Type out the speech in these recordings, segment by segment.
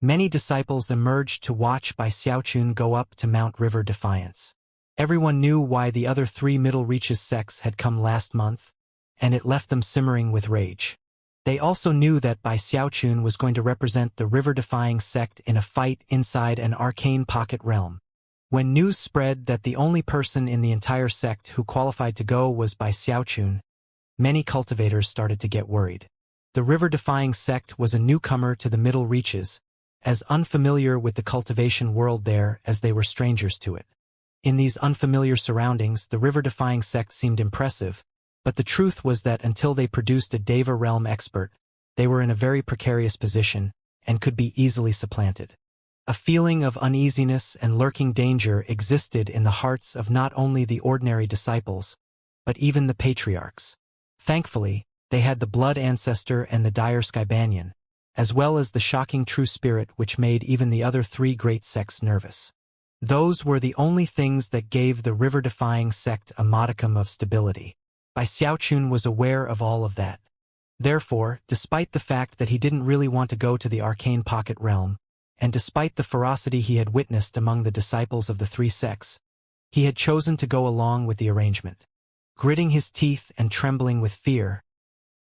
Many disciples emerged to watch Bai Xiaochun go up to Mount River Defiance. Everyone knew why the other 3 Middle Reaches sects had come last month, and it left them simmering with rage. They also knew that Bai Xiaochun was going to represent the river-defying sect in a fight inside an arcane pocket realm. When news spread that the only person in the entire sect who qualified to go was Bai Xiaochun, many cultivators started to get worried. The river-defying sect was a newcomer to the Middle Reaches, as unfamiliar with the cultivation world there as they were strangers to it. In these unfamiliar surroundings, the river-defying sect seemed impressive, but the truth was that until they produced a Deva realm expert, they were in a very precarious position and could be easily supplanted. A feeling of uneasiness and lurking danger existed in the hearts of not only the ordinary disciples, but even the patriarchs. Thankfully, they had the blood ancestor and the dire Skybanyan, as well as the shocking true spirit which made even the other 3 great sects nervous. Those were the only things that gave the river-defying sect a modicum of stability. Bai Xiaochun was aware of all of that. Therefore, despite the fact that he didn't really want to go to the arcane pocket realm, and despite the ferocity he had witnessed among the disciples of the 3 sects, he had chosen to go along with the arrangement. Gritting his teeth and trembling with fear,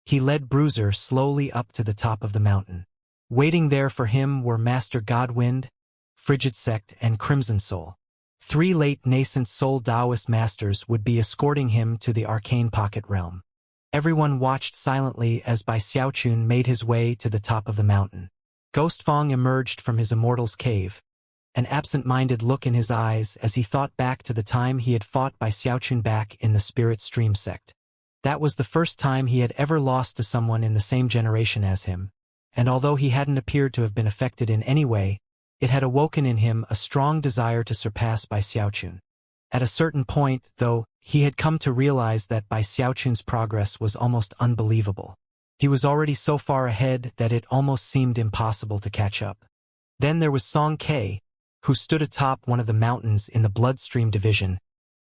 he led Bruiser slowly up to the top of the mountain. Waiting there for him were Master Godwind, Frigid Sect, and Crimson Soul. 3 late nascent soul Taoist masters would be escorting him to the arcane pocket realm. Everyone watched silently as Bai Xiaochun made his way to the top of the mountain. Ghostfang emerged from his immortal's cave, an absent-minded look in his eyes as he thought back to the time he had fought Bai Xiaochun back in the Spirit Stream sect. That was the first time he had ever lost to someone in the same generation as him, and although he hadn't appeared to have been affected in any way, it had awoken in him a strong desire to surpass Bai Xiaochun. At a certain point, though, he had come to realize that Bai Xiaochun's progress was almost unbelievable. He was already so far ahead that it almost seemed impossible to catch up. Then there was Song Ke, who stood atop one of the mountains in the Bloodstream division,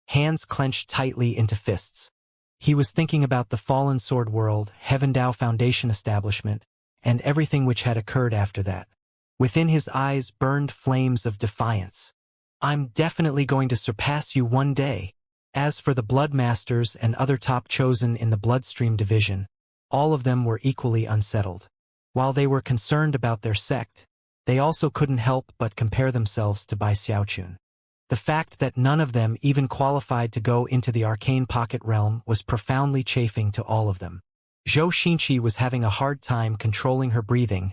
hands clenched tightly into fists. He was thinking about the fallen Sword World, Heavendao Foundation establishment, and everything which had occurred after that. Within his eyes burned flames of defiance. "I'm definitely going to surpass you one day." As for the Blood Masters and other top chosen in the Bloodstream division, all of them were equally unsettled. While they were concerned about their sect, they also couldn't help but compare themselves to Bai Xiaochun. The fact that none of them even qualified to go into the arcane pocket realm was profoundly chafing to all of them. Zhou Xinqi was having a hard time controlling her breathing,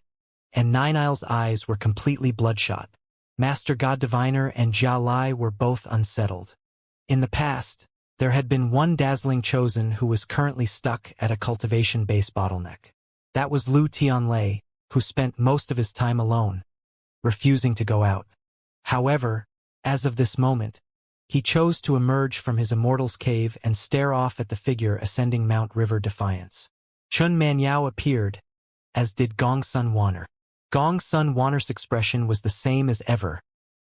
and Nine Isle's eyes were completely bloodshot. Master God Diviner and Jia Lai were both unsettled. In the past, there had been one dazzling chosen who was currently stuck at a cultivation-based bottleneck. That was Lu Tianlei, who spent most of his time alone, refusing to go out. However, as of this moment, he chose to emerge from his immortal's cave and stare off at the figure ascending Mount River Defiance. Chun Manyao appeared, as did Gong Sun Wanner. Gong Sun Wanner's expression was the same as ever,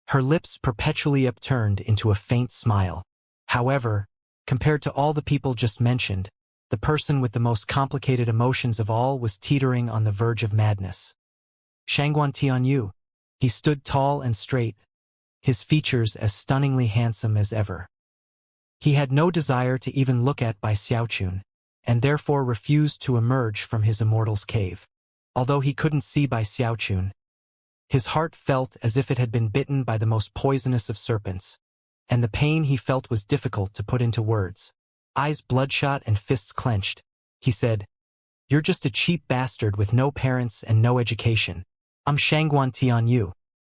her lips perpetually upturned into a faint smile. However, compared to all the people just mentioned, the person with the most complicated emotions of all was teetering on the verge of madness. Shangguan Tianyu. He stood tall and straight, his features as stunningly handsome as ever. He had no desire to even look at Bai Xiaochun, and therefore refused to emerge from his immortal's cave. Although he couldn't see Bai Xiaochun, his heart felt as if it had been bitten by the most poisonous of serpents, and the pain he felt was difficult to put into words. Eyes bloodshot and fists clenched, he said, "You're just a cheap bastard with no parents and no education. I'm Shangguan Tianyu.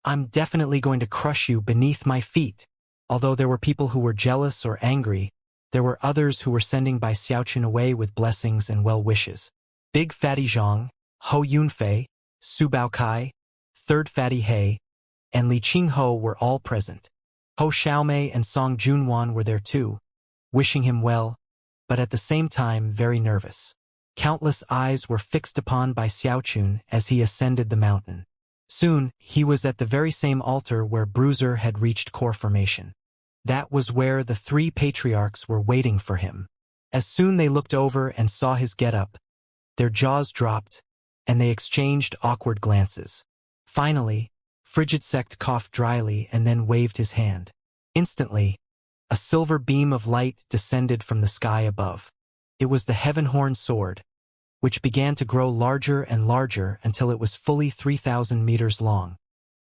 I'm definitely going to crush you beneath my feet." Although there were people who were jealous or angry, there were others who were sending Bai Xiaochun away with blessings and well wishes. Big Fatty Zhang, Ho Yunfei, Su Baokai, Third Fatty He, and Li Qingho were all present. Ho Xiaomei and Song Junwan were there too, wishing him well, but at the same time very nervous. Countless eyes were fixed upon Bai Xiaochun as he ascended the mountain. Soon, he was at the very same altar where Bruiser had reached core formation. That was where the 3 patriarchs were waiting for him. As soon they looked over and saw his getup, their jaws dropped, and they exchanged awkward glances. Finally, Frigid Sect coughed dryly and then waved his hand. Instantly, a silver beam of light descended from the sky above. It was the heaven-horn sword, which began to grow larger and larger until it was fully 3,000 meters long.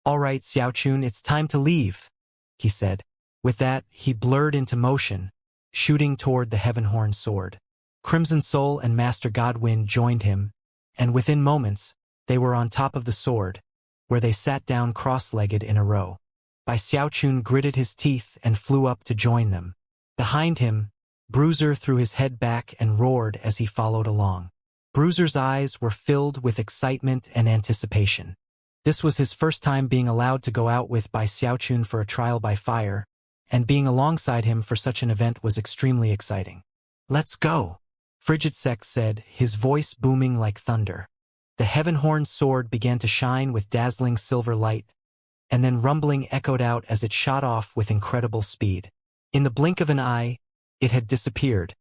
"All right, Xiaochun, it's time to leave," he said. With that, he blurred into motion, shooting toward the heaven-horn sword. Crimson Soul and Master Godwyn joined him, and within moments, they were on top of the sword, where they sat down cross-legged in a row. Bai Xiaochun gritted his teeth and flew up to join them. Behind him, Bruiser threw his head back and roared as he followed along. Bruiser's eyes were filled with excitement and anticipation. This was his first time being allowed to go out with Bai Xiaochun for a trial by fire, and being alongside him for such an event was extremely exciting. "Let's go," Frigid Sect said, his voice booming like thunder. The heaven-horn sword began to shine with dazzling silver light, and then rumbling echoed out as it shot off with incredible speed. In the blink of an eye, it had disappeared,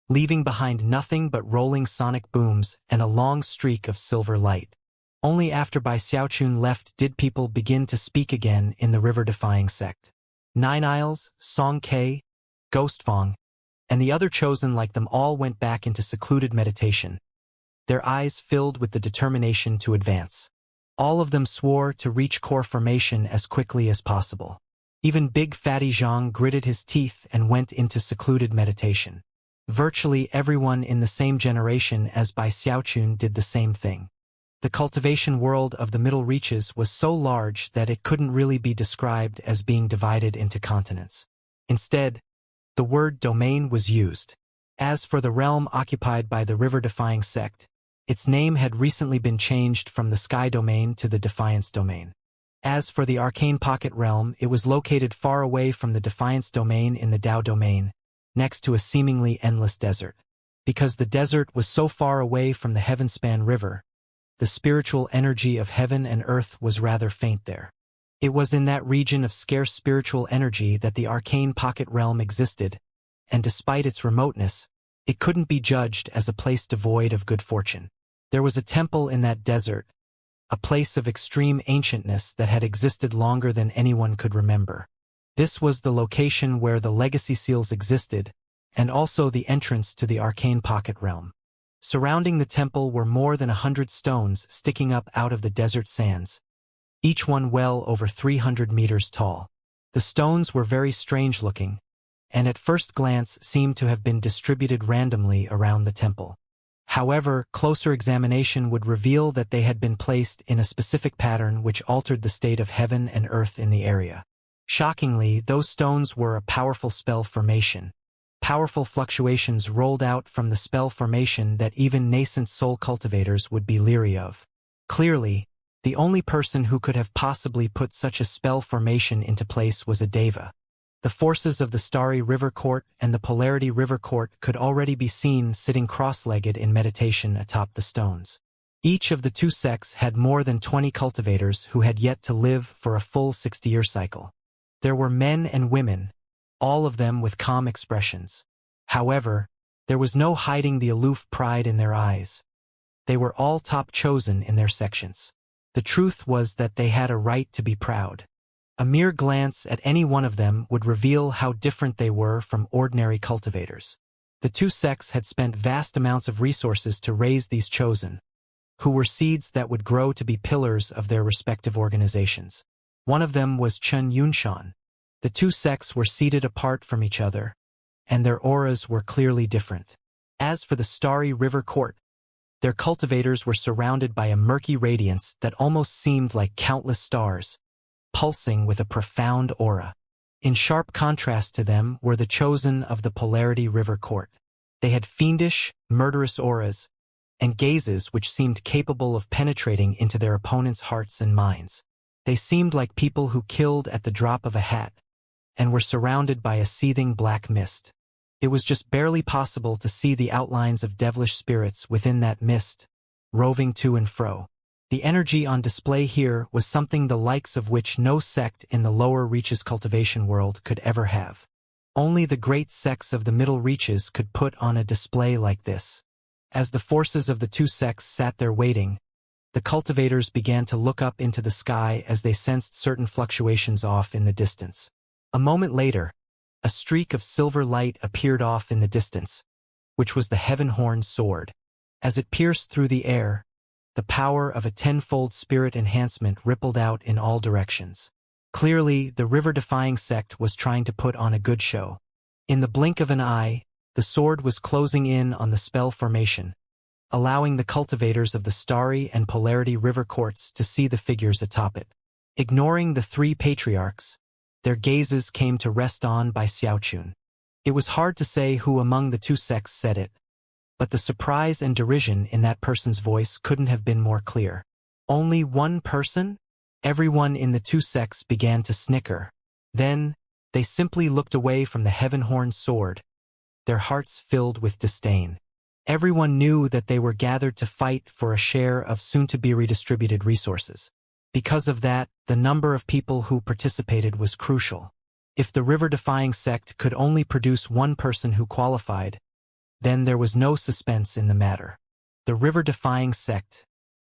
leaving behind nothing but rolling sonic booms and a long streak of silver light. Only after Bai Xiaochun left did people begin to speak again in the river-defying sect. Nine Isles, Song Ke, Ghostfong, and the other chosen like them all went back into secluded meditation, their eyes filled with the determination to advance. All of them swore to reach core formation as quickly as possible. Even Big Fatty Zhang gritted his teeth and went into secluded meditation. Virtually everyone in the same generation as Bai Xiaochun did the same thing. The cultivation world of the Middle Reaches was so large that it couldn't really be described as being divided into continents. Instead, the word domain was used. As for the realm occupied by the river-defying sect, its name had recently been changed from the Sky Domain to the Defiance Domain. As for the Arcane Pocket Realm, it was located far away from the Defiance Domain in the Dao Domain, next to a seemingly endless desert. Because the desert was so far away from the Heavenspan River, the spiritual energy of heaven and earth was rather faint there. It was in that region of scarce spiritual energy that the Arcane Pocket Realm existed, and despite its remoteness, it couldn't be judged as a place devoid of good fortune. There was a temple in that desert, a place of extreme ancientness that had existed longer than anyone could remember. This was the location where the legacy seals existed, and also the entrance to the Arcane Pocket Realm. Surrounding the temple were more than 100 stones sticking up out of the desert sands, each one well over 300 meters tall. The stones were very strange-looking, and at first glance seemed to have been distributed randomly around the temple. However, closer examination would reveal that they had been placed in a specific pattern which altered the state of heaven and earth in the area. Shockingly, those stones were a powerful spell formation. Powerful fluctuations rolled out from the spell formation that even nascent soul cultivators would be leery of. Clearly, the only person who could have possibly put such a spell formation into place was a deva. The forces of the Starry River Court and the Polarity River Court could already be seen sitting cross-legged in meditation atop the stones. Each of the two sects had more than 20 cultivators who had yet to live for a full 60-year cycle. There were men and women, all of them with calm expressions. However, there was no hiding the aloof pride in their eyes. They were all top chosen in their sections. The truth was that they had a right to be proud. A mere glance at any one of them would reveal how different they were from ordinary cultivators. The two sects had spent vast amounts of resources to raise these chosen, who were seeds that would grow to be pillars of their respective organizations. One of them was Chun Yunshan. The two sects were seated apart from each other, and their auras were clearly different. As for the Starry River Court, their cultivators were surrounded by a murky radiance that almost seemed like countless stars, pulsing with a profound aura. In sharp contrast to them were the chosen of the Polarity River Court. They had fiendish, murderous auras, and gazes which seemed capable of penetrating into their opponents' hearts and minds. They seemed like people who killed at the drop of a hat, and were surrounded by a seething black mist. It was just barely possible to see the outlines of devilish spirits within that mist, roving to and fro. The energy on display here was something the likes of which no sect in the lower reaches cultivation world could ever have. Only the great sects of the middle reaches could put on a display like this. As the forces of the two sects sat there waiting, the cultivators began to look up into the sky as they sensed certain fluctuations off in the distance. A moment later, a streak of silver light appeared off in the distance, which was the heaven-horned sword. As it pierced through the air, the power of a tenfold spirit enhancement rippled out in all directions. Clearly, the river-defying sect was trying to put on a good show. In the blink of an eye, the sword was closing in on the spell formation, allowing the cultivators of the Starry and Polarity River courts to see the figures atop it. Ignoring the three patriarchs, their gazes came to rest on by Xiaochun. It was hard to say who among the two sects said it, but the surprise and derision in that person's voice couldn't have been more clear. Only one person? Everyone in the two sects began to snicker. Then, they simply looked away from the heaven-horned sword, their hearts filled with disdain. Everyone knew that they were gathered to fight for a share of soon-to-be redistributed resources. Because of that, the number of people who participated was crucial. If the river-defying sect could only produce one person who qualified, then there was no suspense in the matter. The river-defying sect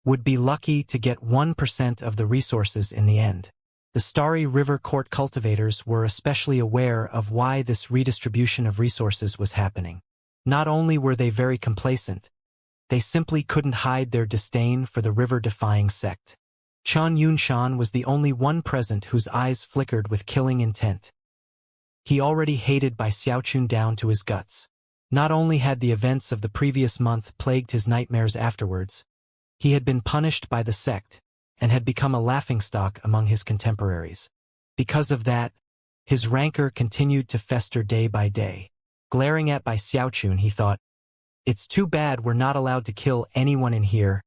would be lucky to get 1% of the resources in the end. The Starry River Court cultivators were especially aware of why this redistribution of resources was happening. Not only were they very complacent, they simply couldn't hide their disdain for the river-defying sect. Chen Yunshan was the only one present whose eyes flickered with killing intent. He already hated Bai Xiaochun down to his guts. Not only had the events of the previous month plagued his nightmares afterwards, he had been punished by the sect and had become a laughingstock among his contemporaries. Because of that, his rancor continued to fester day by day. Glaring at Bai Xiaochun, he thought, "It's too bad we're not allowed to kill anyone in here,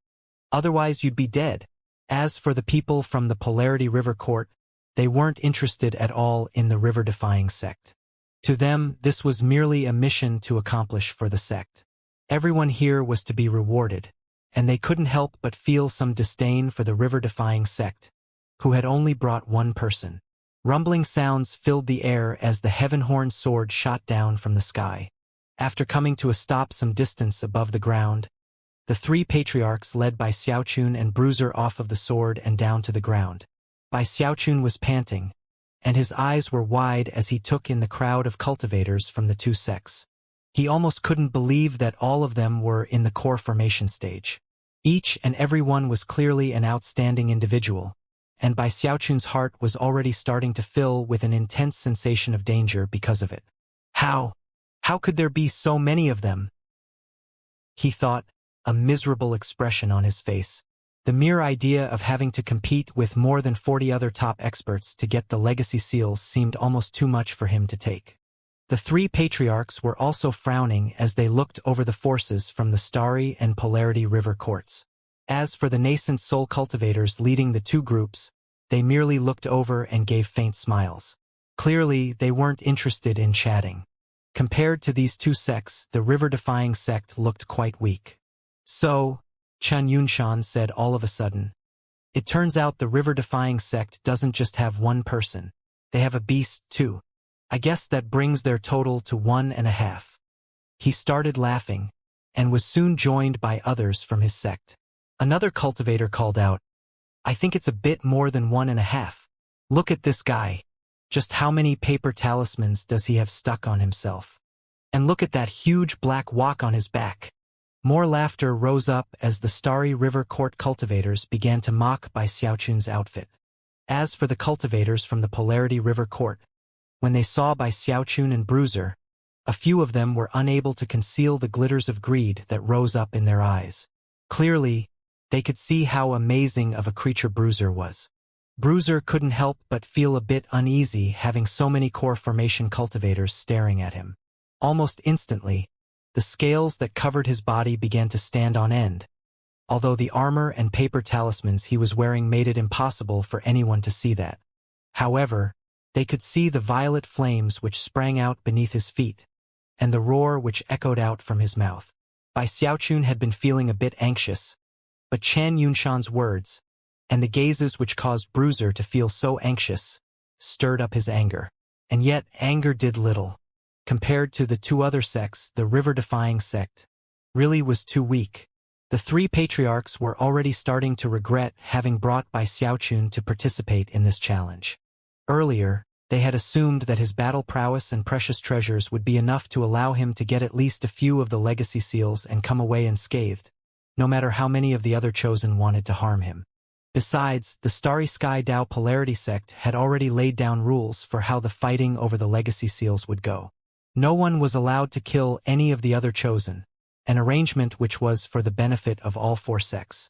otherwise you'd be dead." As for the people from the Polarity River Court, they weren't interested at all in the river-defying sect. To them, this was merely a mission to accomplish for the sect. Everyone here was to be rewarded, and they couldn't help but feel some disdain for the river-defying sect, who had only brought one person. Rumbling sounds filled the air as the heaven-horned sword shot down from the sky. After coming to a stop some distance above the ground, the three patriarchs led by Xiaochun and Bruiser off of the sword and down to the ground. Bai Xiaochun was panting, and his eyes were wide as he took in the crowd of cultivators from the two sects. He almost couldn't believe that all of them were in the core formation stage. Each and every one was clearly an outstanding individual, and Bai Xiaochun's heart was already starting to fill with an intense sensation of danger because of it. How could there be so many of them? He thought, a miserable expression on his face. The mere idea of having to compete with more than 40 other top experts to get the legacy seals seemed almost too much for him to take. The three patriarchs were also frowning as they looked over the forces from the Starry and Polarity River courts. As for the nascent soul cultivators leading the two groups, they merely looked over and gave faint smiles. Clearly, they weren't interested in chatting. Compared to these two sects, the river-defying sect looked quite weak. So, Chen Yunshan said all of a sudden, "It turns out the river-defying sect doesn't just have one person. They have a beast, too. I guess that brings their total to 1.5. He started laughing, and was soon joined by others from his sect. Another cultivator called out, "I think it's a bit more than 1.5. Look at this guy. Just how many paper talismans does he have stuck on himself? And look at that huge black walk on his back." More laughter rose up as the Starry River Court cultivators began to mock Bai Xiaochun's outfit. As for the cultivators from the Polarity River Court, when they saw Bai Xiaochun and Bruiser, a few of them were unable to conceal the glitters of greed that rose up in their eyes. Clearly, they could see how amazing of a creature Bruiser was. Bruiser couldn't help but feel a bit uneasy having so many core formation cultivators staring at him. Almost instantly, the scales that covered his body began to stand on end, although the armor and paper talismans he was wearing made it impossible for anyone to see that. However, they could see the violet flames which sprang out beneath his feet, and the roar which echoed out from his mouth. Bai Xiaochun had been feeling a bit anxious, but Chen Yunshan's words, and the gazes which caused Bruiser to feel so anxious, stirred up his anger. And yet anger did little. Compared to the two other sects, the river-defying sect really was too weak. The three patriarchs were already starting to regret having brought Bai Xiaochun to participate in this challenge. Earlier, they had assumed that his battle prowess and precious treasures would be enough to allow him to get at least a few of the legacy seals and come away unscathed, no matter how many of the other chosen wanted to harm him. Besides, the Starry Sky Dao Polarity sect had already laid down rules for how the fighting over the legacy seals would go. No one was allowed to kill any of the other chosen, an arrangement which was for the benefit of all four sects.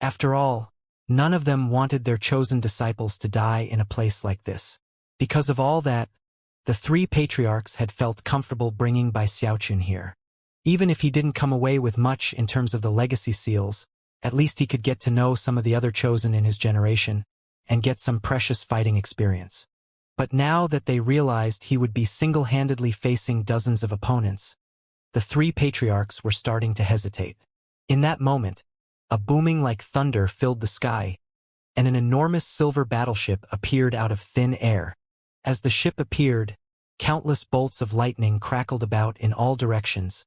After all, none of them wanted their chosen disciples to die in a place like this. Because of all that, the three patriarchs had felt comfortable bringing Bai Xiaochun here. Even if he didn't come away with much in terms of the legacy seals, at least he could get to know some of the other chosen in his generation and get some precious fighting experience. But now that they realized he would be single-handedly facing dozens of opponents, the three patriarchs were starting to hesitate. In that moment, a booming like thunder filled the sky, and an enormous silver battleship appeared out of thin air. As the ship appeared, countless bolts of lightning crackled about in all directions,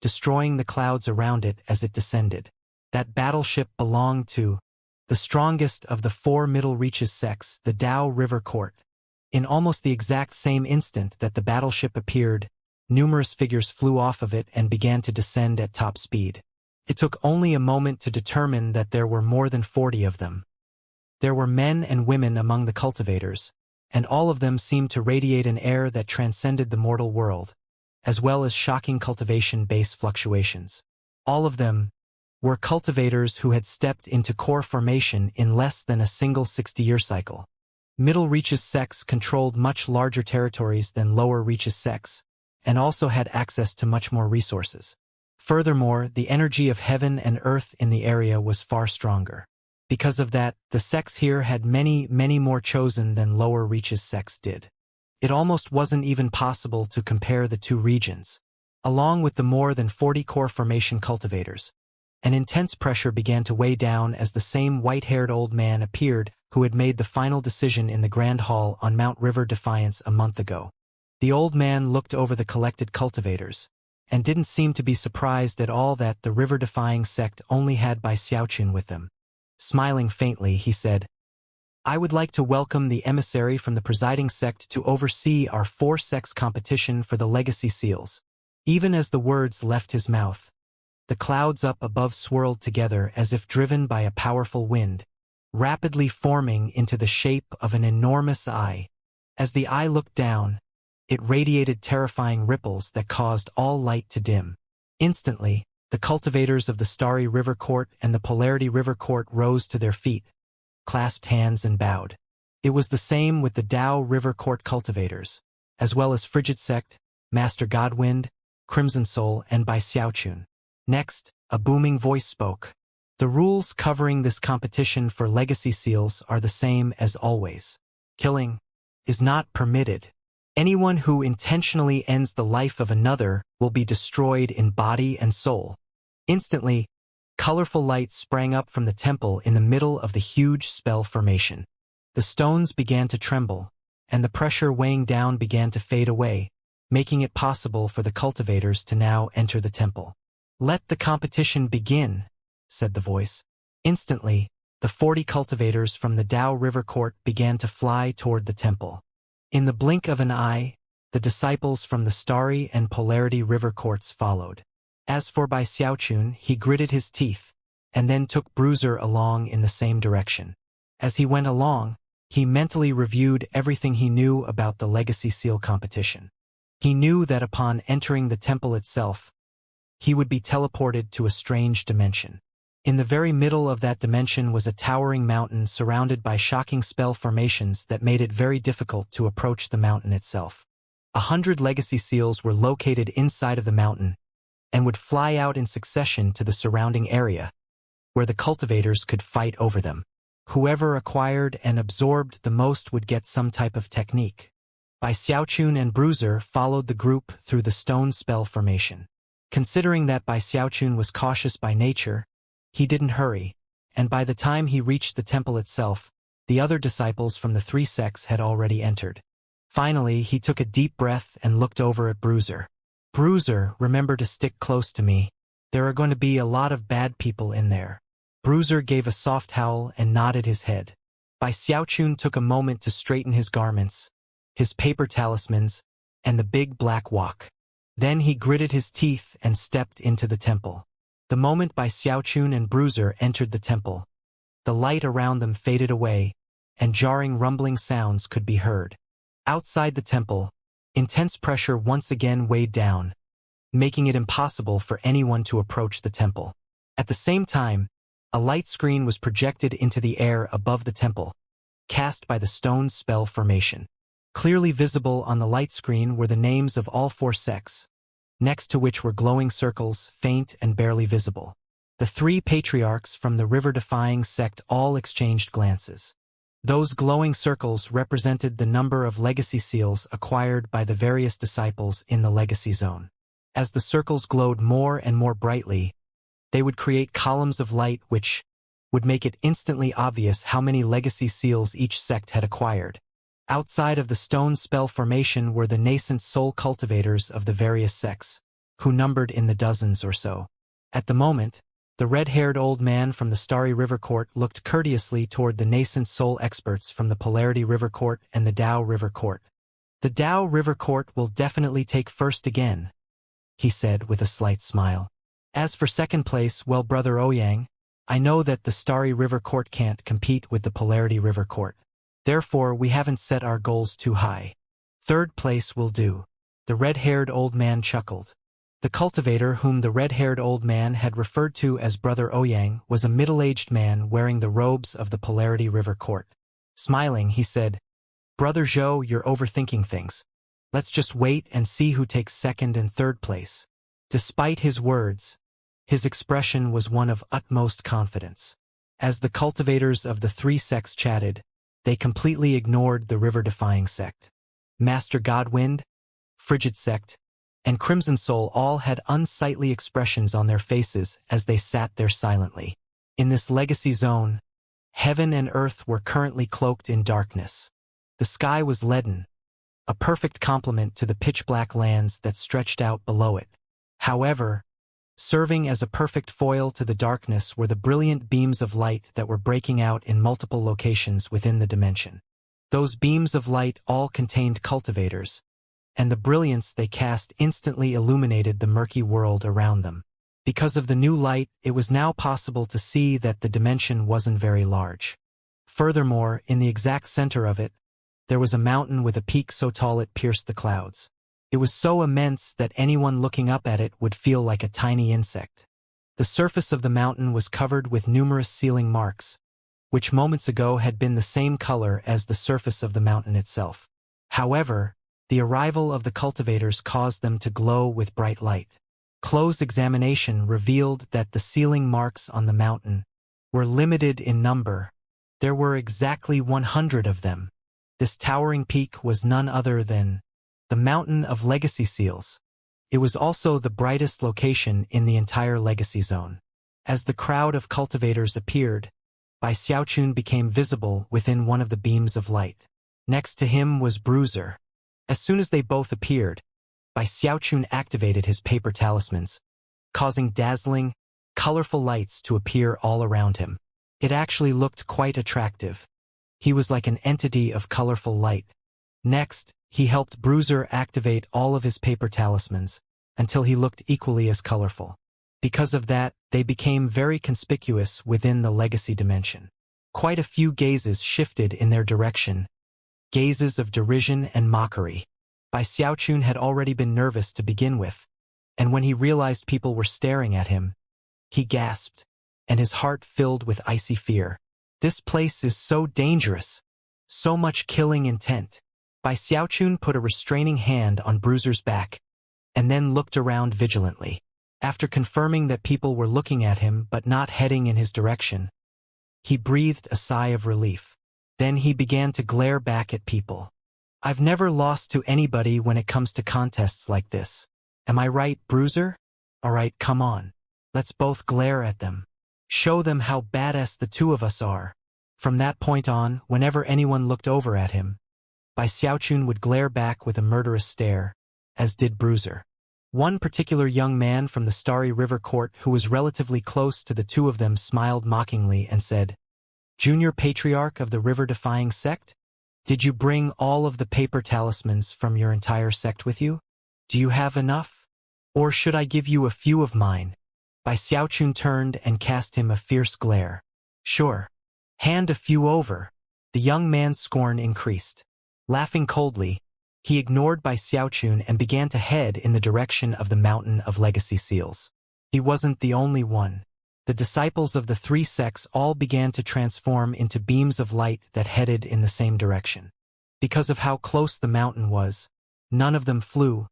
destroying the clouds around it as it descended. That battleship belonged to the strongest of the four Middle Reaches sects, the Dao River Court. In almost the exact same instant that the battleship appeared, numerous figures flew off of it and began to descend at top speed. It took only a moment to determine that there were more than 40 of them. There were men and women among the cultivators, and all of them seemed to radiate an air that transcended the mortal world, as well as shocking cultivation-based fluctuations. All of them were cultivators who had stepped into core formation in less than a single 60-year cycle. Middle Reaches sects controlled much larger territories than Lower Reaches sects, and also had access to much more resources. Furthermore, the energy of heaven and earth in the area was far stronger. Because of that, the sects here had many more chosen than Lower Reaches sects did. It almost wasn't even possible to compare the two regions. Along with the more than 40 core formation cultivators, an intense pressure began to weigh down as the same white-haired old man appeared who had made the final decision in the Grand Hall on Mount River Defiance a month ago. The old man looked over the collected cultivators, and didn't seem to be surprised at all that the river-defying sect only had Bai Xiaochun with them. Smiling faintly, he said, "I would like to welcome the emissary from the presiding sect to oversee our four-sects competition for the legacy seals." Even as the words left his mouth, the clouds up above swirled together as if driven by a powerful wind, rapidly forming into the shape of an enormous eye. As the eye looked down, it radiated terrifying ripples that caused all light to dim. Instantly, the cultivators of the Starry River Court and the Polarity River Court rose to their feet, clasped hands and bowed. It was the same with the Dao River Court cultivators, as well as Frigid Sect, Master Godwind, Crimson Soul, and Bai Xiaochun. Next, a booming voice spoke. "The rules covering this competition for legacy seals are the same as always. Killing is not permitted. Anyone who intentionally ends the life of another will be destroyed in body and soul." Instantly, colorful lights sprang up from the temple in the middle of the huge spell formation. The stones began to tremble, and the pressure weighing down began to fade away, making it possible for the cultivators to now enter the temple. "Let the competition begin," said the voice. Instantly, the 40 cultivators from the Dao River Court began to fly toward the temple. In the blink of an eye, the disciples from the Starry and Polarity River Courts followed. As for Bai Xiaochun, he gritted his teeth, and then took Bruiser along in the same direction. As he went along, he mentally reviewed everything he knew about the Legacy Seal competition. He knew that upon entering the temple itself, he would be teleported to a strange dimension. In the very middle of that dimension was a towering mountain surrounded by shocking spell formations that made it very difficult to approach the mountain itself. 100 legacy seals were located inside of the mountain and would fly out in succession to the surrounding area, where the cultivators could fight over them. Whoever acquired and absorbed the most would get some type of technique. Bai Xiaochun and Bruiser followed the group through the stone spell formation. Considering that Bai Xiaochun was cautious by nature, he didn't hurry, and by the time he reached the temple itself, the other disciples from the three sects had already entered. Finally, he took a deep breath and looked over at Bruiser. "Bruiser, remember to stick close to me. There are going to be a lot of bad people in there. Bruiser gave a soft howl and nodded his head. Bai Xiaochun took a moment to straighten his garments, his paper talismans, and the big black wok. Then he gritted his teeth and stepped into the temple. The moment Bai Xiaochun and Bruiser entered the temple, the light around them faded away, and jarring rumbling sounds could be heard. Outside the temple, intense pressure once again weighed down, making it impossible for anyone to approach the temple. At the same time, a light screen was projected into the air above the temple, cast by the stone's spell formation. Clearly visible on the light screen were the names of all 4 sects, next to which were glowing circles, faint and barely visible. The 3 patriarchs from the river-defying sect all exchanged glances. Those glowing circles represented the number of legacy seals acquired by the various disciples in the legacy zone. As the circles glowed more and more brightly, they would create columns of light which would make it instantly obvious how many legacy seals each sect had acquired. Outside of the stone spell formation were the nascent soul cultivators of the various sects, who numbered in the dozens or so. At the moment, the red-haired old man from the Starry River Court looked courteously toward the nascent soul experts from the Polarity River Court and the Dao River Court. "The Dao River Court will definitely take first again," he said with a slight smile. "As for second place, well, Brother Ouyang, I know that the Starry River Court can't compete with the Polarity River Court. Therefore, we haven't set our goals too high. Third place will do." The red-haired old man chuckled. The cultivator whom the red-haired old man had referred to as Brother Ouyang was a middle-aged man wearing the robes of the Polarity River Court. Smiling, he said, "Brother Zhou, you're overthinking things. Let's just wait and see who takes second and third place." Despite his words, his expression was one of utmost confidence. As the cultivators of the 3 sects chatted, they completely ignored the river-defying sect. Master Godwind, Frigid Sect, and Crimson Soul all had unsightly expressions on their faces as they sat there silently. In this legacy zone, heaven and earth were currently cloaked in darkness. The sky was leaden, a perfect complement to the pitch-black lands that stretched out below it. However, serving as a perfect foil to the darkness were the brilliant beams of light that were breaking out in multiple locations within the dimension. Those beams of light all contained cultivators, and the brilliance they cast instantly illuminated the murky world around them. Because of the new light, it was now possible to see that the dimension wasn't very large. Furthermore, in the exact center of it, there was a mountain with a peak so tall it pierced the clouds. It was so immense that anyone looking up at it would feel like a tiny insect. The surface of the mountain was covered with numerous sealing marks, which moments ago had been the same color as the surface of the mountain itself. However, the arrival of the cultivators caused them to glow with bright light. Close examination revealed that the sealing marks on the mountain were limited in number. There were exactly 100 of them. This towering peak was none other than the Mountain of Legacy Seals. It was also the brightest location in the entire Legacy Zone. As the crowd of cultivators appeared, Bai Xiaochun became visible within one of the beams of light. Next to him was Bruiser. As soon as they both appeared, Bai Xiaochun activated his paper talismans, causing dazzling, colorful lights to appear all around him. It actually looked quite attractive. He was like an entity of colorful light. Next, he helped Bruiser activate all of his paper talismans, until he looked equally as colorful. Because of that, they became very conspicuous within the legacy dimension. Quite a few gazes shifted in their direction, gazes of derision and mockery. Bai Xiaochun had already been nervous to begin with, and when he realized people were staring at him, he gasped, and his heart filled with icy fear. This place is so dangerous, so much killing intent. Bai Xiaochun put a restraining hand on Bruiser's back, and then looked around vigilantly. After confirming that people were looking at him but not heading in his direction, he breathed a sigh of relief. Then he began to glare back at people. "I've never lost to anybody when it comes to contests like this. Am I right, Bruiser? Alright, come on. Let's both glare at them. Show them how badass the two of us are." From that point on, whenever anyone looked over at him, Bai Xiaochun would glare back with a murderous stare, as did Bruiser. One particular young man from the Starry River Court who was relatively close to the two of them smiled mockingly and said, "Junior Patriarch of the River-defying sect? Did you bring all of the paper talismans from your entire sect with you? Do you have enough? Or should I give you a few of mine?" Bai Xiaochun turned and cast him a fierce glare. "Sure. Hand a few over." The young man's scorn increased. Laughing coldly, he ignored Bai Xiaochun and began to head in the direction of the mountain of legacy seals. He wasn't the only one. The disciples of the three sects all began to transform into beams of light that headed in the same direction. Because of how close the mountain was, none of them flew,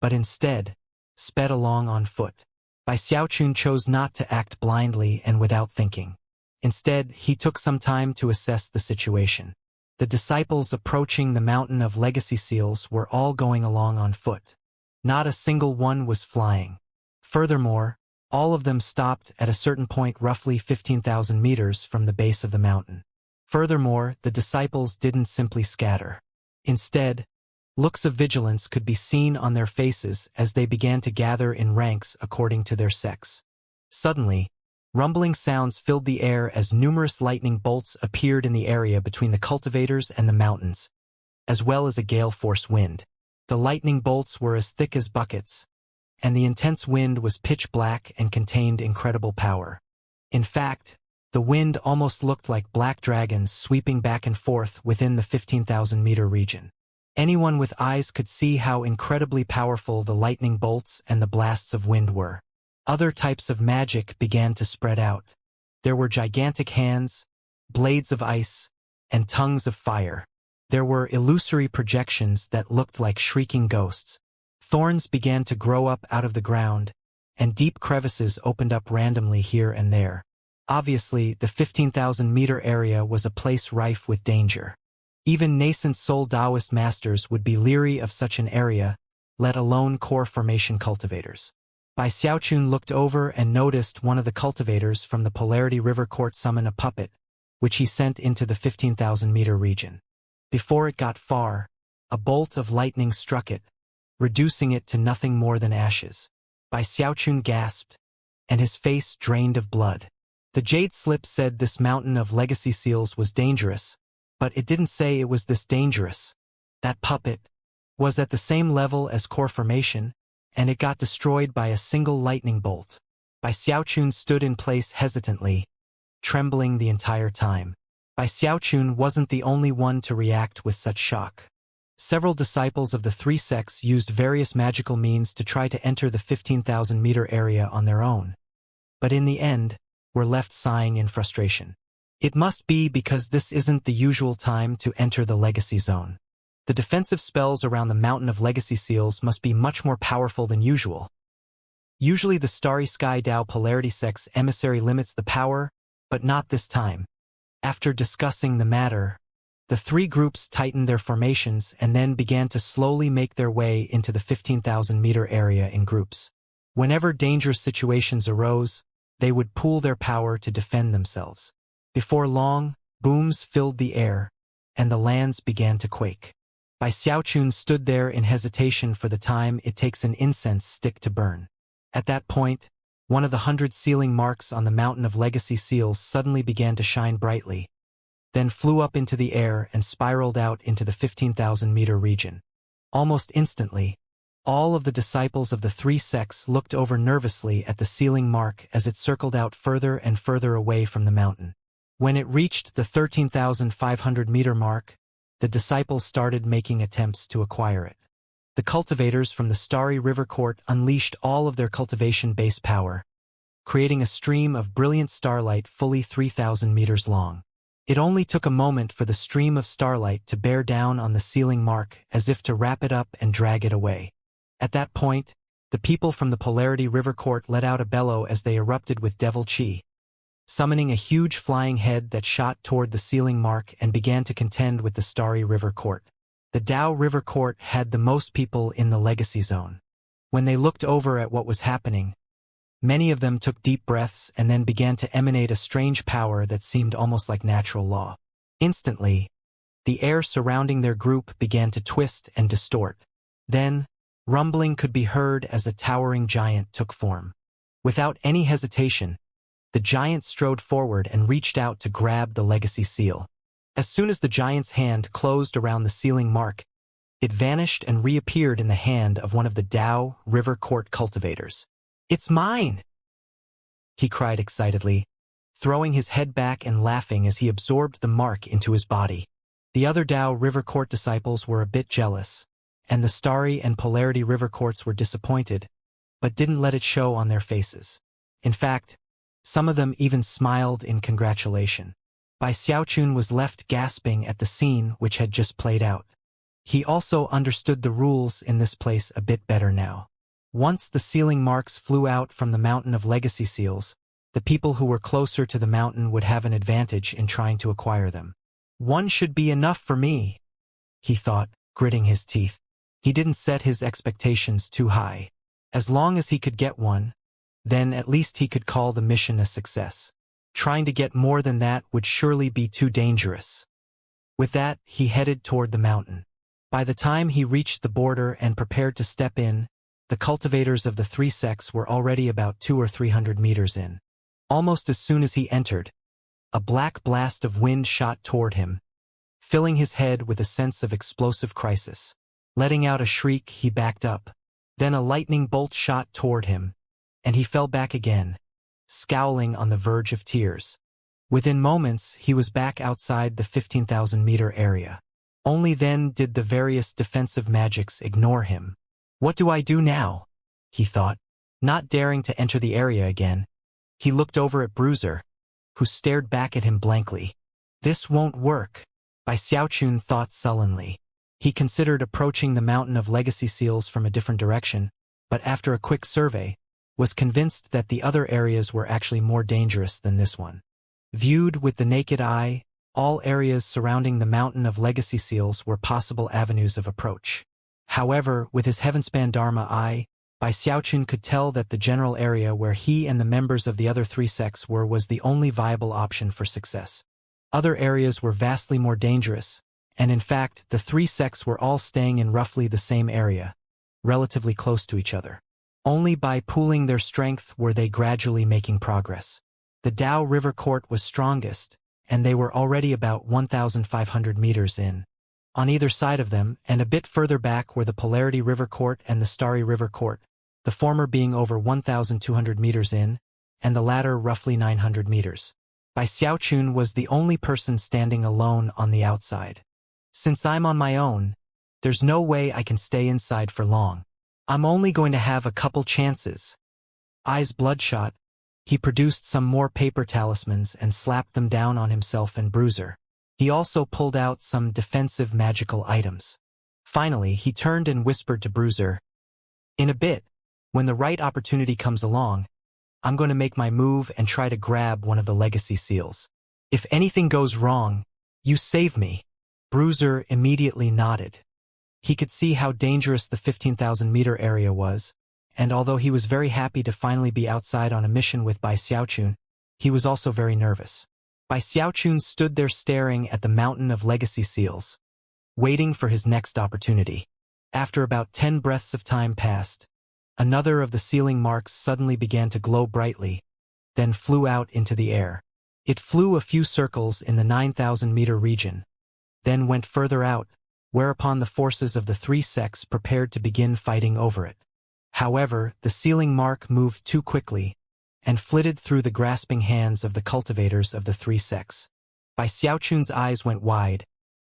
but instead sped along on foot. Bai Xiaochun chose not to act blindly and without thinking. Instead, he took some time to assess the situation. The disciples approaching the mountain of legacy seals were all going along on foot. Not a single one was flying. Furthermore, all of them stopped at a certain point roughly 15,000 meters from the base of the mountain. Furthermore, the disciples didn't simply scatter. Instead, looks of vigilance could be seen on their faces as they began to gather in ranks according to their sects. Suddenly, rumbling sounds filled the air as numerous lightning bolts appeared in the area between the cultivators and the mountains, as well as a gale-force wind. The lightning bolts were as thick as buckets, and the intense wind was pitch black and contained incredible power. In fact, the wind almost looked like black dragons sweeping back and forth within the 15,000-meter region. Anyone with eyes could see how incredibly powerful the lightning bolts and the blasts of wind were. Other types of magic began to spread out. There were gigantic hands, blades of ice, and tongues of fire. There were illusory projections that looked like shrieking ghosts. Thorns began to grow up out of the ground, and deep crevices opened up randomly here and there. Obviously, the 15,000-meter area was a place rife with danger. Even nascent Soul Taoist masters would be leery of such an area, let alone core formation cultivators. Bai Xiaochun looked over and noticed one of the cultivators from the Polarity River Court summon a puppet, which he sent into the 15,000-meter region. Before it got far, a bolt of lightning struck it, reducing it to nothing more than ashes. Bai Xiaochun gasped, and his face drained of blood. The Jade Slip said this mountain of legacy seals was dangerous, but it didn't say it was this dangerous. That puppet was at the same level as core formation, and it got destroyed by a single lightning bolt. Bai Xiaochun stood in place hesitantly, trembling the entire time. Bai Xiaochun wasn't the only one to react with such shock. Several disciples of the three sects used various magical means to try to enter the 15,000-meter area on their own, but in the end, were left sighing in frustration. It must be because this isn't the usual time to enter the legacy zone. The defensive spells around the mountain of legacy seals must be much more powerful than usual. Usually the Starry Sky Dao Polarity Sect's emissary limits the power, but not this time. After discussing the matter, the three groups tightened their formations and then began to slowly make their way into the 15,000-meter area in groups. Whenever dangerous situations arose, they would pool their power to defend themselves. Before long, booms filled the air, and the lands began to quake. Bai Xiaochun stood there in hesitation for the time it takes an incense stick to burn. At that point, one of the 100 sealing marks on the mountain of legacy seals suddenly began to shine brightly, then flew up into the air and spiraled out into the 15,000-meter region. Almost instantly, all of the disciples of the three sects looked over nervously at the sealing mark as it circled out further and further away from the mountain. When it reached the 13,500-meter mark, the disciples started making attempts to acquire it. The cultivators from the Starry River Court unleashed all of their cultivation base power, creating a stream of brilliant starlight fully 3,000 meters long. It only took a moment for the stream of starlight to bear down on the sealing mark as if to wrap it up and drag it away. At that point, the people from the Polarity River Court let out a bellow as they erupted with devil chi, summoning a huge flying head that shot toward the sealing mark and began to contend with the Starry River Court. The Dao River Court had the most people in the legacy zone. When they looked over at what was happening, many of them took deep breaths and then began to emanate a strange power that seemed almost like natural law. Instantly, the air surrounding their group began to twist and distort. Then, Rumbling could be heard as a towering giant took form. Without any hesitation, the giant strode forward and reached out to grab the legacy seal. As soon as the giant's hand closed around the sealing mark, it vanished and reappeared in the hand of one of the Dao River Court cultivators. "It's mine!" he cried excitedly, throwing his head back and laughing as he absorbed the mark into his body. The other Dao River Court disciples were a bit jealous, and the Starry and Polarity River Courts were disappointed, but didn't let it show on their faces. In fact, some of them even smiled in congratulation. Bai Xiaochun was left gasping at the scene which had just played out. He also understood the rules in this place a bit better now. Once the sealing marks flew out from the mountain of legacy seals, the people who were closer to the mountain would have an advantage in trying to acquire them. "One should be enough for me," he thought, gritting his teeth. He didn't set his expectations too high. As long as he could get one, then at least he could call the mission a success. Trying to get more than that would surely be too dangerous. With that, he headed toward the mountain. By the time he reached the border and prepared to step in, the cultivators of the three sects were already about 200 or 300 meters in. Almost as soon as he entered, a black blast of wind shot toward him, filling his head with a sense of explosive crisis. Letting out a shriek, he backed up. Then a lightning bolt shot toward him, and he fell back again, scowling on the verge of tears. Within moments, he was back outside the 15,000-meter area. Only then did the various defensive magics ignore him. "What do I do now?" he thought. Not daring to enter the area again, he looked over at Bruiser, who stared back at him blankly. "This won't work," Bai Xiaochun thought sullenly. He considered approaching the mountain of legacy seals from a different direction, but after a quick survey, was convinced that the other areas were actually more dangerous than this one. Viewed with the naked eye, all areas surrounding the mountain of legacy seals were possible avenues of approach. However, with his Heavenspan Dharma eye, Bai Xiaochun could tell that the general area where he and the members of the other three sects were was the only viable option for success. Other areas were vastly more dangerous, and in fact, the three sects were all staying in roughly the same area, relatively close to each other. Only by pooling their strength were they gradually making progress. The Dao River Court was strongest, and they were already about 1,500 meters in. On either side of them, and a bit further back, were the Polarity River Court and the Starry River Court, the former being over 1,200 meters in, and the latter roughly 900 meters. Bai Xiaochun was the only person standing alone on the outside. "Since I'm on my own, there's no way I can stay inside for long. I'm only going to have a couple chances." Eyes bloodshot, he produced some more paper talismans and slapped them down on himself and Bruiser. He also pulled out some defensive magical items. Finally, he turned and whispered to Bruiser, "In a bit, when the right opportunity comes along, I'm going to make my move and try to grab one of the legacy seals. If anything goes wrong, you save me." Bruiser immediately nodded. He could see how dangerous the 15,000-meter area was, and although he was very happy to finally be outside on a mission with Bai Xiaochun, he was also very nervous. Bai Xiaochun stood there staring at the mountain of legacy seals, waiting for his next opportunity. After about 10 breaths of time passed, another of the sealing marks suddenly began to glow brightly, then flew out into the air. It flew a few circles in the 9,000-meter region, then went further out, whereupon the forces of the three sects prepared to begin fighting over it. However, the sealing mark moved too quickly, and flitted through the grasping hands of the cultivators of the three sects. Bai Xiaochun's eyes went wide,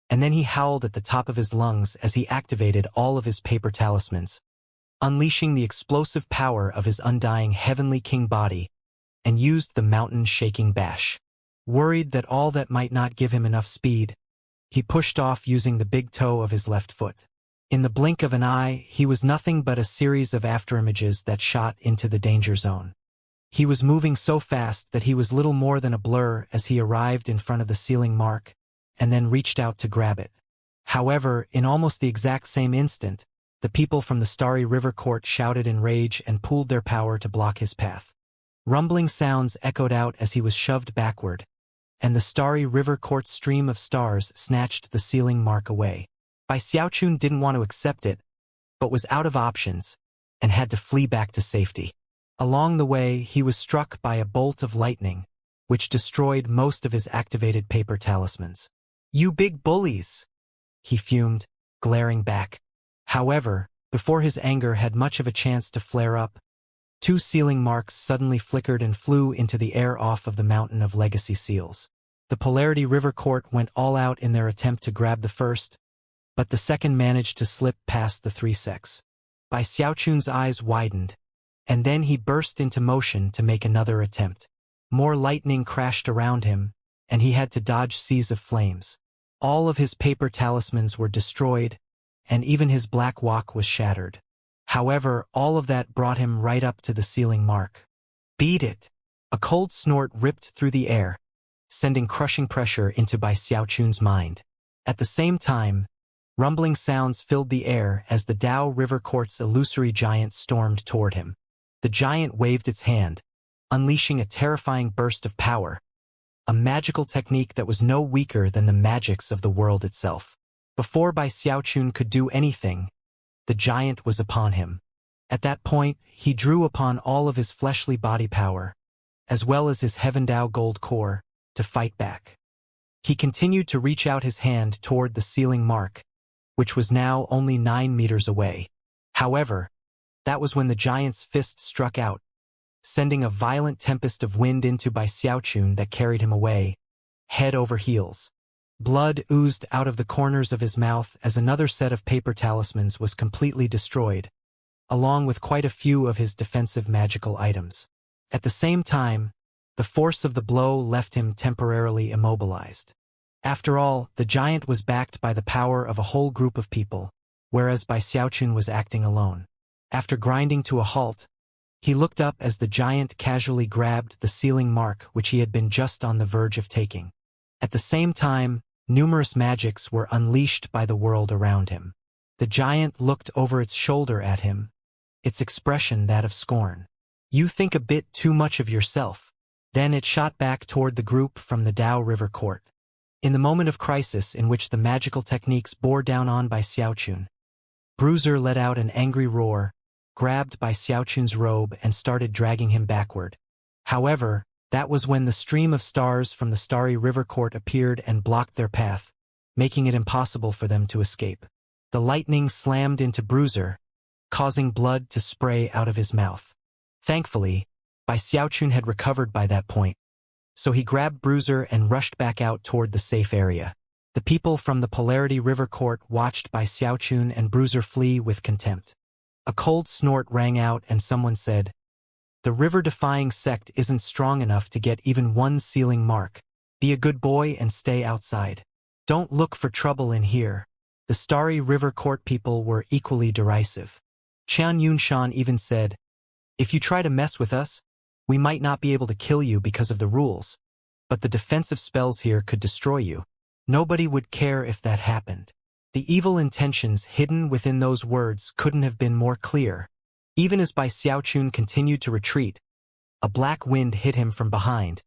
and then he howled at the top of his lungs as he activated all of his paper talismans, unleashing the explosive power of his undying Heavenly King body, and used the mountain-shaking bash. Worried that all that might not give him enough speed, he pushed off using the big toe of his left foot. In the blink of an eye, he was nothing but a series of afterimages that shot into the danger zone. He was moving so fast that he was little more than a blur as he arrived in front of the sealing mark, and then reached out to grab it. However, in almost the exact same instant, the people from the Starry River Court shouted in rage and pooled their power to block his path. Rumbling sounds echoed out as he was shoved backward, and the Starry River Court's stream of stars snatched the sealing mark away. Bai Xiaochun didn't want to accept it, but was out of options and had to flee back to safety. Along the way, he was struck by a bolt of lightning, which destroyed most of his activated paper talismans. "You big bullies!" he fumed, glaring back. However, before his anger had much of a chance to flare up, two sealing marks suddenly flickered and flew into the air off of the mountain of legacy seals. The Polarity River Court went all out in their attempt to grab the first, but the second managed to slip past the three sects. Bai Xiaochun's eyes widened, and then he burst into motion to make another attempt. More lightning crashed around him, and he had to dodge seas of flames. All of his paper talismans were destroyed, and even his black walk was shattered. However, all of that brought him right up to the sealing mark. "Beat it!" A cold snort ripped through the air, sending crushing pressure into Bai Xiaochun's mind. At the same time, rumbling sounds filled the air as the Dao River Court's illusory giant stormed toward him. The giant waved its hand, unleashing a terrifying burst of power, a magical technique that was no weaker than the magics of the world itself. Before Bai Xiaochun could do anything, the giant was upon him. At that point, he drew upon all of his fleshly body power, as well as his Heaven Dao gold core, to fight back. He continued to reach out his hand toward the sealing mark, which was now only 9 meters away. However, that was when the giant's fist struck out, sending a violent tempest of wind into Bai Xiaochun that carried him away, head over heels. Blood oozed out of the corners of his mouth as another set of paper talismans was completely destroyed, along with quite a few of his defensive magical items. At the same time, the force of the blow left him temporarily immobilized. After all, the giant was backed by the power of a whole group of people, whereas Bai Xiaochun was acting alone. After grinding to a halt, he looked up as the giant casually grabbed the sealing mark which he had been just on the verge of taking. At the same time, numerous magics were unleashed by the world around him. The giant looked over its shoulder at him, its expression that of scorn. "You think a bit too much of yourself." Then it shot back toward the group from the Dao River Court. In the moment of crisis in which the magical techniques bore down on Bai Xiaochun, Bruiser let out an angry roar, grabbed Bai Xiaochun's robe and started dragging him backward. However, that was when the stream of stars from the starry river court appeared and blocked their path, making it impossible for them to escape. The lightning slammed into Bruiser, causing blood to spray out of his mouth. Thankfully, Bai Xiaochun had recovered by that point, so he grabbed Bruiser and rushed back out toward the safe area. The people from the Polarity River Court watched Bai Xiaochun and Bruiser flee with contempt. A cold snort rang out and someone said, "The river-defying sect isn't strong enough to get even one sealing mark. Be a good boy and stay outside. Don't look for trouble in here." The Starry River Court people were equally derisive. Qian Yunshan even said, "If you try to mess with us, we might not be able to kill you because of the rules, but the defensive spells here could destroy you. Nobody would care if that happened." The evil intentions hidden within those words couldn't have been more clear. Even as Bai Xiaochun continued to retreat, a black wind hit him from behind,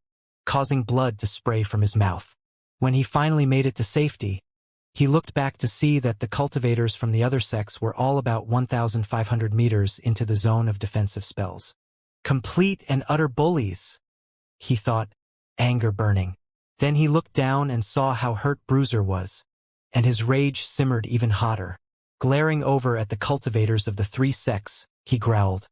causing blood to spray from his mouth. When he finally made it to safety, he looked back to see that the cultivators from the other sects were all about 1,500 meters into the zone of defensive spells. Complete and utter bullies, he thought, anger burning. Then he looked down and saw how hurt Bruiser was, and his rage simmered even hotter. Glaring over at the cultivators of the three sects, he growled,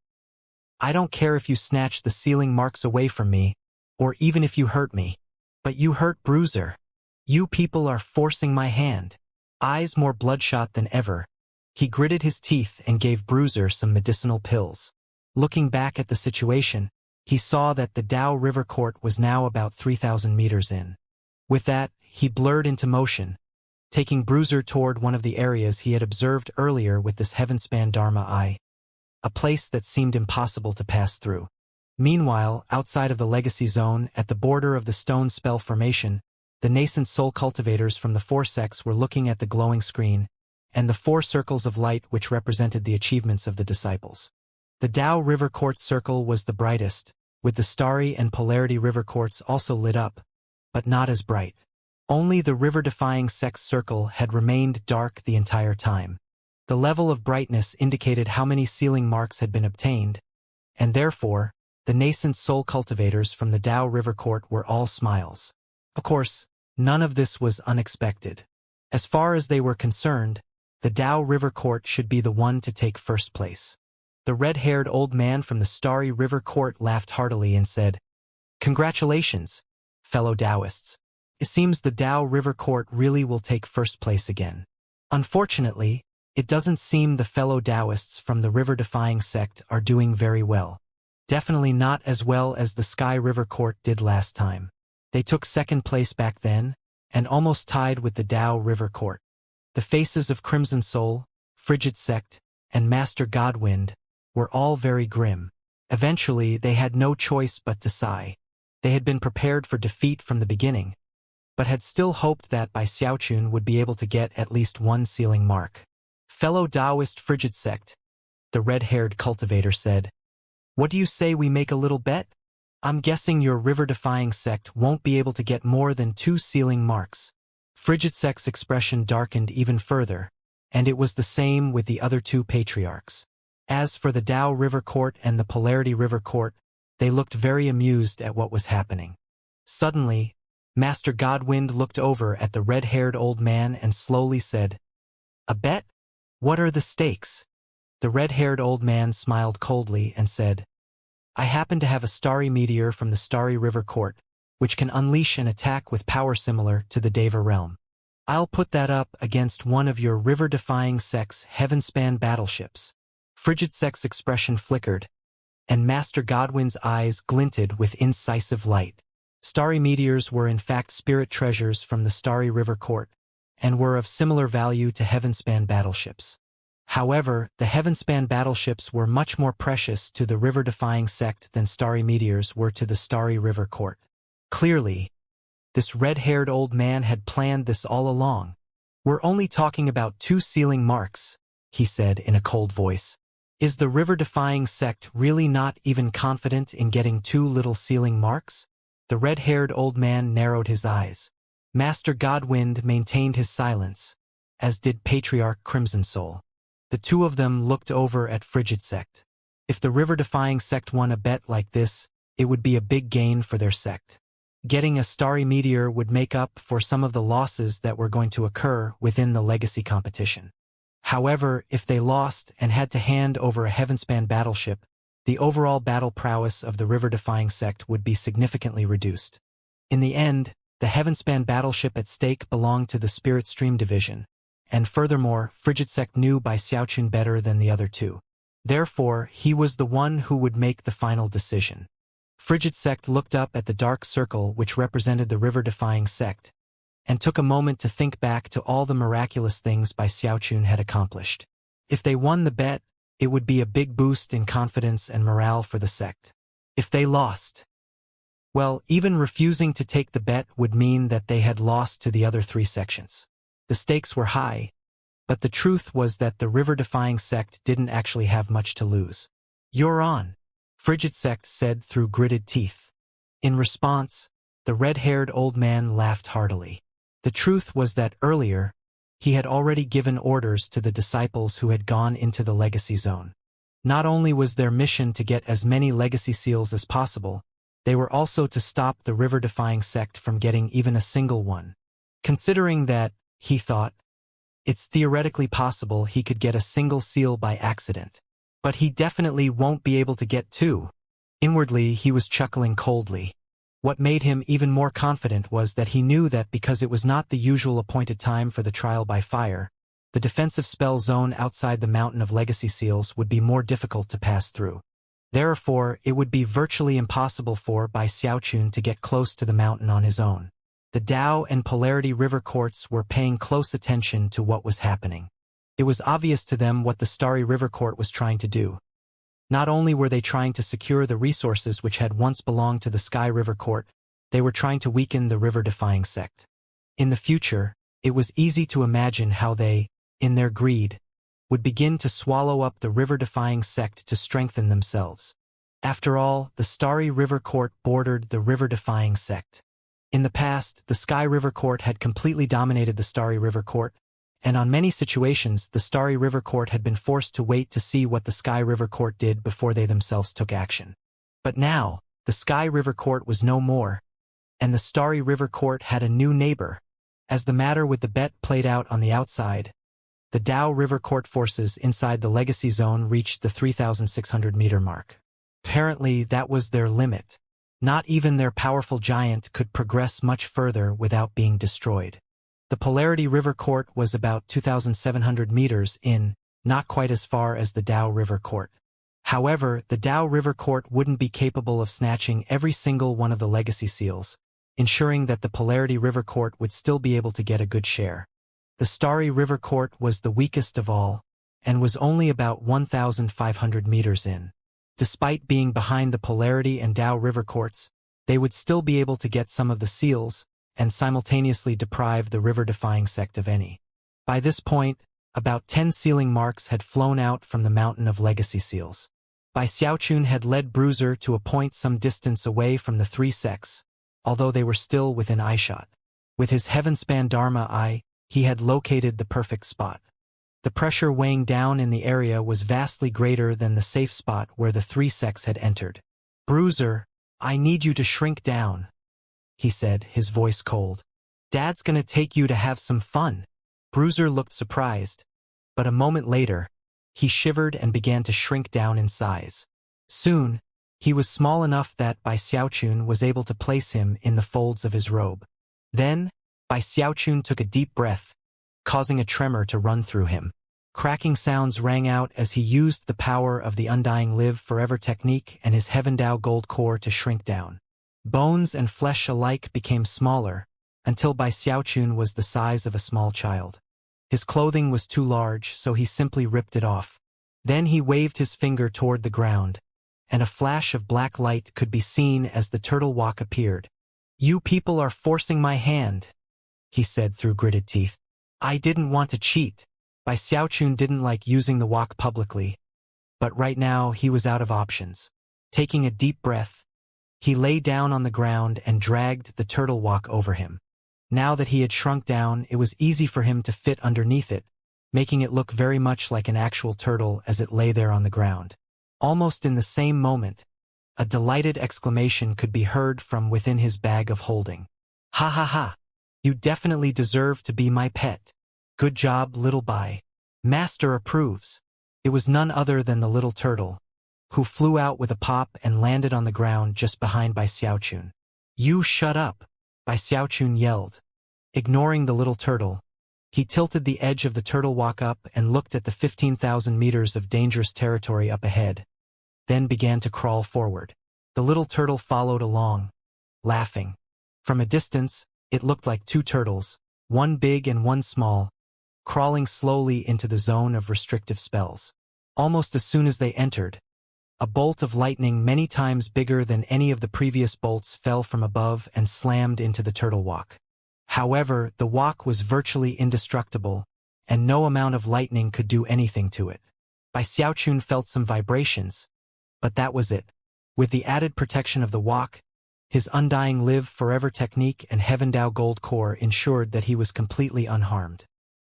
"I don't care if you snatch the sealing marks away from me, or even if you hurt me, but you hurt Bruiser. You people are forcing my hand." Eyes more bloodshot than ever, he gritted his teeth and gave Bruiser some medicinal pills. Looking back at the situation, he saw that the Dao River Court was now about 3,000 meters in. With that, he blurred into motion, taking Bruiser toward one of the areas he had observed earlier with this heaven-span Dharma eye, a place that seemed impossible to pass through. Meanwhile, outside of the Legacy Zone, at the border of the stone spell formation, the nascent soul cultivators from the four sects were looking at the glowing screen, and the 4 circles of light which represented the achievements of the disciples. The Dao River Court circle was the brightest, with the Starry and Polarity River Courts also lit up, but not as bright. Only the river-defying sex circle had remained dark the entire time. The level of brightness indicated how many sealing marks had been obtained, and therefore, the nascent soul cultivators from the Dao River Court were all smiles. Of course, none of this was unexpected. As far as they were concerned, the Dao River Court should be the one to take first place. The red-haired old man from the Starry River Court laughed heartily and said, "Congratulations, fellow Taoists. It seems the Dao River Court really will take first place again. Unfortunately, it doesn't seem the fellow Taoists from the river-defying sect are doing very well. Definitely not as well as the Sky River Court did last time. They took second place back then, and almost tied with the Dao River Court." The faces of Crimson Soul, Frigid Sect, and Master Godwind were all very grim. Eventually, they had no choice but to sigh. They had been prepared for defeat from the beginning, but had still hoped that by Xiaochun would be able to get at least one sealing mark. "Fellow Taoist Frigid Sect," the red-haired cultivator said, "what do you say we make a little bet? I'm guessing your river-defying sect won't be able to get more than 2 sealing marks." Frigid Sect's expression darkened even further, and it was the same with the other 2 patriarchs. As for the Dao River Court and the Polarity River Court, they looked very amused at what was happening. Suddenly, Master Godwind looked over at the red-haired old man and slowly said, "A bet? What are the stakes?" The red-haired old man smiled coldly and said, "I happen to have a starry meteor from the Starry River Court, which can unleash an attack with power similar to the Deva realm. I'll put that up against one of your river-defying sect's heaven-span battleships." Frigid Sect's expression flickered, and Master Godwin's eyes glinted with incisive light. Starry meteors were in fact spirit treasures from the Starry River Court, and were of similar value to heaven-span battleships. However, the heaven-span battleships were much more precious to the river-defying sect than starry meteors were to the Starry River Court. Clearly, this red-haired old man had planned this all along. "We're only talking about 2 sealing marks," he said in a cold voice. "Is the river-defying sect really not even confident in getting 2 little sealing marks?" The red-haired old man narrowed his eyes. Master Godwind maintained his silence, as did Patriarch Crimson Soul. The 2 of them looked over at Frigid Sect. If the river-defying sect won a bet like this, it would be a big gain for their sect. Getting a starry meteor would make up for some of the losses that were going to occur within the legacy competition. However, if they lost and had to hand over a heaven-span battleship, the overall battle prowess of the river-defying sect would be significantly reduced. In the end, the heaven-span battleship at stake belonged to the Spirit Stream Division, and furthermore, Frigid Sect knew by Xiaochun better than the other 2. Therefore, he was the one who would make the final decision. Frigid Sect looked up at the dark circle which represented the river-defying sect, and took a moment to think back to all the miraculous things by Xiaochun had accomplished. If they won the bet, it would be a big boost in confidence and morale for the sect. If they lost, well, even refusing to take the bet would mean that they had lost to the other 3 sections. The stakes were high, but the truth was that the river-defying sect didn't actually have much to lose. "You're on," Frigid Sect said through gritted teeth. In response, the red-haired old man laughed heartily. The truth was that earlier, he had already given orders to the disciples who had gone into the legacy zone. Not only was their mission to get as many legacy seals as possible, they were also to stop the river-defying sect from getting even a single one. Considering that, he thought, it's theoretically possible he could get a single seal by accident. But he definitely won't be able to get 2. Inwardly, he was chuckling coldly. What made him even more confident was that he knew that because it was not the usual appointed time for the trial by fire, the defensive spell zone outside the Mountain of Legacy Seals would be more difficult to pass through. Therefore, it would be virtually impossible for Bai Xiaochun to get close to the mountain on his own. The Dao and Polarity River Courts were paying close attention to what was happening. It was obvious to them what the Starry River Court was trying to do. Not only were they trying to secure the resources which had once belonged to the Sky River Court, they were trying to weaken the river-defying sect. In the future, it was easy to imagine how they, in their greed, would begin to swallow up the river-defying sect to strengthen themselves. After all, the Starry River Court bordered the river-defying sect. In the past, the Sky River Court had completely dominated the Starry River Court, and on many situations the Starry River Court had been forced to wait to see what the Sky River Court did before they themselves took action. But now, the Sky River Court was no more, and the Starry River Court had a new neighbor. As the matter with the bet played out on the outside, the Tao River Court forces inside the Legacy Zone reached the 3,600-meter mark. Apparently, that was their limit. Not even their powerful giant could progress much further without being destroyed. The Polarity River Court was about 2,700 meters in, not quite as far as the Tao River Court. However, the Tao River Court wouldn't be capable of snatching every single one of the legacy seals, ensuring that the Polarity River Court would still be able to get a good share. The Starry River Court was the weakest of all, and was only about 1,500 meters in. Despite being behind the Polarity and Tao River Courts, they would still be able to get some of the seals, and simultaneously deprive the river-defying sect of any. By this point, about 10 sealing marks had flown out from the mountain of legacy seals. Bai Xiaochun had led Bruiser to a point some distance away from the three sects, although they were still within eyeshot. With his heaven-span Dharma eye, he had located the perfect spot. The pressure weighing down in the area was vastly greater than the safe spot where the three sects had entered. "Bruiser, I need you to shrink down," he said, his voice cold. "Dad's gonna take you to have some fun." Bruiser looked surprised, but a moment later, he shivered and began to shrink down in size. Soon, he was small enough that Bai Xiaochun was able to place him in the folds of his robe. Then, Bai Xiaochun took a deep breath, causing a tremor to run through him. Cracking sounds rang out as he used the power of the Undying Live Forever technique and his Heaven Dao Gold Core to shrink down. Bones and flesh alike became smaller, until Bai Xiaochun was the size of a small child. His clothing was too large, so he simply ripped it off. Then he waved his finger toward the ground, and a flash of black light could be seen as the turtle walk appeared. "You people are forcing my hand," he said through gritted teeth. "I didn't want to cheat." Bai Xiaochun didn't like using the walk publicly, but right now he was out of options. Taking a deep breath, he lay down on the ground and dragged the turtle walk over him. Now that he had shrunk down, it was easy for him to fit underneath it, making it look very much like an actual turtle as it lay there on the ground. Almost in the same moment, a delighted exclamation could be heard from within his bag of holding. "Ha ha ha! You definitely deserve to be my pet. Good job, little Bai. Master approves." It was none other than the little turtle, who flew out with a pop and landed on the ground just behind Bai Xiaochun. "You shut up!" Bai Xiaochun yelled. Ignoring the little turtle, he tilted the edge of the turtle walk up and looked at the 15,000 meters of dangerous territory up ahead, then began to crawl forward. The little turtle followed along, laughing. From a distance, it looked like two turtles, one big and one small, crawling slowly into the zone of restrictive spells. Almost as soon as they entered, a bolt of lightning many times bigger than any of the previous bolts fell from above and slammed into the turtle walk. However, the walk was virtually indestructible, and no amount of lightning could do anything to it. Bai Xiaochun felt some vibrations, but that was it. With the added protection of the walk, his Undying Live Forever technique and Heaven Dao Gold Core ensured that he was completely unharmed.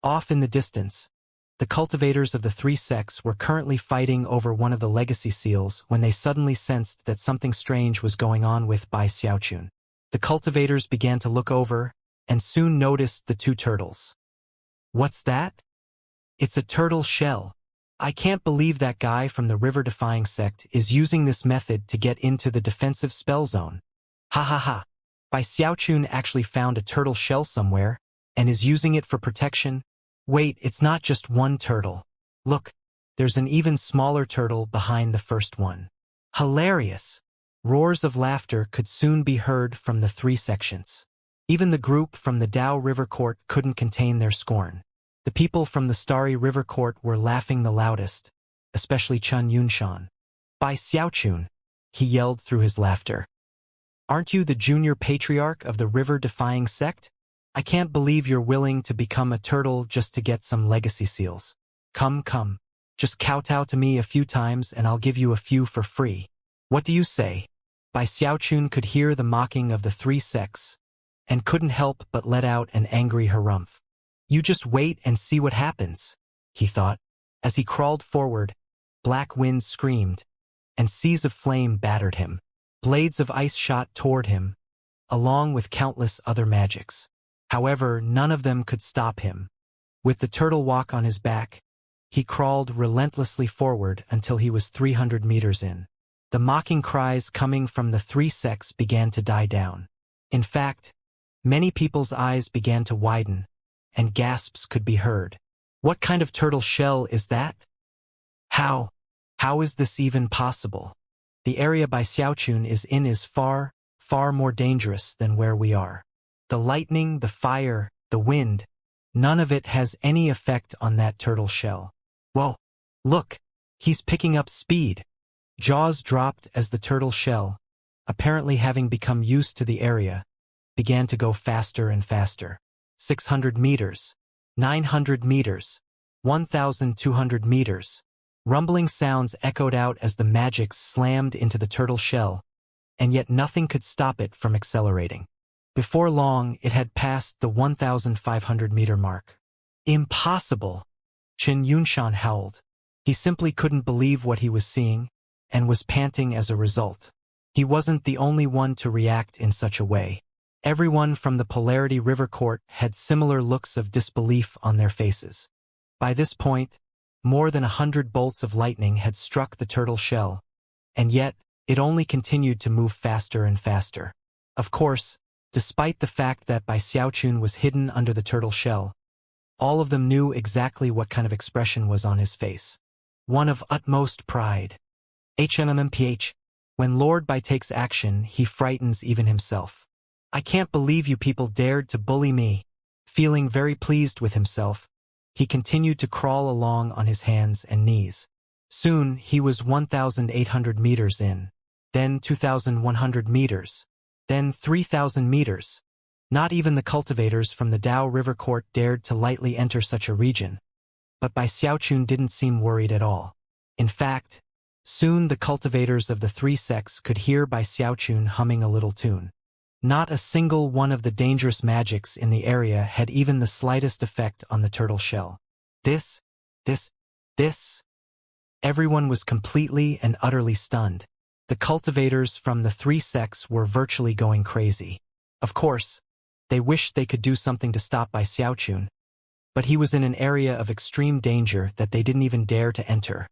Off in the distance, the cultivators of the three sects were currently fighting over one of the legacy seals when they suddenly sensed that something strange was going on with Bai Xiaochun. The cultivators began to look over, and soon noticed the two turtles. "What's that?" "It's a turtle shell. I can't believe that guy from the river-defying sect is using this method to get into the defensive spell zone. Ha ha ha. Bai Xiaochun actually found a turtle shell somewhere, and is using it for protection. Wait, it's not just one turtle. Look, there's an even smaller turtle behind the first one." Hilarious! Roars of laughter could soon be heard from the three sections. Even the group from the Tao River Court couldn't contain their scorn. The people from the Starry River Court were laughing the loudest, especially Chun Yunshan. "Bai Xiaochun," he yelled through his laughter. "Aren't you the junior patriarch of the river-defying sect? I can't believe you're willing to become a turtle just to get some legacy seals. Come, just kowtow to me a few times and I'll give you a few for free. What do you say?" Bai Xiaochun could hear the mocking of the three sects, and couldn't help but let out an angry harumph. You just wait and see what happens, he thought. As he crawled forward, black winds screamed, and seas of flame battered him. Blades of ice shot toward him, along with countless other magics. However, none of them could stop him. With the turtle walk on his back, he crawled relentlessly forward until he was 300 meters in. The mocking cries coming from the three sects began to die down. In fact, many people's eyes began to widen, and gasps could be heard. What kind of turtle shell is that? How is this even possible? The area by Xiaochun is far, far more dangerous than where we are. The lightning, the fire, the wind, none of it has any effect on that turtle shell. Whoa! Look! He's picking up speed. Jaws dropped as the turtle shell, apparently having become used to the area, began to go faster and faster. 600 meters, 900 meters, 1,200 meters. Rumbling sounds echoed out as the magics slammed into the turtle shell, and yet nothing could stop it from accelerating. Before long, it had passed the 1,500-meter mark. Impossible! Qin Yunshan howled. He simply couldn't believe what he was seeing, and was panting as a result. He wasn't the only one to react in such a way. Everyone from the Polarity River Court had similar looks of disbelief on their faces. By this point, more than 100 bolts of lightning had struck the turtle shell, and yet, it only continued to move faster and faster. Of course, despite the fact that Bai Xiaochun was hidden under the turtle shell, all of them knew exactly what kind of expression was on his face. One of utmost pride. HMMPH. When Lord Bai takes action, he frightens even himself. I can't believe you people dared to bully me. Feeling very pleased with himself, he continued to crawl along on his hands and knees. Soon, he was 1,800 meters in, then 2,100 meters, then 3,000 meters. Not even the cultivators from the Dao River Court dared to lightly enter such a region. But Bai Xiaochun didn't seem worried at all. In fact, soon the cultivators of the three sects could hear Bai Xiaochun humming a little tune. Not a single one of the dangerous magics in the area had even the slightest effect on the turtle shell. This. Everyone was completely and utterly stunned. The cultivators from the three sects were virtually going crazy. Of course, they wished they could do something to stop Bai Xiaochun, but he was in an area of extreme danger that they didn't even dare to enter.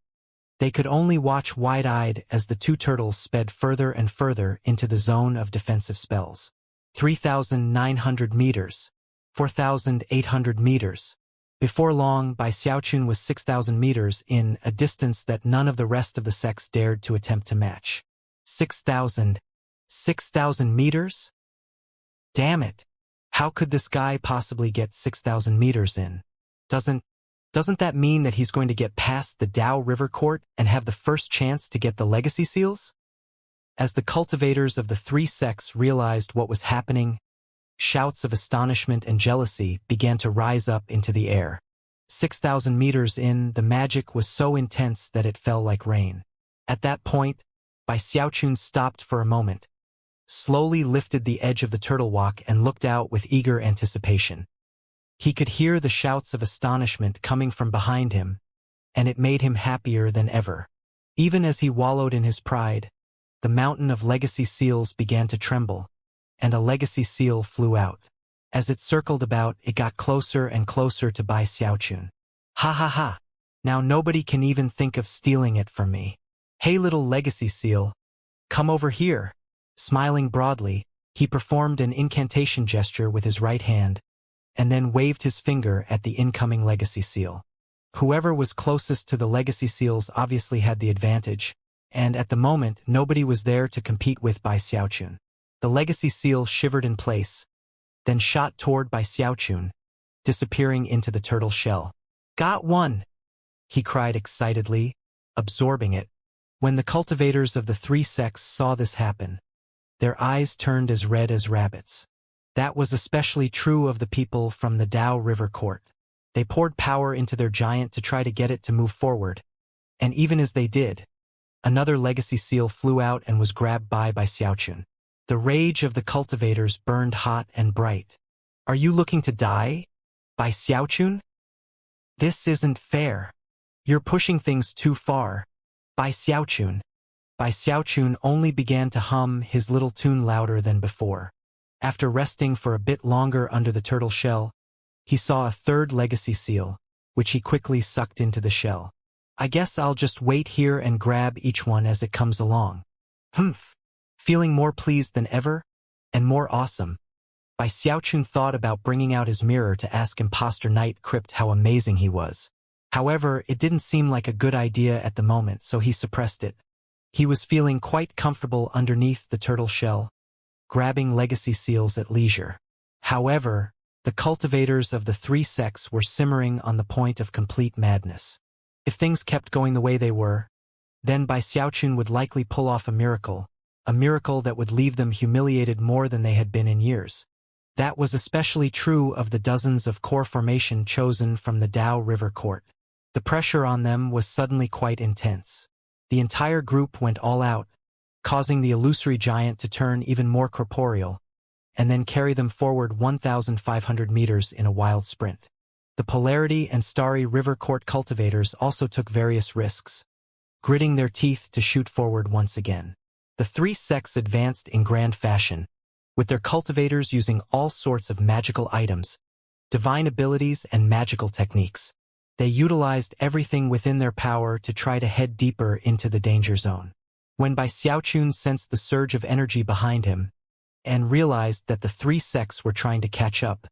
They could only watch wide-eyed as the two turtles sped further and further into the zone of defensive spells. 3,900 meters, 4,800 meters. Before long, Bai Xiaochun was 6,000 meters in a distance that none of the rest of the sects dared to attempt to match. 6,000 meters? Damn it! How could this guy possibly get 6,000 meters in? Doesn't that mean that he's going to get past the Dao River Court and have the first chance to get the legacy seals? As the cultivators of the three sects realized what was happening, shouts of astonishment and jealousy began to rise up into the air. 6,000 meters in, the magic was so intense that it fell like rain. At that point, Bai Xiaochun stopped for a moment, slowly lifted the edge of the turtle walk and looked out with eager anticipation. He could hear the shouts of astonishment coming from behind him, and it made him happier than ever. Even as he wallowed in his pride, the mountain of legacy seals began to tremble, and a legacy seal flew out. As it circled about, it got closer and closer to Bai Xiaochun. Ha ha ha! Now nobody can even think of stealing it from me. Hey little legacy seal, come over here. Smiling broadly, he performed an incantation gesture with his right hand, and then waved his finger at the incoming legacy seal. Whoever was closest to the legacy seals obviously had the advantage, and at the moment nobody was there to compete with Bai Xiaochun. The legacy seal shivered in place, then shot toward Bai Xiaochun, disappearing into the turtle shell. Got one! He cried excitedly, absorbing it. When the cultivators of the three sects saw this happen, their eyes turned as red as rabbits. That was especially true of the people from the Dao River Court. They poured power into their giant to try to get it to move forward, and even as they did, another legacy seal flew out and was grabbed by Xiaochun. The rage of the cultivators burned hot and bright. Are you looking to die? By Xiaochun? This isn't fair. You're pushing things too far. By Xiaochun. By Xiaochun only began to hum his little tune louder than before. After resting for a bit longer under the turtle shell, he saw a third legacy seal, which he quickly sucked into the shell. I guess I'll just wait here and grab each one as it comes along. Humph. Feeling more pleased than ever, and more awesome, Bai Xiaochun thought about bringing out his mirror to ask Imposter Knight Crypt how amazing he was. However, it didn't seem like a good idea at the moment, so he suppressed it. He was feeling quite comfortable underneath the turtle shell, grabbing legacy seals at leisure. However, the cultivators of the three sects were simmering on the point of complete madness. If things kept going the way they were, then Bai Xiaochun would likely pull off a miracle that would leave them humiliated more than they had been in years. That was especially true of the dozens of core formation chosen from the Dao River Court. The pressure on them was suddenly quite intense. The entire group went all out, causing the illusory giant to turn even more corporeal, and then carry them forward 1,500 meters in a wild sprint. The Polarity and Starry River Court cultivators also took various risks, gritting their teeth to shoot forward once again. The three sects advanced in grand fashion, with their cultivators using all sorts of magical items, divine abilities, and magical techniques. They utilized everything within their power to try to head deeper into the danger zone. When Bai Xiaochun sensed the surge of energy behind him, and realized that the three sects were trying to catch up,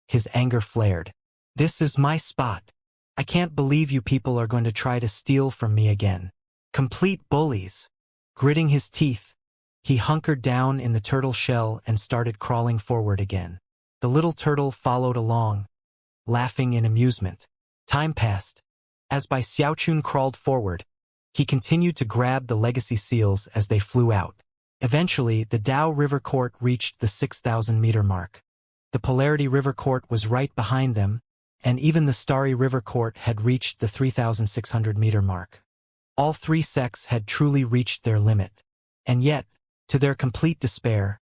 his anger flared. This is my spot. I can't believe you people are going to try to steal from me again. Complete bullies. Gritting his teeth, he hunkered down in the turtle shell and started crawling forward again. The little turtle followed along, laughing in amusement. Time passed. As Bai Xiaochun crawled forward, he continued to grab the legacy seals as they flew out. Eventually, the Dao River Court reached the 6,000-meter mark. The Polarity River Court was right behind them, and even the Starry River Court had reached the 3,600-meter mark. All three sects had truly reached their limit. And yet, to their complete despair,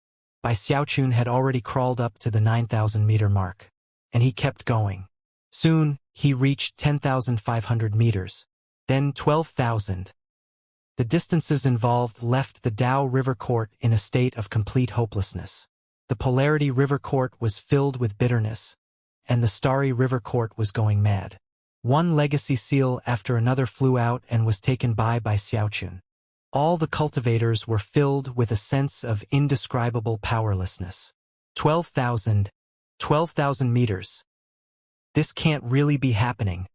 Bai Xiaochun had already crawled up to the 9,000-meter mark. And he kept going. Soon, he reached 10,500 meters, then 12,000. The distances involved left the Dao River Court in a state of complete hopelessness. The Polarity River Court was filled with bitterness, and the Starry River Court was going mad. One legacy seal after another flew out and was taken by Xiaochun. All the cultivators were filled with a sense of indescribable powerlessness. 12,000 meters. This can't really be happening.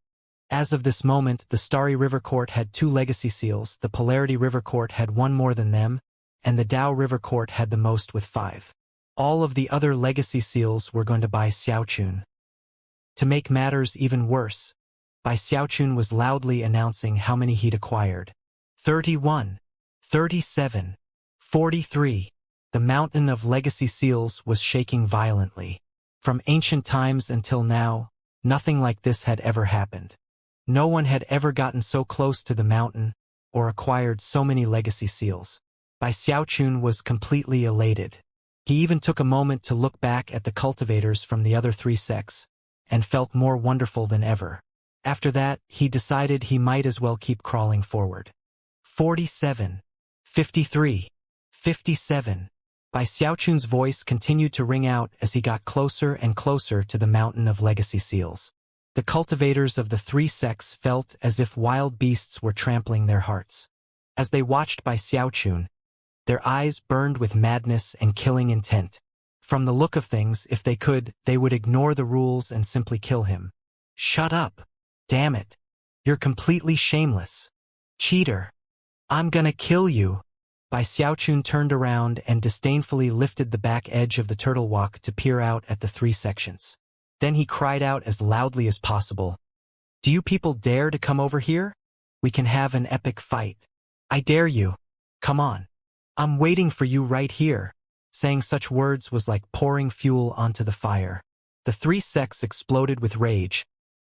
As of this moment, the Starry River Court had 2 legacy seals, the Polarity River Court had 1 more than them, and the Dao River Court had the most with 5. All of the other legacy seals were going to Bai Xiaochun. To make matters even worse, Bai Xiaochun was loudly announcing how many he'd acquired. 31, 37, 43. The mountain of legacy seals was shaking violently. From ancient times until now, nothing like this had ever happened. No one had ever gotten so close to the mountain or acquired so many legacy seals. Bai Xiaochun was completely elated. He even took a moment to look back at the cultivators from the other 3 sects, and felt more wonderful than ever. After that, he decided he might as well keep crawling forward. 47, 53, 57. Bai Xiaochun's voice continued to ring out as he got closer and closer to the mountain of legacy seals. The cultivators of the 3 sects felt as if wild beasts were trampling their hearts. As they watched Bai Xiaochun, their eyes burned with madness and killing intent. From the look of things, if they could, they would ignore the rules and simply kill him. Shut up. Damn it. You're completely shameless. Cheater. I'm gonna kill you. Bai Xiaochun turned around and disdainfully lifted the back edge of the turtle walk to peer out at the 3 sections. Then he cried out as loudly as possible. Do you people dare to come over here? We can have an epic fight. I dare you. Come on. I'm waiting for you right here. Saying such words was like pouring fuel onto the fire. The 3 sects exploded with rage,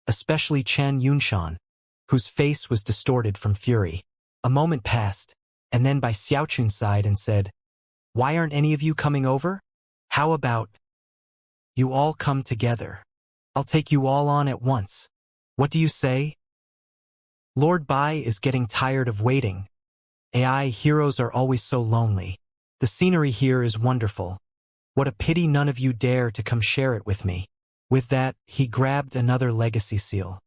especially Chen Yunshan, whose face was distorted from fury. A moment passed, and then Bai Xiaochun sighed and said, Why aren't any of you coming over? How about you all come together? I'll take you all on at once. What do you say? Lord Bai is getting tired of waiting. AI heroes are always so lonely. The scenery here is wonderful. What a pity none of you dare to come share it with me. With that, he grabbed another legacy seal.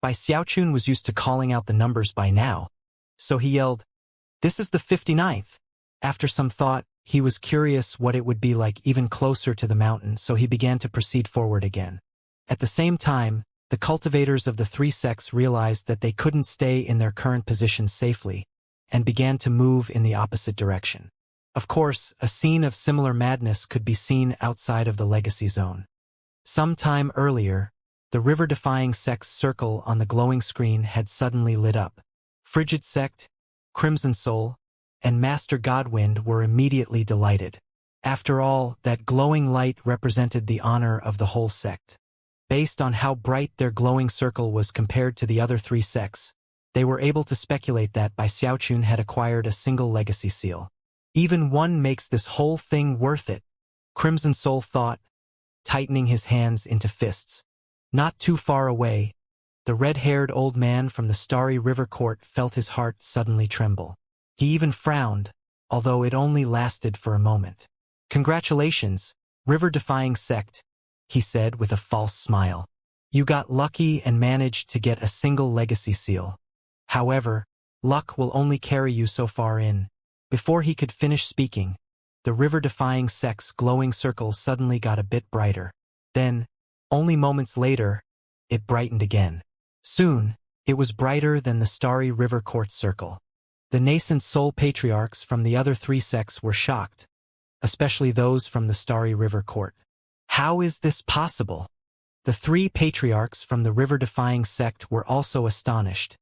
Bai Xiaochun was used to calling out the numbers by now, so he yelled, "This is the 59th. After some thought, he was curious what it would be like even closer to the mountain, so he began to proceed forward again. At the same time, the cultivators of the three sects realized that they couldn't stay in their current positions safely, and began to move in the opposite direction. Of course, a scene of similar madness could be seen outside of the legacy zone. Some time earlier, the river-defying sect's circle on the glowing screen had suddenly lit up. Frigid Sect, Crimson Soul, and Master Godwind were immediately delighted. After all, that glowing light represented the honor of the whole sect. Based on how bright their glowing circle was compared to the other three sects, they were able to speculate that Bai Xiaochun had acquired a single legacy seal. Even one makes this whole thing worth it, Crimson Soul thought, tightening his hands into fists. Not too far away, the red-haired old man from the starry river court felt his heart suddenly tremble. He even frowned, although it only lasted for a moment. "Congratulations, river-defying sect," he said with a false smile. "You got lucky and managed to get a single legacy seal. However, luck will only carry you so far in." Before he could finish speaking, the river-defying sect's glowing circle suddenly got a bit brighter. Then, only moments later, it brightened again. Soon, it was brighter than the starry river court circle. The nascent soul patriarchs from the other three sects were shocked, especially those from the starry river court. How is this possible? The three patriarchs from the river-defying sect were also astonished,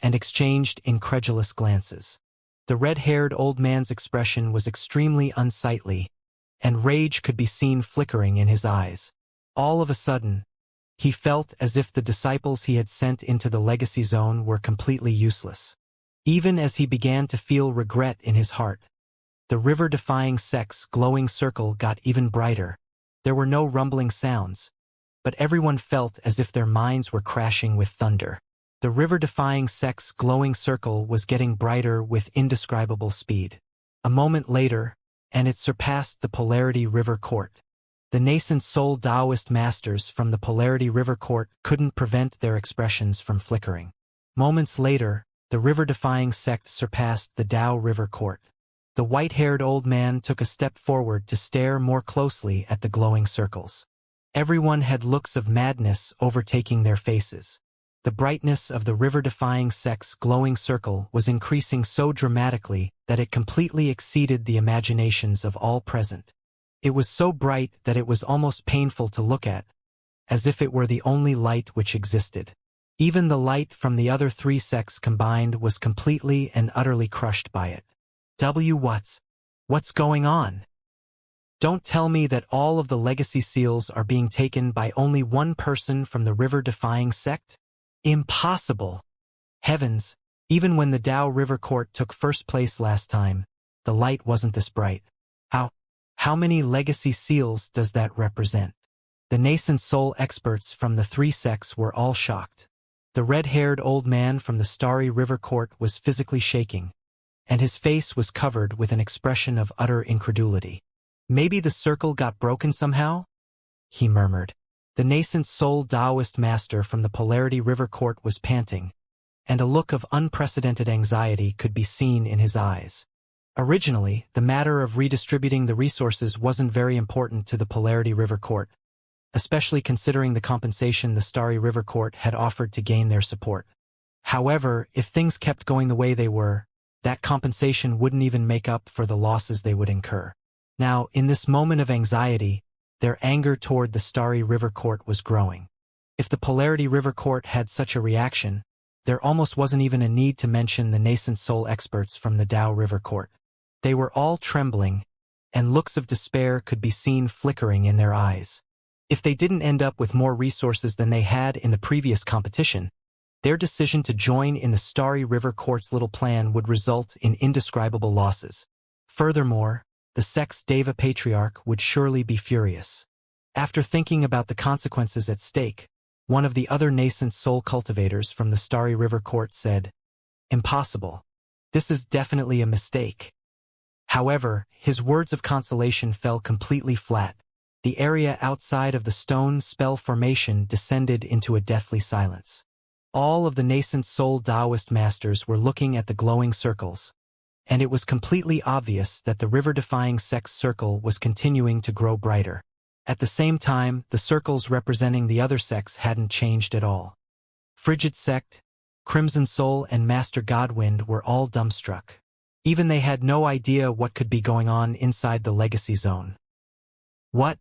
and exchanged incredulous glances. The red-haired old man's expression was extremely unsightly, and rage could be seen flickering in his eyes. All of a sudden, he felt as if the disciples he had sent into the legacy zone were completely useless. Even as he began to feel regret in his heart, the river-defying sect's glowing circle got even brighter. There were no rumbling sounds, but everyone felt as if their minds were crashing with thunder. The river-defying sect's glowing circle was getting brighter with indescribable speed. A moment later, and it surpassed the Polarity River Court. The nascent soul Taoist masters from the Polarity River Court couldn't prevent their expressions from flickering. Moments later, the river-defying sect surpassed the Tao River Court. The white-haired old man took a step forward to stare more closely at the glowing circles. Everyone had looks of madness overtaking their faces. The brightness of the river-defying sect's glowing circle was increasing so dramatically that it completely exceeded the imaginations of all present. It was so bright that it was almost painful to look at, as if it were the only light which existed. Even the light from the other three sects combined was completely and utterly crushed by it. What's going on? Don't tell me that all of the legacy seals are being taken by only one person from the river-defying sect? Impossible! Heavens, even when the Tao River Court took first place last time, the light wasn't this bright. How many legacy seals does that represent? The nascent soul experts from the three sects were all shocked. The red-haired old man from the starry river court was physically shaking, and his face was covered with an expression of utter incredulity. "Maybe the circle got broken somehow?" he murmured. The nascent soul Taoist master from the Polarity River Court was panting, and a look of unprecedented anxiety could be seen in his eyes. Originally, the matter of redistributing the resources wasn't very important to the Polarity River Court, especially considering the compensation the Starry River Court had offered to gain their support. However, if things kept going the way they were, that compensation wouldn't even make up for the losses they would incur. Now, in this moment of anxiety, their anger toward the Starry River Court was growing. If the Polarity River Court had such a reaction, there almost wasn't even a need to mention the nascent soul experts from the Tao River Court. They were all trembling, and looks of despair could be seen flickering in their eyes. If they didn't end up with more resources than they had in the previous competition, their decision to join in the Starry River Court's little plan would result in indescribable losses. Furthermore, the sect's Deva Patriarch would surely be furious. After thinking about the consequences at stake, one of the other nascent soul cultivators from the Starry River Court said, "Impossible. This is definitely a mistake." However, his words of consolation fell completely flat. The area outside of the stone spell formation descended into a deathly silence. All of the nascent soul Taoist masters were looking at the glowing circles, and it was completely obvious that the river-defying sex circle was continuing to grow brighter. At the same time, the circles representing the other sects hadn't changed at all. Frigid Sect, Crimson Soul, and Master Godwind were all dumbstruck. Even they had no idea what could be going on inside the legacy zone. "What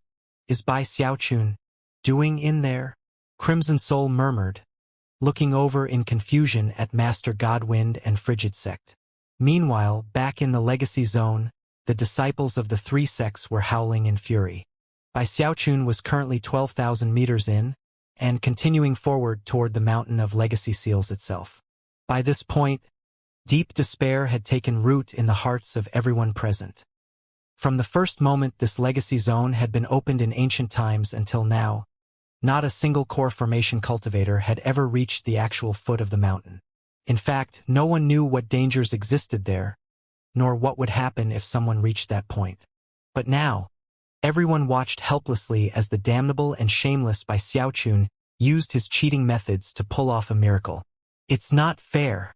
is Bai Xiaochun doing in there?" Crimson Soul murmured, looking over in confusion at Master Godwind and Frigid Sect. Meanwhile, back in the legacy zone, the disciples of the three sects were howling in fury. Bai Xiaochun was currently 12,000 meters in, and continuing forward toward the mountain of legacy seals itself. By this point, deep despair had taken root in the hearts of everyone present. From the first moment this legacy zone had been opened in ancient times until now, not a single core formation cultivator had ever reached the actual foot of the mountain. In fact, no one knew what dangers existed there, nor what would happen if someone reached that point. But now, everyone watched helplessly as the damnable and shameless Bai Xiaochun used his cheating methods to pull off a miracle. "It's not fair.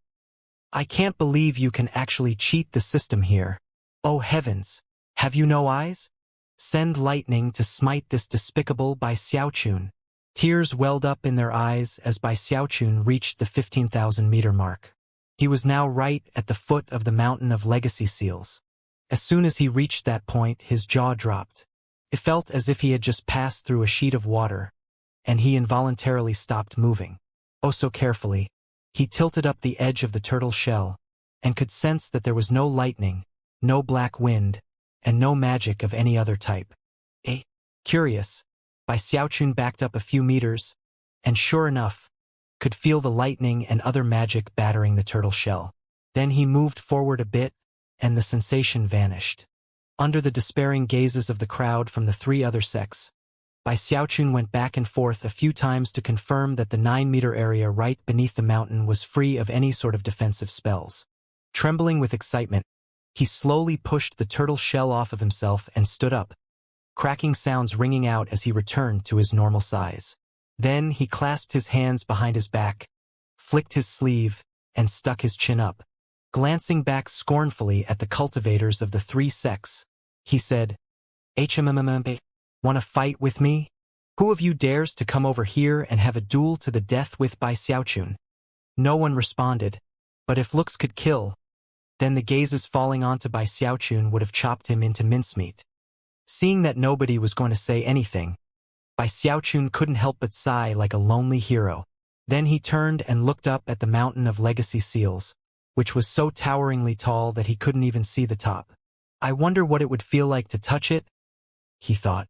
I can't believe you can actually cheat the system here. Oh heavens, have you no eyes? Send lightning to smite this despicable Bai Xiaochun." Tears welled up in their eyes as Bai Xiaochun reached the 15,000-meter mark. He was now right at the foot of the mountain of legacy seals. As soon as he reached that point, his jaw dropped. It felt as if he had just passed through a sheet of water, and he involuntarily stopped moving. Oh so carefully, he tilted up the edge of the turtle shell, and could sense that there was no lightning, no black wind, and no magic of any other type. Curious, Bai Xiaochun backed up a few meters, and sure enough, could feel the lightning and other magic battering the turtle shell. Then he moved forward a bit, and the sensation vanished. Under the despairing gazes of the crowd from the three other sects, Bai Xiaochun went back and forth a few times to confirm that the 9-meter area right beneath the mountain was free of any sort of defensive spells. Trembling with excitement, he slowly pushed the turtle shell off of himself and stood up, cracking sounds ringing out as he returned to his normal size. Then he clasped his hands behind his back, flicked his sleeve, and stuck his chin up. Glancing back scornfully at the cultivators of the three sects, he said, "Want to fight with me? Who of you dares to come over here and have a duel to the death with Bai Xiaochun?" No one responded, but if looks could kill, then the gazes falling onto Bai Xiaochun would have chopped him into mincemeat. Seeing that nobody was going to say anything, Bai Xiaochun couldn't help but sigh like a lonely hero. Then he turned and looked up at the mountain of legacy seals, which was so toweringly tall that he couldn't even see the top. "I wonder what it would feel like to touch it," he thought.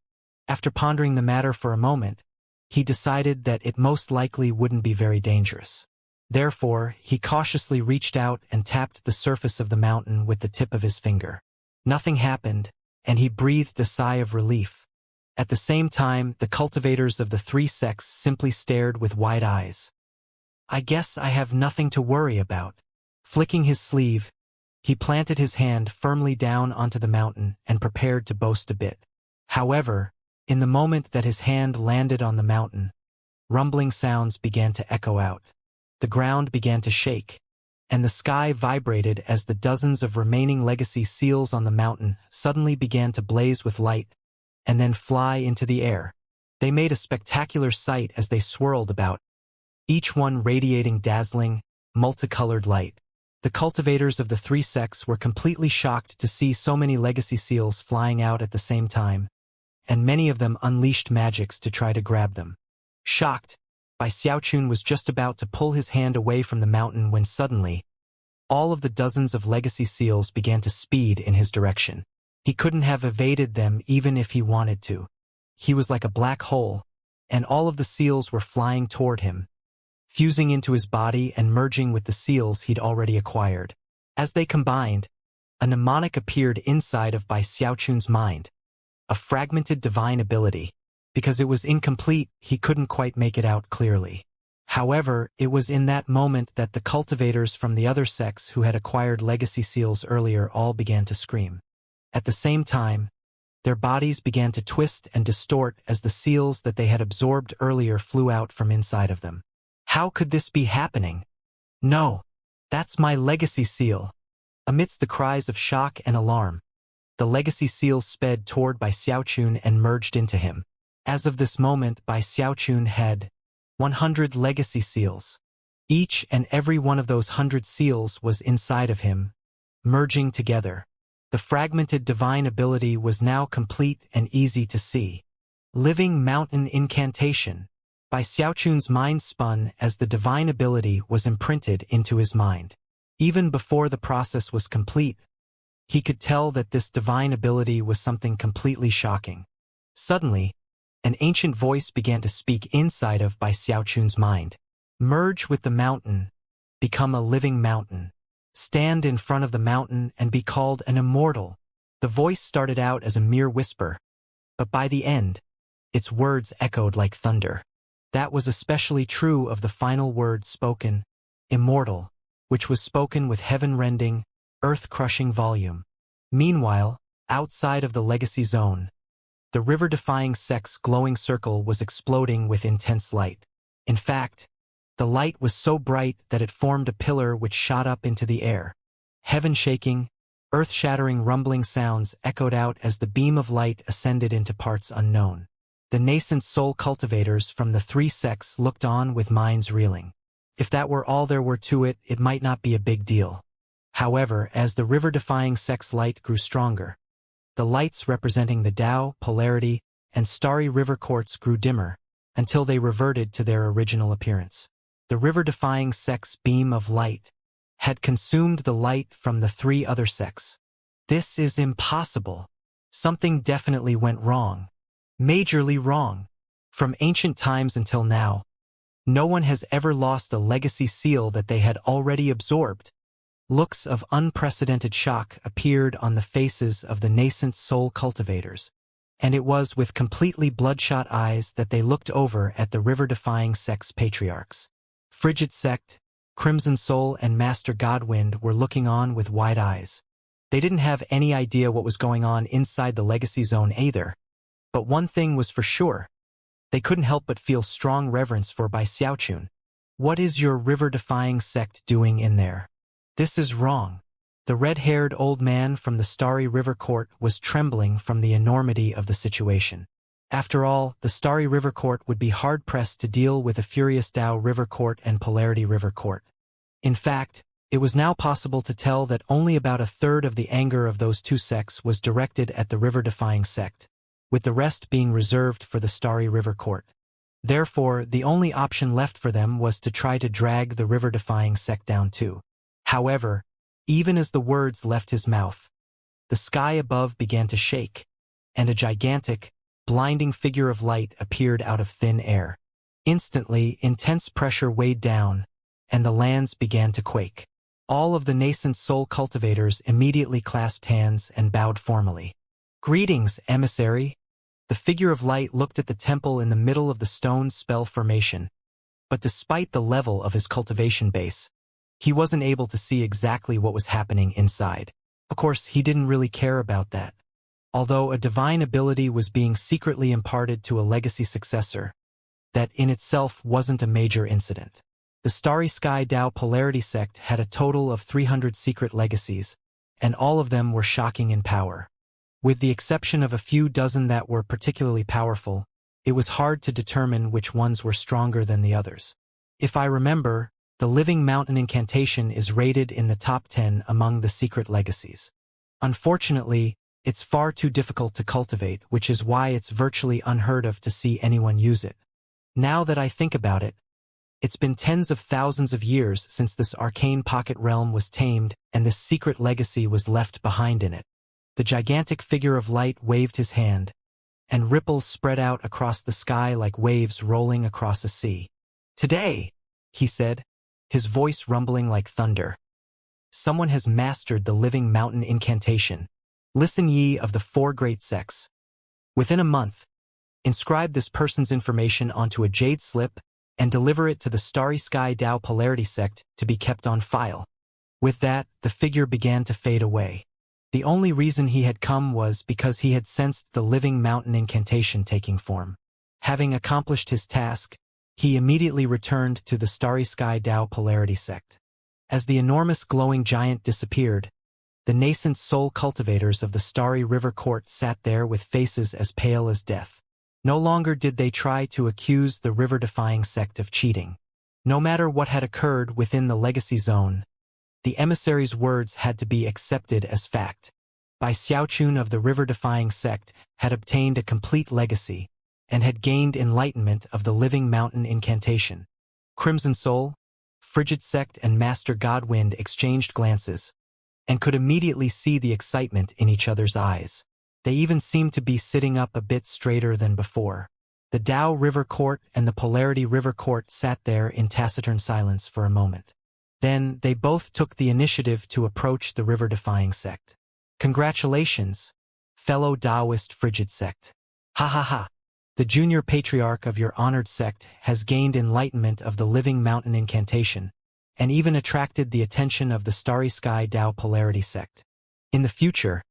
After pondering the matter for a moment, he decided that it most likely wouldn't be very dangerous. Therefore, he cautiously reached out and tapped the surface of the mountain with the tip of his finger. Nothing happened, and he breathed a sigh of relief. At the same time, the cultivators of the three sects simply stared with wide eyes. "I guess I have nothing to worry about." Flicking his sleeve, he planted his hand firmly down onto the mountain and prepared to boast a bit. However, in the moment that his hand landed on the mountain, rumbling sounds began to echo out. The ground began to shake, and the sky vibrated as the dozens of remaining legacy seals on the mountain suddenly began to blaze with light and then fly into the air. They made a spectacular sight as they swirled about, each one radiating dazzling, multicolored light. The cultivators of the three sects were completely shocked to see so many legacy seals flying out at the same time, and many of them unleashed magics to try to grab them. Shocked, Bai Xiaochun was just about to pull his hand away from the mountain when suddenly, all of the dozens of legacy seals began to speed in his direction. He couldn't have evaded them even if he wanted to. He was like a black hole, and all of the seals were flying toward him, fusing into his body and merging with the seals he'd already acquired. As they combined, a mnemonic appeared inside of Bai Xiaochun's mind, a fragmented divine ability. Because it was incomplete, he couldn't quite make it out clearly. However, it was in that moment that the cultivators from the other sects who had acquired legacy seals earlier all began to scream. At the same time, their bodies began to twist and distort as the seals that they had absorbed earlier flew out from inside of them. How could this be happening? No, that's my legacy seal. Amidst the cries of shock and alarm, the legacy seals sped toward Bai Xiaochun and merged into him. As of this moment, Bai Xiaochun had 100 legacy seals. Each and every one of those 100 seals was inside of him, merging together. The fragmented divine ability was now complete and easy to see. Living Mountain Incantation. Bai Xiaochun's mind spun as the divine ability was imprinted into his mind. Even before the process was complete, he could tell that this divine ability was something completely shocking. Suddenly, an ancient voice began to speak inside of Bai Xiaochun's mind. Merge with the mountain, become a living mountain. Stand in front of the mountain and be called an immortal. The voice started out as a mere whisper, but by the end, its words echoed like thunder. That was especially true of the final word spoken, immortal, which was spoken with heaven-rending, earth-crushing volume. Meanwhile, outside of the legacy zone, the river-defying sect's glowing circle was exploding with intense light. In fact, the light was so bright that it formed a pillar which shot up into the air. Heaven-shaking, earth-shattering rumbling sounds echoed out as the beam of light ascended into parts unknown. The nascent soul cultivators from the three sects looked on with minds reeling. If that were all there were to it, it might not be a big deal. However, as the river-defying sect's light grew stronger, the lights representing the Tao, polarity, and starry river courts grew dimmer, until they reverted to their original appearance. The river-defying sect's beam of light had consumed the light from the three other sects. This is impossible. Something definitely went wrong. Majorly wrong. From ancient times until now, no one has ever lost a legacy seal that they had already absorbed. Looks of unprecedented shock appeared on the faces of the nascent soul cultivators, and it was with completely bloodshot eyes that they looked over at the river-defying sect's patriarchs. Frigid Sect, Crimson Soul, and Master Godwind were looking on with wide eyes. They didn't have any idea what was going on inside the legacy zone either, but one thing was for sure. They couldn't help but feel strong reverence for Bai Xiaochun. What is your river-defying sect doing in there? This is wrong. The red-haired old man from the Starry River Court was trembling from the enormity of the situation. After all, the Starry River Court would be hard-pressed to deal with a furious Tao River Court and Polarity River Court. In fact, it was now possible to tell that only about a third of the anger of those two sects was directed at the river-defying sect, with the rest being reserved for the Starry River Court. Therefore, the only option left for them was to try to drag the river-defying sect down too. However, even as the words left his mouth, the sky above began to shake, and a gigantic, blinding figure of light appeared out of thin air. Instantly, intense pressure weighed down, and the lands began to quake. All of the nascent soul cultivators immediately clasped hands and bowed formally. "Greetings, emissary." The figure of light looked at the temple in the middle of the stone spell formation, but despite the level of his cultivation base, he wasn't able to see exactly what was happening inside. Of course, he didn't really care about that. Although a divine ability was being secretly imparted to a legacy successor, that in itself wasn't a major incident. The Starry Sky Tao Polarity Sect had a total of 300 secret legacies, and all of them were shocking in power. With the exception of a few dozen that were particularly powerful, it was hard to determine which ones were stronger than the others. If I remember, the Living Mountain Incantation is rated in the top 10 among the secret legacies. Unfortunately, it's far too difficult to cultivate, which is why it's virtually unheard of to see anyone use it. Now that I think about it, it's been tens of thousands of years since this arcane pocket realm was tamed and this secret legacy was left behind in it. The gigantic figure of light waved his hand, and ripples spread out across the sky like waves rolling across a sea. "Today," he said, his voice rumbling like thunder, "someone has mastered the Living Mountain Incantation. Listen ye of the four great sects. Within a month, Inscribe this person's information onto a jade slip and deliver it to the Starry Sky Dao Polarity sect to be kept on file. With that, the figure began to fade away. The only reason he had come was because he had sensed the living mountain incantation taking form. Having accomplished his task, he immediately returned to the Starry Sky Dao Polarity sect. As the enormous glowing giant disappeared, the nascent soul cultivators of the Starry River Court sat there with faces as pale as death. No longer did they try to accuse the river-defying sect of cheating. No matter what had occurred within the legacy zone, the emissary's words had to be accepted as fact. Bai Xiaochun of the river-defying sect had obtained a complete legacy and had gained enlightenment of the living mountain incantation. Crimson Soul, Frigid Sect and Master Godwind exchanged glances and could immediately see the excitement in each other's eyes. They even seemed to be sitting up a bit straighter than before. The Dao River Court and the Polarity River Court sat there in taciturn silence for a moment. Then they both took the initiative to approach the river-defying sect. Congratulations, fellow Taoist Frigid Sect. Ha ha ha. The junior patriarch of your honored sect has gained enlightenment of the living mountain incantation, and even attracted the attention of the Starry Sky Dao Polarity sect. In the future,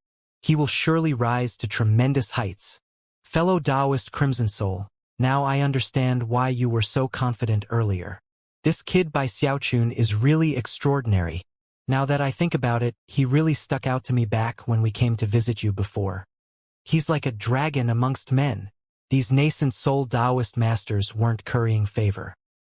he will surely rise to tremendous heights. Fellow Taoist Crimson Soul, now I understand why you were so confident earlier. This kid Bai Xiaochun is really extraordinary. Now that I think about it, he really stuck out to me back when we came to visit you before. He's like a dragon amongst men. These nascent soul Taoist masters weren't currying favor.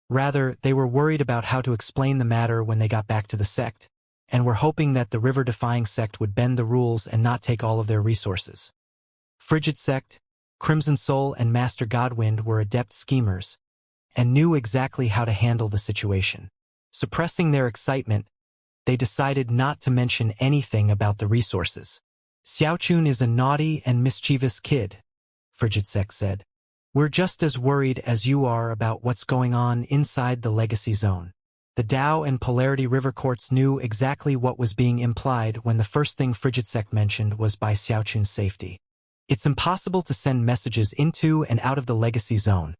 Rather, they were worried about how to explain the matter when they got back to the sect, and were hoping that the river-defying sect would bend the rules and not take all of their resources. Frigid Sect, Crimson Soul and Master Godwind were adept schemers, and knew exactly how to handle the situation. Suppressing their excitement, they decided not to mention anything about the resources. Xiaochun is a naughty and mischievous kid, Frigid Sect said. We're just as worried as you are about what's going on inside the legacy zone. The Dao and Polarity River Courts knew exactly what was being implied when the first thing Frigid Sect mentioned was Bai Xiaochun's safety. It's impossible to send messages into and out of the legacy zone,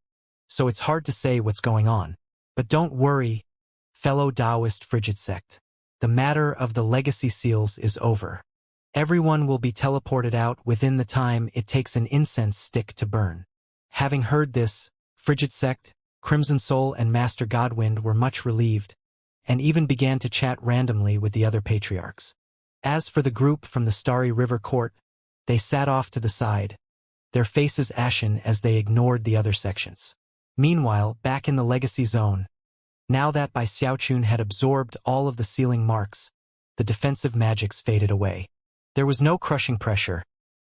so it's hard to say what's going on. But don't worry, fellow Taoist Frigid Sect. The matter of the legacy seals is over. Everyone will be teleported out within the time it takes an incense stick to burn. Having heard this, Frigid Sect, Crimson Soul and Master Godwind were much relieved, and even began to chat randomly with the other patriarchs. As for the group from the Starry River Court, they sat off to the side, their faces ashen as they ignored the other sections. Meanwhile, back in the legacy zone, now that Bai Xiaochun had absorbed all of the sealing marks, the defensive magics faded away. There was no crushing pressure,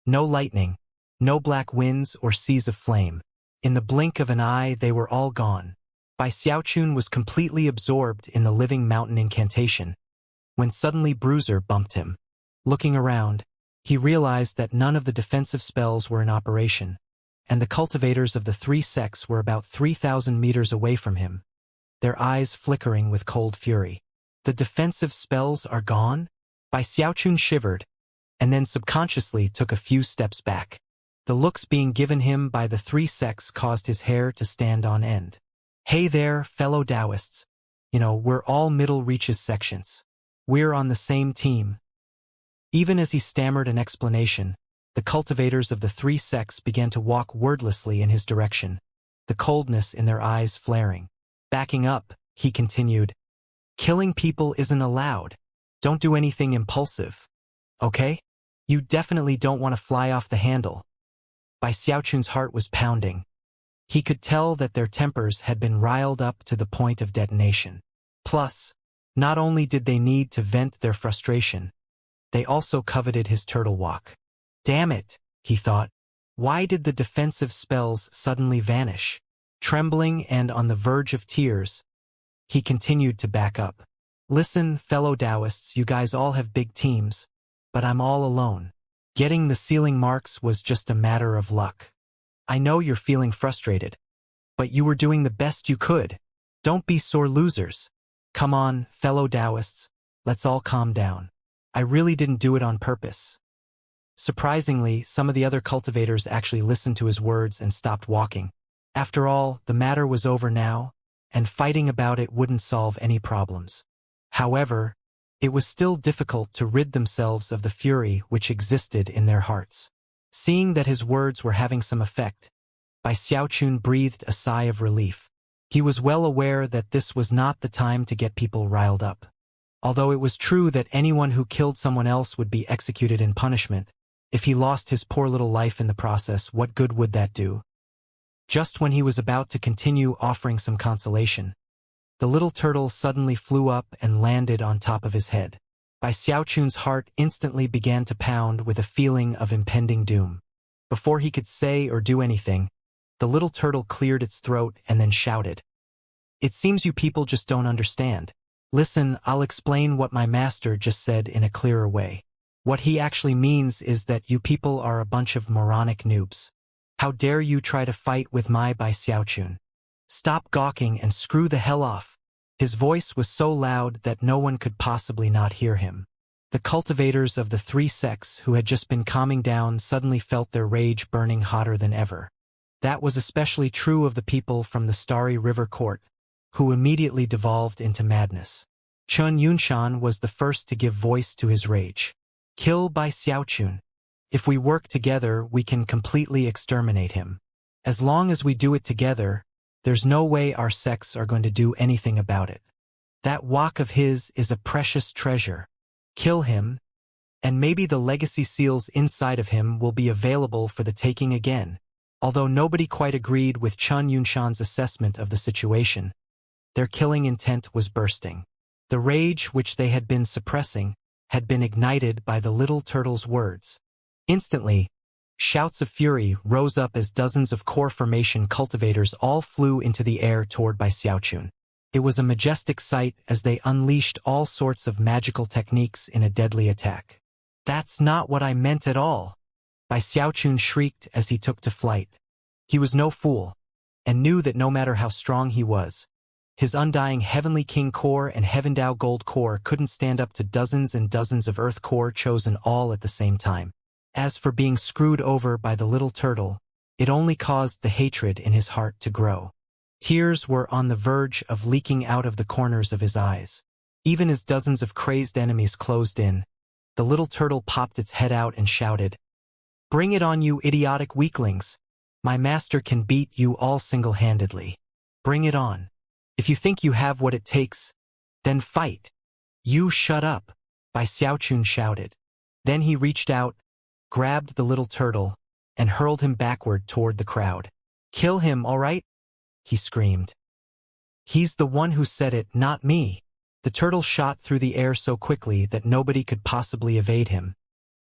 no lightning, no black winds or seas of flame. In the blink of an eye, they were all gone. Bai Xiaochun was completely absorbed in the living mountain incantation, when suddenly Bruiser bumped him. Looking around, he realized that none of the defensive spells were in operation, and the cultivators of the three sects were about 3,000 meters away from him, their eyes flickering with cold fury. The defensive spells are gone? Bai Xiaochun shivered, and then subconsciously took a few steps back. The looks being given him by the three sects caused his hair to stand on end. Hey there, fellow Taoists. We're all middle reaches sections. We're on the same team. Even as he stammered an explanation, the cultivators of the three sects began to walk wordlessly in his direction, the coldness in their eyes flaring. Backing up, he continued, killing people isn't allowed. Don't do anything impulsive. Okay? You definitely don't want to fly off the handle. Bai Xiaochun's heart was pounding. He could tell that their tempers had been riled up to the point of detonation. Plus, not only did they need to vent their frustration, they also coveted his turtle walk. Damn it, he thought. Why did the defensive spells suddenly vanish? Trembling and on the verge of tears, he continued to back up. Listen, fellow Taoists, you guys all have big teams, but I'm all alone. Getting the sealing marks was just a matter of luck. I know you're feeling frustrated, but you were doing the best you could. Don't be sore losers. Come on, fellow Taoists, let's all calm down. I really didn't do it on purpose. Surprisingly, some of the other cultivators actually listened to his words and stopped walking. After all, the matter was over now, and fighting about it wouldn't solve any problems. However, it was still difficult to rid themselves of the fury which existed in their hearts. Seeing that his words were having some effect, Bai Xiaochun breathed a sigh of relief. He was well aware that this was not the time to get people riled up. Although it was true that anyone who killed someone else would be executed in punishment, if he lost his poor little life in the process, what good would that do? Just when he was about to continue offering some consolation, the little turtle suddenly flew up and landed on top of his head. Bai Xiaochun's heart instantly began to pound with a feeling of impending doom. Before he could say or do anything, the little turtle cleared its throat and then shouted, "It seems you people just don't understand. Listen, I'll explain what my master just said in a clearer way. What he actually means is that you people are a bunch of moronic noobs. How dare you try to fight with my Bai Xiaochun? Stop gawking and screw the hell off." His voice was so loud that no one could possibly not hear him. The cultivators of the three sects who had just been calming down suddenly felt their rage burning hotter than ever. That was especially true of the people from the Starry River Court, who immediately devolved into madness. Chun Yunshan was the first to give voice to his rage. "Kill Bai Xiaochun. If we work together, we can completely exterminate him. As long as we do it together, there's no way our sects are going to do anything about it. That wok of his is a precious treasure. Kill him, and maybe the legacy seals inside of him will be available for the taking again." Although nobody quite agreed with Chun Yunshan's assessment of the situation, their killing intent was bursting. The rage which they had been suppressing had been ignited by the little turtle's words. Instantly, shouts of fury rose up as dozens of core formation cultivators all flew into the air toward Bai Xiaochun. It was a majestic sight as they unleashed all sorts of magical techniques in a deadly attack. "That's not what I meant at all," Bai Xiaochun shrieked as he took to flight. He was no fool, and knew that no matter how strong he was, his undying Heavenly King core and Heavendao Gold core couldn't stand up to dozens and dozens of Earth core chosen all at the same time. As for being screwed over by the little turtle, it only caused the hatred in his heart to grow. Tears were on the verge of leaking out of the corners of his eyes. Even as dozens of crazed enemies closed in, the little turtle popped its head out and shouted, "Bring it on, you idiotic weaklings! My master can beat you all single-handedly. Bring it on. If you think you have what it takes, then fight." "You shut up," Bai Xiaochun shouted. Then he reached out, grabbed the little turtle, and hurled him backward toward the crowd. "Kill him, all right?" he screamed. "He's the one who said it, not me." The turtle shot through the air so quickly that nobody could possibly evade him,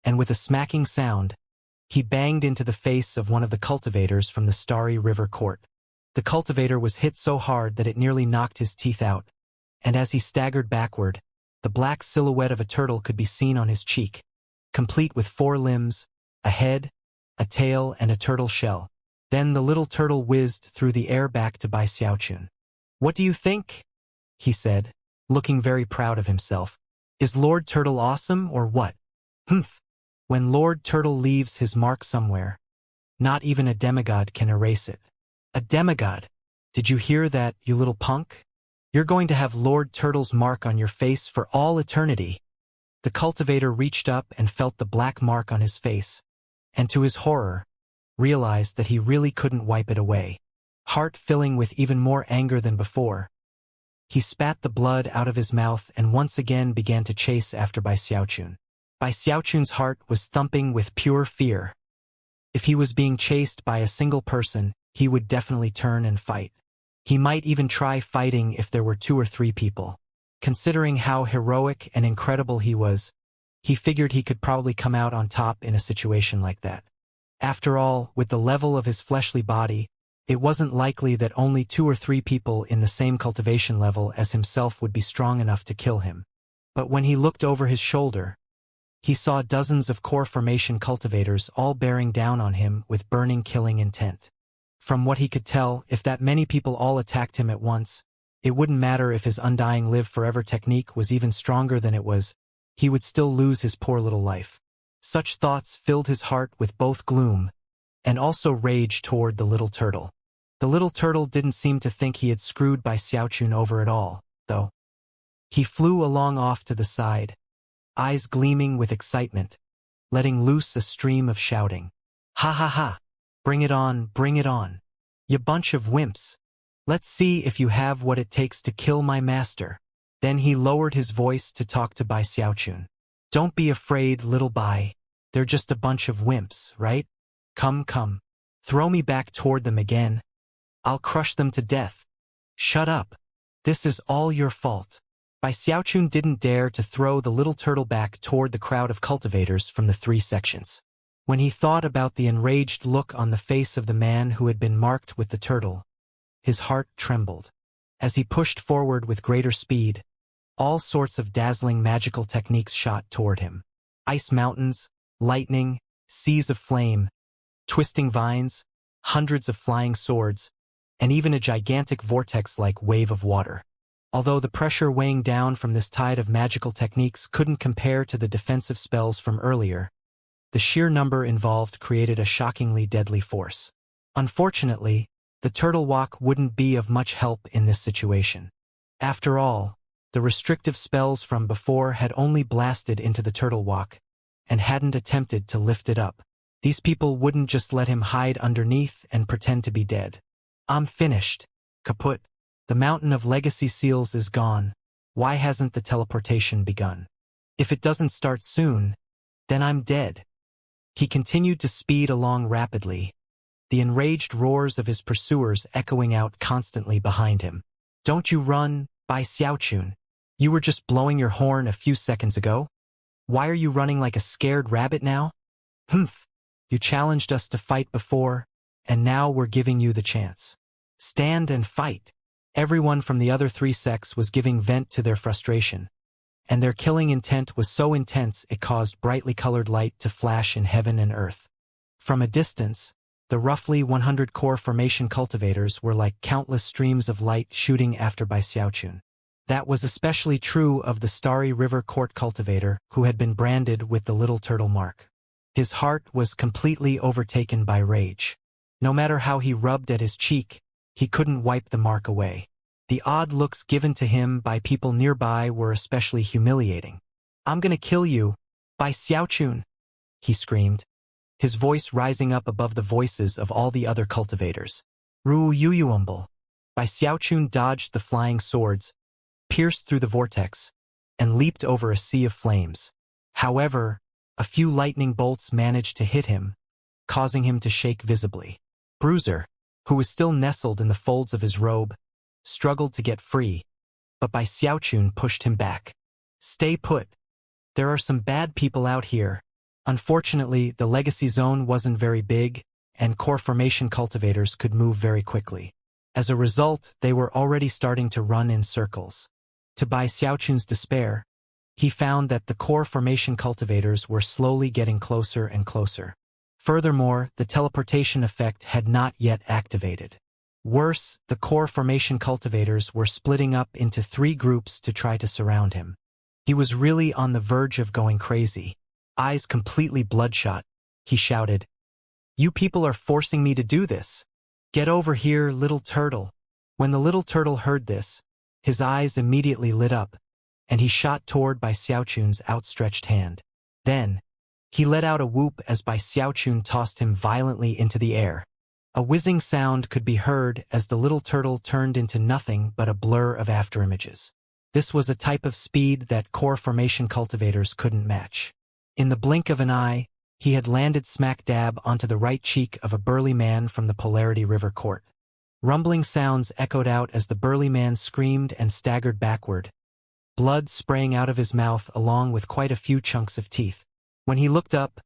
and with a smacking sound, he banged into the face of one of the cultivators from the Starry River Court. The cultivator was hit so hard that it nearly knocked his teeth out, and as he staggered backward, the black silhouette of a turtle could be seen on his cheek, complete with 4 limbs, a head, a tail, and a turtle shell. Then the little turtle whizzed through the air back to Bai Xiaochun. "What do you think?" he said, looking very proud of himself. "Is Lord Turtle awesome or what? Humph! When Lord Turtle leaves his mark somewhere, not even a demigod can erase it." "A demigod? Did you hear that, you little punk? You're going to have Lord Turtle's mark on your face for all eternity." The cultivator reached up and felt the black mark on his face, and to his horror, realized that he really couldn't wipe it away. Heart filling with even more anger than before, he spat the blood out of his mouth and once again began to chase after Bai Xiaochun. Bai Xiaochun's heart was thumping with pure fear. If he was being chased by a single person, he would definitely turn and fight. He might even try fighting if there were 2 or 3 people. Considering how heroic and incredible he was, he figured he could probably come out on top in a situation like that. After all, with the level of his fleshly body, it wasn't likely that only 2 or 3 people in the same cultivation level as himself would be strong enough to kill him. But when he looked over his shoulder, he saw dozens of core formation cultivators all bearing down on him with burning killing intent. From what he could tell, if that many people all attacked him at once, it wouldn't matter if his undying live forever technique was even stronger than it was, he would still lose his poor little life. Such thoughts filled his heart with both gloom and also rage toward the little turtle. The little turtle didn't seem to think he had screwed Bai Xiaochun over at all, though. He flew along off to the side, eyes gleaming with excitement, letting loose a stream of shouting. Ha ha ha! Bring it on, bring it on! You bunch of wimps! Let's see if you have what it takes to kill my master. Then he lowered his voice to talk to Bai Xiaochun. Don't be afraid, little Bai. They're just a bunch of wimps, right? Come, come. Throw me back toward them again. I'll crush them to death. Shut up. This is all your fault. Bai Xiaochun didn't dare to throw the little turtle back toward the crowd of cultivators from the 3 sections. When he thought about the enraged look on the face of the man who had been marked with the turtle, his heart trembled. As he pushed forward with greater speed, all sorts of dazzling magical techniques shot toward him. Ice mountains, lightning, seas of flame, twisting vines, hundreds of flying swords, and even a gigantic vortex-like wave of water. Although the pressure weighing down from this tide of magical techniques couldn't compare to the defensive spells from earlier, the sheer number involved created a shockingly deadly force. Unfortunately, the turtle walk wouldn't be of much help in this situation. After all, the restrictive spells from before had only blasted into the turtle walk and hadn't attempted to lift it up. These people wouldn't just let him hide underneath and pretend to be dead. I'm finished. Kaput. The mountain of legacy seals is gone. Why hasn't the teleportation begun? If it doesn't start soon, then I'm dead. He continued to speed along rapidly, the enraged roars of his pursuers echoing out constantly behind him. Don't you run, Bai Xiaochun. You were just blowing your horn a few seconds ago. Why are you running like a scared rabbit now? Humph. You challenged us to fight before, and now we're giving you the chance. Stand and fight. Everyone from the other 3 sects was giving vent to their frustration, and their killing intent was so intense it caused brightly colored light to flash in heaven and earth. From a distance, the roughly 100 core formation cultivators were like countless streams of light shooting after Bai Xiaochun. That was especially true of the Starry River Court cultivator who had been branded with the little turtle mark. His heart was completely overtaken by rage. No matter how he rubbed at his cheek, he couldn't wipe the mark away. The odd looks given to him by people nearby were especially humiliating. I'm gonna kill you, Bai Xiaochun, he screamed, his voice rising up above the voices of all the other cultivators. Ru Yuyuumble. Bai Xiaochun dodged the flying swords, pierced through the vortex, and leaped over a sea of flames. However, a few lightning bolts managed to hit him, causing him to shake visibly. Bruiser, who was still nestled in the folds of his robe, struggled to get free, but Bai Xiaochun pushed him back. Stay put. There are some bad people out here. Unfortunately, the legacy zone wasn't very big, and core formation cultivators could move very quickly. As a result, they were already starting to run in circles. To Bai Xiaochun's despair, he found that the core formation cultivators were slowly getting closer and closer. Furthermore, the teleportation effect had not yet activated. Worse, the core formation cultivators were splitting up into 3 groups to try to surround him. He was really on the verge of going crazy. Eyes completely bloodshot, he shouted, "You people are forcing me to do this. Get over here, little turtle." When the little turtle heard this, his eyes immediately lit up, and he shot toward Bai Xiaochun's outstretched hand. Then, he let out a whoop as Bai Xiaochun tossed him violently into the air. A whizzing sound could be heard as the little turtle turned into nothing but a blur of afterimages. This was a type of speed that core formation cultivators couldn't match. In the blink of an eye, he had landed smack dab onto the right cheek of a burly man from the Polarity River Court. Rumbling sounds echoed out as the burly man screamed and staggered backward, blood spraying out of his mouth along with quite a few chunks of teeth. When he looked up,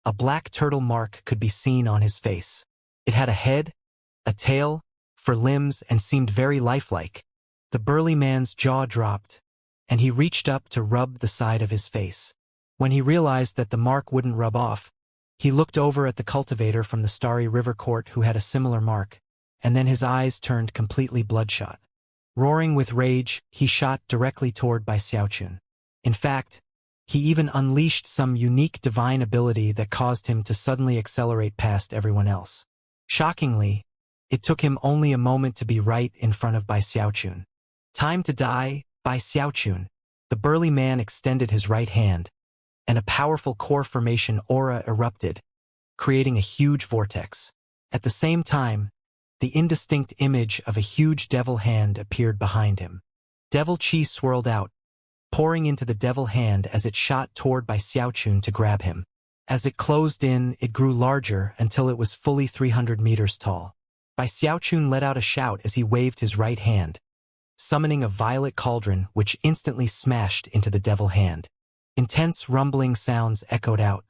a black turtle mark could be seen on his face. It had a head, a tail, 4 limbs, and seemed very lifelike. The burly man's jaw dropped, and he reached up to rub the side of his face. When he realized that the mark wouldn't rub off, he looked over at the cultivator from the Starry River Court who had a similar mark, and then his eyes turned completely bloodshot. Roaring with rage, he shot directly toward Bai Xiaochun. In fact, He even unleashed some unique divine ability that caused him to suddenly accelerate past everyone else. Shockingly, it took him only a moment to be right in front of Bai Xiaochun. Time to die, Bai Xiaochun. The burly man extended his right hand, and a powerful core formation aura erupted, creating a huge vortex. At the same time, the indistinct image of a huge devil hand appeared behind him. Devil chi swirled out, pouring into the devil hand as it shot toward Bai Xiaochun to grab him. As it closed in, it grew larger until it was fully 300 meters tall. Bai Xiaochun let out a shout as he waved his right hand, summoning a violet cauldron which instantly smashed into the devil hand. Intense rumbling sounds echoed out.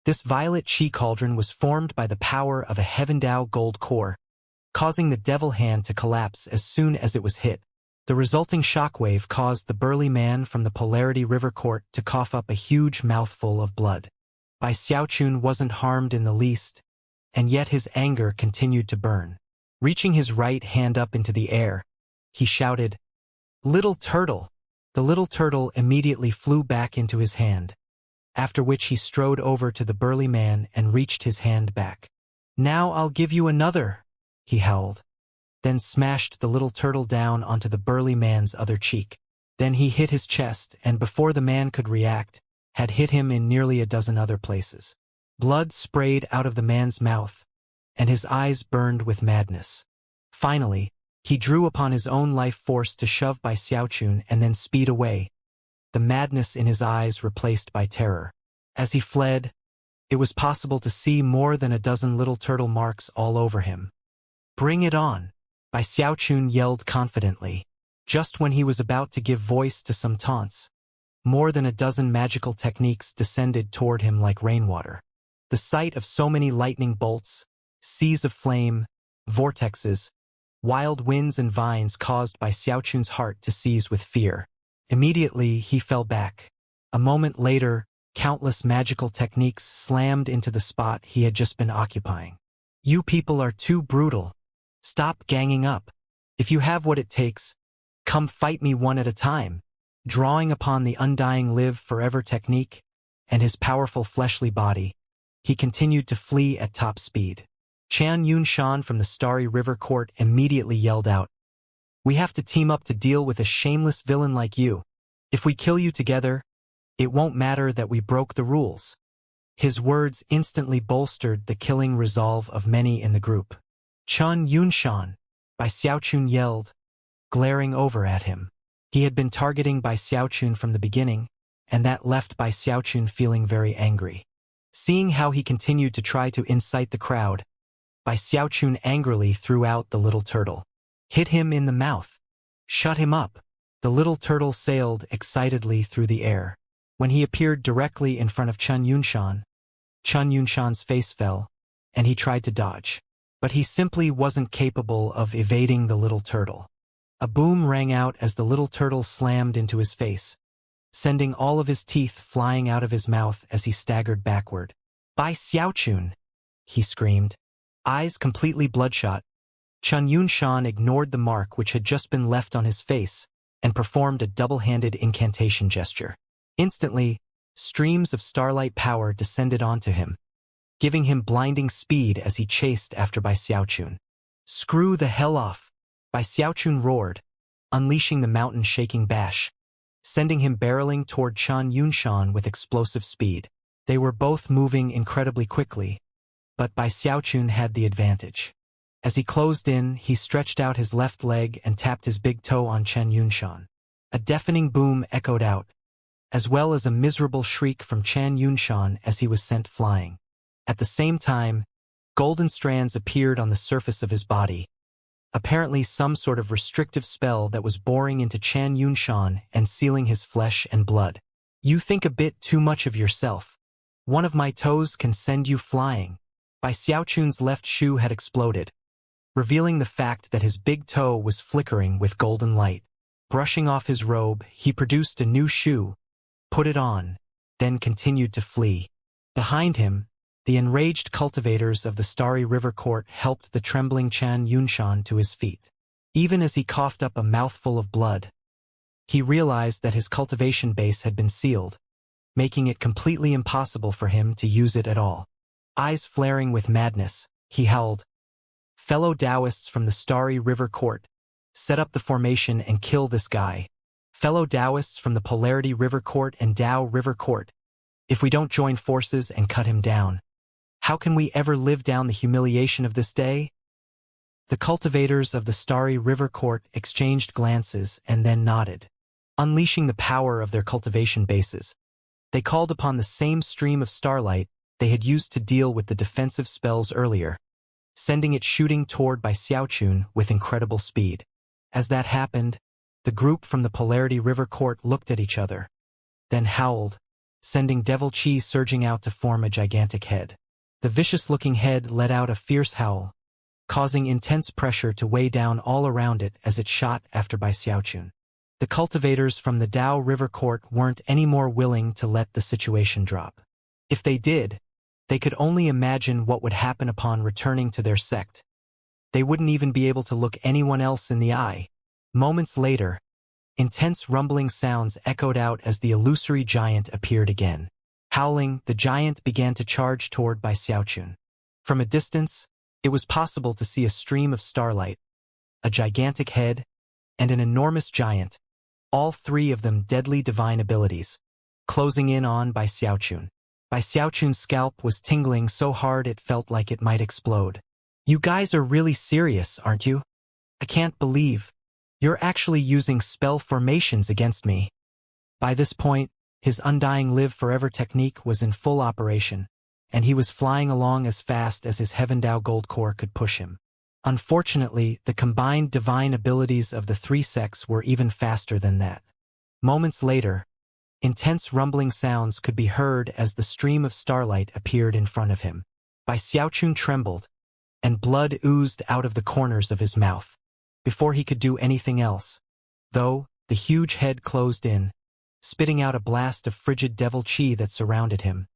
This violet chi cauldron was formed by the power of a Heaven Dao gold core, causing the devil hand to collapse as soon as it was hit. The resulting shockwave caused the burly man from the Polarity River Court to cough up a huge mouthful of blood. Bai Xiaochun wasn't harmed in the least, and yet his anger continued to burn. Reaching his right hand up into the air, he shouted, "Little turtle!" The little turtle immediately flew back into his hand, after which he strode over to the burly man and reached his hand back. "Now I'll give you another," he howled, then smashed the little turtle down onto the burly man's other cheek. Then he hit his chest, and before the man could react, had hit him in nearly a dozen other places. Blood sprayed out of the man's mouth, and his eyes burned with madness. Finally, he drew upon his own life force to shove Bai Xiaochun and then speed away, the madness in his eyes replaced by terror. As he fled, it was possible to see more than a dozen little turtle marks all over him. "Bring it on!" Bai Xiaochun yelled confidently. Just when he was about to give voice to some taunts, more than a dozen magical techniques descended toward him like rainwater. The sight of so many lightning bolts, seas of flame, vortexes, wild winds and vines caused Bai Xiaochun's heart to seize with fear. Immediately, he fell back. A moment later, countless magical techniques slammed into the spot he had just been occupying. "You people are too brutal. Stop ganging up. If you have what it takes, come fight me one at a time." Drawing upon the undying live forever technique and his powerful fleshly body, he continued to flee at top speed. Qian Yunshan from the Starry River Court immediately yelled out, "We have to team up to deal with a shameless villain like you. If we kill you together, it won't matter that we broke the rules." His words instantly bolstered the killing resolve of many in the group. "Qian Yunshan!" Bai Xiaochun yelled, glaring over at him. He had been targeting Bai Xiaochun from the beginning, and that left Bai Xiaochun feeling very angry. Seeing how he continued to try to incite the crowd, Bai Xiaochun angrily threw out the little turtle. "Hit him in the mouth. Shut him up." The little turtle sailed excitedly through the air. When he appeared directly in front of Qian Yunshan's face fell, and he tried to dodge. But he simply wasn't capable of evading the little turtle. A boom rang out as the little turtle slammed into his face, sending all of his teeth flying out of his mouth as he staggered backward. "Bai Xiaochun!" he screamed, eyes completely bloodshot. Qian Yunshan ignored the mark which had just been left on his face and performed a double-handed incantation gesture. Instantly, streams of starlight power descended onto him, giving him blinding speed as he chased after Bai Xiaochun. "Screw the hell off!" Bai Xiaochun roared, unleashing the mountain-shaking bash, sending him barreling toward Qian Yunshan with explosive speed. They were both moving incredibly quickly, but Bai Xiaochun had the advantage. As he closed in, he stretched out his left leg and tapped his big toe on Qian Yunshan. A deafening boom echoed out, as well as a miserable shriek from Qian Yunshan as he was sent flying. At the same time, golden strands appeared on the surface of his body, apparently some sort of restrictive spell that was boring into Qian Yunshan and sealing his flesh and blood. "You think a bit too much of yourself. One of my toes can send you flying." Bai Xiaochun's left shoe had exploded, revealing the fact that his big toe was flickering with golden light. Brushing off his robe, he produced a new shoe, put it on, then continued to flee. Behind him, the enraged cultivators of the Starry River Court helped the trembling Qian Yunshan to his feet. Even as he coughed up a mouthful of blood, he realized that his cultivation base had been sealed, making it completely impossible for him to use it at all. Eyes flaring with madness, he howled, "Fellow Taoists from the Starry River Court, set up the formation and kill this guy. Fellow Taoists from the Polarity River Court and Tao River Court, if we don't join forces and cut him down, how can we ever live down the humiliation of this day?" The cultivators of the Starry River Court exchanged glances and then nodded. Unleashing the power of their cultivation bases, they called upon the same stream of starlight they had used to deal with the defensive spells earlier, sending it shooting toward by Xiaochun with incredible speed. As that happened, the group from the Polarity River Court looked at each other, then howled, sending devil chi surging out to form a gigantic head. The vicious-looking head let out a fierce howl, causing intense pressure to weigh down all around it as it shot after by Xiaochun. The cultivators from the Tao River Court weren't any more willing to let the situation drop. If they did, they could only imagine what would happen upon returning to their sect. They wouldn't even be able to look anyone else in the eye. Moments later, intense rumbling sounds echoed out as the illusory giant appeared again. Howling, the giant began to charge toward by Xiaochun. From a distance, it was possible to see a stream of starlight, a gigantic head, and an enormous giant, all three of them deadly divine abilities, closing in on by Xiaochun. By Xiaochun's scalp was tingling so hard it felt like it might explode. "You guys are really serious, aren't you? I can't believe you're actually using spell formations against me." By this point, his Undying Live Forever technique was in full operation, and he was flying along as fast as his Heaven Dao Gold Core could push him. Unfortunately, the combined divine abilities of the three sects were even faster than that. Moments later, intense rumbling sounds could be heard as the stream of starlight appeared in front of him. Bai Xiaochun trembled, and blood oozed out of the corners of his mouth. Before he could do anything else, though, the huge head closed in, spitting out a blast of frigid devil chi that surrounded him,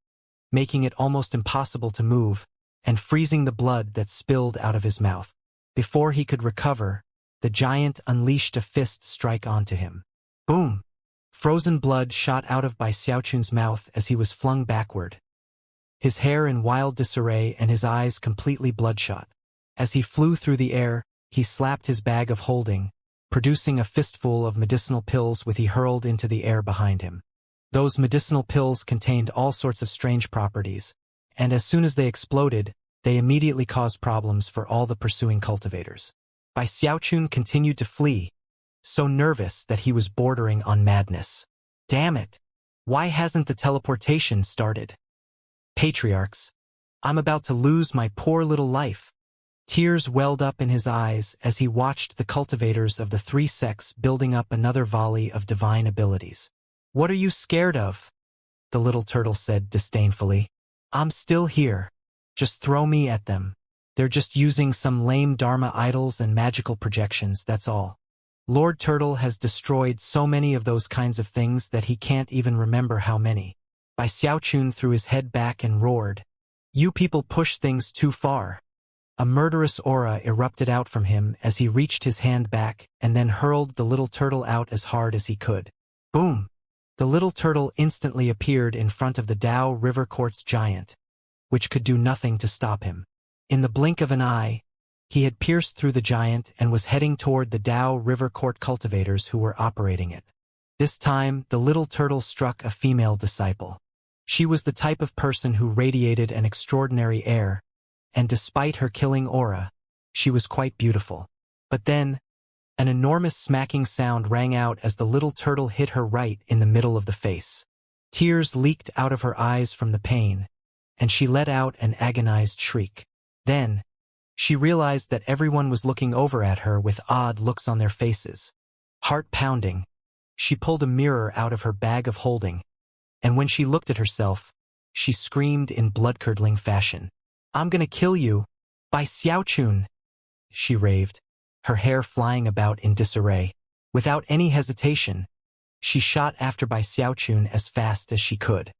making it almost impossible to move, and freezing the blood that spilled out of his mouth. Before he could recover, the giant unleashed a fist strike onto him. Boom! Frozen blood shot out of Bai Xiaochun's mouth as he was flung backward, his hair in wild disarray and his eyes completely bloodshot. As he flew through the air, he slapped his bag of holding, producing a fistful of medicinal pills which he hurled into the air behind him. Those medicinal pills contained all sorts of strange properties, and as soon as they exploded, they immediately caused problems for all the pursuing cultivators. Bai Xiaochun continued to flee, so nervous that he was bordering on madness. Damn it! Why hasn't the teleportation started? Patriarchs, I'm about to lose my poor little life. Tears welled up in his eyes as he watched the cultivators of the three sects building up another volley of divine abilities. What are you scared of? The little turtle said disdainfully. I'm still here. Just throw me at them. They're just using some lame Dharma idols and magical projections, that's all. Lord Turtle has destroyed so many of those kinds of things that he can't even remember how many. Bai Xiaochun threw his head back and roared. You people push things too far. A murderous aura erupted out from him as he reached his hand back and then hurled the little turtle out as hard as he could. Boom! The little turtle instantly appeared in front of the Tao River Court's giant, which could do nothing to stop him. In the blink of an eye, he had pierced through the giant and was heading toward the Tao River Court cultivators who were operating it. This time, the little turtle struck a female disciple. She was the type of person who radiated an extraordinary air, and despite her killing aura, she was quite beautiful. But then, an enormous smacking sound rang out as the little turtle hit her right in the middle of the face. Tears leaked out of her eyes from the pain, and she let out an agonized shriek. Then, she realized that everyone was looking over at her with odd looks on their faces. Heart pounding, she pulled a mirror out of her bag of holding, and when she looked at herself, she screamed in blood-curdling fashion. I'm gonna kill you, Bai Xiaochun, she raved, her hair flying about in disarray. Without any hesitation, she shot after Bai Xiaochun as fast as she could.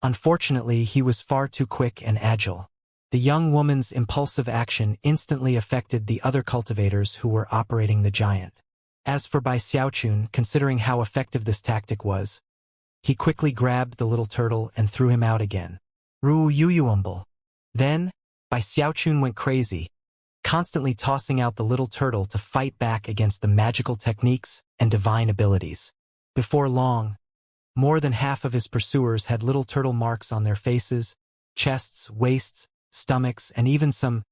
Unfortunately, he was far too quick and agile. The young woman's impulsive action instantly affected the other cultivators who were operating the giant. As for Bai Xiaochun, considering how effective this tactic was, He quickly grabbed the little turtle and threw him out again. Ru Yuyuumble. Then, Bai Xiaochun went crazy, constantly tossing out the little turtle to fight back against the magical techniques and divine abilities. Before long, more than half of his pursuers had little turtle marks on their faces, chests, waists, stomachs, and even some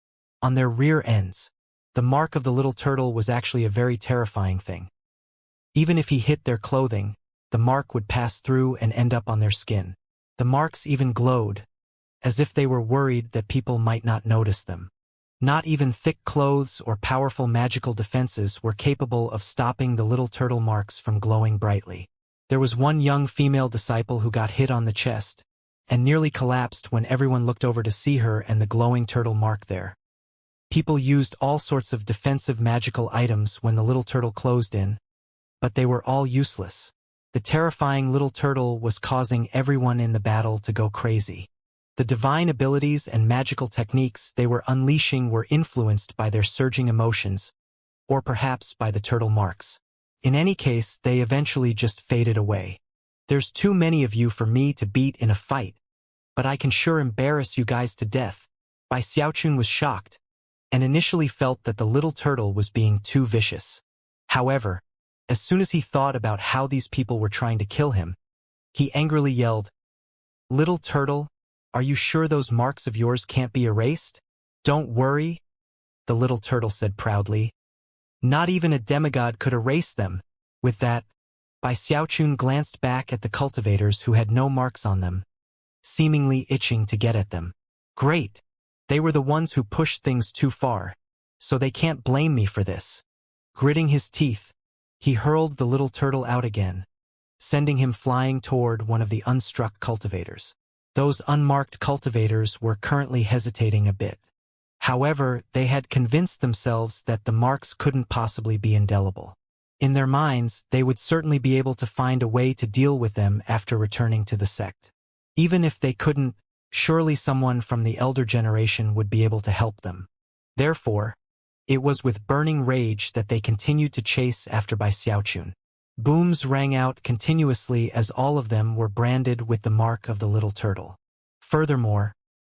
on their rear ends. The mark of the little turtle was actually a very terrifying thing. Even if he hit their clothing, the mark would pass through and end up on their skin. The marks even glowed, as if they were worried that people might not notice them. Not even thick clothes or powerful magical defenses were capable of stopping the little turtle marks from glowing brightly. There was one young female disciple who got hit on the chest and nearly collapsed when everyone looked over to see her and the glowing turtle mark there. People used all sorts of defensive magical items when the little turtle closed in, but they were all useless. The terrifying little turtle was causing everyone in the battle to go crazy. The divine abilities and magical techniques they were unleashing were influenced by their surging emotions, or perhaps by the turtle marks. In any case, they eventually just faded away. There's too many of you for me to beat in a fight, but I can sure embarrass you guys to death. Bai Xiaochun was shocked, and initially felt that the little turtle was being too vicious. However, as soon as he thought about how these people were trying to kill him, he angrily yelled, "Little turtle, are you sure those marks of yours can't be erased?" "Don't worry," the little turtle said proudly. "Not even a demigod could erase them." With that, Bai Xiaochun glanced back at the cultivators who had no marks on them, seemingly itching to get at them. Great! They were the ones who pushed things too far, so they can't blame me for this. Gritting his teeth, he hurled the little turtle out again, sending him flying toward one of the unstruck cultivators. Those unmarked cultivators were currently hesitating a bit. However, they had convinced themselves that the marks couldn't possibly be indelible. In their minds, they would certainly be able to find a way to deal with them after returning to the sect. Even if they couldn't, surely someone from the elder generation would be able to help them. Therefore, it was with burning rage that they continued to chase after Bai Xiaochun. Booms rang out continuously as all of them were branded with the mark of the little turtle. Furthermore,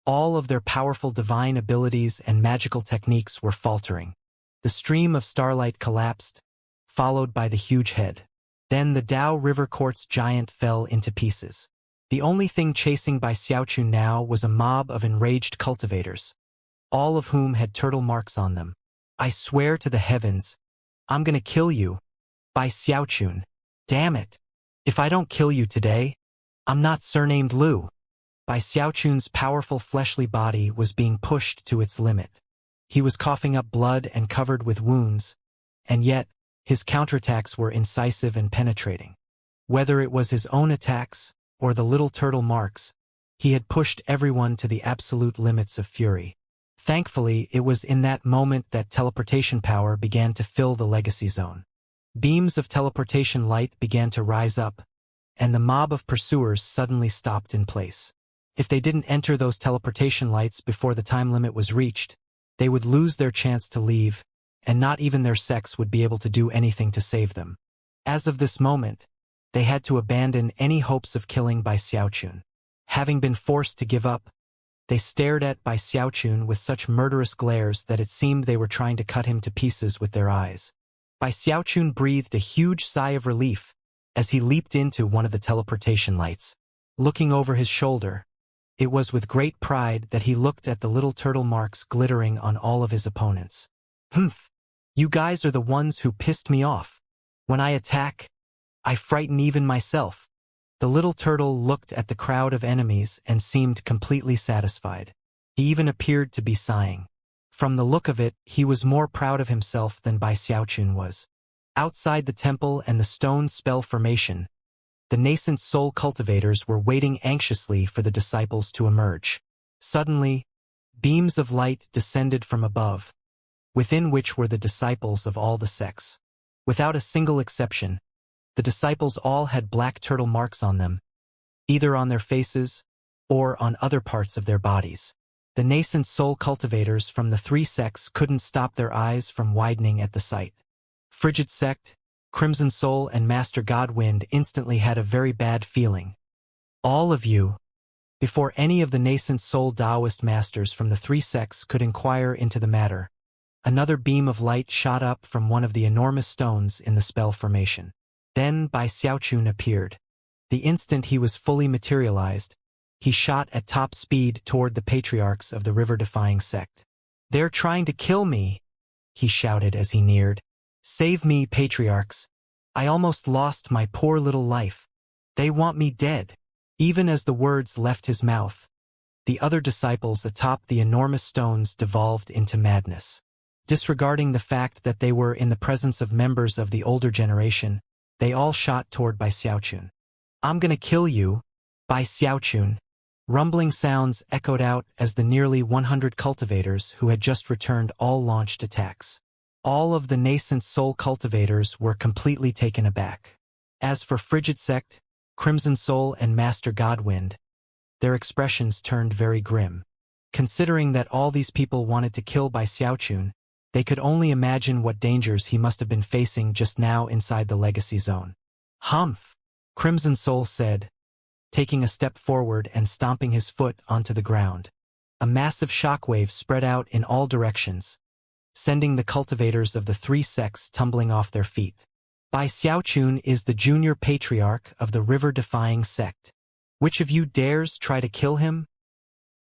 all of their powerful divine abilities and magical techniques were faltering. The stream of starlight collapsed, followed by the huge head. Then the Dao River Quartz giant fell into pieces. The only thing chasing Bai Xiaochun now was a mob of enraged cultivators, all of whom had turtle marks on them. "I swear to the heavens, I'm gonna kill you, Bai Xiaochun. Damn it! If I don't kill you today, I'm not surnamed Lu." Bai Xiaochun's powerful fleshly body was being pushed to its limit. He was coughing up blood and covered with wounds, and yet, his counterattacks were incisive and penetrating. Whether it was his own attacks or the little turtle marks, he had pushed everyone to the absolute limits of fury. Thankfully, it was in that moment that teleportation power began to fill the legacy zone. Beams of teleportation light began to rise up, and the mob of pursuers suddenly stopped in place. If they didn't enter those teleportation lights before the time limit was reached, they would lose their chance to leave, and not even their sects would be able to do anything to save them. As of this moment, they had to abandon any hopes of killing Bai Xiaochun. Having been forced to give up, they stared at Bai Xiaochun with such murderous glares that it seemed they were trying to cut him to pieces with their eyes. Bai Xiaochun breathed a huge sigh of relief as he leaped into one of the teleportation lights. Looking over his shoulder, it was with great pride that he looked at the little turtle marks glittering on all of his opponents. "Humph! You guys are the ones who pissed me off. When I attack, I frighten even myself." The little turtle looked at the crowd of enemies and seemed completely satisfied. He even appeared to be sighing. From the look of it, he was more proud of himself than Bai Xiaochun was. Outside the temple and the stone spell formation, the nascent soul cultivators were waiting anxiously for the disciples to emerge. Suddenly, beams of light descended from above, within which were the disciples of all the sects. Without a single exception, the disciples all had black turtle marks on them, either on their faces or on other parts of their bodies. The nascent soul cultivators from the three sects couldn't stop their eyes from widening at the sight. Frigid sect, Crimson Soul and Master Godwind instantly had a very bad feeling. All of you. Before any of the nascent soul Taoist masters from the three sects could inquire into the matter, another beam of light shot up from one of the enormous stones in the spell formation. Then Bai Xiaochun appeared. The instant he was fully materialized, he shot at top speed toward the patriarchs of the river-defying sect. "They're trying to kill me," he shouted as he neared. "Save me, patriarchs. I almost lost my poor little life. They want me dead." Even as the words left his mouth, the other disciples atop the enormous stones devolved into madness. Disregarding the fact that they were in the presence of members of the older generation, they all shot toward Bai Xiaochun. "I'm gonna kill you, Bai Xiaochun." Rumbling sounds echoed out as the nearly 100 cultivators who had just returned all launched attacks. All of the nascent soul cultivators were completely taken aback. As for Frigid Sect, Crimson Soul and Master Godwind, their expressions turned very grim. Considering that all these people wanted to kill Bai Xiaochun, they could only imagine what dangers he must have been facing just now inside the legacy zone. "Humph," Crimson Soul said, taking a step forward and stomping his foot onto the ground. A massive shockwave spread out in all directions, sending the cultivators of the three sects tumbling off their feet. Bai Xiaochun is the junior patriarch of the river-defying sect. Which of you dares try to kill him?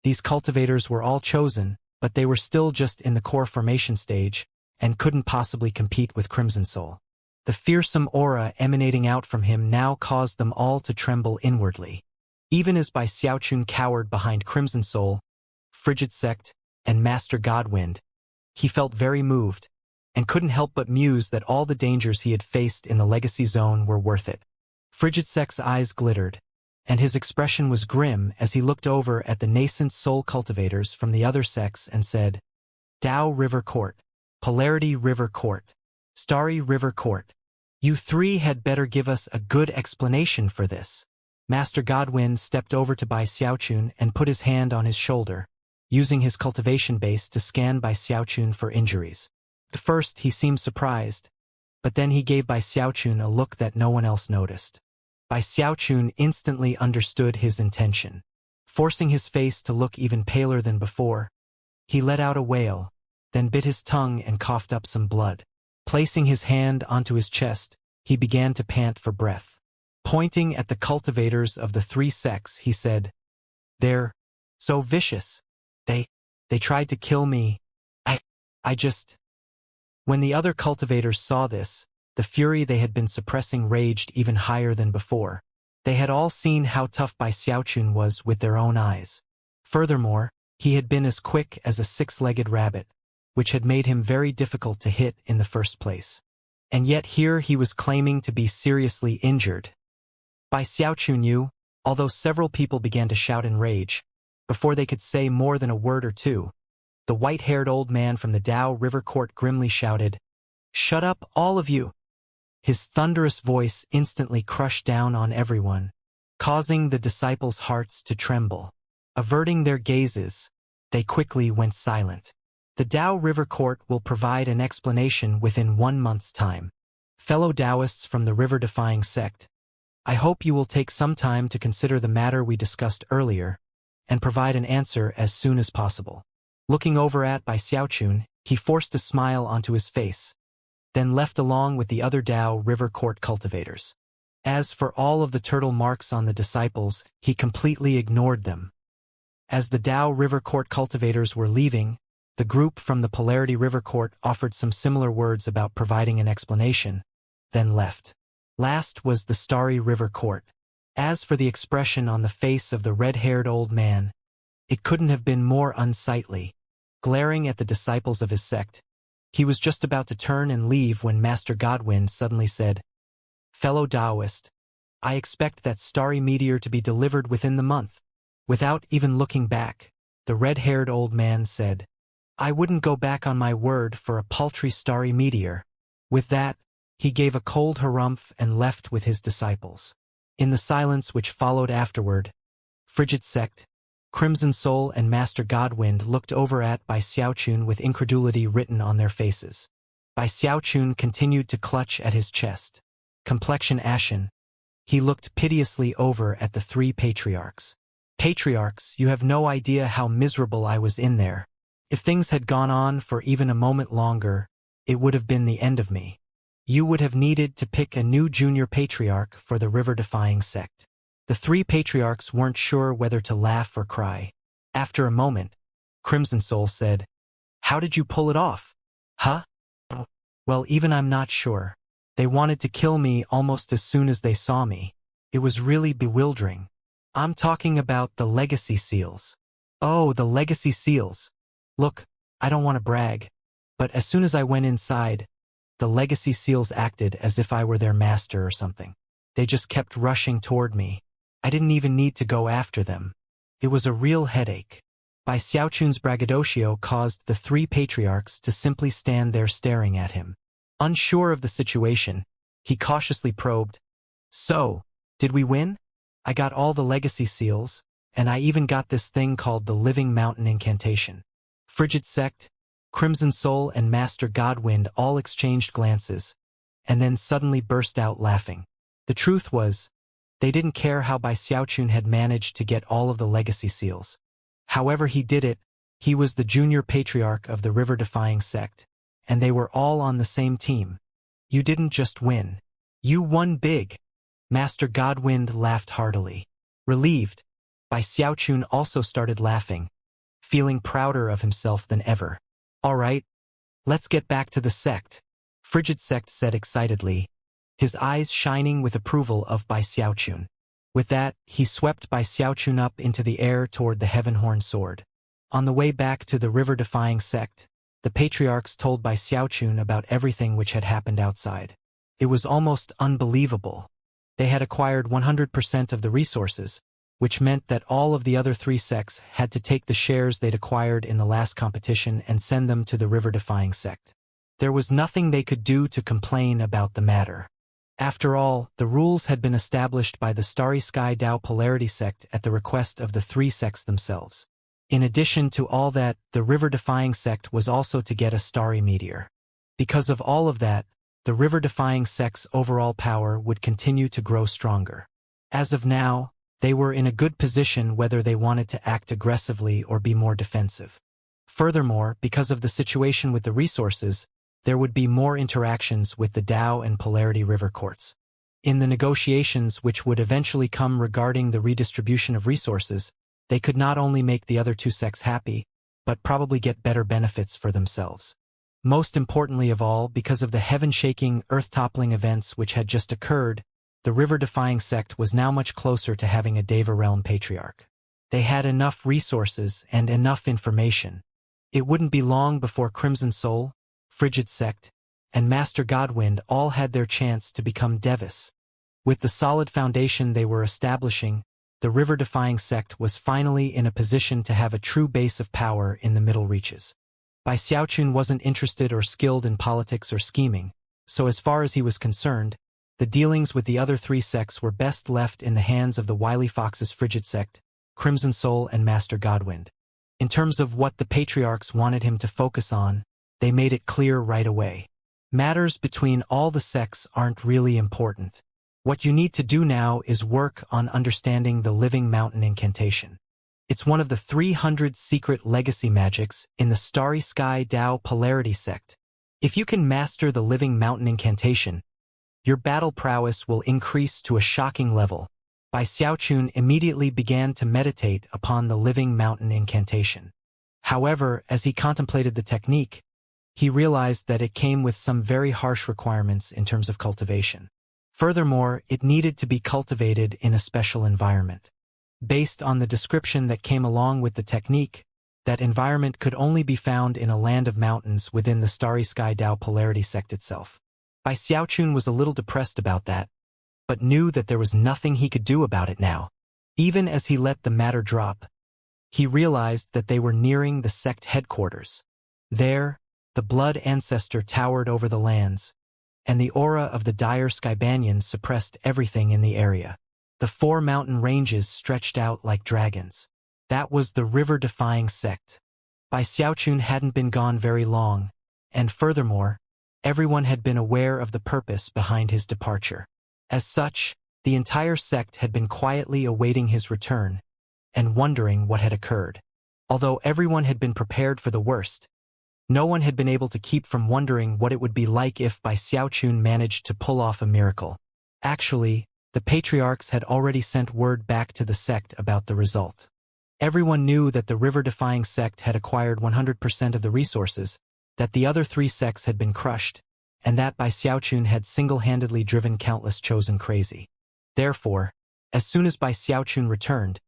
These cultivators were all chosen, but they were still just in the core formation stage, and couldn't possibly compete with Crimson Soul. The fearsome aura emanating out from him now caused them all to tremble inwardly. Even as Bai Xiaochun cowered behind Crimson Soul, Frigid Sect, and Master Godwind, he felt very moved, and couldn't help but muse that all the dangers he had faced in the legacy zone were worth it. Frigid Sect's eyes glittered, and his expression was grim as he looked over at the nascent soul cultivators from the other sects and said, "Tao River Court, Polarity River Court, Starry River Court, you three had better give us a good explanation for this." Master Godwin stepped over to Bai Xiaochun and put his hand on his shoulder, using his cultivation base to scan Bai Xiaochun for injuries. At first he seemed surprised, but then he gave Bai Xiaochun a look that no one else noticed. Bai Xiaochun instantly understood his intention. Forcing his face to look even paler than before, he let out a wail, then bit his tongue and coughed up some blood. Placing his hand onto his chest, he began to pant for breath. Pointing at the cultivators of the three sects, he said, "They're so vicious. They tried to kill me. I just..." When the other cultivators saw this, the fury they had been suppressing raged even higher than before. They had all seen how tough Bai Xiaochun was with their own eyes. Furthermore, he had been as quick as a six-legged rabbit, which had made him very difficult to hit in the first place. And yet here he was claiming to be seriously injured. Bai Xiaochun, although several people began to shout in rage, before they could say more than a word or two, the white-haired old man from the Tao River Court grimly shouted, "Shut up, all of you!" His thunderous voice instantly crushed down on everyone, causing the disciples' hearts to tremble. Averting their gazes, they quickly went silent. The Tao River Court will provide an explanation within 1 month's time. Fellow Taoists from the river-defying sect, I hope you will take some time to consider the matter we discussed earlier, and provide an answer as soon as possible. Looking over at Bai Xiaochun, he forced a smile onto his face, then left along with the other Tao River Court cultivators. As for all of the turtle marks on the disciples, he completely ignored them. As the Tao River Court cultivators were leaving, the group from the Polarity River Court offered some similar words about providing an explanation, then left. Last was the Starry River Court. As for the expression on the face of the red-haired old man, it couldn't have been more unsightly. Glaring at the disciples of his sect, he was just about to turn and leave when Master Godwin suddenly said, "Fellow Taoist, I expect that starry meteor to be delivered within the month." Without even looking back, the red-haired old man said, "I wouldn't go back on my word for a paltry starry meteor." With that, he gave a cold harumph and left with his disciples. In the silence which followed afterward, Frigid Sect, Crimson Soul and Master Godwind looked over at Bai Xiaochun with incredulity written on their faces. Bai Xiaochun continued to clutch at his chest. Complexion ashen, he looked piteously over at the three patriarchs. Patriarchs, you have no idea how miserable I was in there. If things had gone on for even a moment longer, it would have been the end of me. You would have needed to pick a new junior patriarch for the river-defying sect. The three patriarchs weren't sure whether to laugh or cry. After a moment, Crimson Soul said, "How did you pull it off?" "Huh? Well, even I'm not sure. They wanted to kill me almost as soon as they saw me. It was really bewildering. I'm talking about the legacy seals." "Oh, the legacy seals. Look, I don't want to brag, but as soon as I went inside, the legacy seals acted as if I were their master or something. They just kept rushing toward me. I didn't even need to go after them. It was a real headache." Bai Xiaochun's braggadocio caused the three patriarchs to simply stand there staring at him. Unsure of the situation, he cautiously probed, "So, did we win? I got all the legacy seals, and I even got this thing called the Living Mountain Incantation." Frigid Sect, Crimson Soul and Master Godwind all exchanged glances, and then suddenly burst out laughing. The truth was, they didn't care how Bai Xiaochun had managed to get all of the legacy seals. However he did it, he was the junior patriarch of the river-defying sect, and they were all on the same team. "You didn't just win. You won big." Master Godwind laughed heartily. Relieved, Bai Xiaochun also started laughing, feeling prouder of himself than ever. "All right, let's get back to the sect," Frigid Sect said excitedly, his eyes shining with approval of Bai Xiaochun. With that, he swept Bai Xiaochun up into the air toward the Heavenhorn Sword. On the way back to the river-defying sect, the patriarchs told Bai Xiaochun about everything which had happened outside. It was almost unbelievable. They had acquired 100% of the resources, which meant that all of the other three sects had to take the shares they'd acquired in the last competition and send them to the river-defying sect. There was nothing they could do to complain about the matter. After all, the rules had been established by the Starry Sky Dao Polarity sect at the request of the three sects themselves. In addition to all that, the river-defying sect was also to get a starry meteor. Because of all of that, the river-defying sect's overall power would continue to grow stronger. As of now, they were in a good position whether they wanted to act aggressively or be more defensive. Furthermore, because of the situation with the resources, there would be more interactions with the Dao and Polarity River courts. In the negotiations which would eventually come regarding the redistribution of resources, they could not only make the other two sects happy, but probably get better benefits for themselves. Most importantly of all, because of the heaven-shaking, earth-toppling events which had just occurred, the river-defying sect was now much closer to having a Deva Realm Patriarch. They had enough resources and enough information. It wouldn't be long before Crimson Soul, Frigid Sect, and Master Godwind all had their chance to become Devas. With the solid foundation they were establishing, the river-defying sect was finally in a position to have a true base of power in the Middle Reaches. Bai Xiaochun wasn't interested or skilled in politics or scheming, so as far as he was concerned, the dealings with the other three sects were best left in the hands of the Wily Fox's Frigid Sect, Crimson Soul and Master Godwind. In terms of what the patriarchs wanted him to focus on, they made it clear right away. Matters between all the sects aren't really important. What you need to do now is work on understanding the Living Mountain Incantation. It's one of the 300 secret legacy magics in the Starry Sky Dao Polarity sect. If you can master the Living Mountain Incantation, your battle prowess will increase to a shocking level. Bai Xiaochun immediately began to meditate upon the Living Mountain Incantation. However, as he contemplated the technique, he realized that it came with some very harsh requirements in terms of cultivation. Furthermore, it needed to be cultivated in a special environment. Based on the description that came along with the technique, that environment could only be found in a land of mountains within the Starry Sky Dao Polarity sect itself. Bai Xiaochun was a little depressed about that, but knew that there was nothing he could do about it now. Even as he let the matter drop, he realized that they were nearing the sect headquarters. There, the Blood Ancestor towered over the lands, and the aura of the dire Skybanians suppressed everything in the area. The four mountain ranges stretched out like dragons. That was the river-defying sect. Bai Xiaochun hadn't been gone very long, and furthermore, everyone had been aware of the purpose behind his departure. As such, the entire sect had been quietly awaiting his return and wondering what had occurred. Although everyone had been prepared for the worst, no one had been able to keep from wondering what it would be like if Bai Xiaochun managed to pull off a miracle. Actually, the patriarchs had already sent word back to the sect about the result. Everyone knew that the river-defying sect had acquired 100% of the resources, that the other three sects had been crushed, and that Bai Xiaochun had single-handedly driven countless chosen crazy. Therefore, as soon as Bai Xiaochun returned,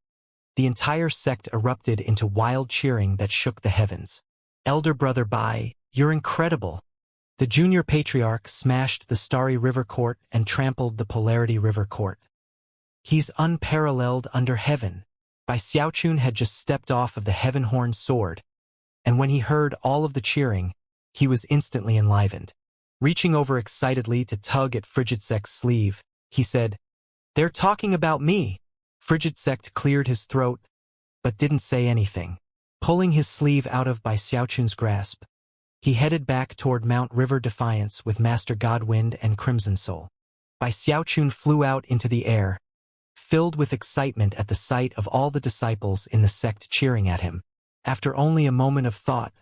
the entire sect erupted into wild cheering that shook the heavens. "Elder brother Bai, you're incredible!" The junior patriarch smashed the Starry River Court and trampled the Polarity River Court. "He's unparalleled under heaven." Bai Xiaochun had just stepped off of the heaven-horned sword, and when he heard all of the cheering, he was instantly enlivened. Reaching over excitedly to tug at Frigid Sect's sleeve, he said, "They're talking about me." Frigid Sect cleared his throat, but didn't say anything. Pulling his sleeve out of Bai Xiaochun's grasp, he headed back toward Mount River Defiance with Master Godwind and Crimson Soul. Bai Xiaochun flew out into the air, filled with excitement at the sight of all the disciples in the sect cheering at him. After only a moment of thought,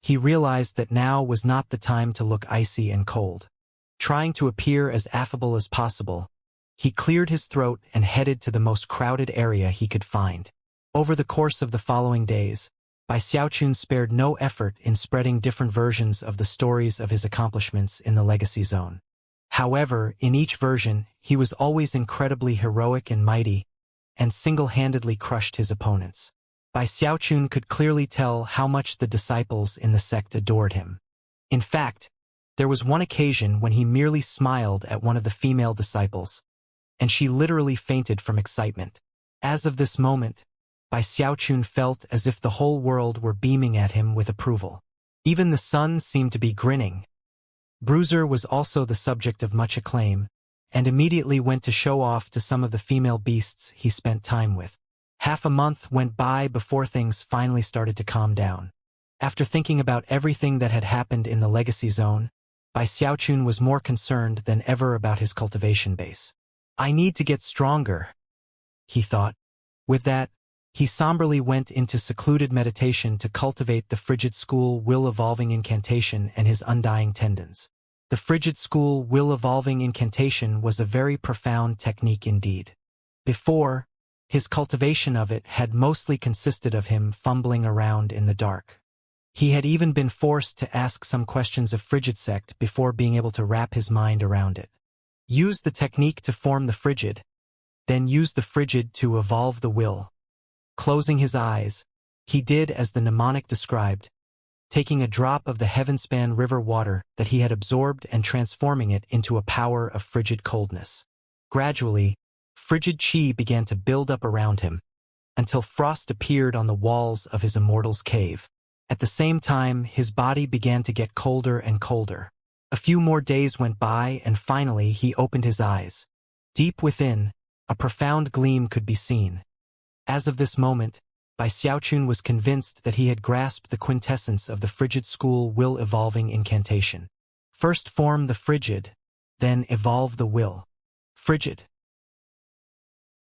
he realized that now was not the time to look icy and cold. Trying to appear as affable as possible, he cleared his throat and headed to the most crowded area he could find. Over the course of the following days, Bai Xiaochun spared no effort in spreading different versions of the stories of his accomplishments in the Legacy Zone. However, in each version, he was always incredibly heroic and mighty, and single-handedly crushed his opponents. Bai Xiaochun could clearly tell how much the disciples in the sect adored him. In fact, there was one occasion when he merely smiled at one of the female disciples, and she literally fainted from excitement. As of this moment, Bai Xiaochun felt as if the whole world were beaming at him with approval. Even the sun seemed to be grinning. Bruiser was also the subject of much acclaim, and immediately went to show off to some of the female beasts he spent time with. Half a month went by before things finally started to calm down. After thinking about everything that had happened in the Legacy Zone, Bai Xiaochun was more concerned than ever about his cultivation base. "I need to get stronger," he thought. With that, he somberly went into secluded meditation to cultivate the Frigid School will-evolving incantation and his undying tendons. The Frigid School will-evolving incantation was a very profound technique indeed. Before, his cultivation of it had mostly consisted of him fumbling around in the dark. He had even been forced to ask some questions of Frigid Sect before being able to wrap his mind around it. Use the technique to form the Frigid, then use the Frigid to evolve the will. Closing his eyes, he did as the mnemonic described, taking a drop of the Heavenspan River water that he had absorbed and transforming it into a power of frigid coldness. Gradually, frigid chi began to build up around him, until frost appeared on the walls of his immortal's cave. At the same time, his body began to get colder and colder. A few more days went by and finally he opened his eyes. Deep within, a profound gleam could be seen. As of this moment, Bai Xiaochun was convinced that he had grasped the quintessence of the Frigid School will-evolving incantation. First form the Frigid, then evolve the will. Frigid.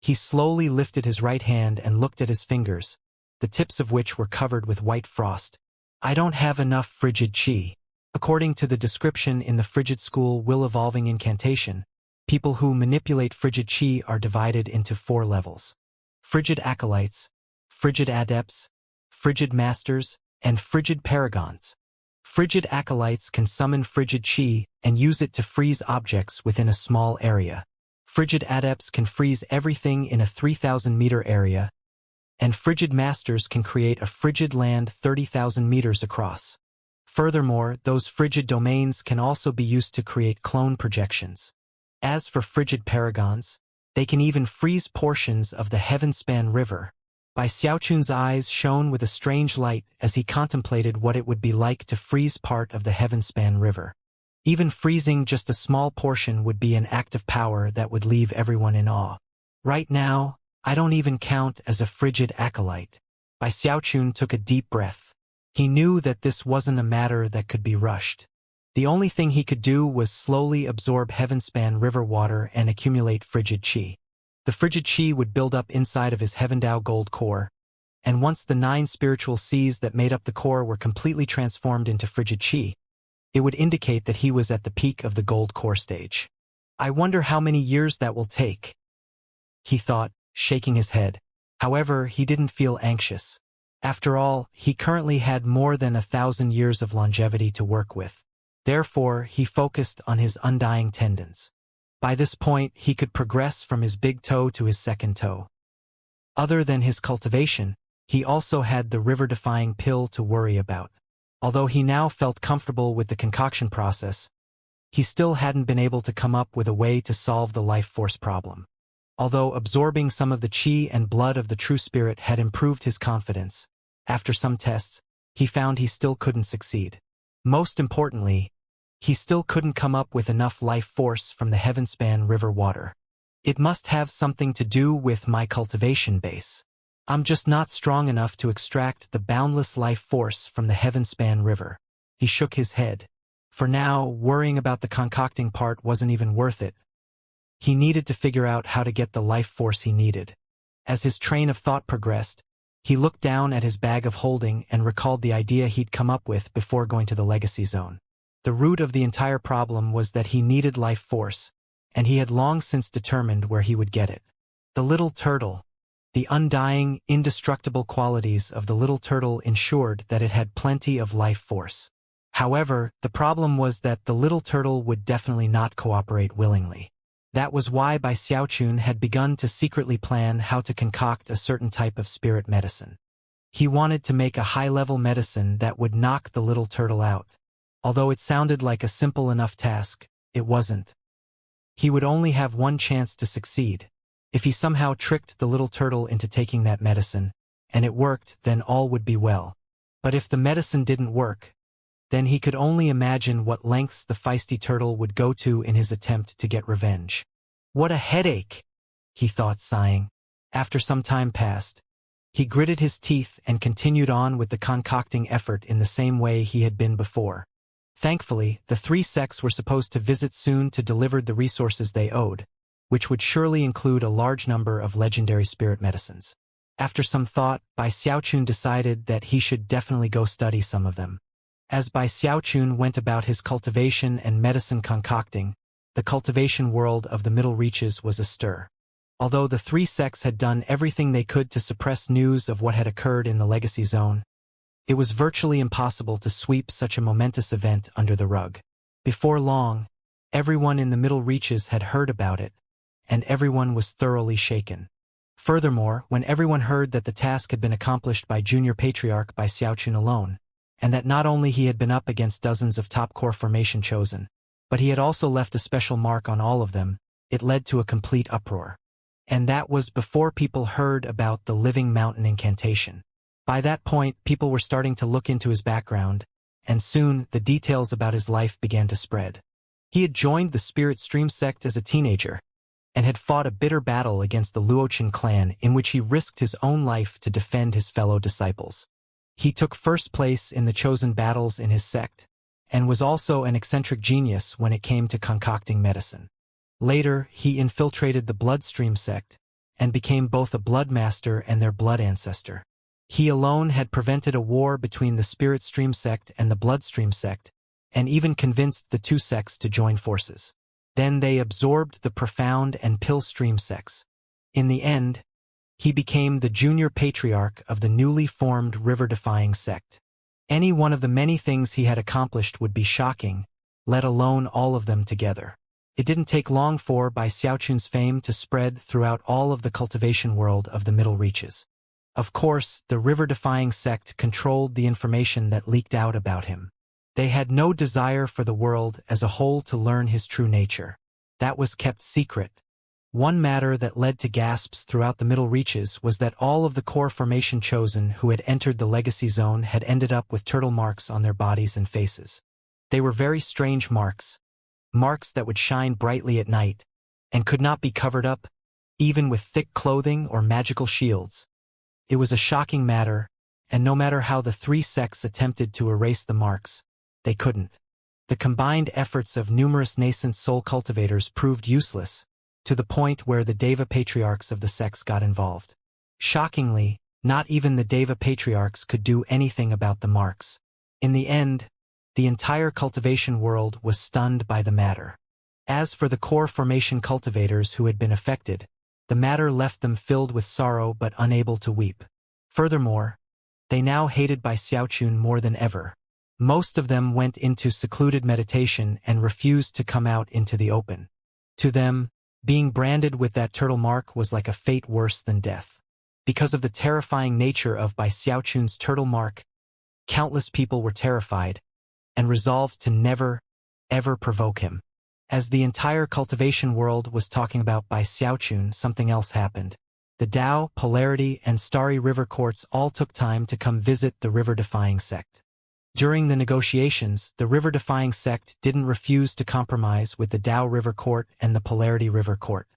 He slowly lifted his right hand and looked at his fingers, the tips of which were covered with white frost. "I don't have enough frigid chi." According to the description in the Frigid School will-evolving incantation, people who manipulate frigid chi are divided into 4 levels. Frigid acolytes, frigid adepts, frigid masters, and frigid paragons. Frigid acolytes can summon frigid chi and use it to freeze objects within a small area. Frigid adepts can freeze everything in a 3,000-meter area, and frigid masters can create a frigid land 30,000 meters across. Furthermore, those frigid domains can also be used to create clone projections. As for frigid paragons, they can even freeze portions of the Heavenspan River. Bai Xiaochun's eyes shone with a strange light as he contemplated what it would be like to freeze part of the Heavenspan River. Even freezing just a small portion would be an act of power that would leave everyone in awe. Right now, I don't even count as a frigid acolyte. Bai Xiaochun took a deep breath. He knew that this wasn't a matter that could be rushed. The only thing he could do was slowly absorb heavenspan river water and accumulate frigid chi. The frigid chi would build up inside of his Heavendao gold core, and once the 9 spiritual seas that made up the core were completely transformed into frigid chi, it would indicate that he was at the peak of the gold core stage. I wonder how many years that will take, he thought, shaking his head. However, he didn't feel anxious. After all, he currently had more than 1,000 years of longevity to work with. Therefore, he focused on his undying tendons. By this point, he could progress from his big toe to his second toe. Other than his cultivation, he also had the river-defying pill to worry about. Although he now felt comfortable with the concoction process, he still hadn't been able to come up with a way to solve the life force problem. Although absorbing some of the chi and blood of the true spirit had improved his confidence, after some tests, he found he still couldn't succeed. Most importantly, he still couldn't come up with enough life force from the heavenspan river water. It must have something to do with my cultivation base. I'm just not strong enough to extract the boundless life force from the heavenspan river. He shook his head. For now, worrying about the concocting part wasn't even worth it. He needed to figure out how to get the life force he needed. As his train of thought progressed, he looked down at his bag of holding and recalled the idea he'd come up with before going to the legacy zone. The root of the entire problem was that he needed life force, and he had long since determined where he would get it. The little turtle. The undying, indestructible qualities of the little turtle ensured that it had plenty of life force. However, the problem was that the little turtle would definitely not cooperate willingly. That was why Bai Xiaochun had begun to secretly plan how to concoct a certain type of spirit medicine. He wanted to make a high-level medicine that would knock the little turtle out. Although it sounded like a simple enough task, it wasn't. He would only have one chance to succeed. If he somehow tricked the little turtle into taking that medicine, and it worked, then all would be well. But if the medicine didn't work, then he could only imagine what lengths the feisty turtle would go to in his attempt to get revenge. What a headache, he thought, sighing. After some time passed, he gritted his teeth and continued on with the concocting effort in the same way he had been before. Thankfully, the 3 sects were supposed to visit soon to deliver the resources they owed, which would surely include a large number of legendary spirit medicines. After some thought, Bai Xiaochun decided that he should definitely go study some of them. As Bai Xiaochun went about his cultivation and medicine concocting, the cultivation world of the Middle Reaches was astir. Although the 3 sects had done everything they could to suppress news of what had occurred in the Legacy Zone, it was virtually impossible to sweep such a momentous event under the rug. Before long, everyone in the Middle Reaches had heard about it, and everyone was thoroughly shaken. Furthermore, when everyone heard that the task had been accomplished by Junior Patriarch Bai Xiaochun alone, and that not only he had been up against dozens of top core formation chosen, but he had also left a special mark on all of them, it led to a complete uproar. And that was before people heard about the Living Mountain incantation. By that point, people were starting to look into his background, and soon the details about his life began to spread. He had joined the Spirit Stream sect as a teenager, and had fought a bitter battle against the Luochen clan in which he risked his own life to defend his fellow disciples. He took first place in the chosen battles in his sect, and was also an eccentric genius when it came to concocting medicine. Later, he infiltrated the Bloodstream sect, and became both a blood master and their blood ancestor. He alone had prevented a war between the Spirit Stream sect and the Bloodstream sect, and even convinced the 2 sects to join forces. Then they absorbed the Profound and Pill Stream sects. In the end, he became the Junior Patriarch of the newly formed River-defying sect. Any one of the many things he had accomplished would be shocking, let alone all of them together. It didn't take long for Bai Xiaochun's fame to spread throughout all of the cultivation world of the Middle Reaches. Of course, the River-defying sect controlled the information that leaked out about him. They had no desire for the world as a whole to learn his true nature. That was kept secret. One matter that led to gasps throughout the Middle Reaches was that all of the core formation chosen who had entered the Legacy Zone had ended up with turtle marks on their bodies and faces. They were very strange marks, marks that would shine brightly at night, and could not be covered up, even with thick clothing or magical shields. It was a shocking matter, and no matter how the 3 sects attempted to erase the marks, they couldn't. The combined efforts of numerous nascent soul cultivators proved useless, to the point where the Deva patriarchs of the sects got involved. Shockingly, not even the Deva patriarchs could do anything about the marks. In the end, the entire cultivation world was stunned by the matter. As for the core formation cultivators who had been affected, the matter left them filled with sorrow but unable to weep. Furthermore, they now hated by Xiaochun more than ever. Most of them went into secluded meditation and refused to come out into the open. To them, being branded with that turtle mark was like a fate worse than death. Because of the terrifying nature of Bai Xiaochun's turtle mark, countless people were terrified and resolved to never, ever provoke him. As the entire cultivation world was talking about Bai Xiaochun, something else happened. The Tao, Polarity, and Starry River courts all took time to come visit the river-defying sect. During the negotiations, the river-defying sect didn't refuse to compromise with the Tao River Court and the Polarity River Court.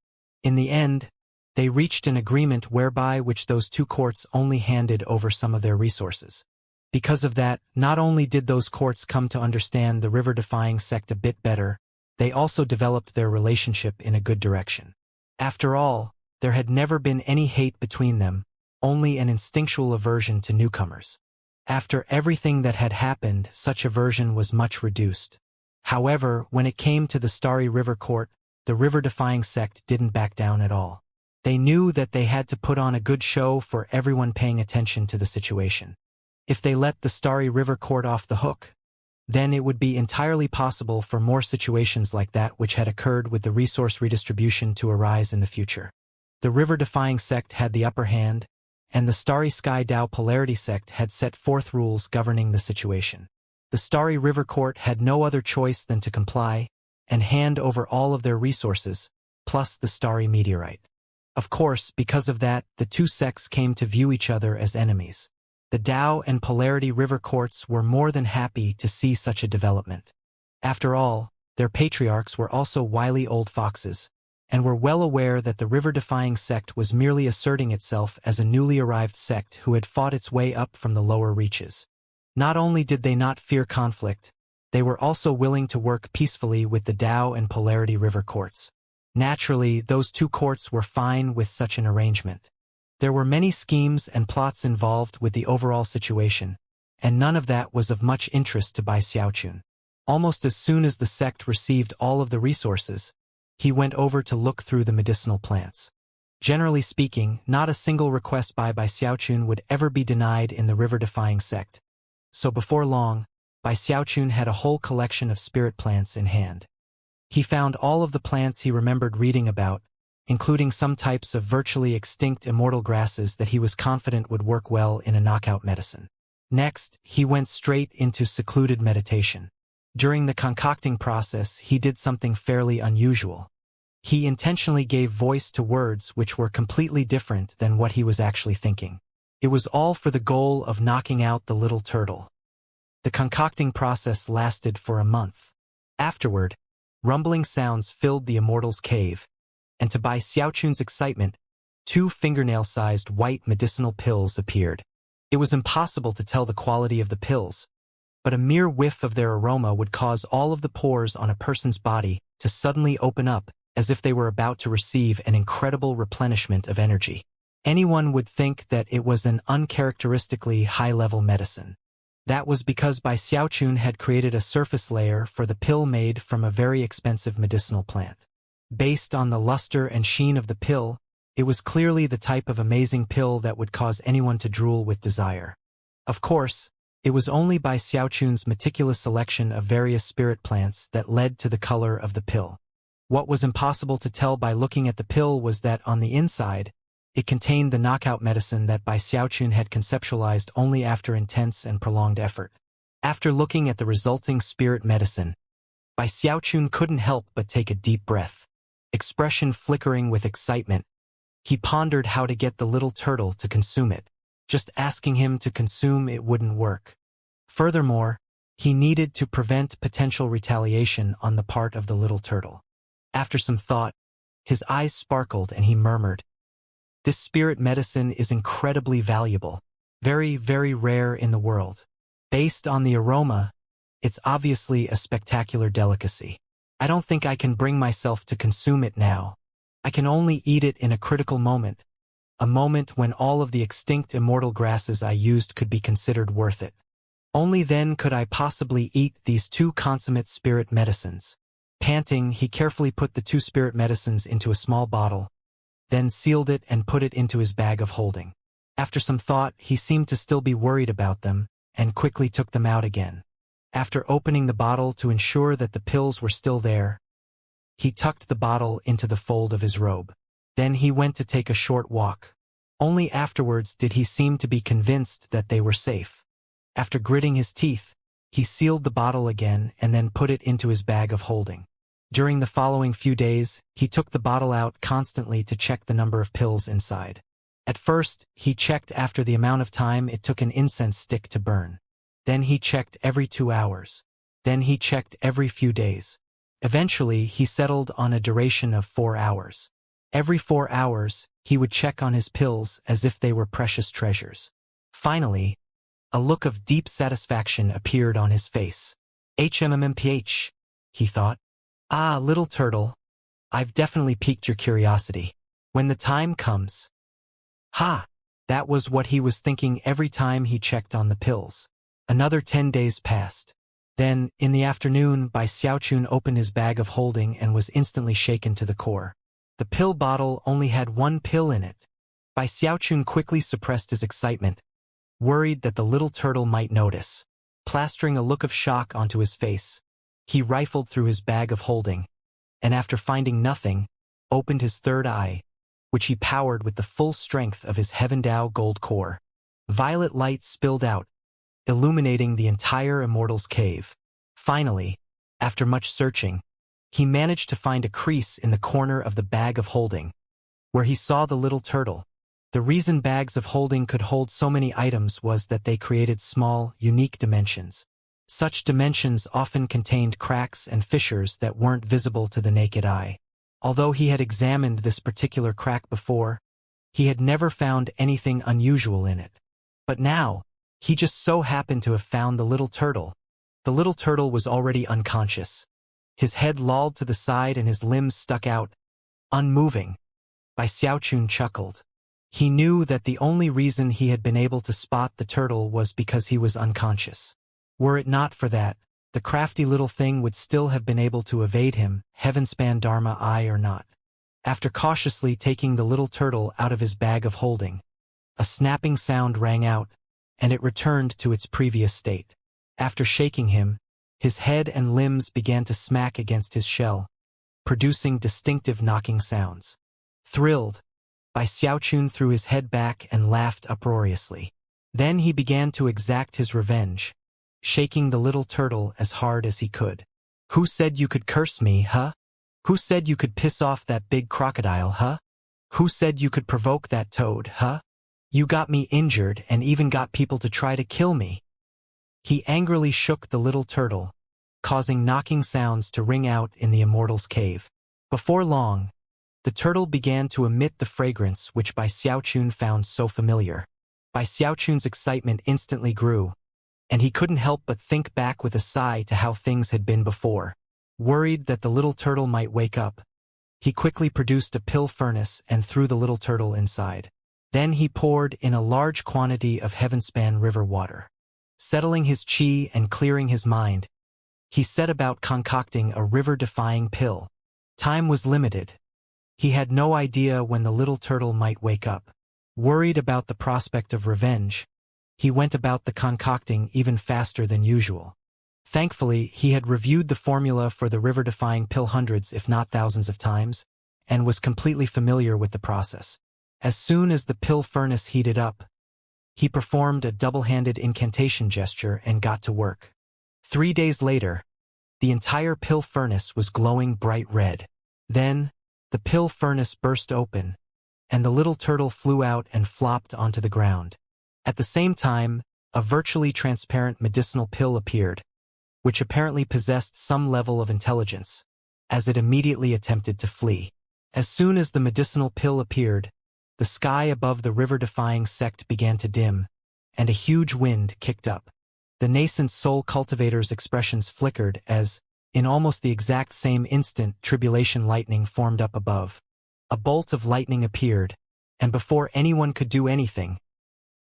In the end, they reached an agreement whereby which those two courts only handed over some of their resources. Because of that, not only did those courts come to understand the river-defying sect a bit better, they also developed their relationship in a good direction. After all, there had never been any hate between them, only an instinctual aversion to newcomers. After everything that had happened, such aversion was much reduced. However, when it came to the Starry River Court, the river-defying sect didn't back down at all. They knew that they had to put on a good show for everyone paying attention to the situation. If they let the Starry River Court off the hook, then it would be entirely possible for more situations like that which had occurred with the resource redistribution to arise in the future. The river-defying sect had the upper hand, and the Starry Sky Tao Polarity sect had set forth rules governing the situation. The Starry River Court had no other choice than to comply and hand over all of their resources, plus the Starry Meteorite. Of course, because of that, the two sects came to view each other as enemies. The Tao and Polarity River courts were more than happy to see such a development. After all, their patriarchs were also wily old foxes, and were well aware that the river-defying sect was merely asserting itself as a newly arrived sect who had fought its way up from the lower reaches. Not only did they not fear conflict, they were also willing to work peacefully with the Tao and Polarity River courts. Naturally, those two courts were fine with such an arrangement. There were many schemes and plots involved with the overall situation, and none of that was of much interest to Bai Xiaochun. Almost as soon as the sect received all of the resources, he went over to look through the medicinal plants. Generally speaking, not a single request by Bai Xiaochun would ever be denied in the river-defying sect. So before long, Bai Xiaochun had a whole collection of spirit plants in hand. He found all of the plants he remembered reading about, including some types of virtually extinct immortal grasses that he was confident would work well in a knockout medicine. Next, he went straight into secluded meditation. During the concocting process, he did something fairly unusual. He intentionally gave voice to words which were completely different than what he was actually thinking. It was all for the goal of knocking out the little turtle. The concocting process lasted for a month. Afterward, rumbling sounds filled the immortal's cave, and to Bai Xiaochun's excitement, 2 fingernail-sized white medicinal pills appeared. It was impossible to tell the quality of the pills, but a mere whiff of their aroma would cause all of the pores on a person's body to suddenly open up as if they were about to receive an incredible replenishment of energy. Anyone would think that it was an uncharacteristically high-level medicine. That was because Bai Xiaochun had created a surface layer for the pill made from a very expensive medicinal plant. Based on the luster and sheen of the pill, it was clearly the type of amazing pill that would cause anyone to drool with desire. Of course, it was only Bai Xiaochun's meticulous selection of various spirit plants that led to the color of the pill. What was impossible to tell by looking at the pill was that on the inside, it contained the knockout medicine that Bai Xiaochun had conceptualized only after intense and prolonged effort. After looking at the resulting spirit medicine, Bai Xiaochun couldn't help but take a deep breath. Expression flickering with excitement, he pondered how to get the little turtle to consume it. Just asking him to consume it wouldn't work. Furthermore, he needed to prevent potential retaliation on the part of the little turtle. After some thought, his eyes sparkled and he murmured, "This spirit medicine is incredibly valuable, very, very rare in the world. Based on the aroma, It's obviously a spectacular delicacy. I don't think I can bring myself to consume it now. I can only eat it in a critical moment, a moment when all of the extinct immortal grasses I used could be considered worth it. Only then could I possibly eat these 2 consummate spirit medicines. Panting, he carefully put the 2 spirit medicines into a small bottle, then sealed it and put it into his bag of holding. After some thought, he seemed to still be worried about them, and quickly took them out again. After opening the bottle to ensure that the pills were still there, he tucked the bottle into the fold of his robe. Then he went to take a short walk. Only afterwards did he seem to be convinced that they were safe. After gritting his teeth, he sealed the bottle again and then put it into his bag of holding. During the following few days, he took the bottle out constantly to check the number of pills inside. At first, he checked after the amount of time it took an incense stick to burn. Then he checked every 2 hours. Then he checked every few days. Eventually, he settled on a duration of 4 hours. Every 4 hours, he would check on his pills as if they were precious treasures. Finally, a look of deep satisfaction appeared on his face. HMMPH, he thought. Ah, little turtle, I've definitely piqued your curiosity. When the time comes. Ha! That was what he was thinking every time he checked on the pills. Another 10 days passed. Then, in the afternoon, Bai Xiaochun opened his bag of holding and was instantly shaken to the core. The pill bottle only had 1 pill in it. Bai Xiaochun quickly suppressed his excitement, worried that the little turtle might notice. Plastering a look of shock onto his face, he rifled through his bag of holding, and after finding nothing, opened his third eye, which he powered with the full strength of his Heavendao gold core. Violet light spilled out, illuminating the entire Immortal's cave. Finally, after much searching, he managed to find a crease in the corner of the bag of holding, where he saw the little turtle. The reason bags of holding could hold so many items was that they created small, unique dimensions. Such dimensions often contained cracks and fissures that weren't visible to the naked eye. Although he had examined this particular crack before, he had never found anything unusual in it. But now, he just so happened to have found the little turtle. The little turtle was already unconscious. His head lolled to the side and his limbs stuck out, unmoving. Bai Xiaochun chuckled. He knew that the only reason he had been able to spot the turtle was because he was unconscious. Were it not for that, the crafty little thing would still have been able to evade him, heavenspan Dharma eye or not. After cautiously taking the little turtle out of his bag of holding, a snapping sound rang out, and it returned to its previous state. After shaking him, his head and limbs began to smack against his shell, producing distinctive knocking sounds. Thrilled, Bai Xiaochun threw his head back and laughed uproariously. Then he began to exact his revenge, shaking the little turtle as hard as he could. Who said you could curse me, huh? Who said you could piss off that big crocodile, huh? Who said you could provoke that toad, huh? You got me injured and even got people to try to kill me. He angrily shook the little turtle, causing knocking sounds to ring out in the Immortal's cave. Before long, the turtle began to emit the fragrance which Bai Xiaochun found so familiar. Bai Xiaochun's excitement instantly grew, and he couldn't help but think back with a sigh to how things had been before. Worried that the little turtle might wake up, he quickly produced a pill furnace and threw the little turtle inside. Then he poured in a large quantity of Heavenspan river water. Settling his chi and clearing his mind, he set about concocting a river-defying pill. Time was limited. He had no idea when the little turtle might wake up. Worried about the prospect of revenge, he went about the concocting even faster than usual. Thankfully, he had reviewed the formula for the river-defying pill hundreds if not thousands of times, and was completely familiar with the process. As soon as the pill furnace heated up, he performed a double-handed incantation gesture and got to work. 3 days later, the entire pill furnace was glowing bright red. Then, the pill furnace burst open, and the little turtle flew out and flopped onto the ground. At the same time, a virtually transparent medicinal pill appeared, which apparently possessed some level of intelligence, as it immediately attempted to flee. As soon as the medicinal pill appeared, the sky above the river-defying sect began to dim, and a huge wind kicked up. The nascent soul cultivator's expressions flickered as, in almost the exact same instant, tribulation lightning formed up above. A bolt of lightning appeared, and before anyone could do anything,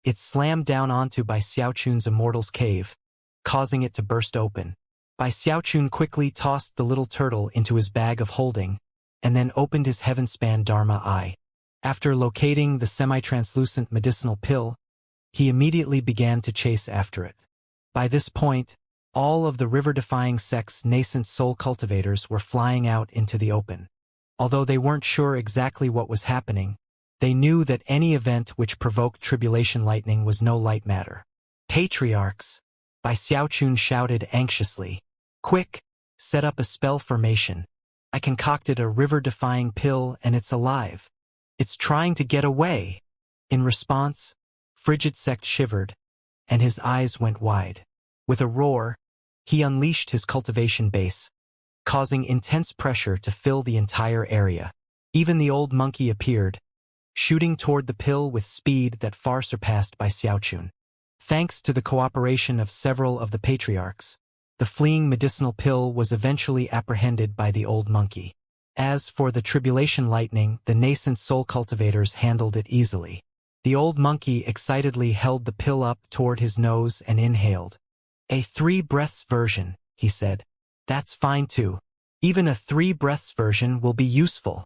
it slammed down onto Bai Xiaochun's immortal's cave, causing it to burst open. Bai Xiaochun quickly tossed the little turtle into his bag of holding, and then opened his heaven-span Dharma eye. After locating the semi-translucent medicinal pill, he immediately began to chase after it. By this point, all of the river-defying sect's nascent soul cultivators were flying out into the open. Although they weren't sure exactly what was happening, they knew that any event which provoked tribulation lightning was no light matter. Patriarchs, Bai Xiaochun shouted anxiously. Quick, set up a spell formation. I concocted a river-defying pill and it's alive. It's trying to get away. In response, Frigid Sect shivered, and his eyes went wide. With a roar, he unleashed his cultivation base, causing intense pressure to fill the entire area. Even the old monkey appeared, shooting toward the pill with speed that far surpassed Bai Xiaochun. Thanks to the cooperation of several of the patriarchs, the fleeing medicinal pill was eventually apprehended by the old monkey. As for the tribulation lightning, the nascent soul cultivators handled it easily. The old monkey excitedly held the pill up toward his nose and inhaled. A 3 breaths version, he said. That's fine too. Even a 3 breaths version will be useful.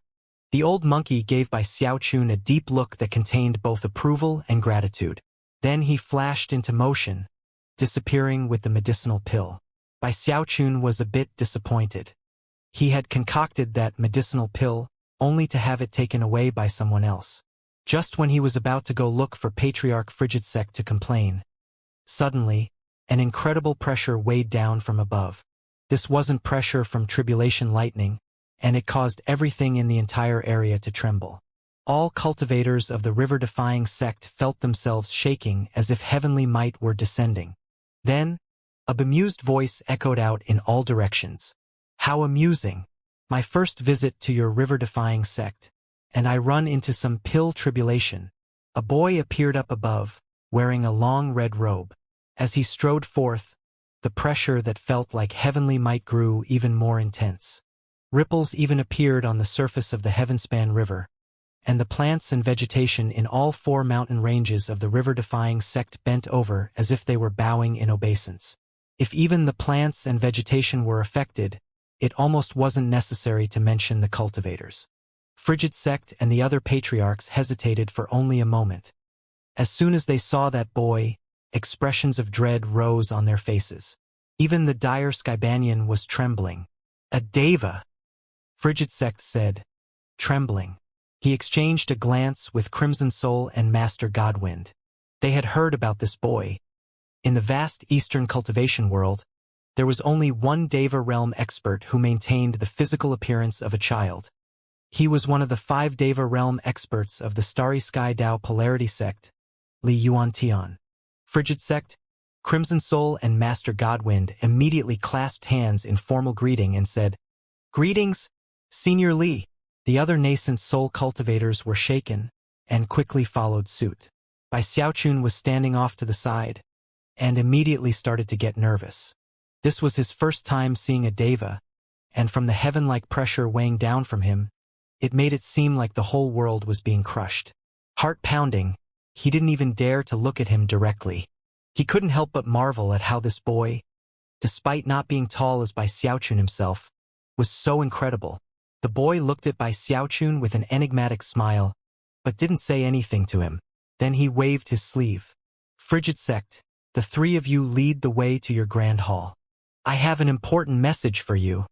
The old monkey gave Bai Xiaochun a deep look that contained both approval and gratitude. Then he flashed into motion, disappearing with the medicinal pill. Bai Xiaochun was a bit disappointed. He had concocted that medicinal pill only to have it taken away by someone else. Just when he was about to go look for Patriarch Frigid Sect to complain, suddenly, an incredible pressure weighed down from above. This wasn't pressure from tribulation lightning, and it caused everything in the entire area to tremble. All cultivators of the river-defying sect felt themselves shaking as if heavenly might were descending. Then, a bemused voice echoed out in all directions. How amusing! My first visit to your river-defying sect, and I run into some pill tribulation. A boy appeared up above, wearing a long red robe. As he strode forth, the pressure that felt like heavenly might grew even more intense. Ripples even appeared on the surface of the Heavenspan River, and the plants and vegetation in all 4 mountain ranges of the river-defying sect bent over as if they were bowing in obeisance. If even the plants and vegetation were affected, it almost wasn't necessary to mention the cultivators. Frigid Sect and the other patriarchs hesitated for only a moment. As soon as they saw that boy, expressions of dread rose on their faces. Even the dire Skybanian was trembling. A deva, Frigid Sect said, trembling. He exchanged a glance with Crimson Soul and Master Godwind. They had heard about this boy. In the vast eastern cultivation world, there was only one Deva realm expert who maintained the physical appearance of a child. He was one of the 5 Deva realm experts of the Starry Sky Dao Polarity Sect, Li Yuan Tian. Frigid Sect, Crimson Soul and Master Godwind immediately clasped hands in formal greeting and said, Greetings, Senior Li. The other nascent soul cultivators were shaken and quickly followed suit. Bai Xiaochun was standing off to the side and immediately started to get nervous. This was his first time seeing a Deva, and from the heaven-like pressure weighing down from him, it made it seem like the whole world was being crushed. Heart-pounding, he didn't even dare to look at him directly. He couldn't help but marvel at how this boy, despite not being tall as Bai Xiaochun himself, was so incredible. The boy looked at Bai Xiaochun with an enigmatic smile, but didn't say anything to him. Then he waved his sleeve. Frigid Sect, the 3 of you lead the way to your grand hall. I have an important message for you.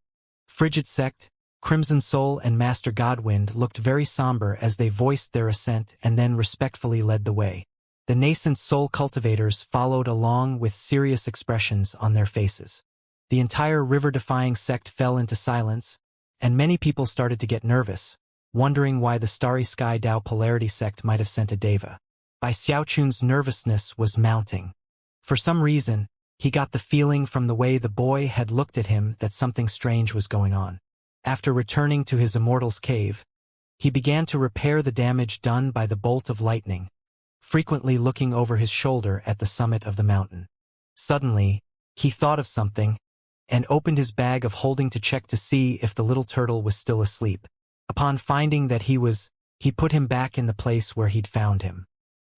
Frigid Sect, Crimson Soul and Master Godwind looked very somber as they voiced their assent and then respectfully led the way. The nascent soul cultivators followed along with serious expressions on their faces. The entire river-defying sect fell into silence, and many people started to get nervous, wondering why the Starry Sky Dao Polarity Sect might have sent a Deva. Bai Xiaochun's nervousness was mounting. For some reason, he got the feeling from the way the boy had looked at him that something strange was going on. After returning to his immortal's cave, he began to repair the damage done by the bolt of lightning, frequently looking over his shoulder at the summit of the mountain. Suddenly, he thought of something, and opened his bag of holding to check to see if the little turtle was still asleep. Upon finding that he put him back in the place where he'd found him.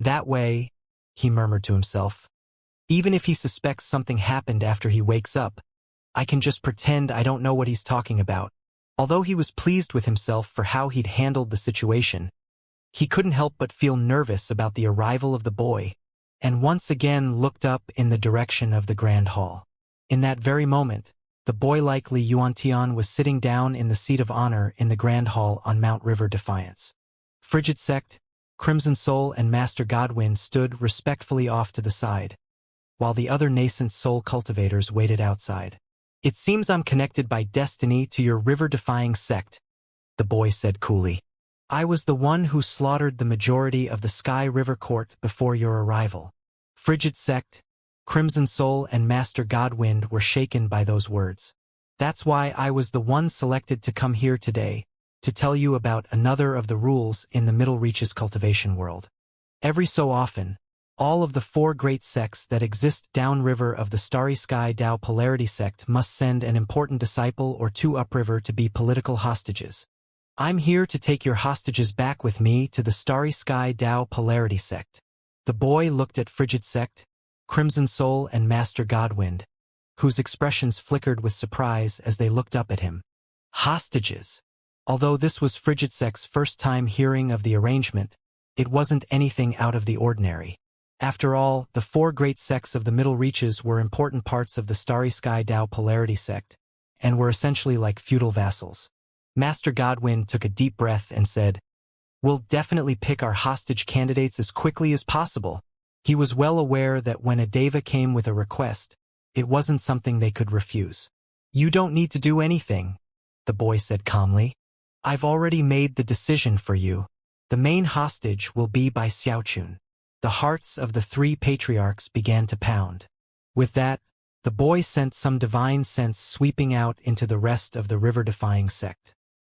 That way, he murmured to himself, even if he suspects something happened after he wakes up, I can just pretend I don't know what he's talking about. Although he was pleased with himself for how he'd handled the situation, he couldn't help but feel nervous about the arrival of the boy, and once again looked up in the direction of the grand hall. In that very moment, the boy-like Li Yuantian was sitting down in the seat of honor in the grand hall on Mount River Defiance. Frigid Sect, Crimson Soul and Master Godwind stood respectfully off to the side, while the other nascent soul cultivators waited outside. It seems I'm connected by destiny to your river-defying sect, the boy said coolly. I was the one who slaughtered the majority of the Sky River Court before your arrival. Frigid Sect, Crimson Soul and Master Godwind were shaken by those words. That's why I was the one selected to come here today, to tell you about another of the rules in the Middle Reaches cultivation world. Every so often, all of the 4 great sects that exist downriver of the Starry Sky Tao Polarity sect must send an important disciple or 2 upriver to be political hostages. I'm here to take your hostages back with me to the Starry Sky Tao Polarity sect. The boy looked at Frigid Sect, Crimson Soul and Master Godwind, whose expressions flickered with surprise as they looked up at him. Hostages. Although this was Frigid Sect's first time hearing of the arrangement, it wasn't anything out of the ordinary. After all, the 4 great sects of the Middle Reaches were important parts of the Starry Sky Tao Polarity sect, and were essentially like feudal vassals. Master Godwind took a deep breath and said, We'll definitely pick our hostage candidates as quickly as possible. He was well aware that when a deva came with a request, it wasn't something they could refuse. You don't need to do anything, the boy said calmly. I've already made the decision for you. The main hostage will be by Xiaochun. The hearts of the 3 patriarchs began to pound. With that, the boy sent some divine sense sweeping out into the rest of the river-defying sect.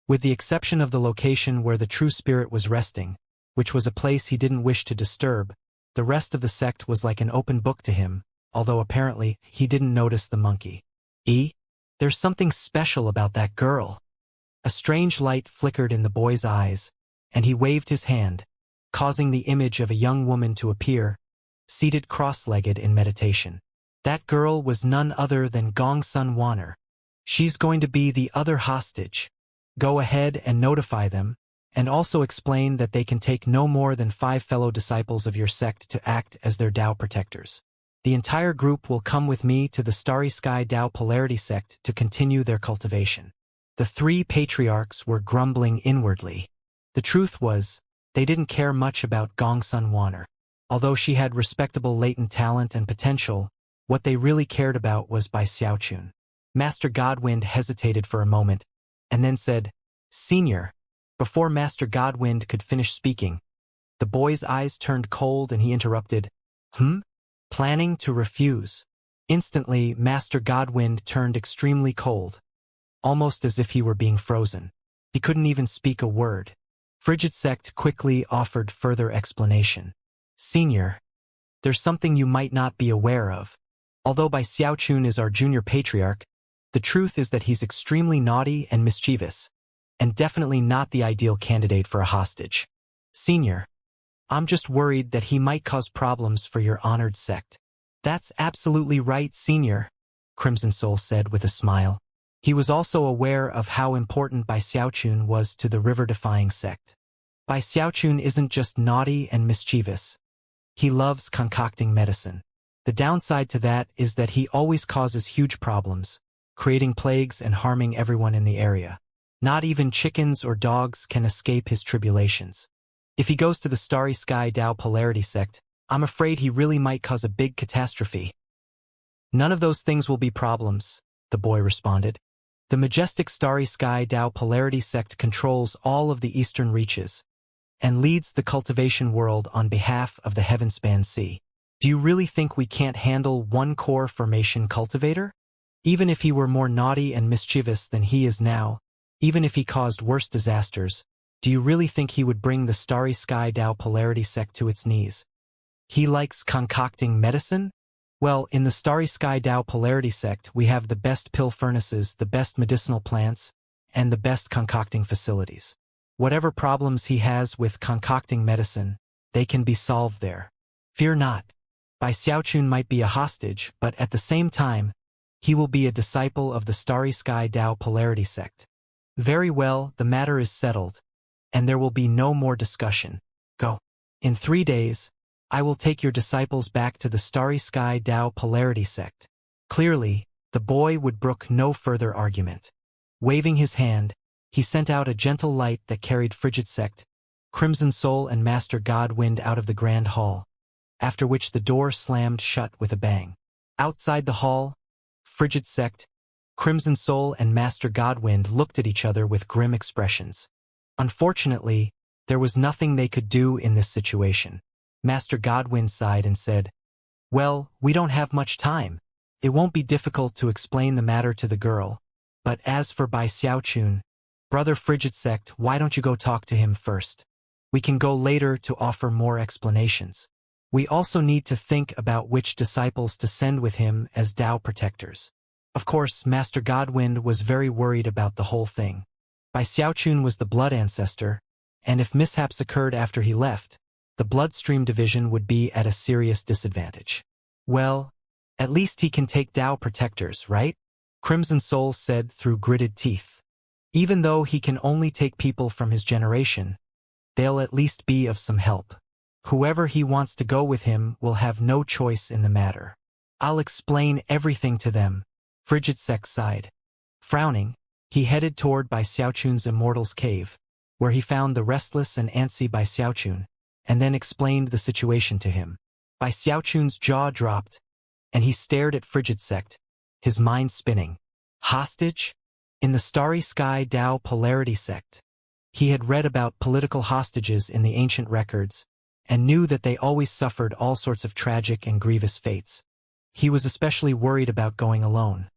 With the exception of the location where the true spirit was resting, which was a place he didn't wish to disturb, the rest of the sect was like an open book to him, although apparently he didn't notice the monkey. There's something special about that girl. A strange light flickered in the boy's eyes, and he waved his hand, causing the image of a young woman to appear, seated cross-legged in meditation. That girl was none other than Gongsun Wanner. She's going to be the other hostage. Go ahead and notify them, and also explain that they can take no more than 5 fellow disciples of your sect to act as their Tao protectors. The entire group will come with me to the Starry Sky Tao Polarity sect to continue their cultivation. The 3 patriarchs were grumbling inwardly. The truth was, they didn't care much about Gongsun Wanner. Although she had respectable latent talent and potential, what they really cared about was by Xiaochun. Master Godwind hesitated for a moment, and then said, Senior. Before Master Godwind could finish speaking, the boy's eyes turned cold and he interrupted, Planning to refuse. Instantly, Master Godwind turned extremely cold, almost as if he were being frozen. He couldn't even speak a word. Frigid Sect quickly offered further explanation. Senior, there's something you might not be aware of. Although Bai Xiaochun is our junior patriarch, the truth is that he's extremely naughty and mischievous, and definitely not the ideal candidate for a hostage. Senior, I'm just worried that he might cause problems for your honored sect. That's absolutely right, Senior, Crimson Soul said with a smile. He was also aware of how important Bai Xiaochun was to the river-defying sect. Bai Xiaochun isn't just naughty and mischievous. He loves concocting medicine. The downside to that is that he always causes huge problems, creating plagues and harming everyone in the area. Not even chickens or dogs can escape his tribulations. If he goes to the Starry Sky Tao Polarity sect, I'm afraid he really might cause a big catastrophe. None of those things will be problems, the boy responded. The majestic Starry Sky Tao Polarity sect controls all of the eastern reaches, and leads the cultivation world on behalf of the Heavenspan Sea. Do you really think we can't handle one core formation cultivator? Even if he were more naughty and mischievous than he is now, even if he caused worse disasters, do you really think he would bring the Starry Sky Tao Polarity sect to its knees? He likes concocting medicine? Well, in the Starry Sky Tao Polarity sect, we have the best pill furnaces, the best medicinal plants, and the best concocting facilities. Whatever problems he has with concocting medicine, they can be solved there. Fear not. Bai Xiaochun might be a hostage, but at the same time, he will be a disciple of the Starry Sky Tao Polarity sect. Very well, the matter is settled, and there will be no more discussion. Go. In 3 days, I will take your disciples back to the Starry Sky Tao Polarity sect. Clearly, the boy would brook no further argument. Waving his hand, he sent out a gentle light that carried Frigid Sect, Crimson Soul and Master Godwind out of the grand hall, after which the door slammed shut with a bang. Outside the hall, Frigid Sect, Crimson Soul and Master Godwind looked at each other with grim expressions. Unfortunately, there was nothing they could do in this situation. Master Godwind sighed and said, "Well, we don't have much time. It won't be difficult to explain the matter to the girl. But as for Bai Xiaochun, Brother Frigid Sect, why don't you go talk to him first? We can go later to offer more explanations. We also need to think about which disciples to send with him as Tao protectors." Of course, Master Godwind was very worried about the whole thing. Bai Xiaochun was the blood ancestor, and if mishaps occurred after he left, the bloodstream division would be at a serious disadvantage. Well, at least he can take Tao protectors, right? Crimson Soul said through gritted teeth. Even though he can only take people from his generation, they'll at least be of some help. Whoever he wants to go with him will have no choice in the matter. I'll explain everything to them, Frigid Sect sighed. Frowning, he headed toward Bai Xiaochun's Immortal's cave, where he found the restless and antsy Bai Xiaochun, and then explained the situation to him. Bai Xiaochun's jaw dropped, and he stared at Frigid Sect, his mind spinning. Hostage? In the Starry Sky Tao Polarity sect. He had read about political hostages in the ancient records, and knew that they always suffered all sorts of tragic and grievous fates. He was especially worried about going alone.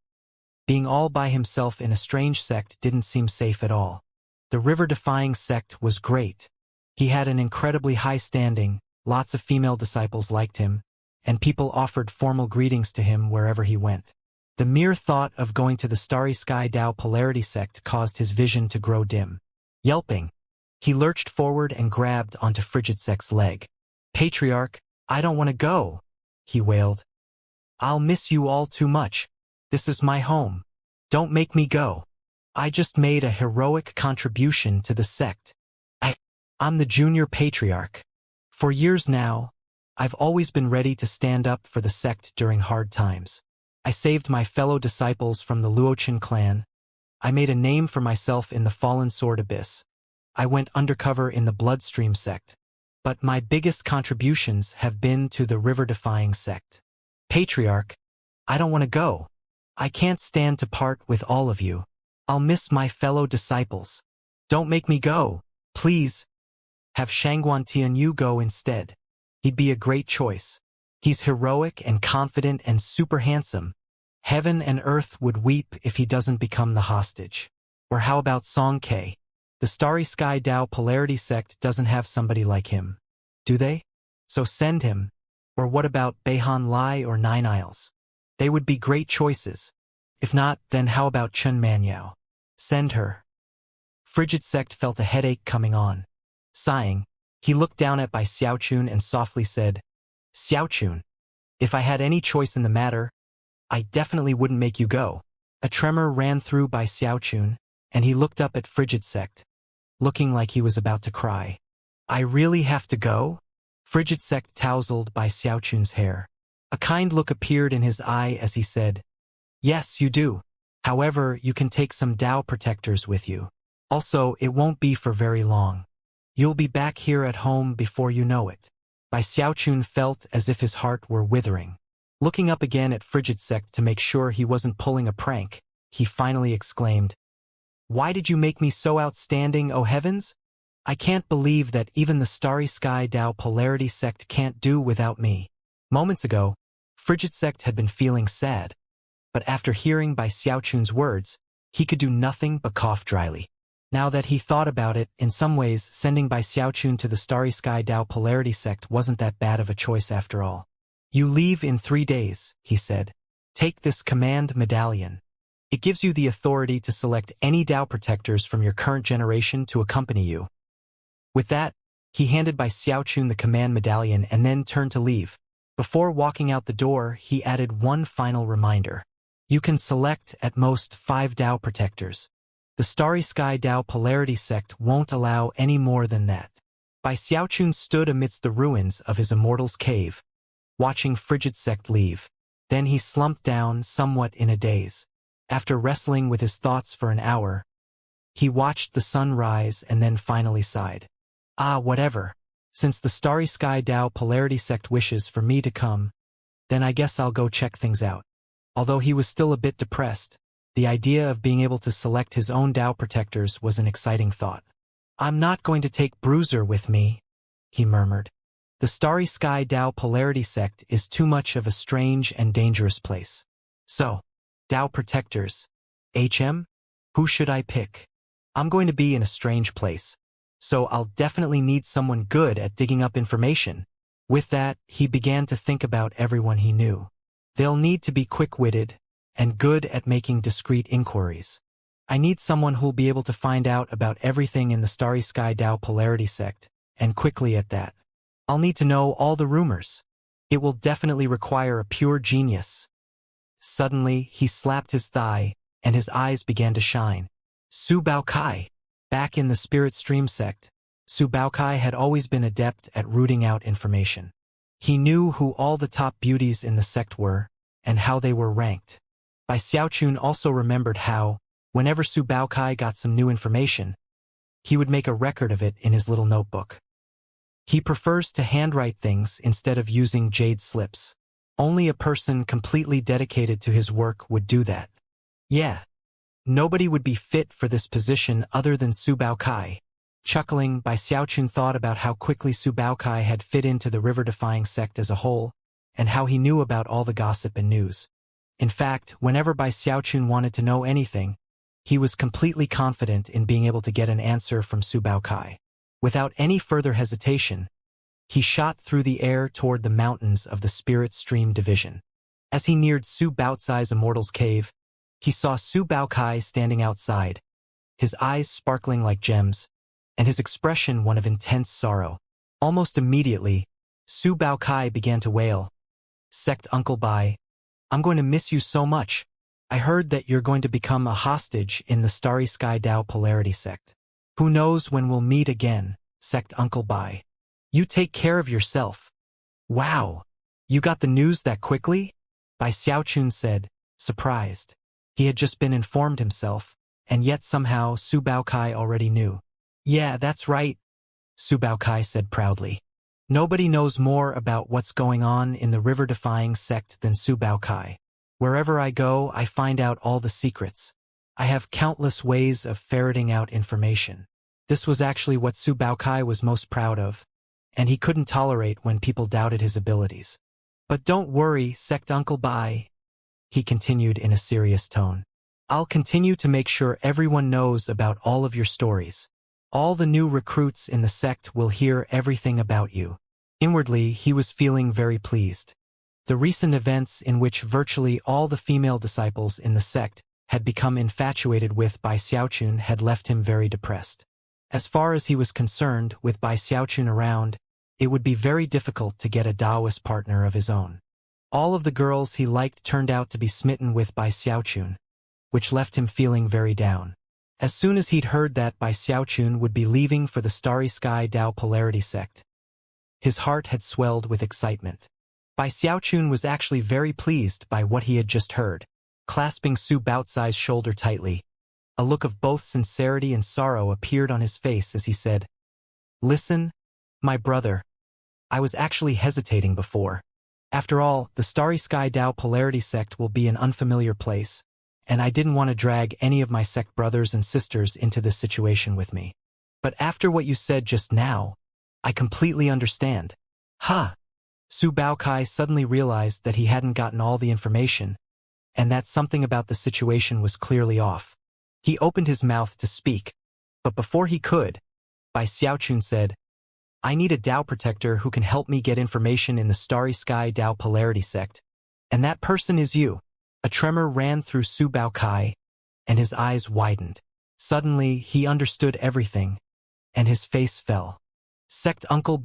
Being all by himself in a strange sect didn't seem safe at all. The river-defying sect was great. He had an incredibly high standing, lots of female disciples liked him, and people offered formal greetings to him wherever he went. The mere thought of going to the Starry Sky Tao Polarity sect caused his vision to grow dim. Yelping, he lurched forward and grabbed onto Frigid Sect's leg. "Patriarch, I don't want to go," he wailed. "I'll miss you all too much. This is my home. Don't make me go. I just made a heroic contribution to the sect. I'm the junior patriarch. For years now, I've always been ready to stand up for the sect during hard times. I saved my fellow disciples from the Luochen clan. I made a name for myself in the Fallen Sword Abyss. I went undercover in the Bloodstream sect. But my biggest contributions have been to the river-defying sect. Patriarch, I don't want to go. I can't stand to part with all of you. I'll miss my fellow disciples. Don't make me go, please. Have Shangguan Tianyu go instead. He'd be a great choice. He's heroic and confident and super handsome. Heaven and earth would weep if he doesn't become the hostage. Or how about Song Ke? The Starry Sky Tao Polarity sect doesn't have somebody like him. Do they? So send him. Or what about Beihan Lai or Nine Isles? They would be great choices. If not, then how about Chun Manyao? Send her. Frigid Sect felt a headache coming on. Sighing, he looked down at Bai Xiaochun and softly said, "Xiaochun, if I had any choice in the matter, I definitely wouldn't make you go." A tremor ran through Bai Xiaochun, and he looked up at Frigid Sect, looking like he was about to cry. "I really have to go?" Frigid Sect tousled Bai Xiaochun's hair. A kind look appeared in his eye as he said, "Yes, you do. However, you can take some Tao protectors with you. Also, it won't be for very long. You'll be back here at home before you know it." Bai Xiaochun felt as if his heart were withering. Looking up again at Frigid Sect to make sure he wasn't pulling a prank, he finally exclaimed, "Why did you make me so outstanding, O heavens? I can't believe that even the Starry Sky Tao Polarity sect can't do without me." Moments ago, Frigid Sect had been feeling sad, but after hearing Bai Xiaochun's words, he could do nothing but cough dryly. Now that he thought about it, in some ways, sending Bai Xiaochun to the Starry Sky Tao Polarity sect wasn't that bad of a choice after all. You leave in 3 days, he said. Take this command medallion. It gives you the authority to select any Dao protectors from your current generation to accompany you. With that, he handed Bai Xiaochun the command medallion and then turned to leave. Before walking out the door, he added one final reminder. You can select at most 5 Dao protectors. The Starry Sky Dao Polarity sect won't allow any more than that. Bai Xiaochun stood amidst the ruins of his immortal's cave, watching frigid sect leave. Then he slumped down somewhat in a daze. After wrestling with his thoughts for an hour, he watched the sun rise and then finally sighed. Ah, whatever. Since the Starry Sky Dao Polarity sect wishes for me to come, then I guess I'll go check things out. Although he was still a bit depressed, the idea of being able to select his own Dao protectors was an exciting thought. I'm not going to take Bruiser with me, he murmured. The Starry Sky Dao Polarity sect is too much of a strange and dangerous place. So, Dao protectors, HM? Who should I pick? I'm going to be in a strange place, so I'll definitely need someone good at digging up information. With that, he began to think about everyone he knew. They'll need to be quick-witted and good at making discreet inquiries. I need someone who'll be able to find out about everything in the Starry Sky Dao Polarity sect, and quickly at that. I'll need to know all the rumors. It will definitely require a pure genius. Suddenly, he slapped his thigh, and his eyes began to shine. Su Baokai. Back in the Spirit Stream sect, Su Baokai had always been adept at rooting out information. He knew who all the top beauties in the sect were, and how they were ranked. Bai Xiaochun also remembered how, whenever Su Baokai got some new information, he would make a record of it in his little notebook. He prefers to handwrite things instead of using jade slips. Only a person completely dedicated to his work would do that. Yeah. Nobody would be fit for this position other than Su Baokai. Chuckling, Bai Xiaochun thought about how quickly Su Baokai had fit into the river-defying sect as a whole, and how he knew about all the gossip and news. In fact, whenever Bai Xiaochun wanted to know anything, he was completely confident in being able to get an answer from Su Baokai. Without any further hesitation, he shot through the air toward the mountains of the Spirit Stream Division. As he neared Su Baocai's Immortal's cave, he saw Su Baokai standing outside, his eyes sparkling like gems, and his expression one of intense sorrow. Almost immediately, Su Baokai began to wail. Sect Uncle Bai, I'm going to miss you so much. I heard that you're going to become a hostage in the Starry Sky Dao Polarity sect. Who knows when we'll meet again, Sect Uncle Bai. You take care of yourself. Wow, you got the news that quickly? Bai Xiaochun said, surprised. He had just been informed himself, and yet somehow Su Baokai already knew. Yeah, that's right, Su Baokai said proudly. Nobody knows more about what's going on in the river-defying sect than Su Baokai. Wherever I go, I find out all the secrets. I have countless ways of ferreting out information. This was actually what Su Baokai was most proud of, and he couldn't tolerate when people doubted his abilities. But don't worry, Sect Uncle Bai, he continued in a serious tone. I'll continue to make sure everyone knows about all of your stories. All the new recruits in the sect will hear everything about you. Inwardly, he was feeling very pleased. The recent events in which virtually all the female disciples in the sect had become infatuated with Bai Xiaochun had left him very depressed. As far as he was concerned, with Bai Xiaochun around, it would be very difficult to get a Taoist partner of his own. All of the girls he liked turned out to be smitten with Bai Xiaochun, which left him feeling very down. As soon as he'd heard that Bai Xiaochun would be leaving for the Starry Sky Dao Polarity sect, his heart had swelled with excitement. Bai Xiaochun was actually very pleased by what he had just heard. Clasping Su Baocai's shoulder tightly, a look of both sincerity and sorrow appeared on his face as he said, Listen, my brother. I was actually hesitating before. After all, the Starry Sky Dao Polarity sect will be an unfamiliar place, and I didn't want to drag any of my sect brothers and sisters into this situation with me. But after what you said just now, I completely understand. Ha! Su Baokai suddenly realized that he hadn't gotten all the information, and that something about the situation was clearly off. He opened his mouth to speak, but before he could, Bai Xiaochun said, I need a Dao protector who can help me get information in the Starry Sky Dao Polarity sect. And that person is you. A tremor ran through Su Baokai, and his eyes widened. Suddenly, he understood everything, and his face fell. Sect Uncle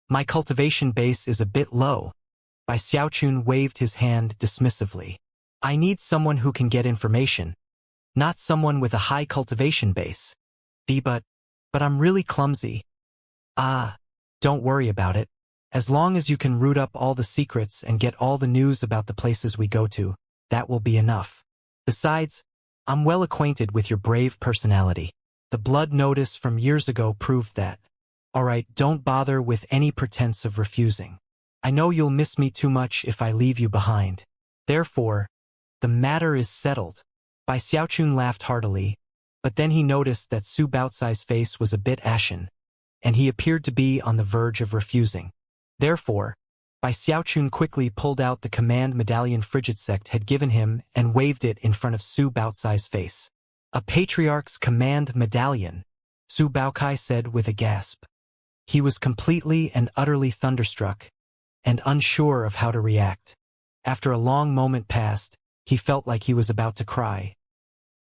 my cultivation base is a bit low. Bai Xiaochun waved his hand dismissively. I need someone who can get information, not someone with a high cultivation base. But I'm really clumsy. Don't worry about it. As long as you can root up all the secrets and get all the news about the places we go to, that will be enough. Besides, I'm well acquainted with your brave personality. The blood notice from years ago proved that. Alright, don't bother with any pretense of refusing. I know you'll miss me too much if I leave you behind. Therefore, the matter is settled. Bai Xiaochun laughed heartily, but then he noticed that Su Baotsai's face was a bit ashen, and he appeared to be on the verge of refusing. Therefore, Bai Xiaochun quickly pulled out the command medallion Frigid Sect had given him and waved it in front of Su Baotsai's face. A Patriarch's command medallion, Su Baokai said with a gasp. He was completely and utterly thunderstruck, and unsure of how to react. After a long moment passed, he felt like he was about to cry.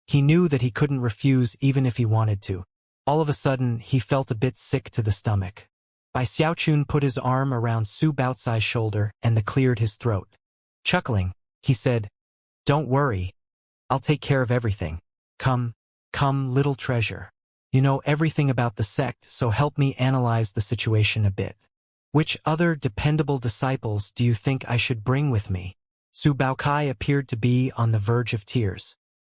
He knew that he couldn't refuse even if he wanted to. All of a sudden, he felt a bit sick to the stomach. Bai Xiaochun put his arm around Su Baotsai's shoulder and cleared his throat. Chuckling, he said, "Don't worry. I'll take care of everything. Come, little treasure. You know everything about the sect, so help me analyze the situation a bit. Which other dependable disciples do you think I should bring with me?" Su Baokai appeared to be on the verge of tears.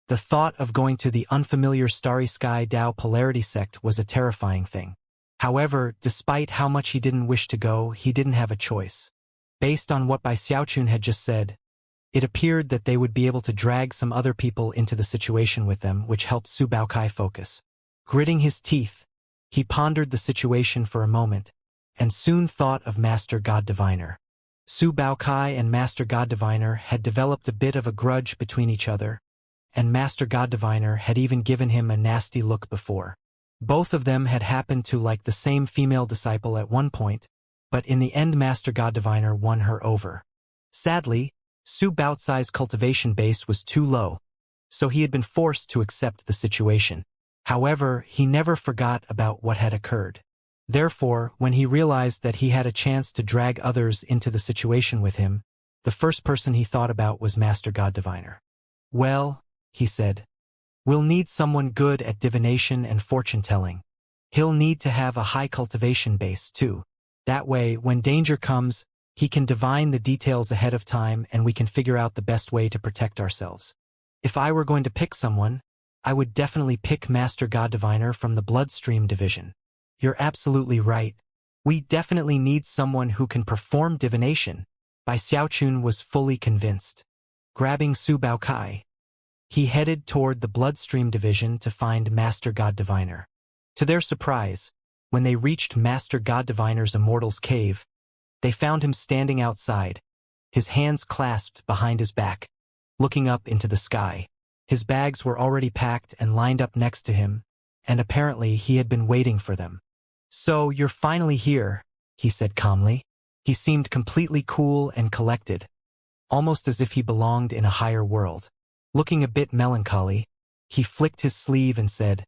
The thought of going to the unfamiliar Starry Sky Dao Polarity sect was a terrifying thing. However, despite how much he didn't wish to go, he didn't have a choice. Based on what Bai Xiaochun had just said, it appeared that they would be able to drag some other people into the situation with them, which helped Su Baokai focus. Gritting his teeth, he pondered the situation for a moment, and soon thought of Master God Diviner. Su Baokai and Master God Diviner had developed a bit of a grudge between each other, and Master God Diviner had even given him a nasty look before. Both of them had happened to like the same female disciple at one point, but in the end Master God Diviner won her over. Sadly, Su Baotsai's cultivation base was too low, so he had been forced to accept the situation. However, he never forgot about what had occurred. Therefore, when he realized that he had a chance to drag others into the situation with him, the first person he thought about was Master God Diviner. "Well," he said, "we'll need someone good at divination and fortune-telling. He'll need to have a high cultivation base, too. That way, when danger comes, he can divine the details ahead of time and we can figure out the best way to protect ourselves. If I were going to pick someone, I would definitely pick Master God Diviner from the Bloodstream division." "You're absolutely right. We definitely need someone who can perform divination." Bai Xiaochun was fully convinced. Grabbing Su Baokai, he headed toward the Bloodstream division to find Master God Diviner. To their surprise, when they reached Master God Diviner's Immortal's cave, they found him standing outside, his hands clasped behind his back, looking up into the sky. His bags were already packed and lined up next to him, and apparently he had been waiting for them. "So you're finally here," he said calmly. He seemed completely cool and collected, almost as if he belonged in a higher world. Looking a bit melancholy, he flicked his sleeve and said,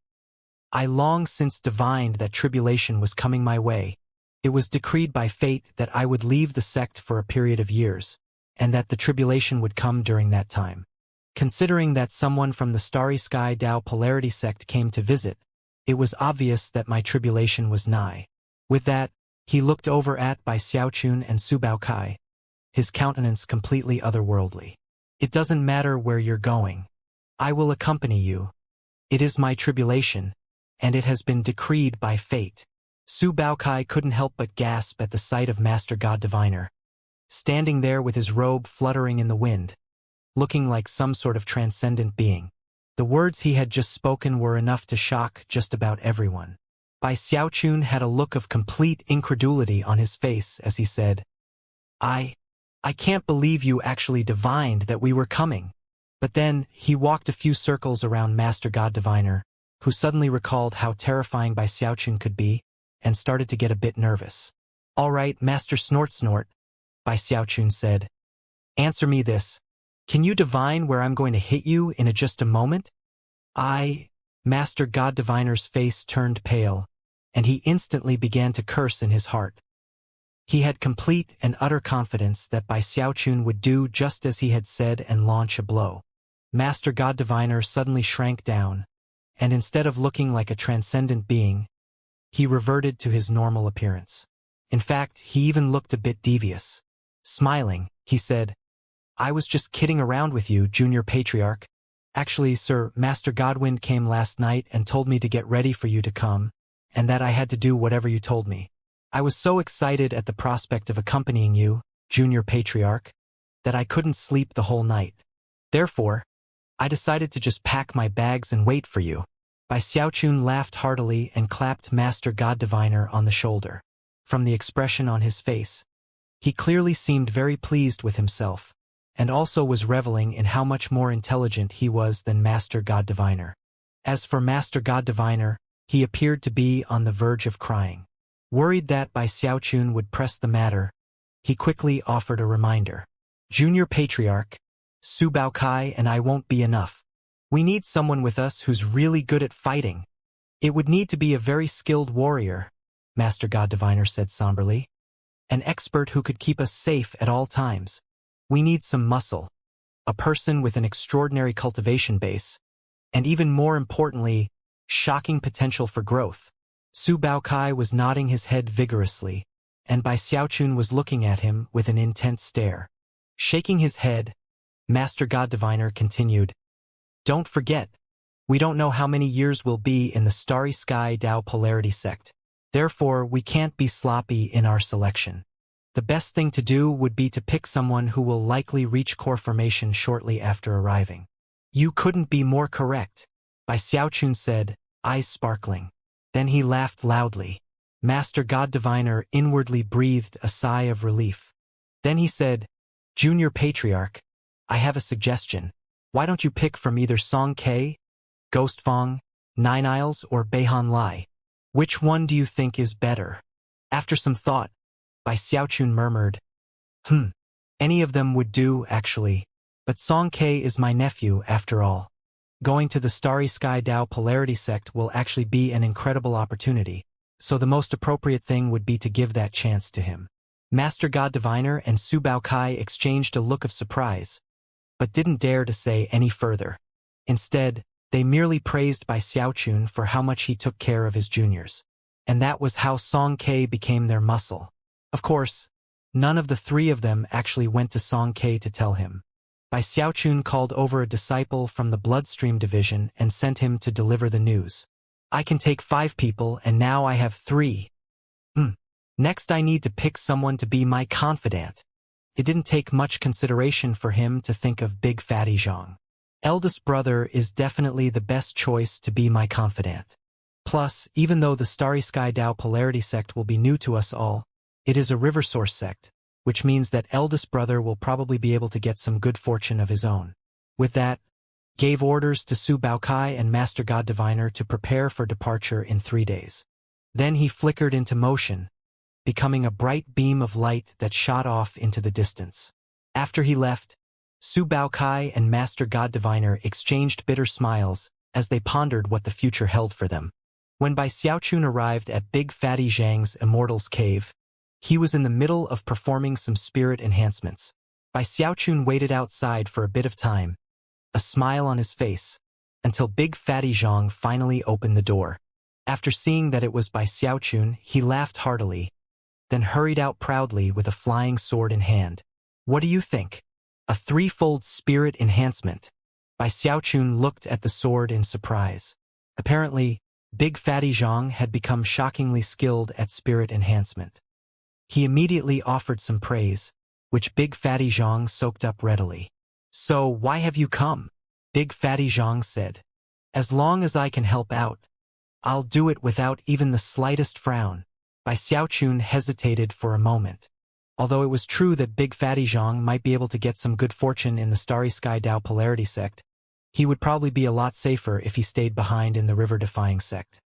"I long since divined that tribulation was coming my way. It was decreed by fate that I would leave the sect for a period of years, and that the tribulation would come during that time. Considering that someone from the Starry Sky Dao Polarity sect came to visit, it was obvious that my tribulation was nigh." With that, he looked over at Bai Xiaochun and Su Baokai, his countenance completely otherworldly. "It doesn't matter where you're going. I will accompany you. It is my tribulation, and it has been decreed by fate." Su Baokai couldn't help but gasp at the sight of Master God Diviner, standing there with his robe fluttering in the wind, looking like some sort of transcendent being. The words he had just spoken were enough to shock just about everyone. Bai Xiaochun had a look of complete incredulity on his face as he said, I can't believe you actually divined that we were coming." But then, he walked a few circles around Master God Diviner, who suddenly recalled how terrifying Bai Xiaochun could be, and started to get a bit nervous. "All right, Master Snort Snort," Bai Xiaochun said. "Answer me this. Can you divine where I'm going to hit you in just a moment?" Master God Diviner's face turned pale, and he instantly began to curse in his heart. He had complete and utter confidence that Bai Xiaochun would do just as he had said and launch a blow. Master God Diviner suddenly shrank down, and instead of looking like a transcendent being, he reverted to his normal appearance. In fact, he even looked a bit devious. Smiling, he said, "I was just kidding around with you, Junior Patriarch. Actually, Sir, Master Godwind came last night and told me to get ready for you to come, and that I had to do whatever you told me. I was so excited at the prospect of accompanying you, Junior Patriarch, that I couldn't sleep the whole night. Therefore, I decided to just pack my bags and wait for you." Bai Xiaochun laughed heartily and clapped Master God Diviner on the shoulder. From the expression on his face, he clearly seemed very pleased with himself, and also was reveling in how much more intelligent he was than Master God Diviner. As for Master God Diviner, he appeared to be on the verge of crying. Worried that Bai Xiaochun would press the matter, he quickly offered a reminder. "Junior Patriarch, Su Baokai and I won't be enough. We need someone with us who's really good at fighting. It would need to be a very skilled warrior," Master God Diviner said somberly. "An expert who could keep us safe at all times. We need some muscle, a person with an extraordinary cultivation base, and even more importantly, shocking potential for growth." Su Baokai was nodding his head vigorously, and Bai Xiaochun was looking at him with an intense stare. Shaking his head, Master God Diviner continued, "Don't forget, we don't know how many years we'll be in the Starry Sky Tao Polarity sect. Therefore, we can't be sloppy in our selection. The best thing to do would be to pick someone who will likely reach core formation shortly after arriving." "You couldn't be more correct," Bai Xiaochun said, eyes sparkling. Then he laughed loudly. Master God Diviner inwardly breathed a sigh of relief. Then he said, "Junior Patriarch, I have a suggestion. Why don't you pick from either Song Ke, Ghost Fong, Nine Isles, or Beihan Lai? Which one do you think is better?" After some thought, Bai Xiaochun murmured, Any of them would do, actually. But Song Ke is my nephew, after all. Going to the Starry Sky Tao Polarity sect will actually be an incredible opportunity, so the most appropriate thing would be to give that chance to him." Master God Diviner and Su Baokai exchanged a look of surprise, but didn't dare to say any further. Instead, they merely praised Bai Xiaochun for how much he took care of his juniors. And that was how Song Ke became their muscle. Of course, none of the three of them actually went to Song Ke to tell him. Bai Xiaochun called over a disciple from the Bloodstream division and sent him to deliver the news. "I can take 5 people and now I have 3. Next I need to pick someone to be my confidant." It didn't take much consideration for him to think of Big Fatty Zhang. "Eldest brother is definitely the best choice to be my confidant. Plus, even though the Starry Sky Tao Polarity sect will be new to us all, it is a river source sect, which means that eldest brother will probably be able to get some good fortune of his own." With that, gave orders to Su Baokai and Master God Diviner to prepare for departure in 3 days. Then he flickered into motion, becoming a bright beam of light that shot off into the distance. After he left, Su Baokai and Master God Diviner exchanged bitter smiles as they pondered what the future held for them. When Bai Xiaochun arrived at Big Fatty Zhang's Immortal's Cave, he was in the middle of performing some spirit enhancements. Bai Xiaochun waited outside for a bit of time, a smile on his face, until Big Fatty Zhang finally opened the door. After seeing that it was Bai Xiaochun, he laughed heartily, then hurried out proudly with a flying sword in hand. "What do you think? A 3-fold spirit enhancement." Bai Xiaochun looked at the sword in surprise. Apparently, Big Fatty Zhang had become shockingly skilled at spirit enhancement. He immediately offered some praise, which Big Fatty Zhang soaked up readily. "So, why have you come?" Big Fatty Zhang said. "As long as I can help out, I'll do it without even the slightest frown." Bai Xiaochun hesitated for a moment. Although it was true that Big Fatty Zhang might be able to get some good fortune in the Starry Sky Tao Polarity sect, he would probably be a lot safer if he stayed behind in the River Defying sect.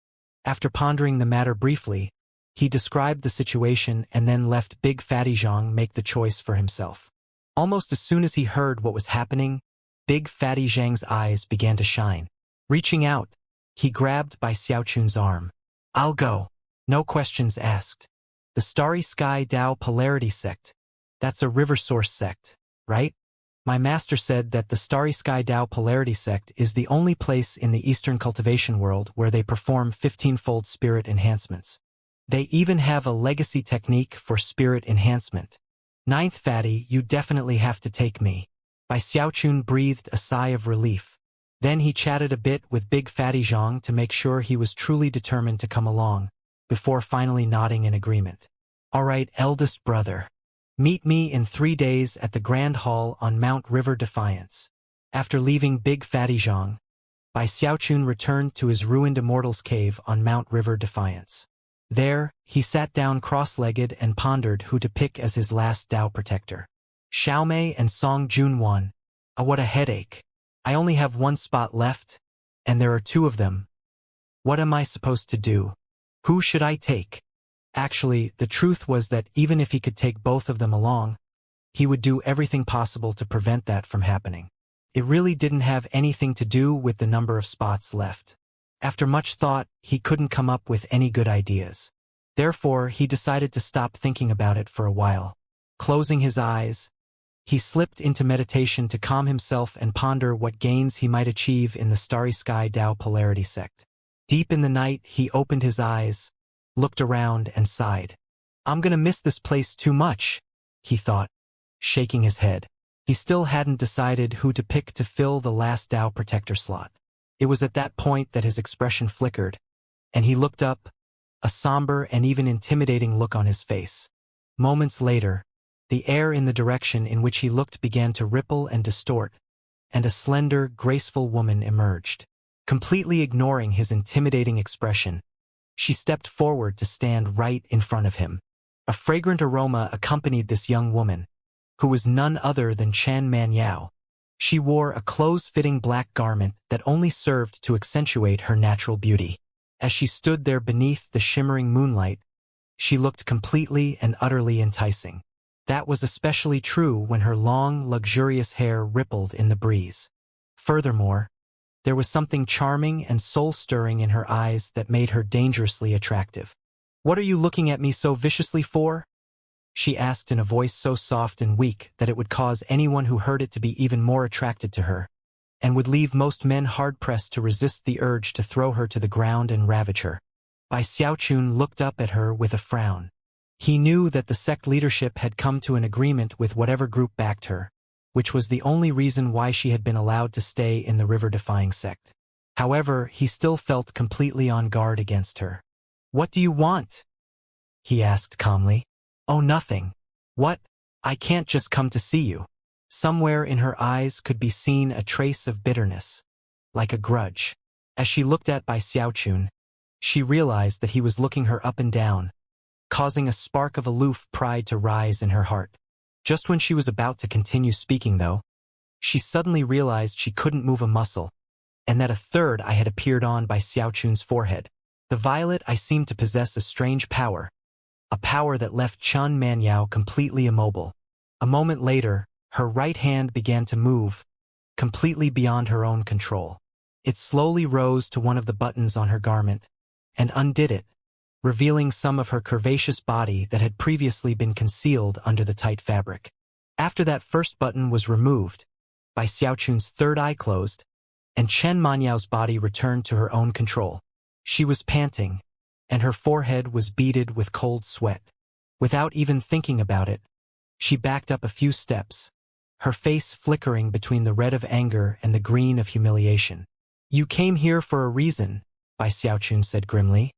After pondering the matter briefly, He described the situation and then left Big Fatty Zhang make the choice for himself. Almost as soon as he heard what was happening, Big Fatty Zhang's eyes began to shine. Reaching out, he grabbed by Xiaochun's arm. I'll go. No questions asked. The Starry Sky Dao Polarity Sect. That's a river source sect, right? My master said that the Starry Sky Dao Polarity Sect is the only place in the Eastern cultivation world where they perform 15-fold spirit enhancements. They even have a legacy technique for spirit enhancement. Ninth Fatty, you definitely have to take me. Bai Xiaochun breathed a sigh of relief. Then he chatted a bit with Big Fatty Zhang to make sure he was truly determined to come along, before finally nodding in agreement. All right, eldest brother. Meet me in 3 days at the Grand Hall on Mount River Defiance. After leaving Big Fatty Zhang, Bai Xiaochun returned to his ruined Immortals Cave on Mount River Defiance. There, he sat down cross-legged and pondered who to pick as his last Dao protector. Xiaomei and Song Junwan. What a headache. I only have one spot left, and there are 2 of them. What am I supposed to do? Who should I take? Actually, the truth was that even if he could take both of them along, he would do everything possible to prevent that from happening. It really didn't have anything to do with the number of spots left. After much thought, he couldn't come up with any good ideas. Therefore, he decided to stop thinking about it for a while. Closing his eyes, he slipped into meditation to calm himself and ponder what gains he might achieve in the Starry Sky Dao Polarity Sect. Deep in the night, he opened his eyes, looked around, and sighed. I'm gonna miss this place too much, he thought, shaking his head. He still hadn't decided who to pick to fill the last Dao Protector slot. It was at that point that his expression flickered, and he looked up, a somber and even intimidating look on his face. Moments later, the air in the direction in which he looked began to ripple and distort, and a slender, graceful woman emerged. Completely ignoring his intimidating expression, she stepped forward to stand right in front of him. A fragrant aroma accompanied this young woman, who was none other than Chen Manyao. She wore a close-fitting black garment that only served to accentuate her natural beauty. As she stood there beneath the shimmering moonlight, she looked completely and utterly enticing. That was especially true when her long, luxurious hair rippled in the breeze. Furthermore, there was something charming and soul-stirring in her eyes that made her dangerously attractive. "What are you looking at me so viciously for?" she asked in a voice so soft and weak that it would cause anyone who heard it to be even more attracted to her, and would leave most men hard-pressed to resist the urge to throw her to the ground and ravage her. Bai Xiaochun looked up at her with a frown. He knew that the sect leadership had come to an agreement with whatever group backed her, which was the only reason why she had been allowed to stay in the river-defying sect. However, he still felt completely on guard against her. "What do you want?" he asked calmly. "Oh, nothing. What? I can't just come to see you." Somewhere in her eyes could be seen a trace of bitterness, like a grudge. As she looked at Bai Xiaochun, she realized that he was looking her up and down, causing a spark of aloof pride to rise in her heart. Just when she was about to continue speaking, though, she suddenly realized she couldn't move a muscle, and that a third eye had appeared on Bai Xiaochun's forehead. The violet eye seemed to possess a strange power, a power that left Chen Manyao completely immobile. A moment later, her right hand began to move, completely beyond her own control. It slowly rose to one of the buttons on her garment, and undid it, revealing some of her curvaceous body that had previously been concealed under the tight fabric. After that first button was removed, Bai Xiaochun's third eye closed, and Chen Manyao's body returned to her own control. She was panting, and her forehead was beaded with cold sweat. Without even thinking about it, she backed up a few steps, her face flickering between the red of anger and the green of humiliation. "You came here for a reason," Bai Xiaochun said grimly.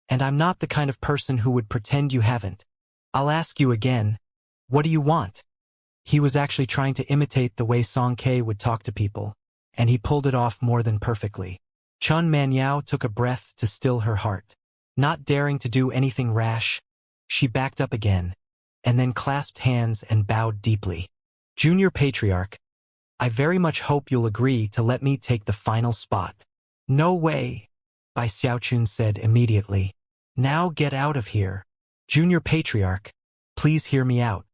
"And I'm not the kind of person who would pretend you haven't. I'll ask you again, what do you want?" He was actually trying to imitate the way Song Ke would talk to people, and he pulled it off more than perfectly. Chun Manyao took a breath to still her heart. Not daring to do anything rash, she backed up again, and then clasped hands and bowed deeply. "Junior Patriarch, I very much hope you'll agree to let me take the final spot." "No way," Bai Xiaochun said immediately. Now get out of here. Junior Patriarch, please hear me out.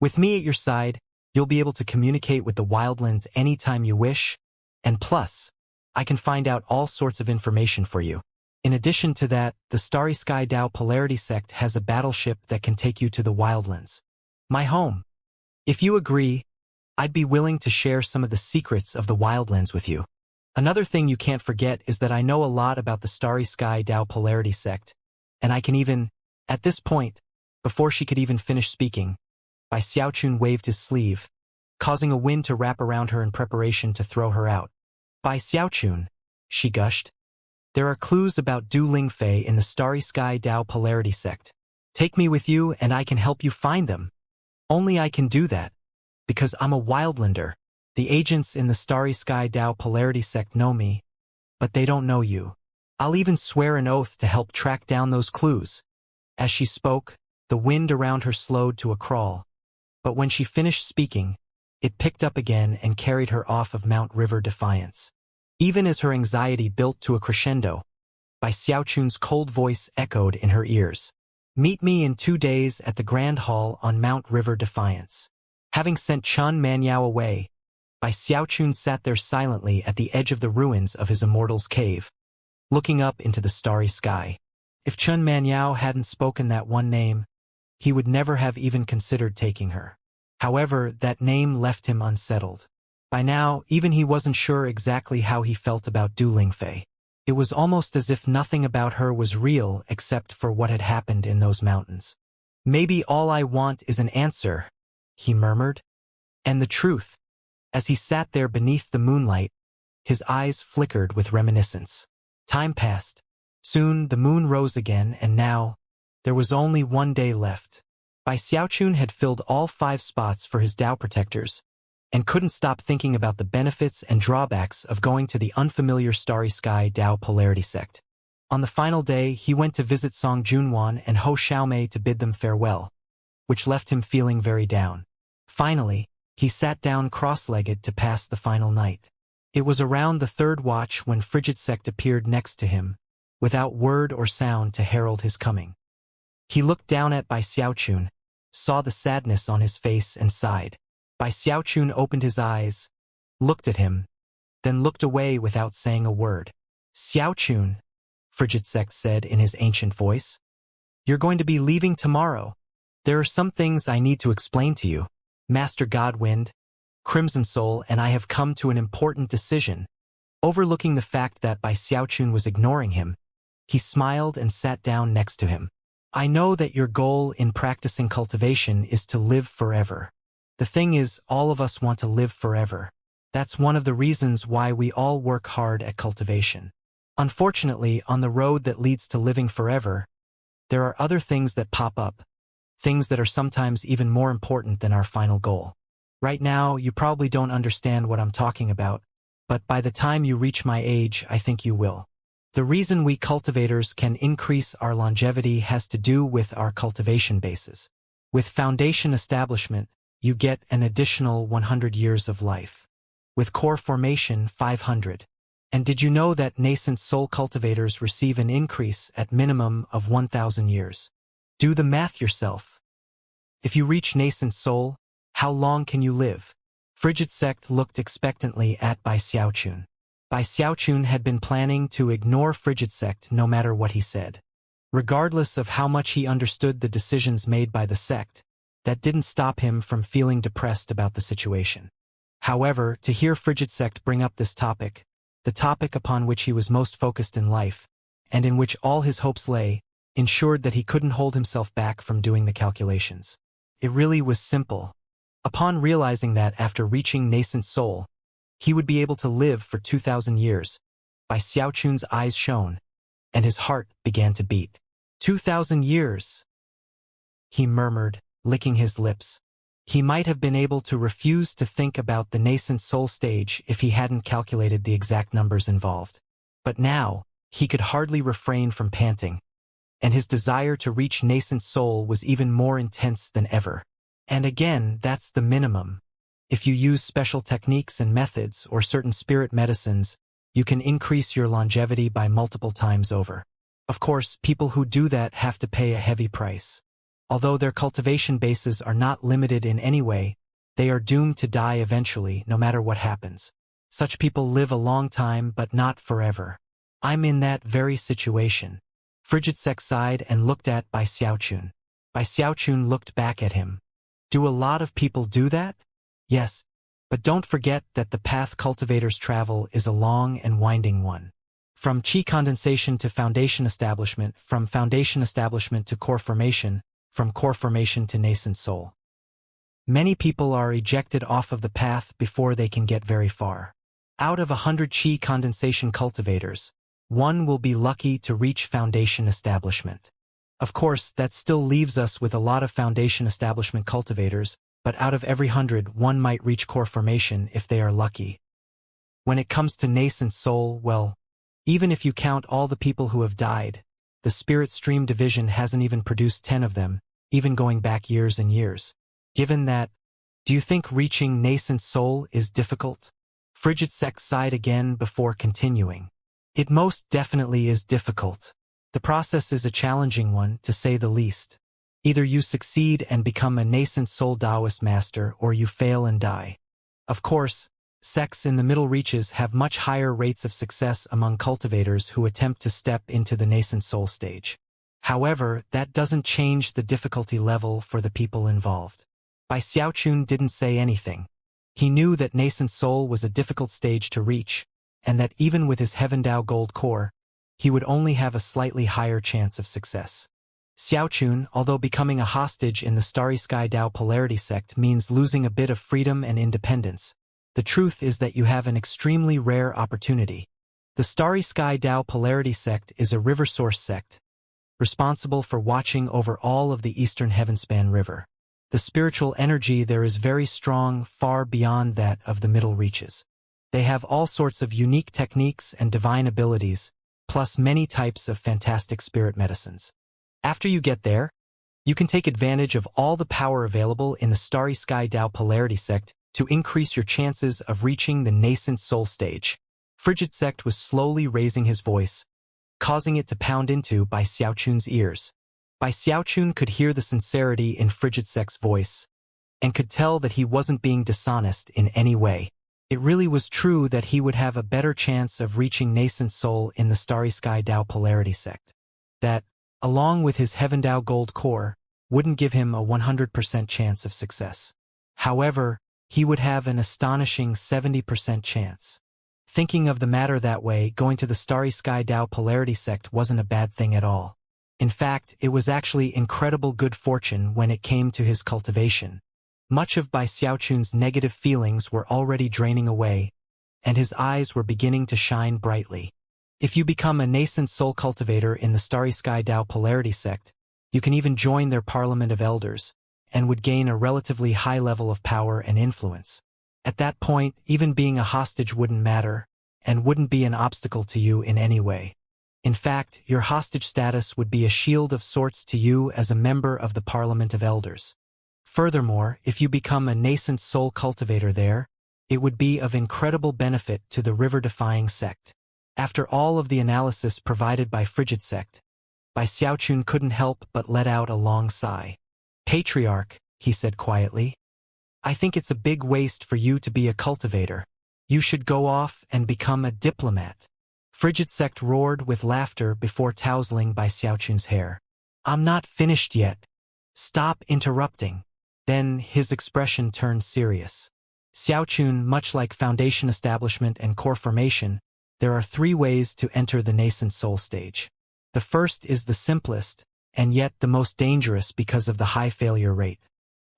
With me at your side, you'll be able to communicate with the wildlands anytime you wish, and plus, I can find out all sorts of information for you. In addition to that, the Starry Sky Dao Polarity Sect has a battleship that can take you to the wildlands. My home. If you agree, I'd be willing to share some of the secrets of the wildlands with you. Another thing you can't forget is that I know a lot about the Starry Sky Dao Polarity Sect, and I can even, at this point, before she could even finish speaking, Bai Xiaochun waved his sleeve, causing a wind to wrap around her in preparation to throw her out. Bai Xiaochun, she gushed. There are clues about Du Lingfei in the Starry Sky Dao Polarity Sect. Take me with you and I can help you find them. Only I can do that, because I'm a wildlander. The agents in the Starry Sky Dao Polarity Sect know me, but they don't know you. I'll even swear an oath to help track down those clues. As she spoke, the wind around her slowed to a crawl. But when she finished speaking, it picked up again and carried her off of Mount River Defiance. Even as her anxiety built to a crescendo, Bai Xiaochun's cold voice echoed in her ears. Meet me in 2 days at the Grand Hall on Mount River Defiance. Having sent Chun Manyao away, Bai Xiaochun sat there silently at the edge of the ruins of his immortal's cave, looking up into the starry sky. If Chun Manyao hadn't spoken that one name, he would never have even considered taking her. However, that name left him unsettled. By now, even he wasn't sure exactly how he felt about Du Lingfei. It was almost as if nothing about her was real except for what had happened in those mountains. Maybe all I want is an answer, he murmured. And the truth. As he sat there beneath the moonlight, his eyes flickered with reminiscence. Time passed. Soon the moon rose again, and now, there was only 1 day left. Bai Xiaochun had filled all 5 spots for his Dao protectors, and couldn't stop thinking about the benefits and drawbacks of going to the unfamiliar Starry Sky Dao Polarity Sect. On the final day, he went to visit Song Junwan and Ho Xiaomei to bid them farewell, which left him feeling very down. Finally, he sat down cross-legged to pass the final night. It was around the 3rd watch when Frigid Sect appeared next to him, without word or sound to herald his coming. He looked down at Bai Xiaochun, saw the sadness on his face and sighed. Bai Xiaochun opened his eyes, looked at him, then looked away without saying a word. Xiaochun, Frigid Sect said in his ancient voice. You're going to be leaving tomorrow. There are some things I need to explain to you. Master Godwind, Crimson Soul and I have come to an important decision. Overlooking the fact that Bai Xiaochun was ignoring him, he smiled and sat down next to him. I know that your goal in practicing cultivation is to live forever. The thing is, all of us want to live forever. That's one of the reasons why we all work hard at cultivation. Unfortunately, on the road that leads to living forever, there are other things that pop up, things that are sometimes even more important than our final goal. Right now, you probably don't understand what I'm talking about, but by the time you reach my age, I think you will. The reason we cultivators can increase our longevity has to do with our cultivation bases. With foundation establishment, you get an additional 100 years of life. With core formation, 500. And did you know that nascent soul cultivators receive an increase at minimum of 1,000 years? Do the math yourself. If you reach nascent soul, how long can you live? Frigid Sect looked expectantly at Bai Xiaochun. Bai Xiaochun had been planning to ignore Frigid Sect no matter what he said. Regardless of how much he understood the decisions made by the sect, that didn't stop him from feeling depressed about the situation. However, to hear Frigid Sect bring up this topic, the topic upon which he was most focused in life, and in which all his hopes lay, ensured that he couldn't hold himself back from doing the calculations. It really was simple. Upon realizing that after reaching nascent soul, he would be able to live for 2,000 years, Bai Xiaochun's eyes shone, and his heart began to beat. 2,000 years, he murmured, licking his lips. He might have been able to refuse to think about the nascent soul stage if he hadn't calculated the exact numbers involved. But now, he could hardly refrain from panting, and his desire to reach nascent soul was even more intense than ever. And again, that's the minimum. If you use special techniques and methods or certain spirit medicines, you can increase your longevity by multiple times over. Of course, people who do that have to pay a heavy price. Although their cultivation bases are not limited in any way, they are doomed to die eventually, no matter what happens. Such people live a long time, but not forever. I'm in that very situation. Frigid Sec sighed and looked at Bai Xiaochun. Bai Xiaochun looked back at him. Do a lot of people do that? Yes. But don't forget that the path cultivators travel is a long and winding one. From qi condensation to foundation establishment, from foundation establishment to core formation, from core formation to nascent soul. Many people are ejected off of the path before they can get very far. Out of 100 qi condensation cultivators, one will be lucky to reach foundation establishment. Of course, that still leaves us with a lot of foundation establishment cultivators, but out of every 100, one might reach core formation if they are lucky. When it comes to nascent soul, well, even if you count all the people who have died, the spirit stream division hasn't even produced 10 of them, even going back years and years. Given that, do you think reaching nascent soul is difficult? Frigid Sec sighed again before continuing. It most definitely is difficult. The process is a challenging one, to say the least. Either you succeed and become a nascent soul Taoist master, or you fail and die. Of course, sects in the middle reaches have much higher rates of success among cultivators who attempt to step into the nascent soul stage. However, that doesn't change the difficulty level for the people involved. Bai Xiaochun didn't say anything. He knew that nascent soul was a difficult stage to reach, and that even with his Heaven Dao gold core, he would only have a slightly higher chance of success. Xiaochun, although becoming a hostage in the Starry Sky Dao polarity sect means losing a bit of freedom and independence, the truth is that you have an extremely rare opportunity. The Starry Sky Dao polarity sect is a river source sect, responsible for watching over all of the eastern heavenspan river. The spiritual energy there is very strong, far beyond that of the middle reaches. They have all sorts of unique techniques and divine abilities, plus many types of fantastic spirit medicines. After you get there, you can take advantage of all the power available in the Starry Sky Dao polarity sect to increase your chances of reaching the nascent soul stage. Frigid Sect was slowly raising his voice, causing it to pound into Bai Xiaochun's ears. Bai Xiaochun could hear the sincerity in Frigid Sect's voice, and could tell that he wasn't being dishonest in any way. It really was true that he would have a better chance of reaching nascent soul in the Starry Sky Dao polarity sect. That, along with his Heaven Dao gold core, wouldn't give him a 100% chance of success. However, he would have an astonishing 70% chance. Thinking of the matter that way, going to the Starry Sky Dao polarity sect wasn't a bad thing at all. In fact, it was actually incredible good fortune when it came to his cultivation. Much of Bai Xiaochun's negative feelings were already draining away, and his eyes were beginning to shine brightly. If you become a nascent soul cultivator in the Starry Sky Dao polarity sect, you can even join their Parliament of Elders, and would gain a relatively high level of power and influence. At that point, even being a hostage wouldn't matter, and wouldn't be an obstacle to you in any way. In fact, your hostage status would be a shield of sorts to you as a member of the Parliament of Elders. Furthermore, if you become a nascent soul cultivator there, it would be of incredible benefit to the river-defying sect. After all of the analysis provided by Frigid Sect, Bai Xiaochun couldn't help but let out a long sigh. Patriarch, he said quietly, I think it's a big waste for you to be a cultivator. You should go off and become a diplomat. Frigid Sect roared with laughter before tousling Bai Xiaochun's hair. I'm not finished yet. Stop interrupting. Then his expression turned serious. Xiaochun, much like foundation establishment and core formation, there are 3 ways to enter the nascent soul stage. The first is the simplest, and yet the most dangerous because of the high failure rate.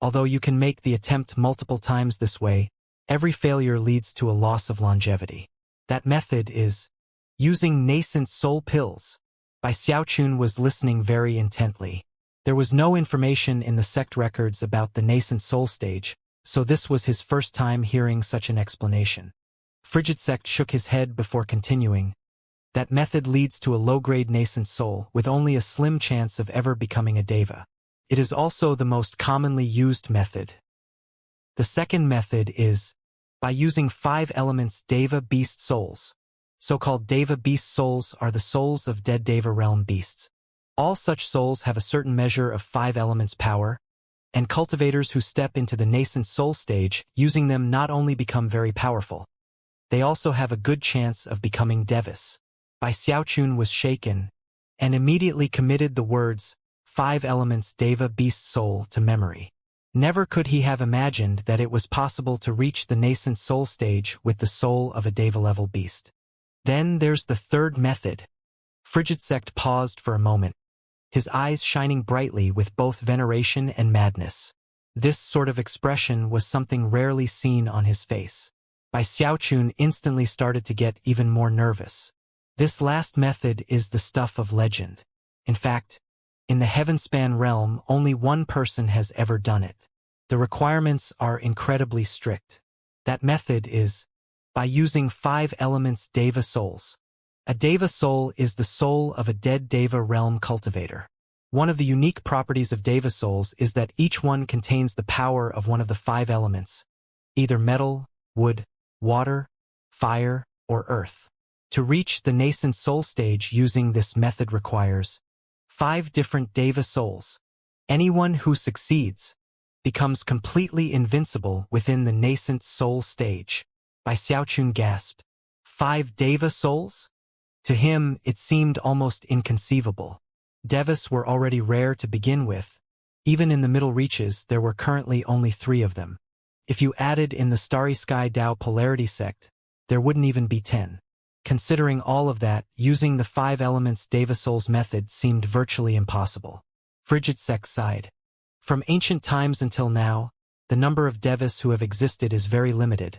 Although you can make the attempt multiple times this way, every failure leads to a loss of longevity. That method is using nascent soul pills. Bai Xiaochun was listening very intently. There was no information in the sect records about the nascent soul stage, so this was his first time hearing such an explanation. Frigid Sect shook his head before continuing. That method leads to a low-grade nascent soul with only a slim chance of ever becoming a deva. It is also the most commonly used method. The second method is by using 5 elements deva beast souls. So-called Deva beast souls are the souls of dead Deva realm beasts. All such souls have a certain measure of 5 elements power, and cultivators who step into the nascent soul stage using them not only become very powerful, they also have a good chance of becoming Devas. Bai Xiaochun was shaken and immediately committed the words, 5 elements Deva beast soul to memory. Never could he have imagined that it was possible to reach the nascent soul stage with the soul of a Deva-level beast. Then there's the third method. Frigid Sect paused for a moment, his eyes shining brightly with both veneration and madness. This sort of expression was something rarely seen on his face. Bai Xiaochun instantly started to get even more nervous. This last method is the stuff of legend. In fact, in the Heavenspan realm, only one person has ever done it. The requirements are incredibly strict. That method is by using 5 elements Deva souls. A Deva soul is the soul of a dead Deva realm cultivator. One of the unique properties of Deva souls is that each one contains the power of one of the 5 elements, either metal, wood, water, fire, or earth. To reach the nascent soul stage using this method requires 5 different Deva souls. Anyone who succeeds becomes completely invincible within the nascent soul stage. Bai Xiaochun gasped. 5 Deva souls? To him, it seemed almost inconceivable. Devas were already rare to begin with. Even in the middle reaches, there were currently only 3 of them. If you added in the Starry Sky Dao Polarity sect, there wouldn't even be 10. Considering all of that, using the 5 elements Deva souls method seemed virtually impossible. Frigid Sect sighed. From ancient times until now, the number of Devas who have existed is very limited,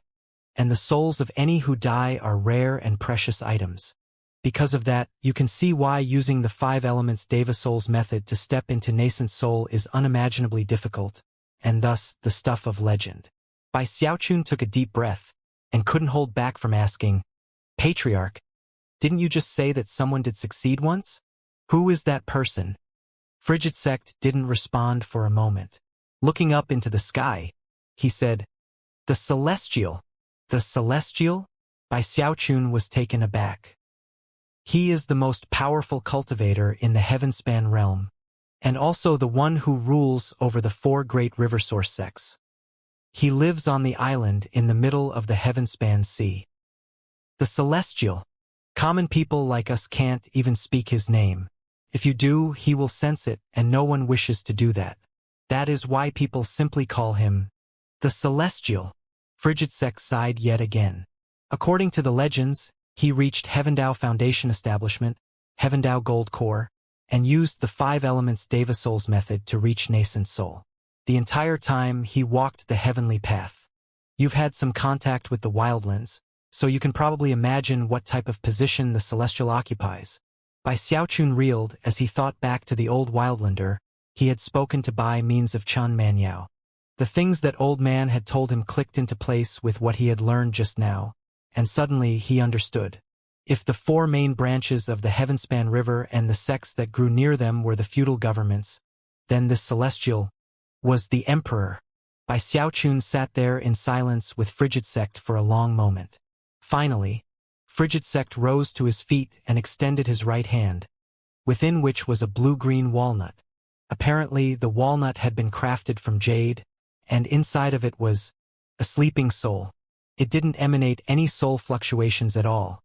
and the souls of any who die are rare and precious items. Because of that, you can see why using the 5 elements Deva souls method to step into nascent soul is unimaginably difficult, and thus the stuff of legend. Bai Xiaochun took a deep breath, and couldn't hold back from asking, Patriarch, didn't you just say that someone did succeed once? Who is that person? Frigid Sect didn't respond for a moment. Looking up into the sky, he said, The Celestial. The Celestial? Bai Xiaochun was taken aback. He is the most powerful cultivator in the Heavenspan realm, and also the one who rules over the 4 great river source sects. He lives on the island in the middle of the Heavenspan Sea. The Celestial. Common people like us can't even speak his name. If you do, he will sense it, and no one wishes to do that. That is why people simply call him the Celestial. Frigid Sect sighed yet again. According to the legends, he reached Heavendao Foundation Establishment, Heavendao Gold Core, and used the 5 elements Deva Souls method to reach nascent soul. The entire time, he walked the heavenly path. You've had some contact with the wildlands, so you can probably imagine what type of position the Celestial occupies. Bai Xiaochun reeled as he thought back to the old wildlander he had spoken to by means of Chun Manyao. The things that old man had told him clicked into place with what he had learned just now, and suddenly he understood. If the 4 main branches of the Heavenspan River and the sects that grew near them were the feudal governments, then this Celestial was the Emperor. Bai Xiaochun sat there in silence with Frigid Sect for a long moment. Finally, Frigid Sect rose to his feet and extended his right hand, within which was a blue-green walnut. Apparently, the walnut had been crafted from jade, and inside of it was a sleeping soul. It didn't emanate any soul fluctuations at all,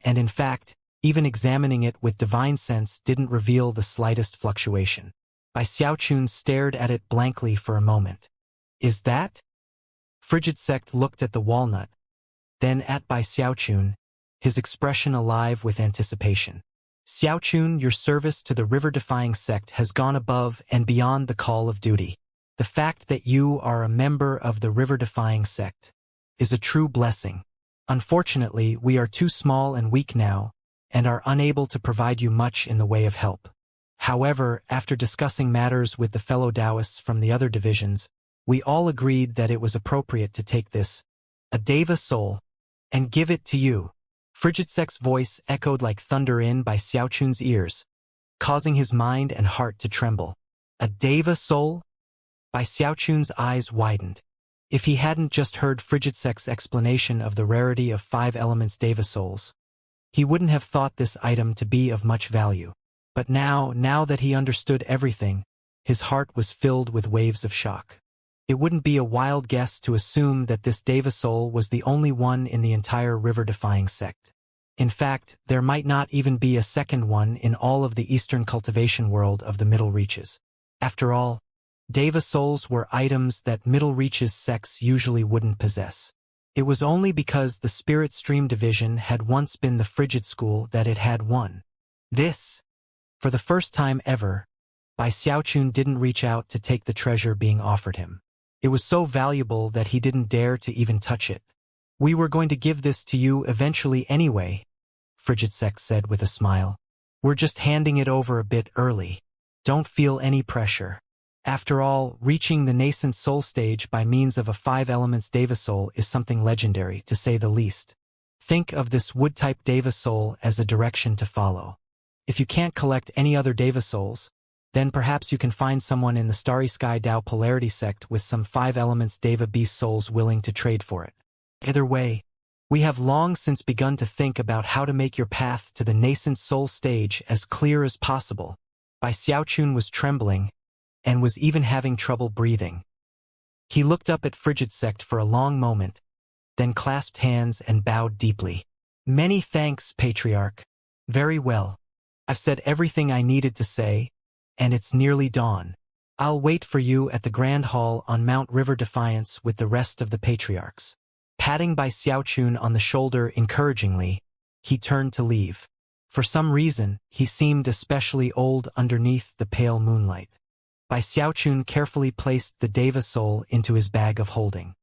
and in fact, even examining it with divine sense didn't reveal the slightest fluctuation. Bai Xiaochun stared at it blankly for a moment. Is that? Frigid Sect looked at the walnut, then at Bai Xiaochun, his expression alive with anticipation. Xiaochun, your service to the river-defying sect has gone above and beyond the call of duty. The fact that you are a member of the river-defying sect is a true blessing. Unfortunately, we are too small and weak now, and are unable to provide you much in the way of help. However, after discussing matters with the fellow Taoists from the other divisions, we all agreed that it was appropriate to take this, a Deva soul, and give it to you. Frigid Sect's voice echoed like thunder in Bai Xiaochun's ears, causing his mind and heart to tremble. A Deva soul? Bai Xiaochun's eyes widened. If he hadn't just heard Frigid Sect's explanation of the rarity of 5 elements Deva souls, He wouldn't have thought this item to be of much value. But now that he understood everything, his heart was filled with waves of shock. It wouldn't be a wild guess to assume that this Deva soul was the only one in the entire river-defying sect. In fact, there might not even be a second one in all of the eastern cultivation world of the Middle Reaches. After all, Deva souls were items that Middle Reaches sects usually wouldn't possess. It was only because the Spirit Stream division had once been the Frigid School that it had one. This, for the first time ever, Bai Xiaochun didn't reach out to take the treasure being offered him. It was so valuable that he didn't dare to even touch it. "We were going to give this to you eventually anyway," Frigid Sect said with a smile. "We're just handing it over a bit early. Don't feel any pressure." After all, reaching the nascent soul stage by means of a 5 elements Deva soul is something legendary, to say the least. Think of this wood-type Deva soul as a direction to follow. If you can't collect any other Deva souls, then perhaps you can find someone in the Starry Sky Dao Polarity sect with some 5 elements Deva beast souls willing to trade for it. Either way, we have long since begun to think about how to make your path to the nascent soul stage as clear as possible. Bai Xiaochun was trembling, and was even having trouble breathing. He looked up at Frigid Sect for a long moment, then clasped hands and bowed deeply. "Many thanks, Patriarch. Very well. I've said everything I needed to say, and it's nearly dawn. I'll wait for you at the Grand Hall on Mount River Defiance with the rest of the Patriarchs." Patting Bai Xiaochun on the shoulder encouragingly, he turned to leave. For some reason, he seemed especially old underneath the pale moonlight. Bai Xiaochun carefully placed the Deva soul into his bag of holding.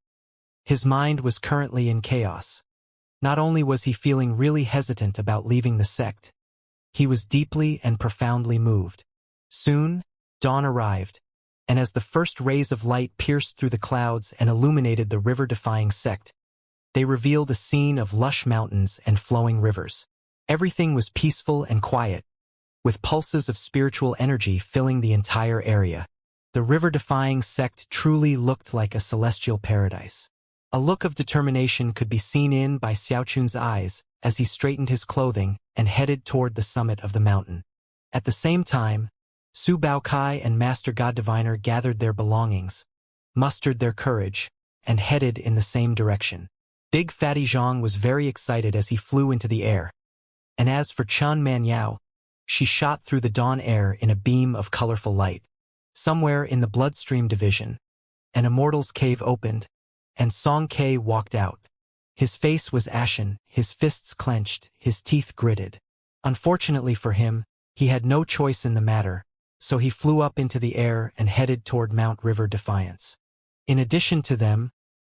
His mind was currently in chaos. Not only was he feeling really hesitant about leaving the sect, he was deeply and profoundly moved. Soon, dawn arrived, and as the first rays of light pierced through the clouds and illuminated the river-defying sect, they revealed a scene of lush mountains and flowing rivers. Everything was peaceful and quiet, with pulses of spiritual energy filling the entire area. The river-defying sect truly looked like a celestial paradise. A look of determination could be seen in Bai Xiaochun's eyes as he straightened his clothing and headed toward the summit of the mountain. At the same time, Su Baokai and Master God Diviner gathered their belongings, mustered their courage, and headed in the same direction. Big Fatty Zhang was very excited as he flew into the air. And as for Chen Manyao, she shot through the dawn air in a beam of colorful light. Somewhere in the Bloodstream division, an immortal's cave opened, and Song Ke walked out. His face was ashen, his fists clenched, his teeth gritted. Unfortunately for him, he had no choice in the matter, so he flew up into the air and headed toward Mount River Defiance. In addition to them,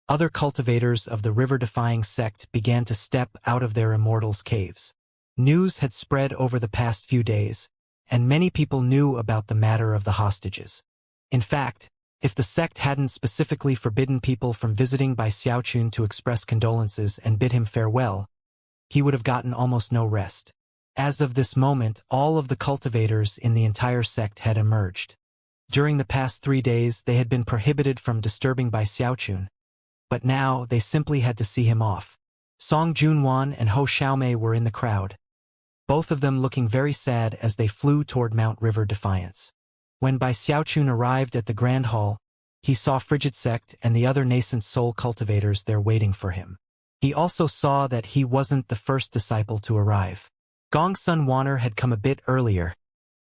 other cultivators of the river-defying sect began to step out of their immortals' caves. News had spread over the past few days, and many people knew about the matter of the hostages. In fact, if the sect hadn't specifically forbidden people from visiting Bai Xiaochun to express condolences and bid him farewell, he would have gotten almost no rest. As of this moment, all of the cultivators in the entire sect had emerged. During the past 3 days, they had been prohibited from disturbing Bai Xiaochun, but now they simply had to see him off. Song Junwan and Ho Xiaomei were in the crowd, both of them looking very sad as they flew toward Mount River Defiance. When Bai Xiaochun arrived at the Grand Hall, he saw Frigid Sect and the other nascent soul cultivators there waiting for him. He also saw that he wasn't the first disciple to arrive. Gongsun Wanner had come a bit earlier,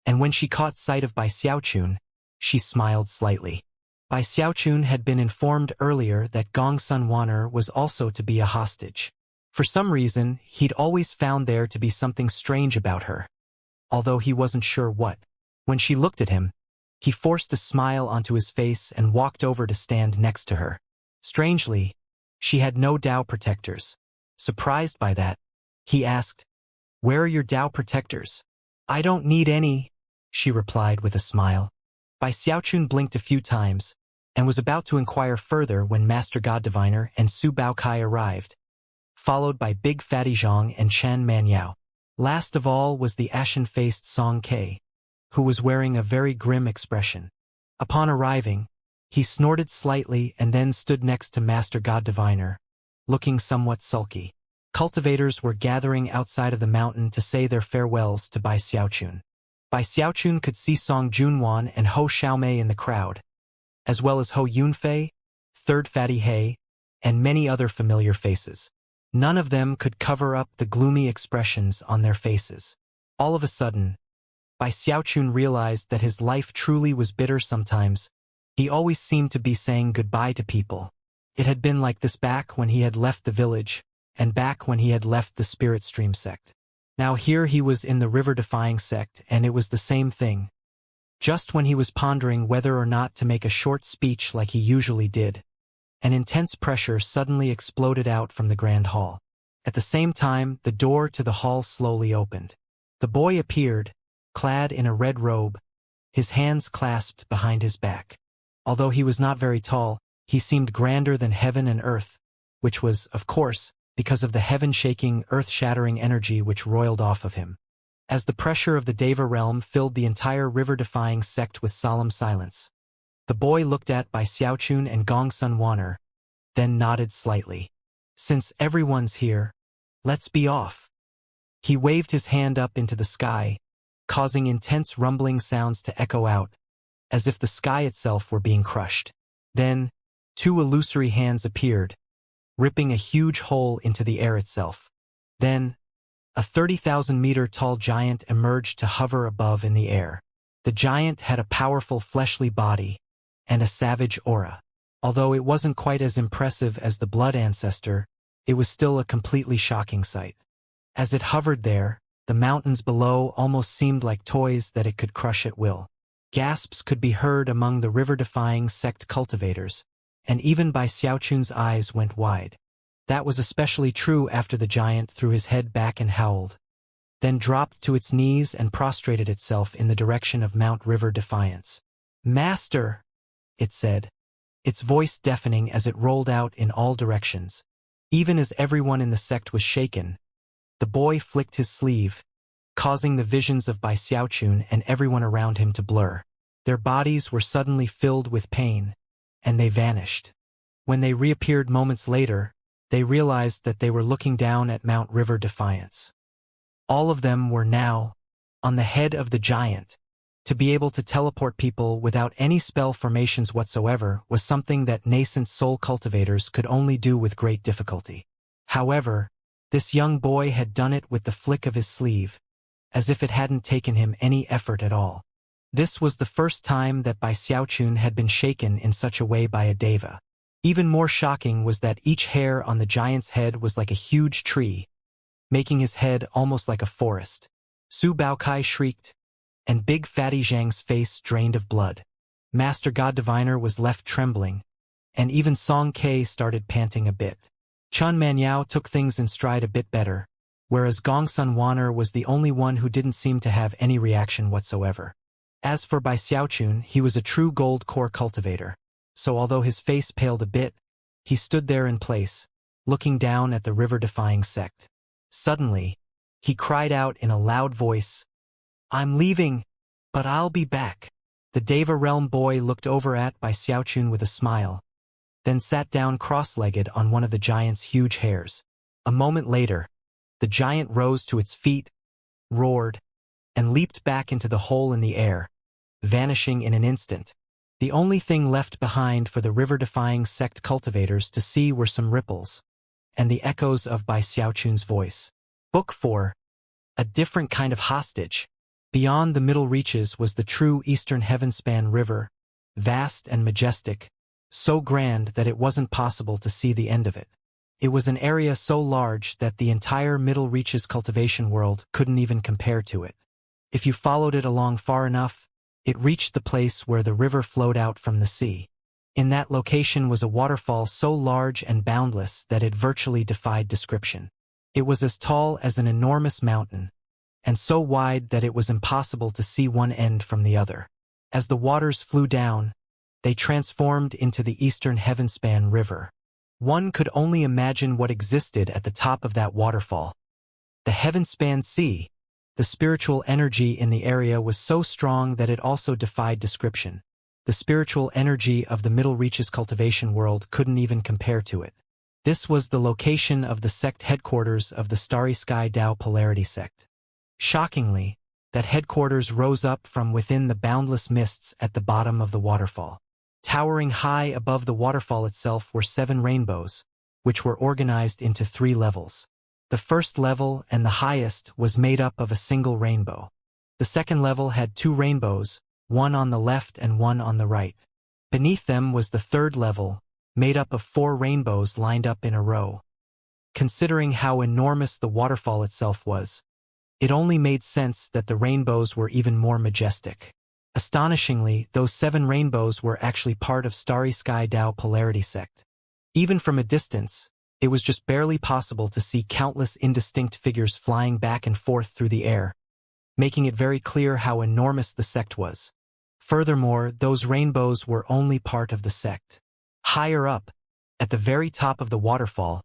and when she caught sight of Bai Xiaochun, she smiled slightly. Bai Xiaochun had been informed earlier that Gongsun Wanner was also to be a hostage. For some reason, he'd always found there to be something strange about her, although he wasn't sure what. When she looked at him, he forced a smile onto his face and walked over to stand next to her. Strangely, she had no Dao protectors. Surprised by that, he asked, "Where are your Dao protectors?" "I don't need any," she replied with a smile. Bai Xiaochun blinked a few times, and was about to inquire further when Master God Diviner and Su Baokai arrived, followed by Big Fatty Zhang and Chen Manyao. Last of all was the ashen-faced Song Ke, who was wearing a very grim expression. Upon arriving, he snorted slightly and then stood next to Master God Diviner, looking somewhat sulky. Cultivators were gathering outside of the mountain to say their farewells to Bai Xiaochun. Bai Xiaochun could see Song Junwan and Ho Xiaomei in the crowd, as well as Ho Yunfei, Third Fatty He, and many other familiar faces. None of them could cover up the gloomy expressions on their faces. All of a sudden, Bai Xiaochun realized that his life truly was bitter sometimes. He always seemed to be saying goodbye to people. It had been like this back when he had left the village, and back when he had left the Spirit Stream sect. Now here he was in the river-defying sect, and it was the same thing. Just when he was pondering whether or not to make a short speech like he usually did, an intense pressure suddenly exploded out from the grand hall. At the same time, the door to the hall slowly opened. The boy appeared, clad in a red robe, his hands clasped behind his back. Although he was not very tall, he seemed grander than heaven and earth, which was, of course, because of the heaven-shaking, earth-shattering energy which roiled off of him. As the pressure of the Deva realm filled the entire river-defying sect with solemn silence, the boy looked at Bai Xiaochun and Gongsun Wan'er, then nodded slightly. Since everyone's here, let's be off. He waved his hand up into the sky, causing intense rumbling sounds to echo out, as if the sky itself were being crushed. Then, two illusory hands appeared, ripping a huge hole into the air itself. Then, a 30,000-meter-tall giant emerged to hover above in the air. The giant had a powerful fleshly body and a savage aura. Although it wasn't quite as impressive as the blood ancestor, it was still a completely shocking sight. As it hovered there, the mountains below almost seemed like toys that it could crush at will. Gasps could be heard among the river-defying sect cultivators, and even Bai Xiaochun's eyes went wide. That was especially true after the giant threw his head back and howled, then dropped to its knees and prostrated itself in the direction of Mount River Defiance. "Master!" it said, its voice deafening as it rolled out in all directions. Even as everyone in the sect was shaken, the boy flicked his sleeve, causing the visions of Bai Xiaochun and everyone around him to blur. Their bodies were suddenly filled with pain, and they vanished. When they reappeared moments later, they realized that they were looking down at Mount River Defiance. All of them were now on the head of the giant. To be able to teleport people without any spell formations whatsoever was something that nascent soul cultivators could only do with great difficulty. However, this young boy had done it with the flick of his sleeve, as if it hadn't taken him any effort at all. This was the first time that Bai Xiaochun had been shaken in such a way by a deva. Even more shocking was that each hair on the giant's head was like a huge tree, making his head almost like a forest. Su Baokai shrieked, and Big Fatty Zhang's face drained of blood. Master God Diviner was left trembling, and even Song Ke started panting a bit. Chun Manyao took things in stride a bit better, whereas Gongsun Wan'er was the only one who didn't seem to have any reaction whatsoever. As for Bai Xiaochun, he was a true gold core cultivator, so although his face paled a bit, he stood there in place, looking down at the river-defying sect. Suddenly, he cried out in a loud voice, "I'm leaving, but I'll be back." The Deva Realm boy looked over at Bai Xiaochun with a smile, then sat down cross-legged on one of the giant's huge hairs. A moment later, the giant rose to its feet, roared, and leaped back into the hole in the air, vanishing in an instant. The only thing left behind for the river-defying sect cultivators to see were some ripples, and the echoes of Bai Xiaochun's voice. Book 4. A different kind of hostage. Beyond the middle reaches was the true eastern heavenspan river, vast and majestic, so grand that it wasn't possible to see the end of it. It was an area so large that the entire middle reaches cultivation world couldn't even compare to it. If you followed it along far enough, it reached the place where the river flowed out from the sea. In that location was a waterfall so large and boundless that it virtually defied description. It was as tall as an enormous mountain, and so wide that it was impossible to see one end from the other. As the waters flew down, they transformed into the eastern heavenspan river. One could only imagine what existed at the top of that waterfall. The heavenspan sea. The spiritual energy in the area was so strong that it also defied description. The spiritual energy of the middle reaches cultivation world couldn't even compare to it. This was the location of the sect headquarters of the Starry Sky Tao Polarity sect. Shockingly, that headquarters rose up from within the boundless mists at the bottom of the waterfall. Towering high above the waterfall itself were 7 rainbows, which were organized into 3 levels. The first level and the highest was made up of a single rainbow. The second level had 2 rainbows, one on the left and one on the right. Beneath them was the third level, made up of 4 rainbows lined up in a row. Considering how enormous the waterfall itself was, it only made sense that the rainbows were even more majestic. Astonishingly, those 7 rainbows were actually part of Starry Sky Tao Polarity sect. Even from a distance, it was just barely possible to see countless indistinct figures flying back and forth through the air, making it very clear how enormous the sect was. Furthermore, those rainbows were only part of the sect. Higher up, at the very top of the waterfall,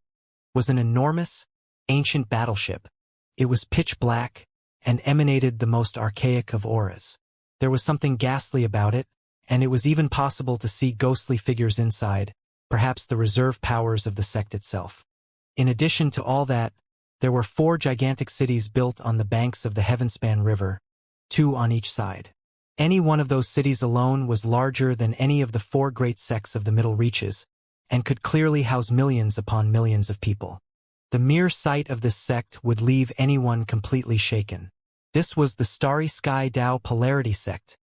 was an enormous, ancient battleship. It was pitch black and emanated the most archaic of auras. There was something ghastly about it, and it was even possible to see ghostly figures inside, perhaps the reserve powers of the sect itself. In addition to all that, there were 4 gigantic cities built on the banks of the Heavenspan River, 2 on each side. Any one of those cities alone was larger than any of the 4 great sects of the Middle Reaches, and could clearly house millions upon millions of people. The mere sight of this sect would leave anyone completely shaken. This was the Starry Sky Tao Polarity sect.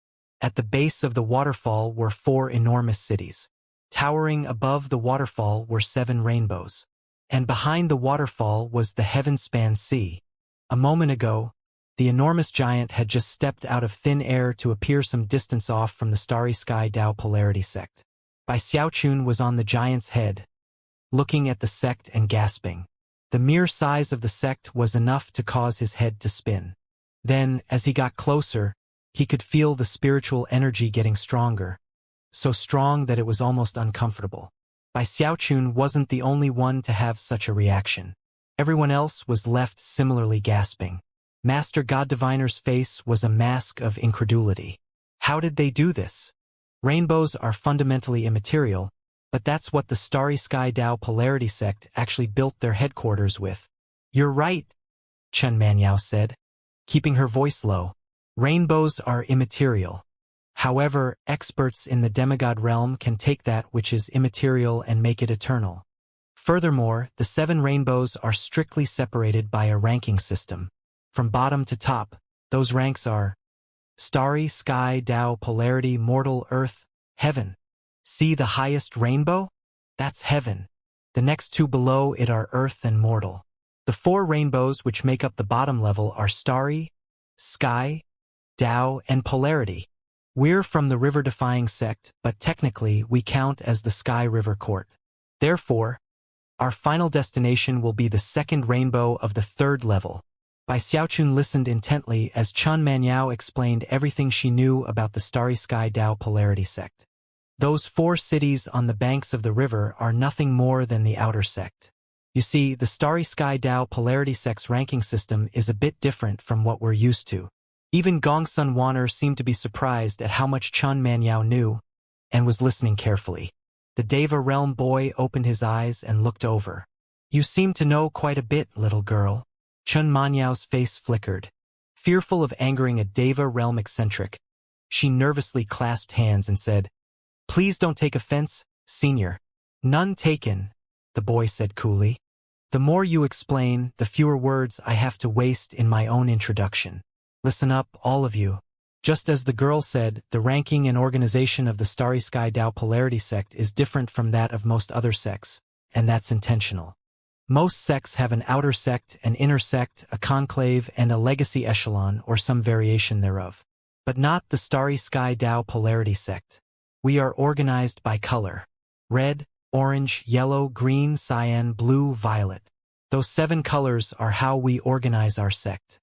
At the base of the waterfall were 4 enormous cities. Towering above the waterfall were 7 rainbows. And behind the waterfall was the Heavenspan Sea. A moment ago, the enormous giant had just stepped out of thin air to appear some distance off from the Starry Sky Tao Polarity sect. Bai Xiaochun was on the giant's head, looking at the sect and gasping. The mere size of the sect was enough to cause his head to spin. Then, as he got closer, he could feel the spiritual energy getting stronger, so strong that it was almost uncomfortable. Bai Xiaochun wasn't the only one to have such a reaction. Everyone else was left similarly gasping. Master God Diviner's face was a mask of incredulity. How did they do this? Rainbows are fundamentally immaterial, but that's what the Starry Sky Tao Polarity sect actually built their headquarters with. You're right, Chen Manyao said, keeping her voice low. Rainbows are immaterial. However, experts in the demigod realm can take that which is immaterial and make it eternal. Furthermore, the 7 rainbows are strictly separated by a ranking system. From bottom to top, those ranks are Starry Sky Tao Polarity Mortal Earth, Heaven. See the highest rainbow? That's Heaven. The next 2 below it are Earth and Mortal. The 4 rainbows which make up the bottom level are Starry, Sky, Tao, and Polarity. We're from the river-defying sect, but technically we count as the Sky River Court. Therefore, our final destination will be the 2nd rainbow of the 3rd level. Bai Xiaochun listened intently as Chen Manyao explained everything she knew about the Starry Sky Tao Polarity sect. Those 4 cities on the banks of the river are nothing more than the outer sect. You see, the Starry Sky Tao Polarity sect's ranking system is a bit different from what we're used to. Even Gongsun Wanner seemed to be surprised at how much Chen Manyao knew, and was listening carefully. The Deva Realm boy opened his eyes and looked over. You seem to know quite a bit, little girl. Chen Manyao's face flickered. Fearful of angering a Deva Realm eccentric, she nervously clasped hands and said, Please don't take offense, senior. None taken, the boy said coolly. The more you explain, the fewer words I have to waste in my own introduction. Listen up, all of you. Just as the girl said, the ranking and organization of the Starry Sky Tao Polarity sect is different from that of most other sects, and that's intentional. Most sects have an outer sect, an inner sect, a conclave, and a legacy echelon or some variation thereof. But not the Starry Sky Tao Polarity sect. We are organized by color. Red, orange, yellow, green, cyan, blue, violet. Those 7 colors are how we organize our sect.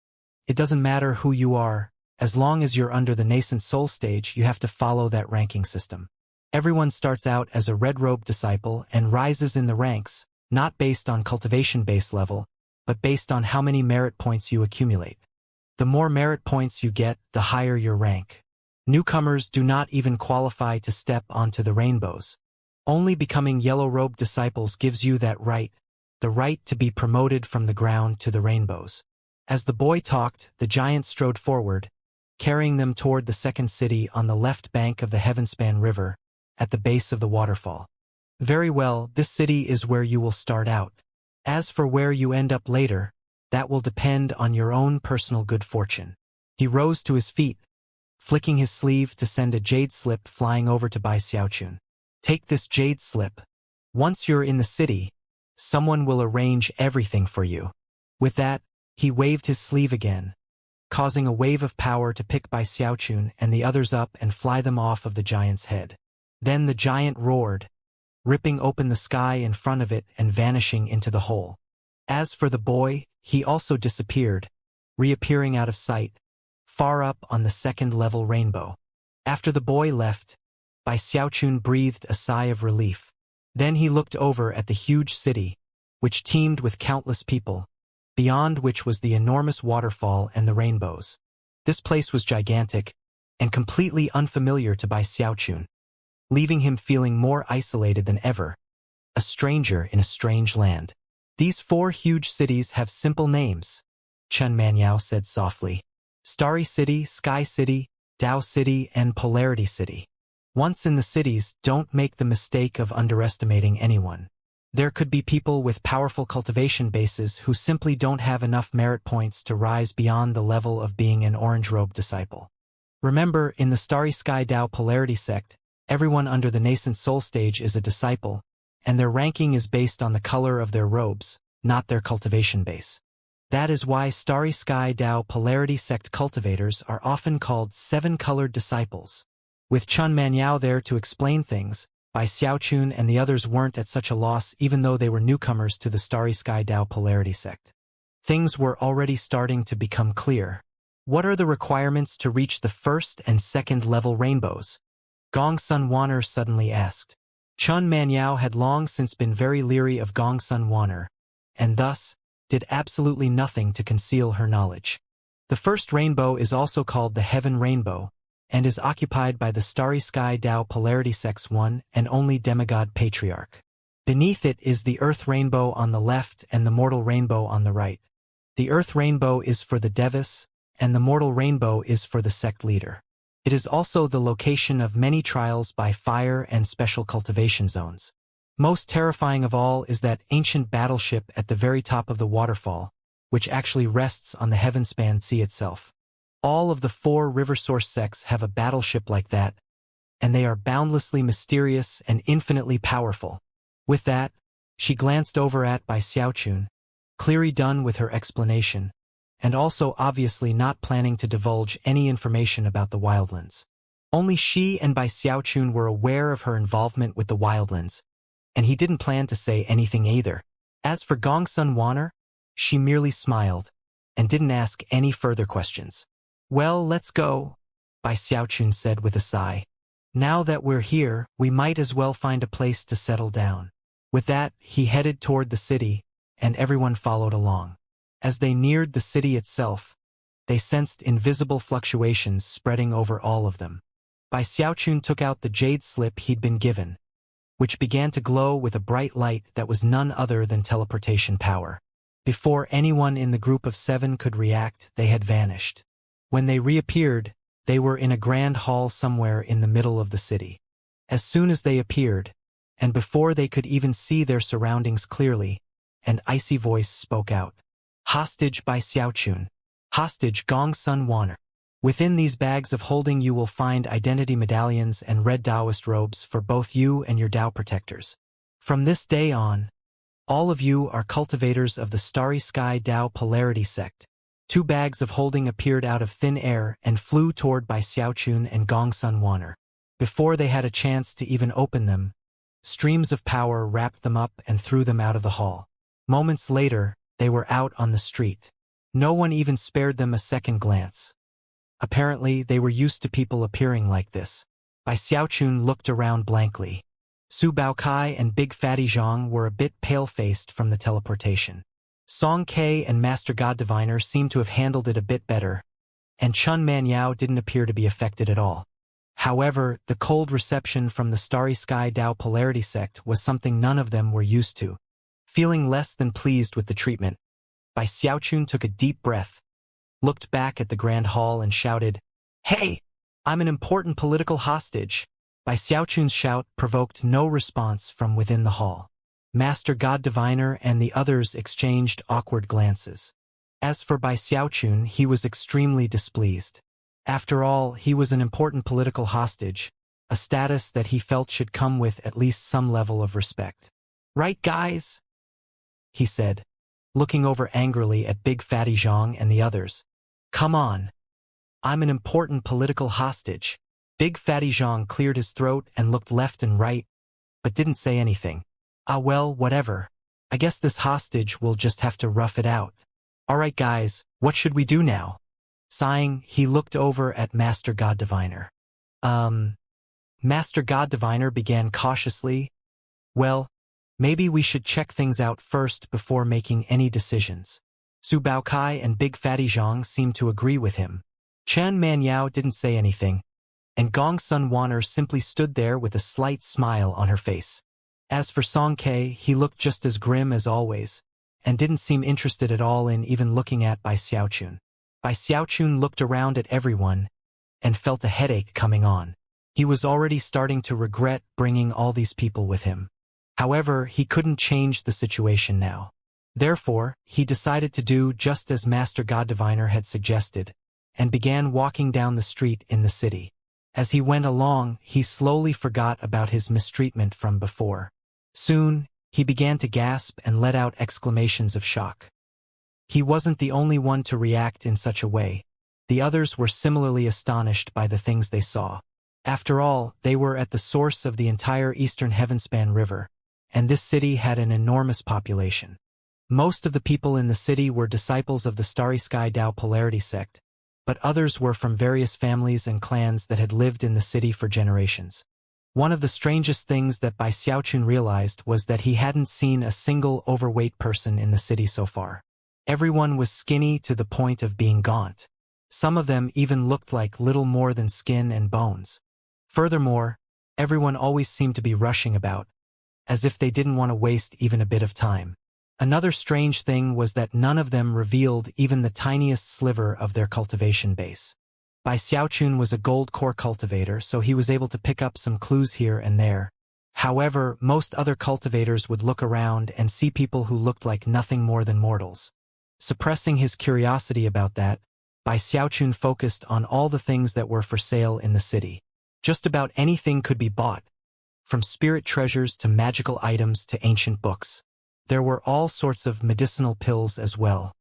It doesn't matter who you are, as long as you're under the nascent soul stage, you have to follow that ranking system. Everyone starts out as a red-robed disciple and rises in the ranks, not based on cultivation base level, but based on how many merit points you accumulate. The more merit points you get, the higher your rank. Newcomers do not even qualify to step onto the rainbows. Only becoming yellow-robed disciples gives you that right, the right to be promoted from the ground to the rainbows. As the boy talked, the giant strode forward, carrying them toward the second city on the left bank of the Heavenspan River, at the base of the waterfall. Very well, this city is where you will start out. As for where you end up later, that will depend on your own personal good fortune. He rose to his feet, flicking his sleeve to send a jade slip flying over to Bai Xiaochun. Take this jade slip. Once you're in the city, someone will arrange everything for you. With that, he waved his sleeve again, causing a wave of power to pick Bai Xiaochun and the others up and fly them off of the giant's head. Then the giant roared, ripping open the sky in front of it and vanishing into the hole. As for the boy, he also disappeared, reappearing out of sight, far up on the second-level rainbow. After the boy left, Bai Xiaochun breathed a sigh of relief. Then he looked over at the huge city, which teemed with countless people, beyond which was the enormous waterfall and the rainbows. This place was gigantic and completely unfamiliar to Bai Xiaochun, leaving him feeling more isolated than ever, a stranger in a strange land. These 4 huge cities have simple names, Chen Manyao said softly. Starry City, Sky City, Tao City, and Polarity City. Once in the cities, don't make the mistake of underestimating anyone. There could be people with powerful cultivation bases who simply don't have enough merit points to rise beyond the level of being an orange-robed disciple. Remember, in the Starry Sky Tao Polarity sect, everyone under the nascent soul stage is a disciple, and their ranking is based on the color of their robes, not their cultivation base. That is why Starry Sky Tao Polarity sect cultivators are often called 7-colored disciples. With Chun Manyao there to explain things, Bai Xiaochun and the others weren't at such a loss even though they were newcomers to the Starry Sky Tao Polarity sect. Things were already starting to become clear. What are the requirements to reach the first and second level rainbows? Gong Sun Wanner suddenly asked. Chun Manyao had long since been very leery of Gong Sun Wanner, and thus, did absolutely nothing to conceal her knowledge. The first rainbow is also called the Heaven Rainbow, and is occupied by the Starry Sky Tao Polarity sect's one and only demigod patriarch. Beneath it is the Earth Rainbow on the left and the Mortal Rainbow on the right. The Earth Rainbow is for the Devis, and the Mortal Rainbow is for the sect leader. It is also the location of many trials by fire and special cultivation zones. Most terrifying of all is that ancient battleship at the very top of the waterfall, which actually rests on the Heavenspan Sea itself. All of the 4 river source sects have a battleship like that, and they are boundlessly mysterious and infinitely powerful. With that, she glanced over at Bai Xiaochun, clearly done with her explanation, and also obviously not planning to divulge any information about the wildlands. Only she and Bai Xiaochun were aware of her involvement with the wildlands, and he didn't plan to say anything either. As for Gong Sun Wanner, she merely smiled, and didn't ask any further questions. Well, let's go, Bai Xiaochun said with a sigh. Now that we're here, we might as well find a place to settle down. With that, he headed toward the city, and everyone followed along. As they neared the city itself, they sensed invisible fluctuations spreading over all of them. Bai Xiaochun took out the jade slip he'd been given, which began to glow with a bright light that was none other than teleportation power. Before anyone in the group of 7 could react, they had vanished. When they reappeared, they were in a grand hall somewhere in the middle of the city. As soon as they appeared, and before they could even see their surroundings clearly, an icy voice spoke out. Hostage Bai Xiaochun. Hostage Gong Sun Wanner. Within these bags of holding you will find identity medallions and red Taoist robes for both you and your Tao protectors. From this day on, all of you are cultivators of the Starry Sky Tao Polarity sect. 2 bags of holding appeared out of thin air and flew toward Bai Xiaochun and Gong Sun Wanner. Before they had a chance to even open them, streams of power wrapped them up and threw them out of the hall. Moments later, they were out on the street. No one even spared them a second glance. Apparently, they were used to people appearing like this. Bai Xiaochun looked around blankly. Su Baokai and Big Fatty Zhang were a bit pale-faced from the teleportation. Song Ke and Master God Diviner seemed to have handled it a bit better, and Chun Manyao didn't appear to be affected at all. However, the cold reception from the Starry Sky Tao Polarity sect was something none of them were used to. Feeling less than pleased with the treatment, Bai Xiaochun took a deep breath, looked back at the grand hall and shouted, "Hey! I'm an important political hostage." Bai Xiaochun's shout provoked no response from within the hall. Master God Diviner and the others exchanged awkward glances. As for Bai Xiaochun, he was extremely displeased. After all, he was an important political hostage, a status that he felt should come with at least some level of respect. "Right, guys?" he said, looking over angrily at Big Fatty Zhang and the others. "Come on. I'm an important political hostage." Big Fatty Zhang cleared his throat and looked left and right, but didn't say anything. "Ah well, whatever. I guess this hostage will just have to rough it out. Alright guys, what should we do now?" Sighing, he looked over at Master God Diviner. Master God Diviner began cautiously. "Well, maybe we should check things out first before making any decisions." Su Baokai and Big Fatty Zhang seemed to agree with him. Chen Manyao didn't say anything, and Gong Sun Wanner simply stood there with a slight smile on her face. As for Song Ke, he looked just as grim as always, and didn't seem interested at all in even looking at Bai Xiaochun. Bai Xiaochun looked around at everyone, and felt a headache coming on. He was already starting to regret bringing all these people with him. However, he couldn't change the situation now. Therefore, he decided to do just as Master God Diviner had suggested, and began walking down the street in the city. As he went along, he slowly forgot about his mistreatment from before. Soon, he began to gasp and let out exclamations of shock. He wasn't the only one to react in such a way. The others were similarly astonished by the things they saw. After all, they were at the source of the entire eastern Heavenspan River, and this city had an enormous population. Most of the people in the city were disciples of the Starry Sky Tao Polarity sect, but others were from various families and clans that had lived in the city for generations. One of the strangest things that Bai Xiaochun realized was that he hadn't seen a single overweight person in the city so far. Everyone was skinny to the point of being gaunt. Some of them even looked like little more than skin and bones. Furthermore, everyone always seemed to be rushing about, as if they didn't want to waste even a bit of time. Another strange thing was that none of them revealed even the tiniest sliver of their cultivation base. Bai Xiaochun was a gold core cultivator, so he was able to pick up some clues here and there. However, most other cultivators would look around and see people who looked like nothing more than mortals. Suppressing his curiosity about that, Bai Xiaochun focused on all the things that were for sale in the city. Just about anything could be bought, from spirit treasures to magical items to ancient books. There were all sorts of medicinal pills as well.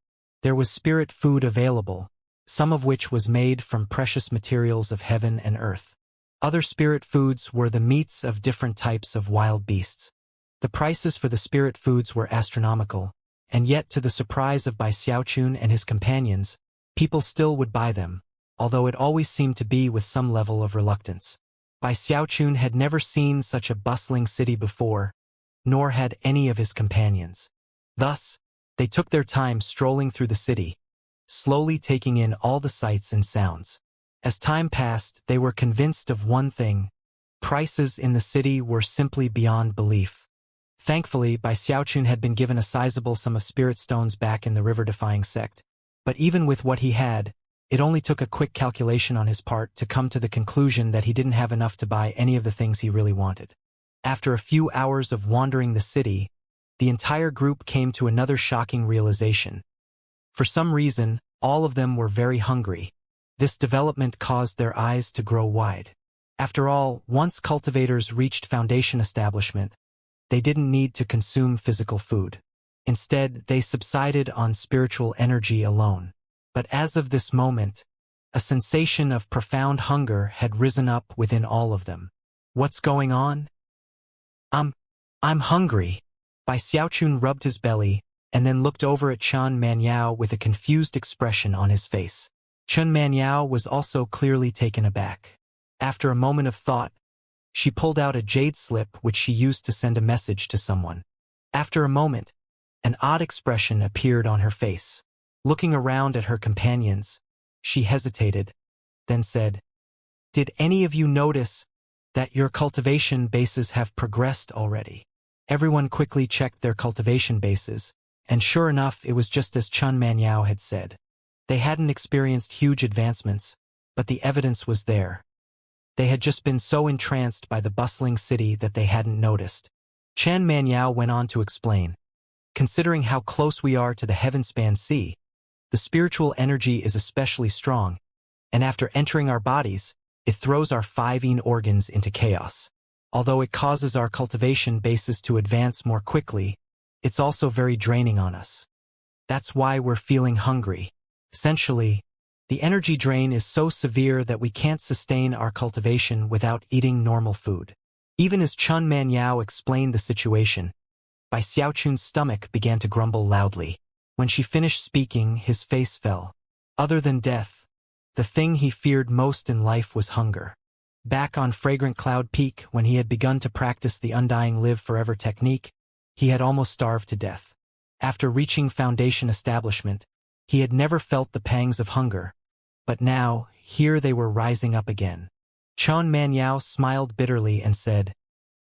There was spirit food available, some of which was made from precious materials of heaven and earth. Other spirit foods were the meats of different types of wild beasts. The prices for the spirit foods were astronomical, and yet to the surprise of Bai Xiaochun and his companions, people still would buy them, although it always seemed to be with some level of reluctance. Bai Xiaochun had never seen such a bustling city before, nor had any of his companions. Thus, they took their time strolling through the city, slowly taking in all the sights and sounds. As time passed, they were convinced of one thing: prices in the city were simply beyond belief. Thankfully, Bai Xiaochun had been given a sizable sum of spirit stones back in the river-defying sect, but even with what he had, it only took a quick calculation on his part to come to the conclusion that he didn't have enough to buy any of the things he really wanted. After a few hours of wandering the city, the entire group came to another shocking realization. For some reason, all of them were very hungry. This development caused their eyes to grow wide. After all, once cultivators reached foundation establishment, they didn't need to consume physical food. Instead, they subsided on spiritual energy alone. But as of this moment, a sensation of profound hunger had risen up within all of them. What's going on? I'm hungry. Bai Xiaochun rubbed his belly, and then looked over at Chen Manyao with a confused expression on his face. Chen Manyao was also clearly taken aback. After a moment of thought, she pulled out a jade slip which she used to send a message to someone. After a moment, an odd expression appeared on her face. Looking around at her companions, she hesitated, then said, Did any of you notice that your cultivation bases have progressed already? Everyone quickly checked their cultivation bases, and sure enough, it was just as Chun Manyao had said. They hadn't experienced huge advancements, but the evidence was there. They had just been so entranced by the bustling city that they hadn't noticed. Chan Manyao went on to explain. Considering how close we are to the heaven-span sea, the spiritual energy is especially strong, and after entering our bodies, it throws our 5 organs into chaos. Although it causes our cultivation bases to advance more quickly, it's also very draining on us. That's why we're feeling hungry. Essentially, the energy drain is so severe that we can't sustain our cultivation without eating normal food. Even as Chun Manyao explained the situation, Bai Xiaochun's stomach began to grumble loudly. When she finished speaking, his face fell. Other than death, the thing he feared most in life was hunger. Back on Fragrant Cloud Peak, when he had begun to practice the undying live forever technique, he had almost starved to death. After reaching Foundation establishment, he had never felt the pangs of hunger. But now, here they were rising up again. Chun Manyao smiled bitterly and said,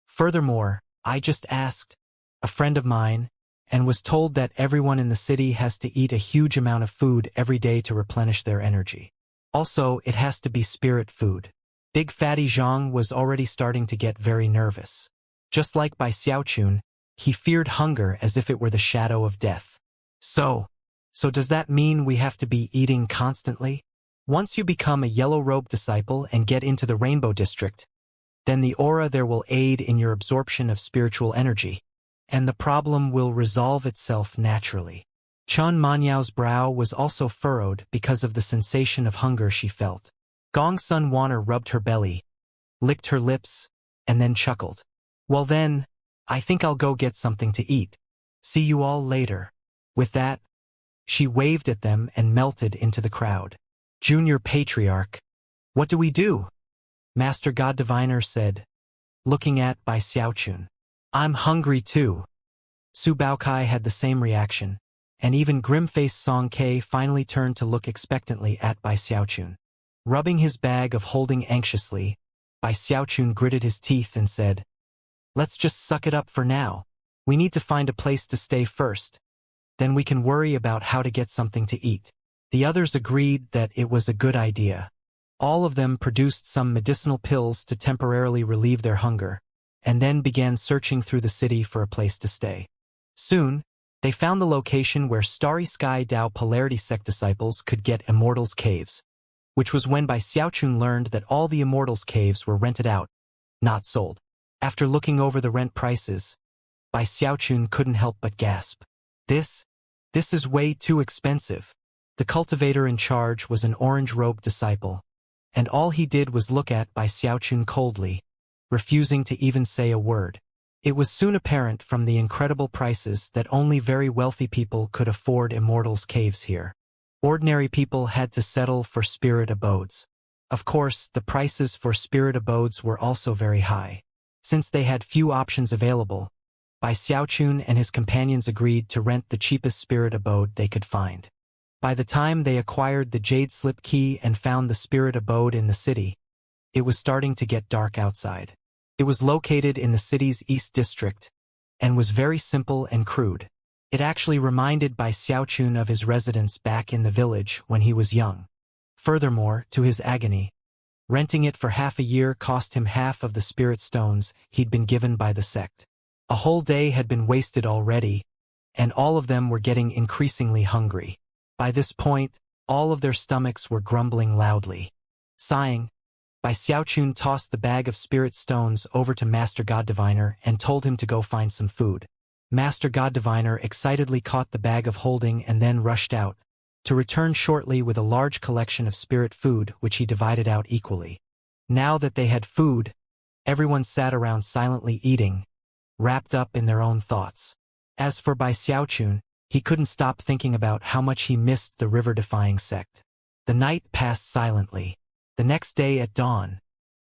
"Furthermore, I just asked a friend of mine, and was told that everyone in the city has to eat a huge amount of food every day to replenish their energy. Also, it has to be spirit food." Big Fatty Zhang was already starting to get very nervous. Just like Bai Xiaochun, he feared hunger as if it were the shadow of death. So does that mean we have to be eating constantly? Once you become a yellow-robed disciple and get into the Rainbow District, then the aura there will aid in your absorption of spiritual energy, and the problem will resolve itself naturally. Chun Manyao's brow was also furrowed because of the sensation of hunger she felt. Gong Sun Wanner rubbed her belly, licked her lips, and then chuckled. "Well then, I think I'll go get something to eat. See you all later." With that, she waved at them and melted into the crowd. "Junior Patriarch, what do we do?" Master God Diviner said, looking at Bai Xiaochun. "I'm hungry too." Su Baokai had the same reaction, and even grim-faced Song Ke finally turned to look expectantly at Bai Xiaochun. Rubbing his bag of holding anxiously, Bai Xiaochun gritted his teeth and said, "Let's just suck it up for now. We need to find a place to stay first. Then we can worry about how to get something to eat." The others agreed that it was a good idea. All of them produced some medicinal pills to temporarily relieve their hunger, and then began searching through the city for a place to stay. Soon, they found the location where Starry Sky Dao Polarity Sect disciples could get Immortals Caves, which was when Bai Xiaochun learned that all the Immortals Caves were rented out, not sold. After looking over the rent prices, Bai Xiaochun couldn't help but gasp. This is way too expensive." The cultivator in charge was an orange-robed disciple, and all he did was look at Bai Xiaochun coldly, refusing to even say a word. It was soon apparent from the incredible prices that only very wealthy people could afford Immortals Caves here. Ordinary people had to settle for spirit abodes. Of course, the prices for spirit abodes were also very high. Since they had few options available, Bai Xiaochun and his companions agreed to rent the cheapest spirit abode they could find. By the time they acquired the Jade Slip Key and found the spirit abode in the city, it was starting to get dark outside. It was located in the city's East District, and was very simple and crude. It actually reminded Bai Xiaochun of his residence back in the village when he was young. Furthermore, to his agony, renting it for half a year cost him half of the spirit stones he'd been given by the sect. A whole day had been wasted already, and all of them were getting increasingly hungry. By this point, all of their stomachs were grumbling loudly. Sighing, Bai Xiaochun tossed the bag of spirit stones over to Master God Diviner and told him to go find some food. Master God Diviner excitedly caught the bag of holding and then rushed out, to return shortly with a large collection of spirit food which he divided out equally. Now that they had food, everyone sat around silently eating, wrapped up in their own thoughts. As for Bai Xiaochun, he couldn't stop thinking about how much he missed the river-defying sect. The night passed silently. The next day at dawn,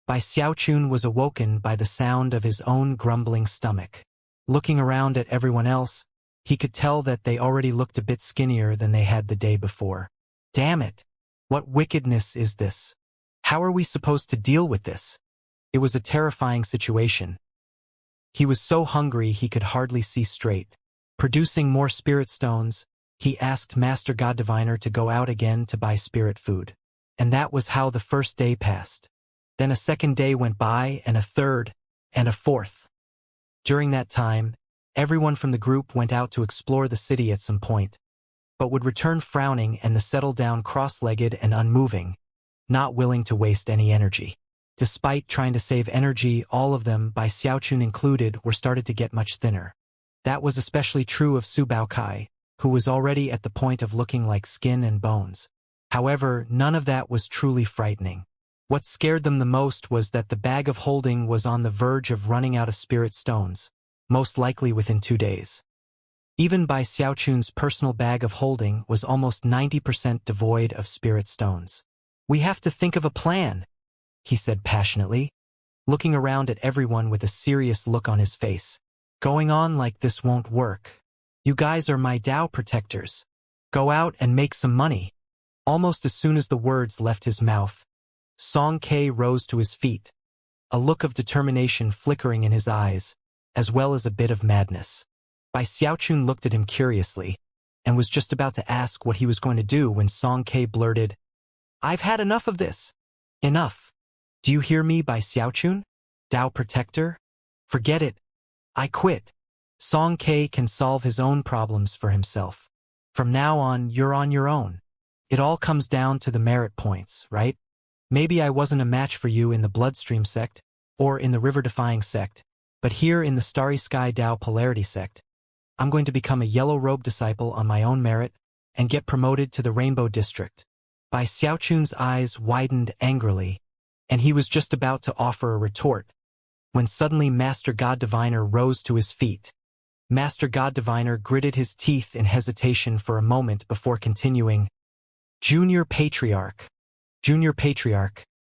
Bai Xiaochun was awoken by the sound of his own grumbling stomach. Looking around at everyone else, he could tell that they already looked a bit skinnier than they had the day before. Damn it! What wickedness is this? How are we supposed to deal with this? It was a terrifying situation. He was so hungry he could hardly see straight. Producing more spirit stones, he asked Master God Diviner to go out again to buy spirit food. And that was how the first day passed. Then a second day went by, and a third, and a fourth. During that time, everyone from the group went out to explore the city at some point, but would return frowning and settle down cross-legged and unmoving, not willing to waste any energy. Despite trying to save energy, all of them, by Xiaochun included, were started to get much thinner. That was especially true of Su Baokai, who was already at the point of looking like skin and bones. However, none of that was truly frightening. What scared them the most was that the bag of holding was on the verge of running out of spirit stones, most likely within 2 days. Even Bai Xiaochun's personal bag of holding was almost 90% devoid of spirit stones. "We have to think of a plan," he said passionately, looking around at everyone with a serious look on his face. "Going on like this won't work. You guys are my Tao protectors. Go out and make some money." Almost as soon as the words left his mouth, Song Ke rose to his feet, a look of determination flickering in his eyes, as well as a bit of madness. Bai Xiaochun looked at him curiously, and was just about to ask what he was going to do when Song Ke blurted, "I've had enough of this." "Enough. Do you hear me, Bai Xiaochun? Tao Protector? Forget it. I quit. Song Ke can solve his own problems for himself. From now on, you're on your own. It all comes down to the merit points, right? Maybe I wasn't a match for you in the Bloodstream sect, or in the River-defying sect, but here in the Starry Sky Tao Polarity sect, I'm going to become a yellow robe disciple on my own merit and get promoted to the Rainbow District." Bai Xiaochun's eyes widened angrily, and he was just about to offer a retort, when suddenly Master God Diviner rose to his feet. Master God Diviner gritted his teeth in hesitation for a moment before continuing, Junior Patriarch,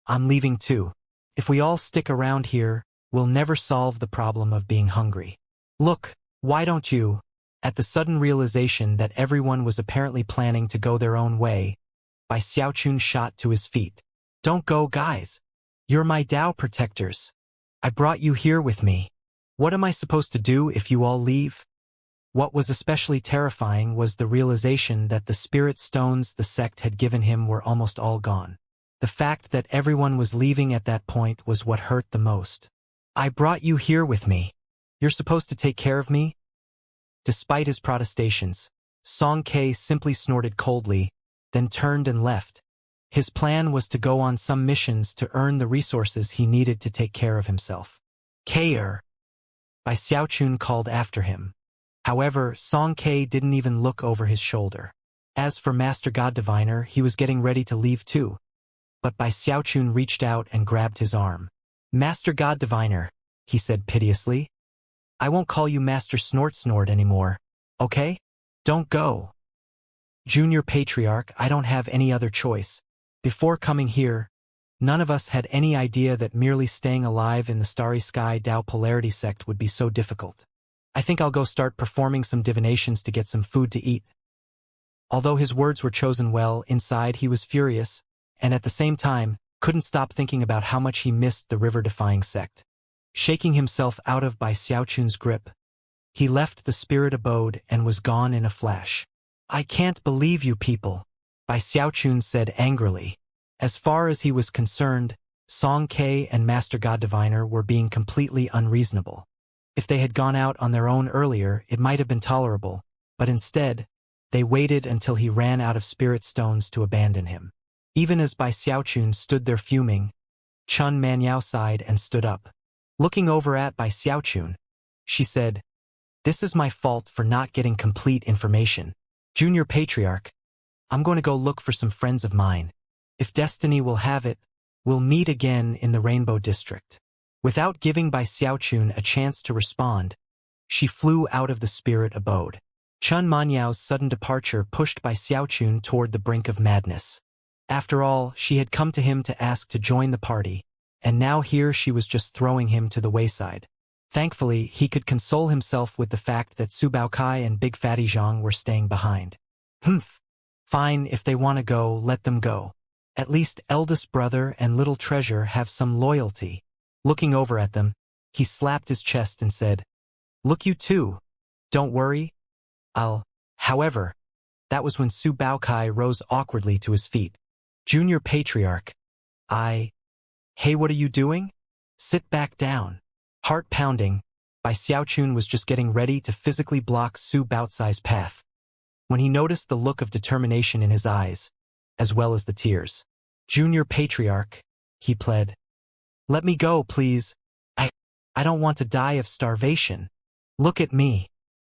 I'm leaving too. If we all stick around here, we'll never solve the problem of being hungry. Look, why don't you?" At the sudden realization that everyone was apparently planning to go their own way, Bai Xiaochun shot to his feet. "Don't go, guys. You're my Tao protectors. I brought you here with me. What am I supposed to do if you all leave?" What was especially terrifying was the realization that the spirit stones the sect had given him were almost all gone. The fact that everyone was leaving at that point was what hurt the most. "I brought you here with me. You're supposed to take care of me?" Despite his protestations, Song Ke simply snorted coldly, then turned and left. His plan was to go on some missions to earn the resources he needed to take care of himself. "Ke-er!" Bai Xiaochun called after him. However, Song Ke didn't even look over his shoulder. As for Master God Diviner, he was getting ready to leave too. But Bai Xiaochun reached out and grabbed his arm. "Master God Diviner," he said piteously, "I won't call you Master Snort anymore, okay? Don't go." "Junior Patriarch, I don't have any other choice. Before coming here, none of us had any idea that merely staying alive in the Starry Sky Tao Polarity sect would be so difficult. I think I'll go start performing some divinations to get some food to eat." Although his words were chosen well, inside he was furious, and at the same time, couldn't stop thinking about how much he missed the river-defying sect. Shaking himself out of Bai Xiaochun's grip, he left the spirit abode and was gone in a flash. "I can't believe you people," Bai Xiaochun said angrily. As far as he was concerned, Song Ke and Master God Diviner were being completely unreasonable. If they had gone out on their own earlier, it might have been tolerable, but instead, they waited until he ran out of spirit stones to abandon him. Even as Bai Xiaochun stood there fuming, Chun Manyao sighed and stood up. Looking over at Bai Xiaochun, she said, "This is my fault for not getting complete information. Junior Patriarch, I'm going to go look for some friends of mine. If destiny will have it, we'll meet again in the Rainbow District." Without giving Bai Xiaochun a chance to respond, she flew out of the spirit abode. Chun Manyao's sudden departure pushed Bai Xiaochun toward the brink of madness. After all, she had come to him to ask to join the party, and now here she was just throwing him to the wayside. Thankfully, he could console himself with the fact that Su Baokai and Big Fatty Zhang were staying behind. Fine, if they want to go, let them go. At least eldest brother and little treasure have some loyalty. Looking over at them, he slapped his chest and said, "Look, you too. Don't worry. However, that was when Su Baokai rose awkwardly to his feet. Junior Patriarch. Hey, what are you doing? Sit back down." Heart pounding, Bai Xiaochun was just getting ready to physically block Su Baocai's path, when he noticed the look of determination in his eyes, as well as the tears. "Junior Patriarch," he pled. "Let me go, please. I don't want to die of starvation. Look at me.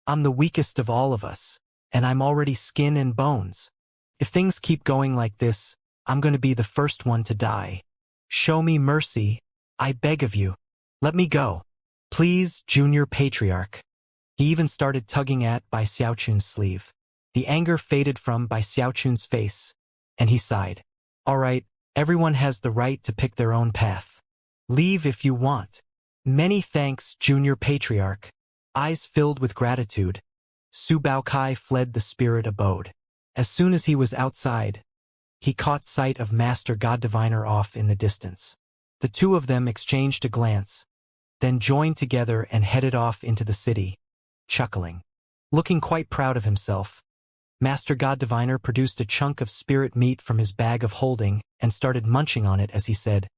I'm the weakest of all of us, and I'm already skin and bones. If things keep going like this, I'm going to be the first one to die. Show me mercy, I beg of you. Let me go. Please, Junior Patriarch." He even started tugging at Bai Xiaochun's sleeve. The anger faded from Bai Xiaochun's face, and he sighed. "All right, everyone has the right to pick their own path. Leave if you want." "Many thanks, Junior Patriarch." Eyes filled with gratitude, Su Baokai fled the spirit abode. As soon as he was outside, he caught sight of Master God Diviner off in the distance. The two of them exchanged a glance, then joined together and headed off into the city, chuckling. Looking quite proud of himself, Master God Diviner produced a chunk of spirit meat from his bag of holding and started munching on it as he said,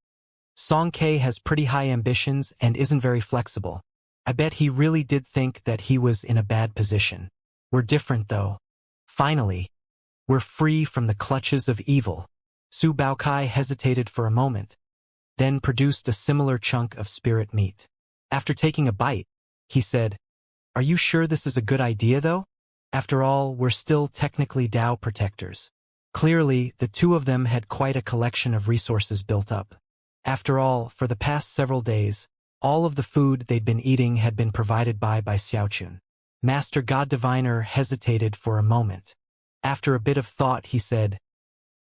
"Song K has pretty high ambitions and isn't very flexible. I bet he really did think that he was in a bad position. We're different though. Finally, we're free from the clutches of evil." Su Baokai hesitated for a moment, then produced a similar chunk of spirit meat. After taking a bite, he said, "Are you sure this is a good idea though? After all, we're still technically Tao protectors." Clearly, the two of them had quite a collection of resources built up. After all, for the past several days, all of the food they'd been eating had been provided by Xiaochun. Master God Diviner hesitated for a moment. After a bit of thought, he said,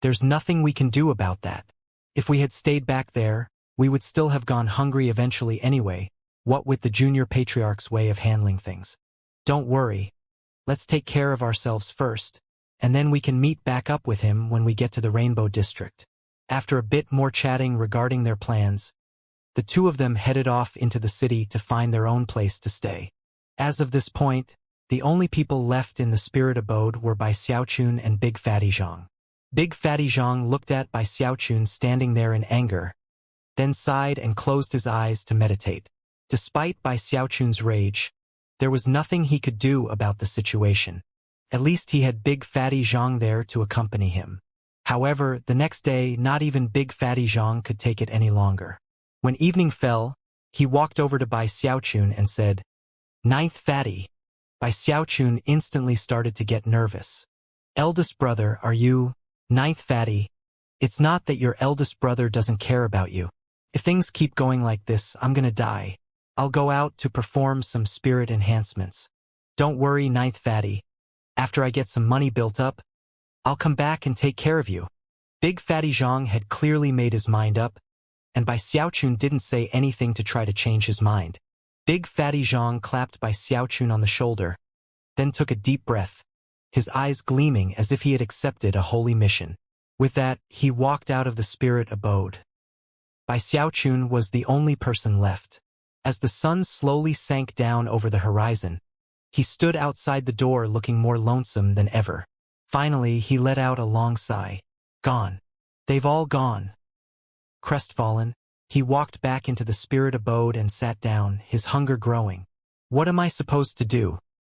"There's nothing we can do about that. If we had stayed back there, we would still have gone hungry eventually anyway, what with the Junior Patriarch's way of handling things. Don't worry. Let's take care of ourselves first, and then we can meet back up with him when we get to the Rainbow District." After a bit more chatting regarding their plans, the two of them headed off into the city to find their own place to stay. As of this point, the only people left in the spirit abode were Bai Xiaochun and Big Fatty Zhang. Big Fatty Zhang looked at Bai Xiaochun standing there in anger, then sighed and closed his eyes to meditate. Despite Bai Xiaochun's rage, there was nothing he could do about the situation. At least he had Big Fatty Zhang there to accompany him. However, the next day, not even Big Fatty Zhang could take it any longer. When evening fell, he walked over to Bai Xiaochun and said, "Ninth Fatty." Bai Xiaochun instantly started to get nervous. "Eldest brother, are you?" "Ninth Fatty, it's not that your eldest brother doesn't care about you. If things keep going like this, I'm gonna die. I'll go out to perform some spirit enhancements. Don't worry, Ninth Fatty. After I get some money built up, I'll come back and take care of you." Big Fatty Zhang had clearly made his mind up, and Bai Xiaochun didn't say anything to try to change his mind. Big Fatty Zhang clapped Bai Xiaochun on the shoulder, then took a deep breath, his eyes gleaming as if he had accepted a holy mission. With that, he walked out of the spirit abode. Bai Xiaochun was the only person left. As the sun slowly sank down over the horizon, he stood outside the door looking more lonesome than ever. Finally, he let out a long sigh. Gone. They've all gone. Crestfallen, he walked back into the spirit abode and sat down, his hunger growing. What am I supposed to do?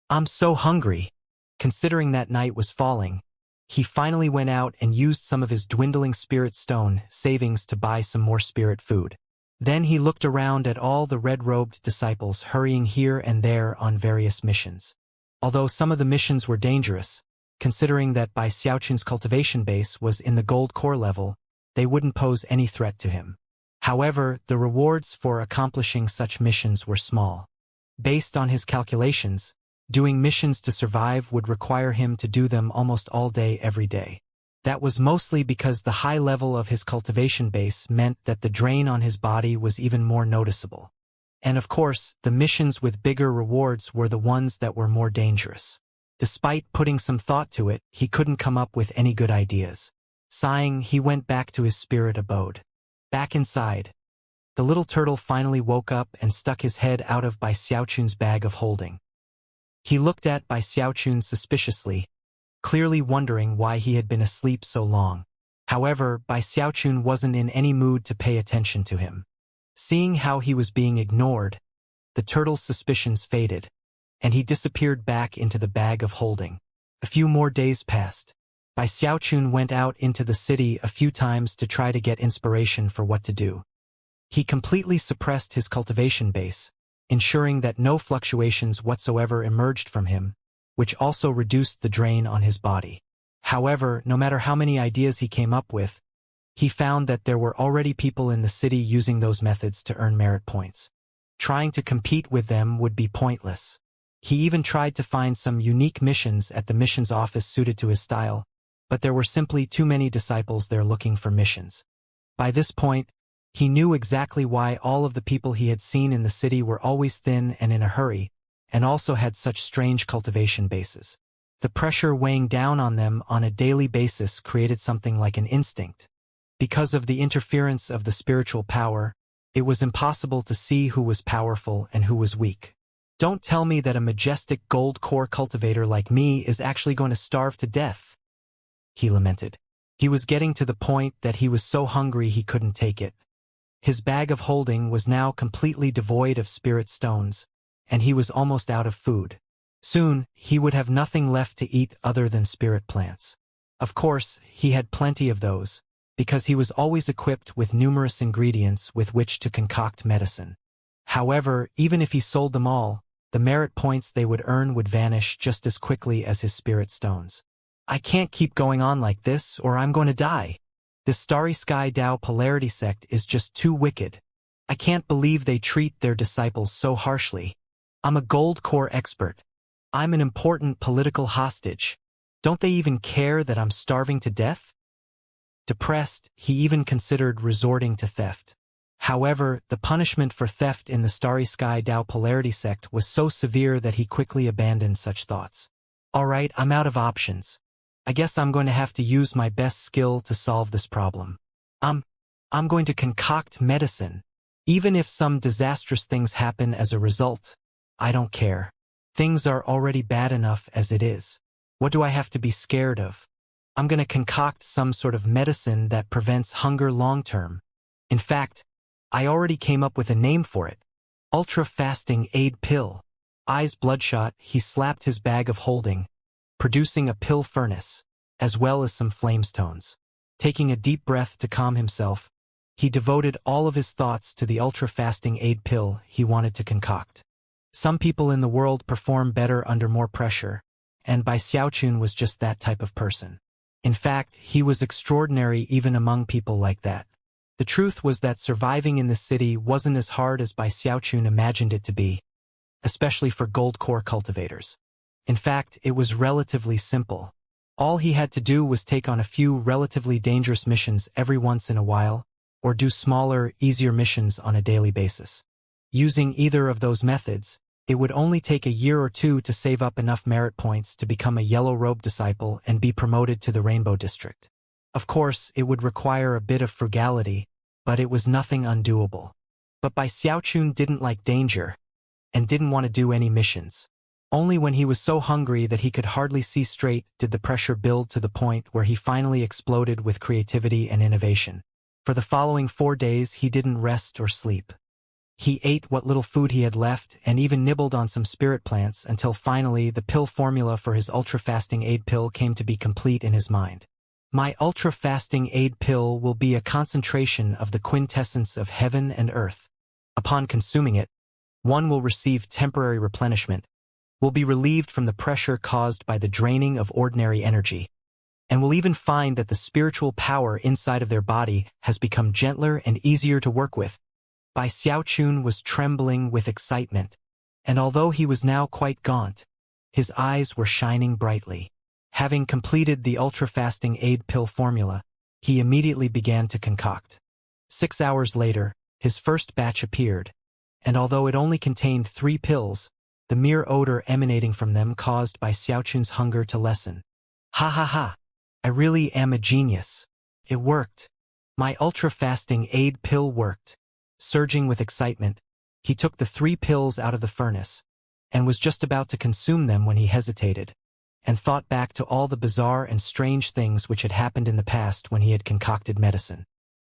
I'm so hungry. Considering that night was falling, he finally went out and used some of his dwindling spirit stone savings to buy some more spirit food. Then he looked around at all the red-robed disciples hurrying here and there on various missions. Although some of the missions were dangerous, considering that Bai Xiaochun's cultivation base was in the gold core level, they wouldn't pose any threat to him. However, the rewards for accomplishing such missions were small. Based on his calculations, doing missions to survive would require him to do them almost all day every day. That was mostly because the high level of his cultivation base meant that the drain on his body was even more noticeable. And of course, the missions with bigger rewards were the ones that were more dangerous. Despite putting some thought to it, he couldn't come up with any good ideas. Sighing, he went back to his spirit abode. Back inside, the little turtle finally woke up and stuck his head out of Bai Xiaochun's bag of holding. He looked at Bai Xiaochun suspiciously, clearly wondering why he had been asleep so long. However, Bai Xiaochun wasn't in any mood to pay attention to him. Seeing how he was being ignored, the turtle's suspicions faded, and he disappeared back into the bag of holding. A few more days passed. Bai Xiaochun went out into the city a few times to try to get inspiration for what to do. He completely suppressed his cultivation base, ensuring that no fluctuations whatsoever emerged from him, which also reduced the drain on his body. However, no matter how many ideas he came up with, he found that there were already people in the city using those methods to earn merit points. Trying to compete with them would be pointless. He even tried to find some unique missions at the missions office suited to his style, but there were simply too many disciples there looking for missions. By this point, he knew exactly why all of the people he had seen in the city were always thin and in a hurry, and also had such strange cultivation bases. The pressure weighing down on them on a daily basis created something like an instinct. Because of the interference of the spiritual power, it was impossible to see who was powerful and who was weak. Don't tell me that a majestic gold core cultivator like me is actually going to starve to death, he lamented. He was getting to the point that he was so hungry he couldn't take it. His bag of holding was now completely devoid of spirit stones, and he was almost out of food. Soon, he would have nothing left to eat other than spirit plants. Of course, he had plenty of those, because he was always equipped with numerous ingredients with which to concoct medicine. However, even if he sold them all, the merit points they would earn would vanish just as quickly as his spirit stones. I can't keep going on like this, or I'm going to die. This Starry Sky Tao Polarity sect is just too wicked. I can't believe they treat their disciples so harshly. I'm a gold core expert. I'm an important political hostage. Don't they even care that I'm starving to death? Depressed, he even considered resorting to theft. However, the punishment for theft in the Starry Sky Tao Polarity sect was so severe that he quickly abandoned such thoughts. Alright, I'm out of options. I guess I'm going to have to use my best skill to solve this problem. I'm going to concoct medicine. Even if some disastrous things happen as a result, I don't care. Things are already bad enough as it is. What do I have to be scared of? I'm going to concoct some sort of medicine that prevents hunger long-term. In fact, I already came up with a name for it. Ultra-fasting aid pill. Eyes bloodshot, he slapped his bag of holding, producing a pill furnace, as well as some flamestones. Taking a deep breath to calm himself, he devoted all of his thoughts to the ultra-fasting aid pill he wanted to concoct. Some people in the world perform better under more pressure, and Bai Xiaochun was just that type of person. In fact, he was extraordinary even among people like that. The truth was that surviving in the city wasn't as hard as Bai Xiaochun imagined it to be, especially for gold core cultivators. In fact, it was relatively simple. All he had to do was take on a few relatively dangerous missions every once in a while, or do smaller, easier missions on a daily basis. Using either of those methods, it would only take a year or two to save up enough merit points to become a yellow robe disciple and be promoted to the Rainbow District. Of course, it would require a bit of frugality, but it was nothing undoable. But Bai Xiaochun didn't like danger, and didn't want to do any missions. Only when he was so hungry that he could hardly see straight did the pressure build to the point where he finally exploded with creativity and innovation. For the following 4 days, he didn't rest or sleep. He ate what little food he had left and even nibbled on some spirit plants until finally the pill formula for his ultra-fasting aid pill came to be complete in his mind. My ultra-fasting aid pill will be a concentration of the quintessence of heaven and earth. Upon consuming it, one will receive temporary replenishment, will be relieved from the pressure caused by the draining of ordinary energy, and will even find that the spiritual power inside of their body has become gentler and easier to work with. Bai Xiaochun was trembling with excitement, and although he was now quite gaunt, his eyes were shining brightly. Having completed the ultra-fasting aid pill formula, he immediately began to concoct. 6 hours later, his first batch appeared, and although it only contained 3 pills, the mere odor emanating from them caused Bai Xiaochun's hunger to lessen. Ha ha ha! I really am a genius. It worked. My ultra-fasting aid pill worked. Surging with excitement, he took the 3 pills out of the furnace, and was just about to consume them when he hesitated, and thought back to all the bizarre and strange things which had happened in the past when he had concocted medicine.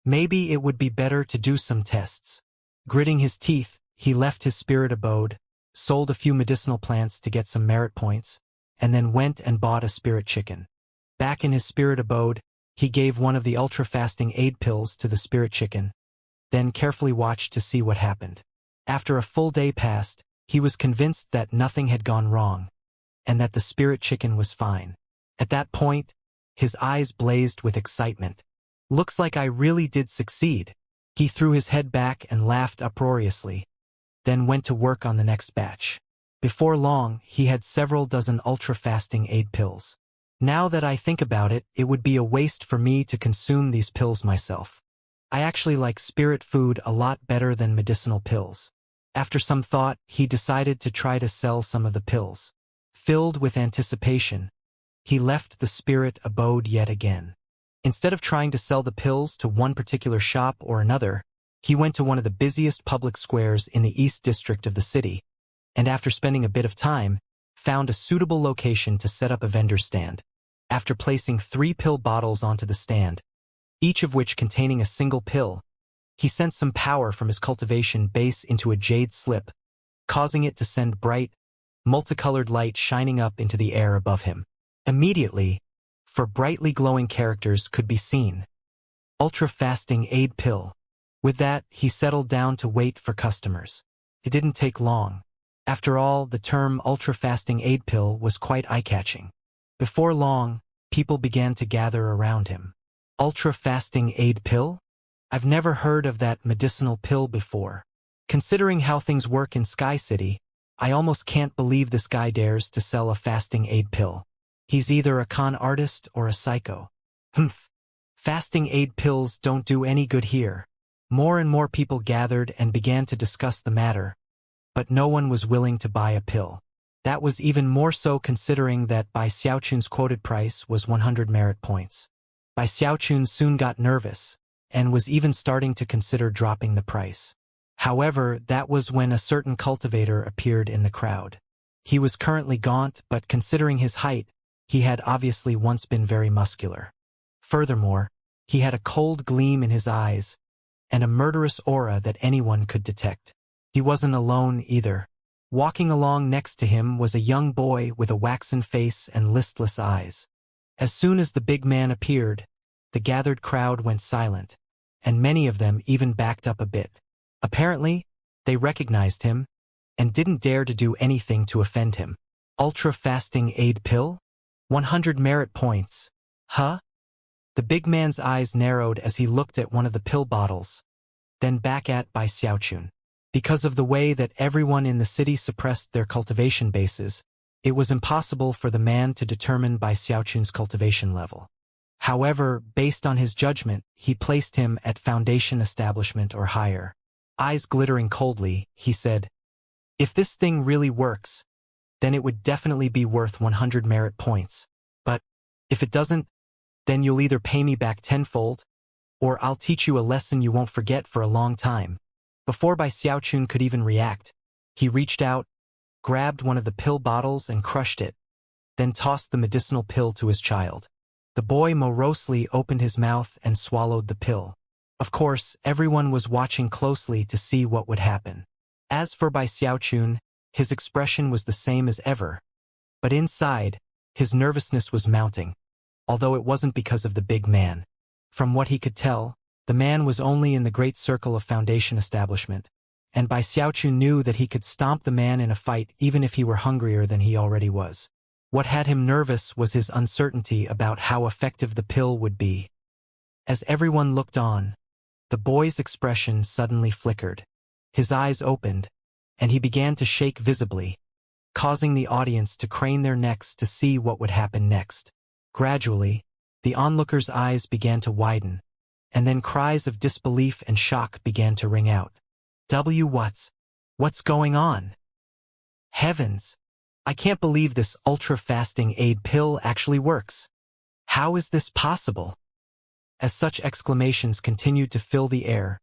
Maybe it would be better to do some tests. Gritting his teeth, he left his spirit abode, sold a few medicinal plants to get some merit points, and then went and bought a spirit chicken. Back in his spirit abode, he gave one of the ultra-fasting aid pills to the spirit chicken, then carefully watched to see what happened. After a full day passed, he was convinced that nothing had gone wrong, and that the spirit chicken was fine. At that point, his eyes blazed with excitement. Looks like I really did succeed. He threw his head back and laughed uproariously, then went to work on the next batch. Before long, he had several dozen ultra-fasting aid pills. Now that I think about it, it would be a waste for me to consume these pills myself. I actually like spirit food a lot better than medicinal pills. After some thought, he decided to try to sell some of the pills. Filled with anticipation, he left the spirit abode yet again. Instead of trying to sell the pills to one particular shop or another, he went to one of the busiest public squares in the East District of the city, and after spending a bit of time, found a suitable location to set up a vendor stand. After placing 3 pill bottles onto the stand, each of which containing a single pill, he sent some power from his cultivation base into a jade slip, causing it to send bright, multicolored light shining up into the air above him. Immediately, 4 brightly glowing characters could be seen. Ultra-fasting aid pill. With that, he settled down to wait for customers. It didn't take long. After all, the term ultra-fasting aid pill was quite eye-catching. Before long, people began to gather around him. Ultra-fasting aid pill? I've never heard of that medicinal pill before. Considering how things work in Sky City, I almost can't believe this guy dares to sell a fasting aid pill. He's either a con artist or a psycho. Humph. Fasting aid pills don't do any good here. More and more people gathered and began to discuss the matter, but no one was willing to buy a pill. That was even more so considering that Bai Xiaochun's quoted price was 100 merit points. Bai Xiaochun soon got nervous, and was even starting to consider dropping the price. However, that was when a certain cultivator appeared in the crowd. He was currently gaunt, but considering his height, he had obviously once been very muscular. Furthermore, he had a cold gleam in his eyes, and a murderous aura that anyone could detect. He wasn't alone either. Walking along next to him was a young boy with a waxen face and listless eyes. As soon as the big man appeared, the gathered crowd went silent, and many of them even backed up a bit. Apparently, they recognized him, and didn't dare to do anything to offend him. Ultra-fasting aid pill? 100 merit points. Huh? The big man's eyes narrowed as he looked at one of the pill bottles, then back at Bai Xiaochun. Because of the way that everyone in the city suppressed their cultivation bases, it was impossible for the man to determine Bai Xiaochun's cultivation level. However, based on his judgment, he placed him at foundation establishment or higher. Eyes glittering coldly, he said, "If this thing really works, then it would definitely be worth 100 merit points. But if it doesn't, then you'll either pay me back tenfold, or I'll teach you a lesson you won't forget for a long time." Before Bai Xiaochun could even react, he reached out, grabbed one of the pill bottles and crushed it, then tossed the medicinal pill to his child. The boy morosely opened his mouth and swallowed the pill. Of course, everyone was watching closely to see what would happen. As for Bai Xiaochun, his expression was the same as ever, but inside, his nervousness was mounting, although it wasn't because of the big man. From what he could tell, the man was only in the great circle of foundation establishment, and Bai Xiaochun knew that he could stomp the man in a fight even if he were hungrier than he already was. What had him nervous was his uncertainty about how effective the pill would be. As everyone looked on, the boy's expression suddenly flickered. His eyes opened, and he began to shake visibly, causing the audience to crane their necks to see what would happen next. Gradually, the onlookers' eyes began to widen, and then cries of disbelief and shock began to ring out. What's going on? Heavens! I can't believe this ultra-fasting aid pill actually works. How is this possible? As such exclamations continued to fill the air,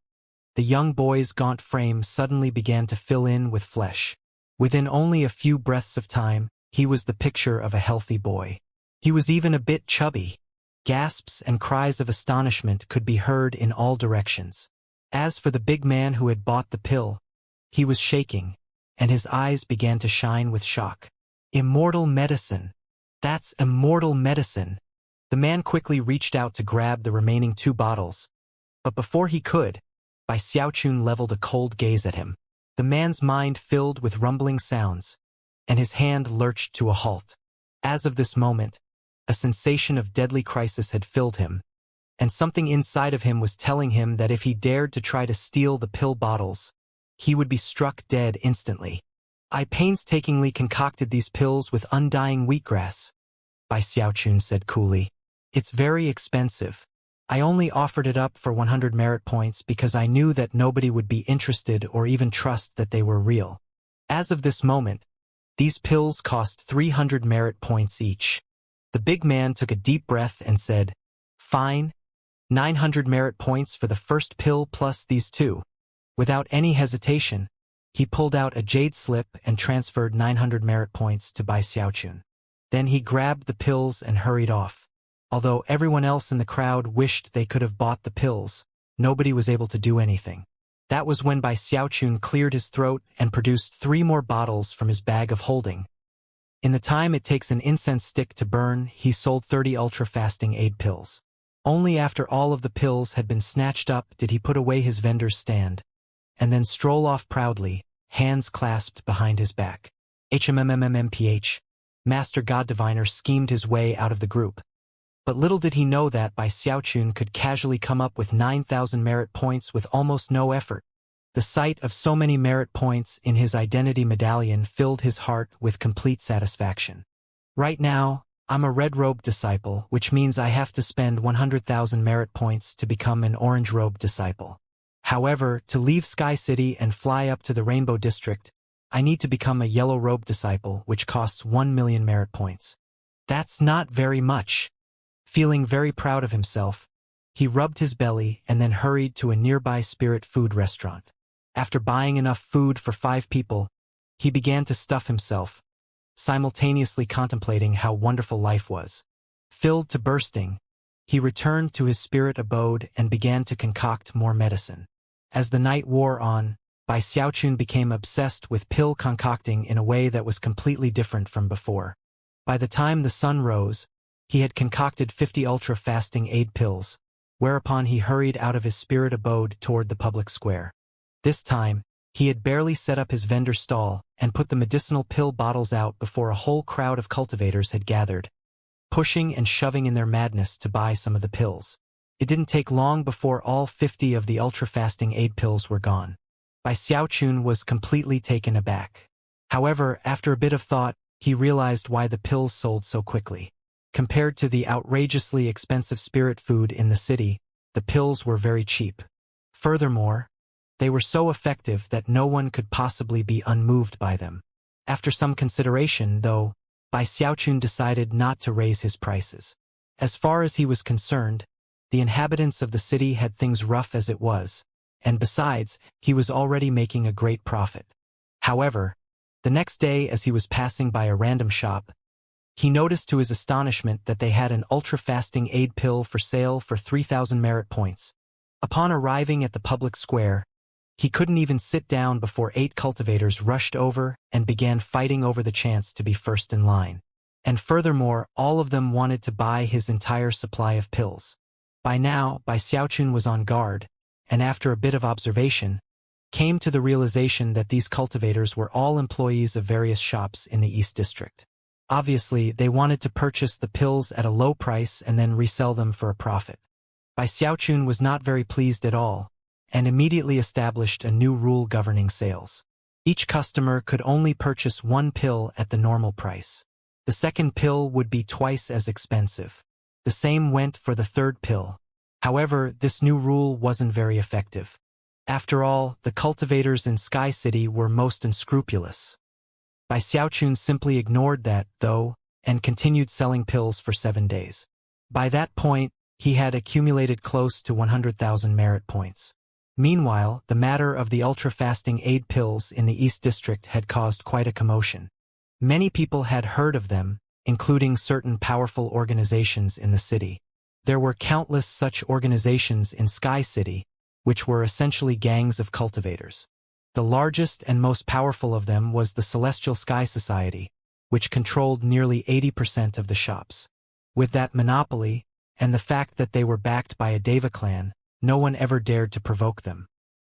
the young boy's gaunt frame suddenly began to fill in with flesh. Within only a few breaths of time, he was the picture of a healthy boy. He was even a bit chubby. Gasps and cries of astonishment could be heard in all directions. As for the big man who had bought the pill, he was shaking, and his eyes began to shine with shock. Immortal medicine! That's immortal medicine! The man quickly reached out to grab the remaining 2 bottles, but before he could, Bai Xiaochun leveled a cold gaze at him. The man's mind filled with rumbling sounds, and his hand lurched to a halt. As of this moment, a sensation of deadly crisis had filled him, and something inside of him was telling him that if he dared to try to steal the pill bottles, he would be struck dead instantly. I painstakingly concocted these pills with undying wheatgrass, Bai Xiaochun said coolly. It's very expensive. I only offered it up for 100 merit points because I knew that nobody would be interested or even trust that they were real. As of this moment, these pills cost 300 merit points each. The big man took a deep breath and said, "Fine, 900 merit points for the first pill plus these 2. Without any hesitation, he pulled out a jade slip and transferred 900 merit points to Bai Xiaochun. Then he grabbed the pills and hurried off. Although everyone else in the crowd wished they could have bought the pills, nobody was able to do anything. That was when Bai Xiaochun cleared his throat and produced 3 more bottles from his bag of holding. In the time it takes an incense stick to burn, he sold 30 ultra-fasting aid pills. Only after all of the pills had been snatched up did he put away his vendor's stand, and then stroll off proudly, hands clasped behind his back. HMMMMPH. Master God Diviner schemed his way out of the group. But little did he know that Bai Xiaochun could casually come up with 9,000 merit points with almost no effort. The sight of so many merit points in his identity medallion filled his heart with complete satisfaction. Right now, I'm a red-robed disciple, which means I have to spend 100,000 merit points to become an orange-robed disciple. However, to leave Sky City and fly up to the Rainbow District, I need to become a yellow-robed disciple, which costs 1 million merit points. That's not very much. Feeling very proud of himself, he rubbed his belly and then hurried to a nearby spirit food restaurant. After buying enough food for 5 people, he began to stuff himself, simultaneously contemplating how wonderful life was. Filled to bursting, he returned to his spirit abode and began to concoct more medicine. As the night wore on, Bai Xiaochun became obsessed with pill concocting in a way that was completely different from before. By the time the sun rose, he had concocted 50 ultra-fasting aid pills, whereupon he hurried out of his spirit abode toward the public square. This time, he had barely set up his vendor stall and put the medicinal pill bottles out before a whole crowd of cultivators had gathered, pushing and shoving in their madness to buy some of the pills. It didn't take long before all 50 of the ultra-fasting aid pills were gone. Bai Xiaochun was completely taken aback. However, after a bit of thought, he realized why the pills sold so quickly. Compared to the outrageously expensive spirit food in the city, the pills were very cheap. Furthermore, they were so effective that no one could possibly be unmoved by them. After some consideration, though, Bai Xiaochun decided not to raise his prices. As far as he was concerned, the inhabitants of the city had things rough as it was, and besides, he was already making a great profit. However, the next day as he was passing by a random shop, he noticed to his astonishment that they had an ultra-fasting aid pill for sale for 3,000 merit points. Upon arriving at the public square, he couldn't even sit down before 8 cultivators rushed over and began fighting over the chance to be first in line. And furthermore, all of them wanted to buy his entire supply of pills. By now, Bai Xiaochun was on guard, and after a bit of observation, came to the realization that these cultivators were all employees of various shops in the East District. Obviously, they wanted to purchase the pills at a low price and then resell them for a profit. Bai Xiaochun was not very pleased at all, and immediately established a new rule governing sales. Each customer could only purchase 1 pill at the normal price. The second pill would be twice as expensive. The same went for the third pill. However, this new rule wasn't very effective. After all, the cultivators in Sky City were most unscrupulous. Bai Xiaochun simply ignored that, though, and continued selling pills for 7 days. By that point, He had accumulated close to 100,000 merit points. Meanwhile, the matter of the ultra-fasting aid pills in the East District had caused quite a commotion. Many people had heard of them, including certain powerful organizations in the city. There were countless such organizations in Sky City, which were essentially gangs of cultivators. The largest and most powerful of them was the Celestial Sky Society, which controlled nearly 80% of the shops. With that monopoly, and the fact that they were backed by a Deva clan, no one ever dared to provoke them.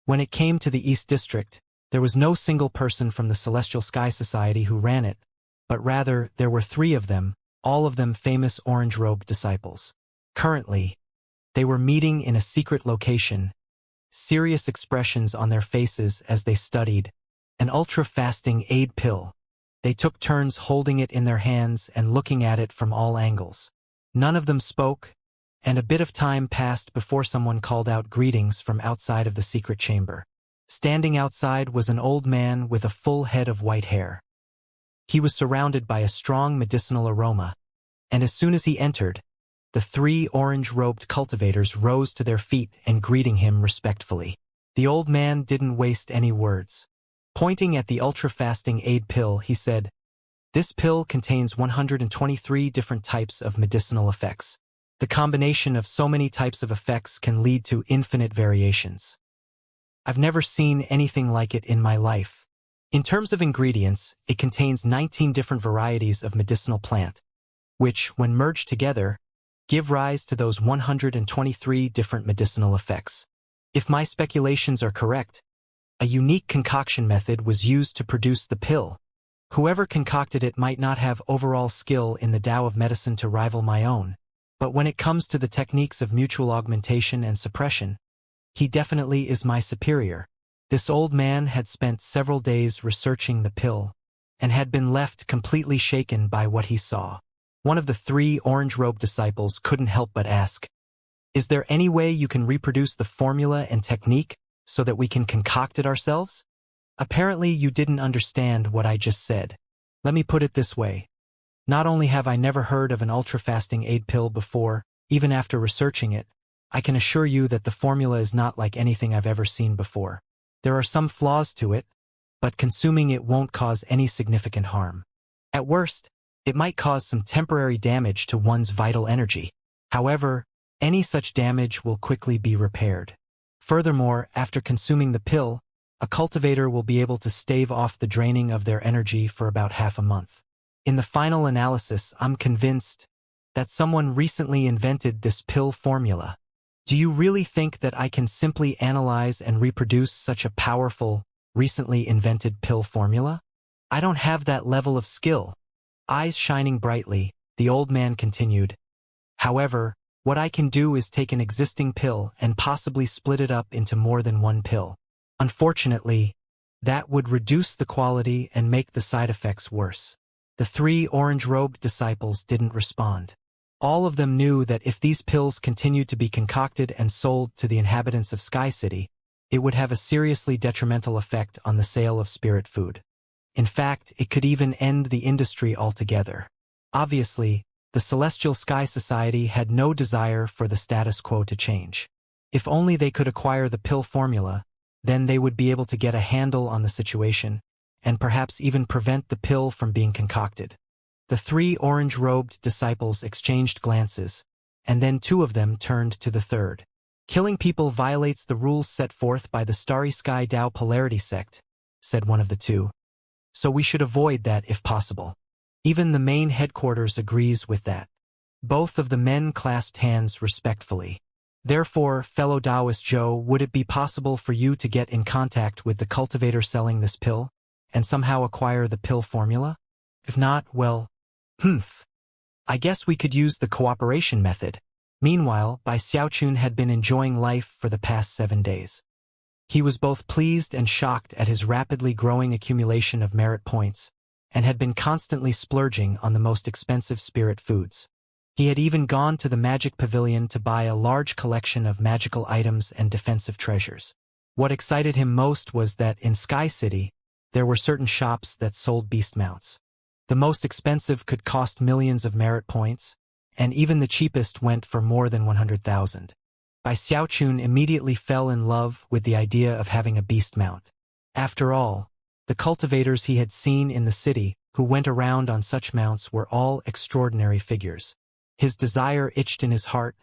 When it came to the East District, there was no single person from the Celestial Sky Society who ran it, but rather there were 3 of them, all of them famous orange-robed disciples. Currently, they were meeting in a secret location, serious expressions on their faces as they studied an ultra-fasting aid pill. They took turns holding it in their hands and looking at it from all angles. None of them spoke, and a bit of time passed before someone called out greetings from outside of the secret chamber. Standing outside was an old man with a full head of white hair. He was surrounded by a strong medicinal aroma, and as soon as he entered, the 3 orange-robed cultivators rose to their feet and greeting him respectfully. The old man didn't waste any words. Pointing at the ultra-fasting aid pill, he said, "This pill contains 123 different types of medicinal effects. The combination of so many types of effects can lead to infinite variations. I've never seen anything like it in my life. In terms of ingredients, it contains 19 different varieties of medicinal plant, which, when merged together, give rise to those 123 different medicinal effects. If my speculations are correct, a unique concoction method was used to produce the pill. Whoever concocted it might not have overall skill in the Tao of medicine to rival my own, but when it comes to the techniques of mutual augmentation and suppression, he definitely is my superior." This old man had spent several days researching the pill, and had been left completely shaken by what he saw. One of the 3 orange-robed disciples couldn't help but ask, "Is there any way you can reproduce the formula and technique so that we can concoct it ourselves? Apparently you didn't understand what I just said. Let me put it this way. Not only have I never heard of an ultra-fasting aid pill before, even after researching it, I can assure you that the formula is not like anything I've ever seen before. There are some flaws to it, but consuming it won't cause any significant harm. At worst, it might cause some temporary damage to one's vital energy. However, any such damage will quickly be repaired. Furthermore, after consuming the pill, a cultivator will be able to stave off the draining of their energy for about half a month. In the final analysis, I'm convinced that someone recently invented this pill formula. Do you really think that I can simply analyze and reproduce such a powerful, recently invented pill formula? I don't have that level of skill." Eyes shining brightly, the old man continued, "However, what I can do is take an existing pill and possibly split it up into more than one pill. Unfortunately, that would reduce the quality and make the side effects worse." The 3 orange-robed disciples didn't respond. All of them knew that if these pills continued to be concocted and sold to the inhabitants of Sky City, it would have a seriously detrimental effect on the sale of spirit food. In fact, it could even end the industry altogether. Obviously, the Celestial Sky Society had no desire for the status quo to change. If only they could acquire the pill formula, then they would be able to get a handle on the situation, and perhaps even prevent the pill from being concocted. The 3 orange-robed disciples exchanged glances, and then 2 of them turned to the third. "Killing people violates the rules set forth by the Starry Sky Tao Polarity Sect," said one of the 2. "So we should avoid that if possible. Even the main headquarters agrees with that." Both of the men clasped hands respectfully. "Therefore, fellow Taoist Joe, would it be possible for you to get in contact with the cultivator selling this pill, and somehow acquire the pill formula? If not, well, I guess we could use the cooperation method." Meanwhile, Bai Xiaochun had been enjoying life for the past 7 days. He was both pleased and shocked at his rapidly growing accumulation of merit points, and had been constantly splurging on the most expensive spirit foods. He had even gone to the magic pavilion to buy a large collection of magical items and defensive treasures. What excited him most was that in Sky City, there were certain shops that sold beast mounts. The most expensive could cost millions of merit points, and even the cheapest went for more than 100,000. Bai Xiaochun immediately fell in love with the idea of having a beast mount. After all, the cultivators he had seen in the city who went around on such mounts were all extraordinary figures. His desire itched in his heart,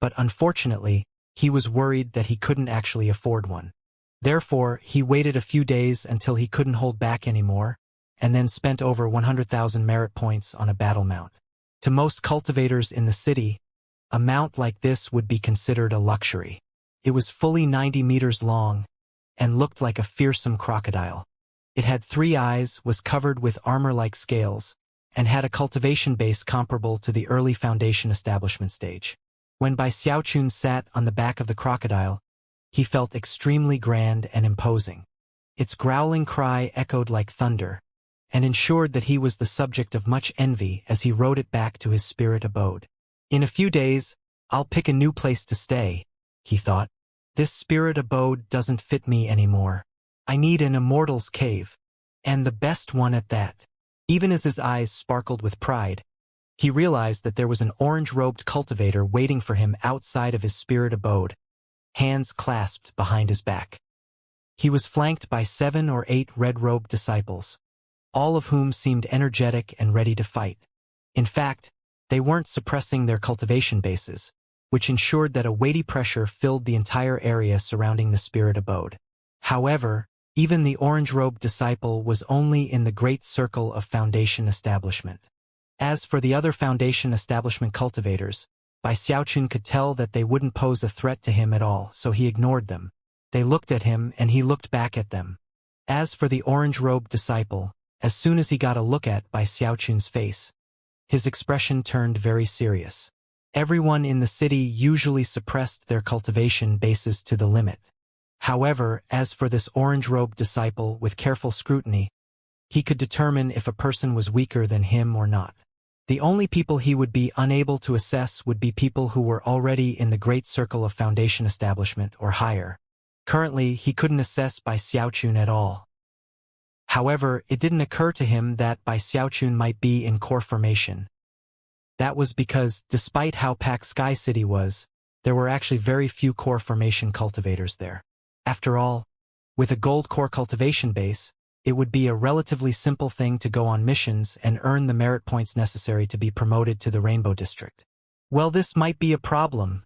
but unfortunately, he was worried that he couldn't actually afford one. Therefore, he waited a few days until he couldn't hold back anymore, and then spent over 100,000 merit points on a battle mount. To most cultivators in the city, a mount like this would be considered a luxury. It was fully 90 meters long and looked like a fearsome crocodile. It had 3 eyes, was covered with armor-like scales, and had a cultivation base comparable to the early foundation establishment stage. When Bai Xiaochun sat on the back of the crocodile, he felt extremely grand and imposing. Its growling cry echoed like thunder, and ensured that he was the subject of much envy as he rode it back to his spirit abode. In a few days, I'll pick a new place to stay, he thought. This spirit abode doesn't fit me anymore. I need an immortal's cave, and the best one at that. Even as his eyes sparkled with pride, he realized that there was an orange-robed cultivator waiting for him outside of his spirit abode, hands clasped behind his back. He was flanked by 7 or 8 red-robed disciples, all of whom seemed energetic and ready to fight. In fact, they weren't suppressing their cultivation bases, which ensured that a weighty pressure filled the entire area surrounding the spirit abode. However, even the orange-robed disciple was only in the great circle of foundation establishment. As for the other foundation establishment cultivators, Bai Xiaochun could tell that they wouldn't pose a threat to him at all, so he ignored them. They looked at him and he looked back at them. As for the orange-robed disciple, as soon as he got a look at Bai Xiaochun's face, his expression turned very serious. Everyone in the city usually suppressed their cultivation bases to the limit. However, as for this orange-robed disciple, with careful scrutiny, he could determine if a person was weaker than him or not. The only people he would be unable to assess would be people who were already in the great circle of foundation establishment or higher. Currently, he couldn't assess Bai Xiaochun at all. However, it didn't occur to him that Bai Xiaochun might be in core formation. That was because, despite how packed Sky City was, there were actually very few core formation cultivators there. After all, with a gold core cultivation base, it would be a relatively simple thing to go on missions and earn the merit points necessary to be promoted to the Rainbow District. Well, this might be a problem,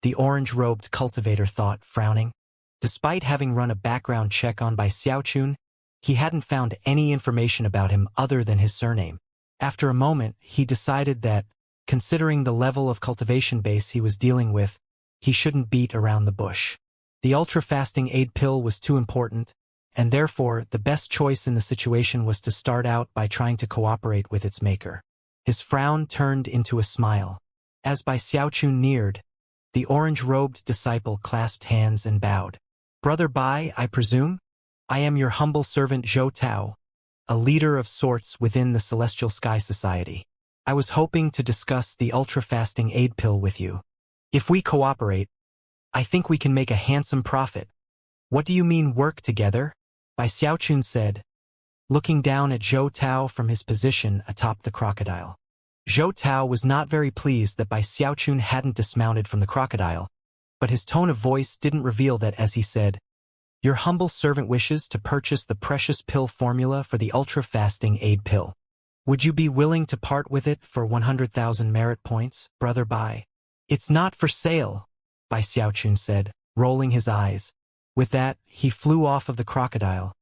the orange-robed cultivator thought, frowning. Despite having run a background check on Bai Xiaochun, he hadn't found any information about him other than his surname. After a moment, he decided that, considering the level of cultivation base he was dealing with, he shouldn't beat around the bush. The ultra-fasting aid pill was too important, and therefore the best choice in the situation was to start out by trying to cooperate with its maker. His frown turned into a smile. As Bai Xiaochun neared, the orange-robed disciple clasped hands and bowed. "Brother Bai, I presume? I am your humble servant Zhou Tao, a leader of sorts within the Celestial Sky Society. I was hoping to discuss the ultra-fasting aid pill with you. If we cooperate, I think we can make a handsome profit." "What do you mean work together?" Bai Xiaochun said, looking down at Zhou Tao from his position atop the crocodile. Zhou Tao was not very pleased that Bai Xiaochun hadn't dismounted from the crocodile, but his tone of voice didn't reveal that as he said, "Your humble servant wishes to purchase the precious pill formula for the ultra-fasting aid pill. Would you be willing to part with it for 100,000 merit points, Brother Bai?" "It's not for sale," Bai Xiaochun said, rolling his eyes. With that, he flew off of the crocodile,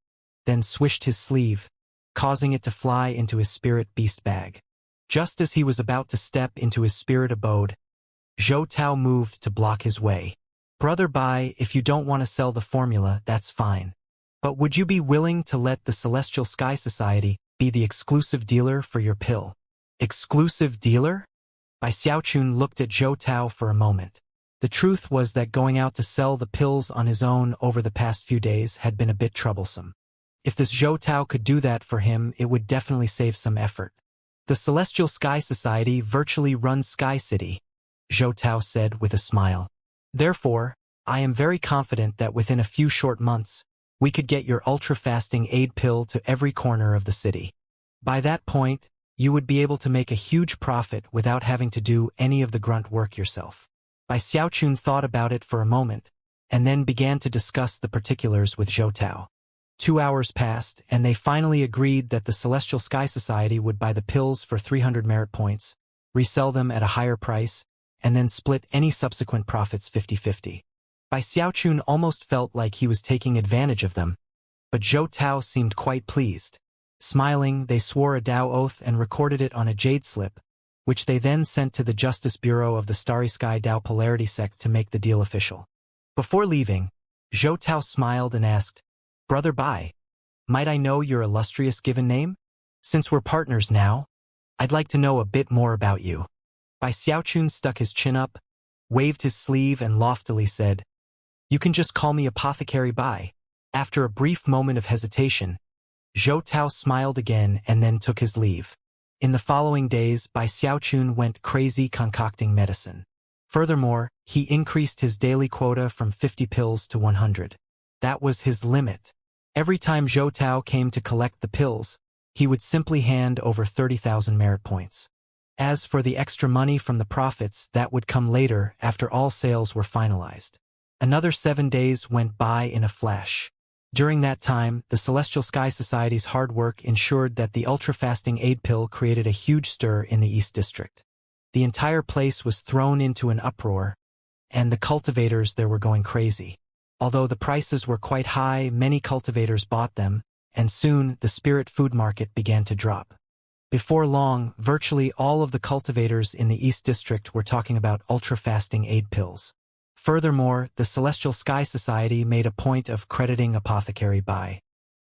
then swished his sleeve, causing it to fly into his spirit beast bag. Just as he was about to step into his spirit abode, Zhou Tao moved to block his way. "Brother Bai, if you don't want to sell the formula, that's fine. But would you be willing to let the Celestial Sky Society be the exclusive dealer for your pill?" "Exclusive dealer?" Bai Xiaochun looked at Zhou Tao for a moment. The truth was that going out to sell the pills on his own over the past few days had been a bit troublesome. If this Zhou Tao could do that for him, it would definitely save some effort. "The Celestial Sky Society virtually runs Sky City," Zhou Tao said with a smile. "Therefore, I am very confident that within a few short months, we could get your ultra-fasting aid pill to every corner of the city. By that point, you would be able to make a huge profit without having to do any of the grunt work yourself. Bai Xiaochun thought about it for a moment, and then began to discuss the particulars with Zhou Tao. 2 hours passed, and they finally agreed that the Celestial Sky Society would buy the pills for 300 merit points, resell them at a higher price, and then split any subsequent profits 50-50. Bai Xiaochun almost felt like he was taking advantage of them, but Zhou Tao seemed quite pleased. Smiling, they swore a Dao oath and recorded it on a jade slip, which they then sent to the Justice Bureau of the Starry Sky Dao Polarity Sect to make the deal official. Before leaving, Zhou Tao smiled and asked, "Brother Bai, might I know your illustrious given name? Since we're partners now, I'd like to know a bit more about you." Bai Xiaochun stuck his chin up, waved his sleeve and loftily said, "You can just call me Apothecary Bai." After a brief moment of hesitation, Zhou Tao smiled again and then took his leave. In the following days, Bai Xiaochun went crazy concocting medicine. Furthermore, he increased his daily quota from 50 pills to 100. That was his limit. Every time Zhou Tao came to collect the pills, he would simply hand over 30,000 merit points. As for the extra money from the profits, that would come later after all sales were finalized. Another 7 days went by in a flash. During that time, the Celestial Sky Society's hard work ensured that the ultra-fasting aid pill created a huge stir in the East District. The entire place was thrown into an uproar, and the cultivators there were going crazy. Although the prices were quite high, many cultivators bought them, and soon the spirit food market began to drop. Before long, virtually all of the cultivators in the East District were talking about ultra-fasting aid pills. Furthermore, the Celestial Sky Society made a point of crediting Apothecary Bai.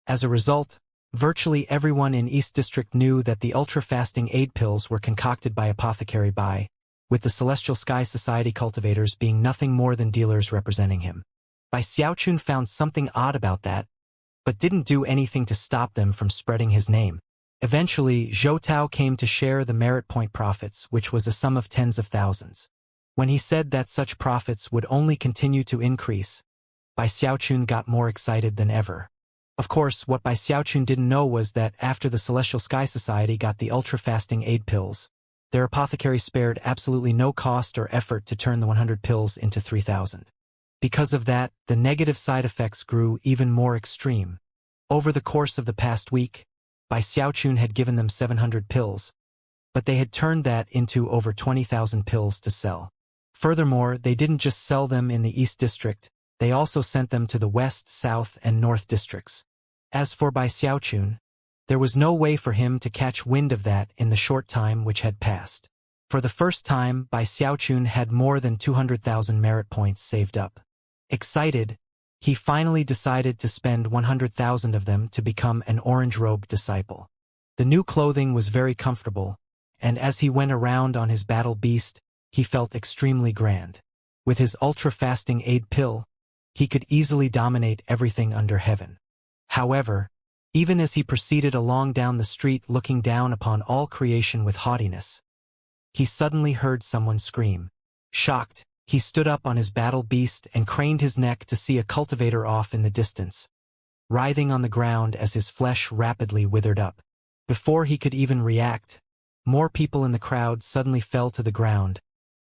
As a result, virtually everyone in East District knew that the ultra-fasting aid pills were concocted by Apothecary Bai, with the Celestial Sky Society cultivators being nothing more than dealers representing him. Bai Xiaochun found something odd about that, but didn't do anything to stop them from spreading his name. Eventually, Zhou Tao came to share the merit point profits, which was a sum of tens of thousands. When he said that such profits would only continue to increase, Bai Xiaochun got more excited than ever. Of course, what Bai Xiaochun didn't know was that after the Celestial Sky Society got the ultra-fasting aid pills, their apothecary spared absolutely no cost or effort to turn the 100 pills into 3,000. Because of that, the negative side effects grew even more extreme. Over the course of the past week, Bai Xiaochun had given them 700 pills, but they had turned that into over 20,000 pills to sell. Furthermore, they didn't just sell them in the East District, they also sent them to the West, South, and North Districts. As for Bai Xiaochun, there was no way for him to catch wind of that in the short time which had passed. For the first time, Bai Xiaochun had more than 200,000 merit points saved up. Excited, he finally decided to spend 100,000 of them to become an orange-robed disciple. The new clothing was very comfortable, and as he went around on his battle beast, he felt extremely grand. With his ultra-fasting aid pill, he could easily dominate everything under heaven. However, even as he proceeded along down the street looking down upon all creation with haughtiness, he suddenly heard someone scream. Shocked, he stood up on his battle beast and craned his neck to see a cultivator off in the distance, writhing on the ground as his flesh rapidly withered up. Before he could even react, more people in the crowd suddenly fell to the ground,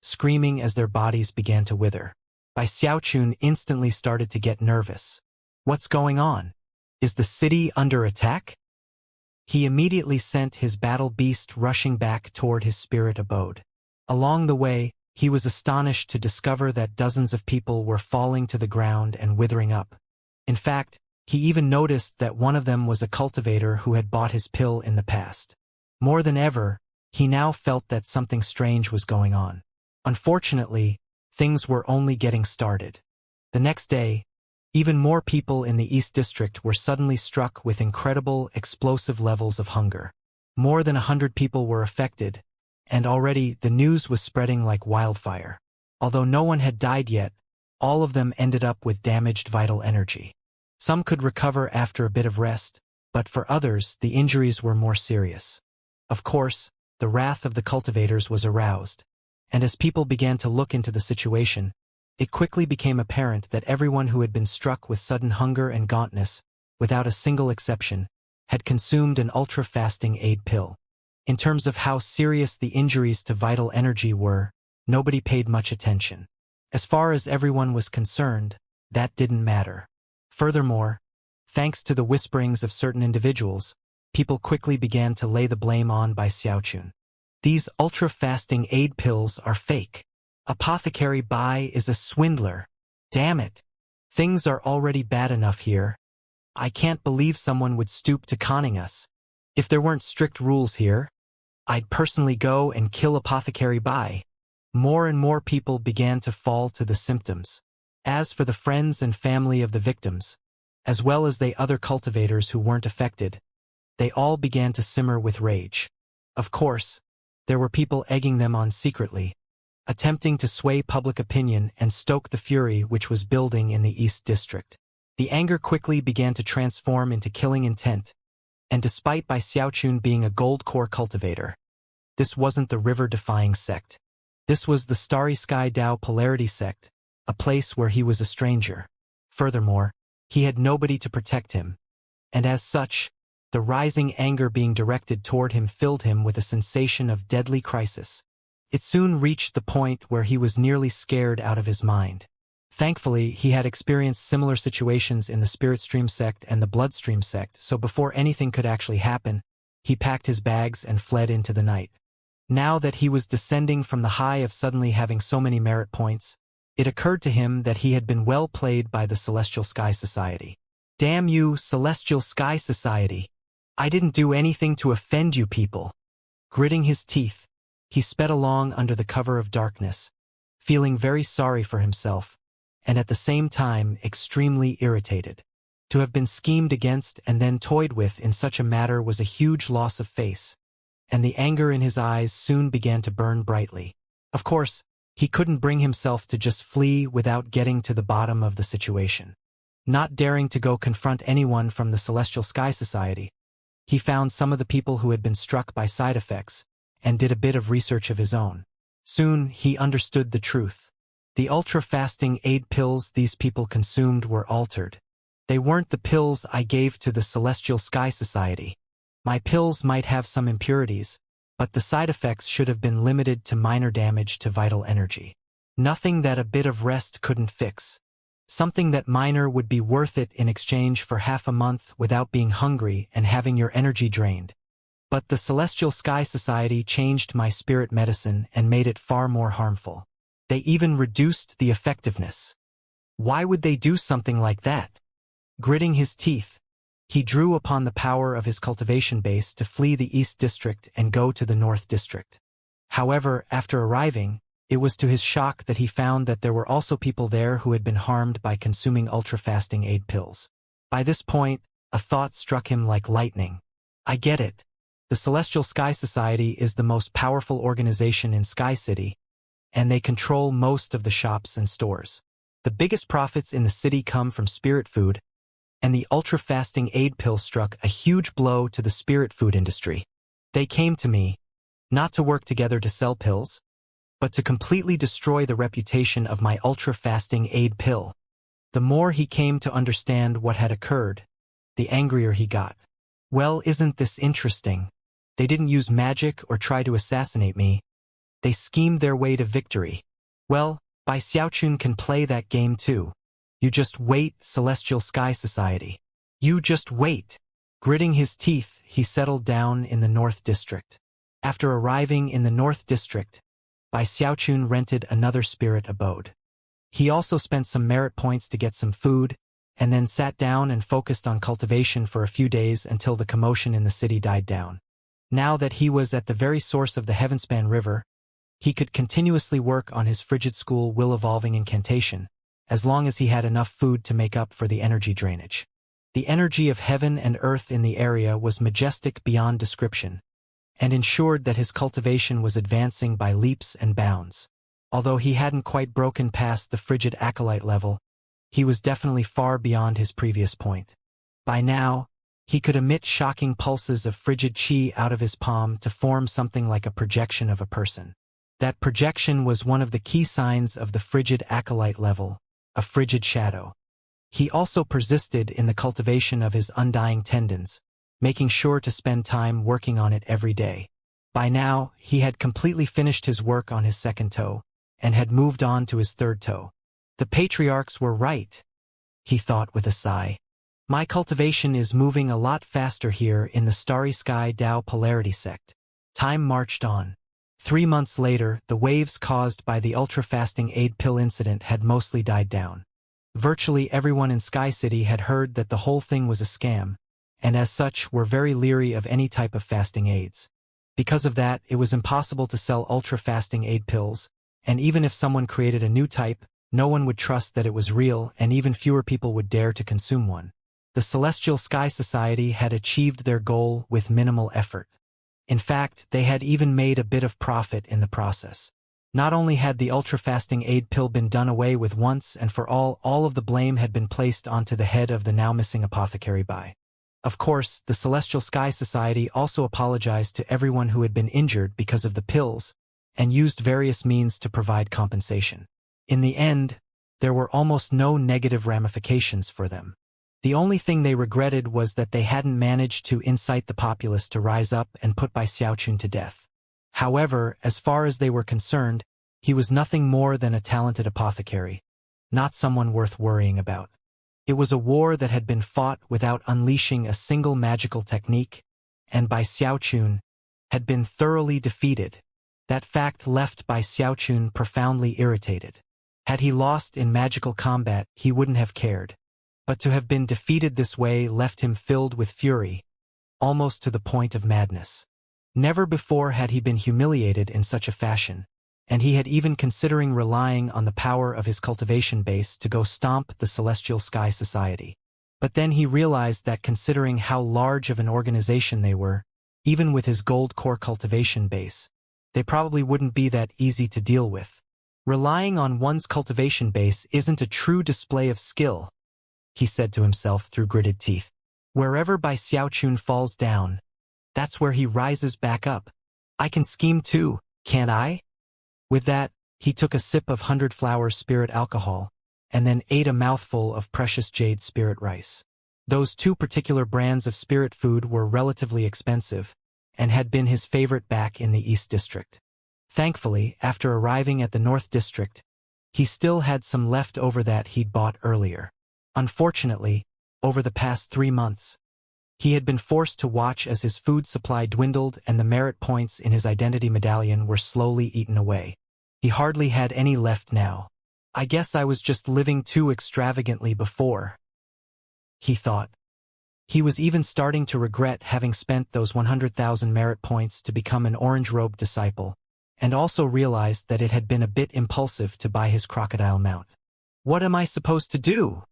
screaming as their bodies began to wither. Bai Xiaochun instantly started to get nervous. What's going on? Is the city under attack? He immediately sent his battle beast rushing back toward his spirit abode. Along the way, he was astonished to discover that dozens of people were falling to the ground and withering up. In fact, he even noticed that one of them was a cultivator who had bought his pill in the past. More than ever, he now felt that something strange was going on. Unfortunately, things were only getting started. The next day, even more people in the East District were suddenly struck with incredible, explosive levels of hunger. More than 100 people were affected, and already the news was spreading like wildfire. Although no one had died yet, all of them ended up with damaged vital energy. Some could recover after a bit of rest, but for others, the injuries were more serious. Of course, the wrath of the cultivators was aroused, and as people began to look into the situation, it quickly became apparent that everyone who had been struck with sudden hunger and gauntness, without a single exception, had consumed an ultra-fasting aid pill. In terms of how serious the injuries to vital energy were, nobody paid much attention. As far as everyone was concerned, that didn't matter. Furthermore, thanks to the whisperings of certain individuals, people quickly began to lay the blame on by Xiaochun. These ultra-fasting aid pills are fake. Apothecary Bai is a swindler. Damn it. Things are already bad enough here. I can't believe someone would stoop to conning us. If there weren't strict rules here, I'd personally go and kill Apothecary Bai. More and more people began to fall to the symptoms. As for the friends and family of the victims, as well as the other cultivators who weren't affected, they all began to simmer with rage. Of course, there were people egging them on secretly, attempting to sway public opinion and stoke the fury which was building in the East District. The anger quickly began to transform into killing intent, and despite Bai Xiaochun being a gold core cultivator, this wasn't the river-defying sect. This was the Starry Sky Dao Polarity sect, a place where he was a stranger. Furthermore, he had nobody to protect him, and as such, the rising anger being directed toward him filled him with a sensation of deadly crisis. It soon reached the point where he was nearly scared out of his mind. Thankfully, he had experienced similar situations in the Spirit Stream sect and the Bloodstream sect, so before anything could actually happen, he packed his bags and fled into the night. Now that he was descending from the high of suddenly having so many merit points, it occurred to him that he had been well played by the Celestial Sky Society. Damn you, Celestial Sky Society! I didn't do anything to offend you people. Gritting his teeth, he sped along under the cover of darkness, feeling very sorry for himself, and at the same time extremely irritated. To have been schemed against and then toyed with in such a matter was a huge loss of face, and the anger in his eyes soon began to burn brightly. Of course, he couldn't bring himself to just flee without getting to the bottom of the situation. Not daring to go confront anyone from the Celestial Sky Society, he found some of the people who had been struck by side effects, and did a bit of research of his own. Soon, he understood the truth. The ultra-fasting aid pills these people consumed were altered. They weren't the pills I gave to the Celestial Sky Society. My pills might have some impurities, but the side effects should have been limited to minor damage to vital energy. Nothing that a bit of rest couldn't fix. Something that minor would be worth it in exchange for half a month without being hungry and having your energy drained. But the Celestial Sky Society changed my spirit medicine and made it far more harmful. They even reduced the effectiveness. Why would they do something like that? Gritting his teeth, he drew upon the power of his cultivation base to flee the East District and go to the North District. However, after arriving, it was to his shock that he found that there were also people there who had been harmed by consuming ultra-fasting aid pills. By this point, a thought struck him like lightning. I get it. The Celestial Sky Society is the most powerful organization in Sky City, and they control most of the shops and stores. The biggest profits in the city come from spirit food, and the ultra-fasting aid pill struck a huge blow to the spirit food industry. They came to me, not to work together to sell pills, but to completely destroy the reputation of my ultra-fasting aid pill. The more he came to understand what had occurred, the angrier he got. Well, isn't this interesting? They didn't use magic or try to assassinate me. They schemed their way to victory. Well, Bai Xiaochun can play that game too. You just wait, Celestial Sky Society. You just wait. Gritting his teeth, he settled down in the North District. After arriving in the North District, Bai Xiaochun rented another spirit abode. He also spent some merit points to get some food, and then sat down and focused on cultivation for a few days until the commotion in the city died down. Now that he was at the very source of the Heavenspan River, he could continuously work on his Frigid School will-evolving incantation, as long as he had enough food to make up for the energy drainage. The energy of heaven and earth in the area was majestic beyond description, and ensured that his cultivation was advancing by leaps and bounds. Although he hadn't quite broken past the frigid acolyte level, he was definitely far beyond his previous point. By now, he could emit shocking pulses of frigid chi out of his palm to form something like a projection of a person. That projection was one of the key signs of the frigid acolyte level, a frigid shadow. He also persisted in the cultivation of his undying tendons, making sure to spend time working on it every day. By now, he had completely finished his work on his second toe, and had moved on to his third toe. The patriarchs were right, he thought with a sigh. My cultivation is moving a lot faster here in the Starry Sky Tao Polarity sect. Time marched on. 3 months later, the waves caused by the ultra-fasting aid pill incident had mostly died down. Virtually everyone in Sky City had heard that the whole thing was a scam, and as such were very leery of any type of fasting aids. Because of that, it was impossible to sell ultra-fasting aid pills, and even if someone created a new type, no one would trust that it was real, and even fewer people would dare to consume one. The Celestial Sky Society had achieved their goal with minimal effort. In fact, they had even made a bit of profit in the process. Not only had the ultra-fasting aid pill been done away with once and for all of the blame had been placed onto the head of the now-missing apothecary Bai. Of course, the Celestial Sky Society also apologized to everyone who had been injured because of the pills, and used various means to provide compensation. In the end, there were almost no negative ramifications for them. The only thing they regretted was that they hadn't managed to incite the populace to rise up and put Bai Xiaochun to death. However, as far as they were concerned, he was nothing more than a talented apothecary, not someone worth worrying about. It was a war that had been fought without unleashing a single magical technique, and Bai Xiaochun had been thoroughly defeated. That fact left Bai Xiaochun profoundly irritated. Had he lost in magical combat, he wouldn't have cared. But to have been defeated this way left him filled with fury, almost to the point of madness. Never before had he been humiliated in such a fashion, and he had even considering relying on the power of his cultivation base to go stomp the Celestial Sky Society. But then he realized that considering how large of an organization they were, even with his gold core cultivation base, they probably wouldn't be that easy to deal with. Relying on one's cultivation base isn't a true display of skill, he said to himself through gritted teeth. Wherever Bai Xiaochun falls down, that's where he rises back up. I can scheme too, can't I? With that, he took a sip of 100-flower spirit alcohol, and then ate a mouthful of precious jade spirit rice. Those two particular brands of spirit food were relatively expensive, and had been his favorite back in the East District. Thankfully, after arriving at the North District, he still had some left over that he'd bought earlier. Unfortunately, over the past 3 months, he had been forced to watch as his food supply dwindled and the merit points in his identity medallion were slowly eaten away. He hardly had any left now. I guess I was just living too extravagantly before, he thought. He was even starting to regret having spent those 100,000 merit points to become an orange-robed disciple, and also realized that it had been a bit impulsive to buy his crocodile mount. What am I supposed to do?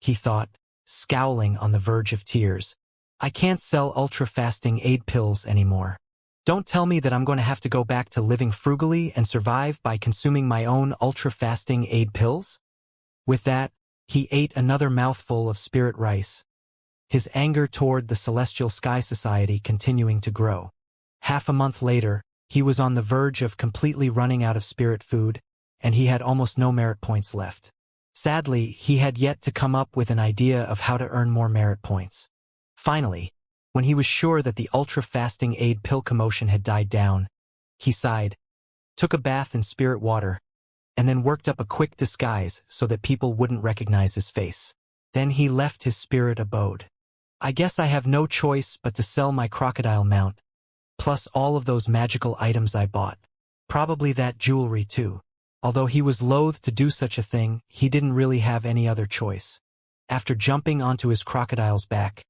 He thought, scowling on the verge of tears. I can't sell ultra-fasting aid pills anymore. Don't tell me that I'm going to have to go back to living frugally and survive by consuming my own ultra-fasting aid pills? With that, he ate another mouthful of spirit rice, his anger toward the Celestial Sky Society continuing to grow. Half a month later, he was on the verge of completely running out of spirit food, and he had almost no merit points left. Sadly, he had yet to come up with an idea of how to earn more merit points. Finally, when he was sure that the ultra-fasting aid pill commotion had died down, he sighed, took a bath in spirit water, and then worked up a quick disguise so that people wouldn't recognize his face. Then he left his spirit abode. I guess I have no choice but to sell my crocodile mount, plus all of those magical items I bought. Probably that jewelry too. Although he was loath to do such a thing, he didn't really have any other choice. After jumping onto his crocodile's back,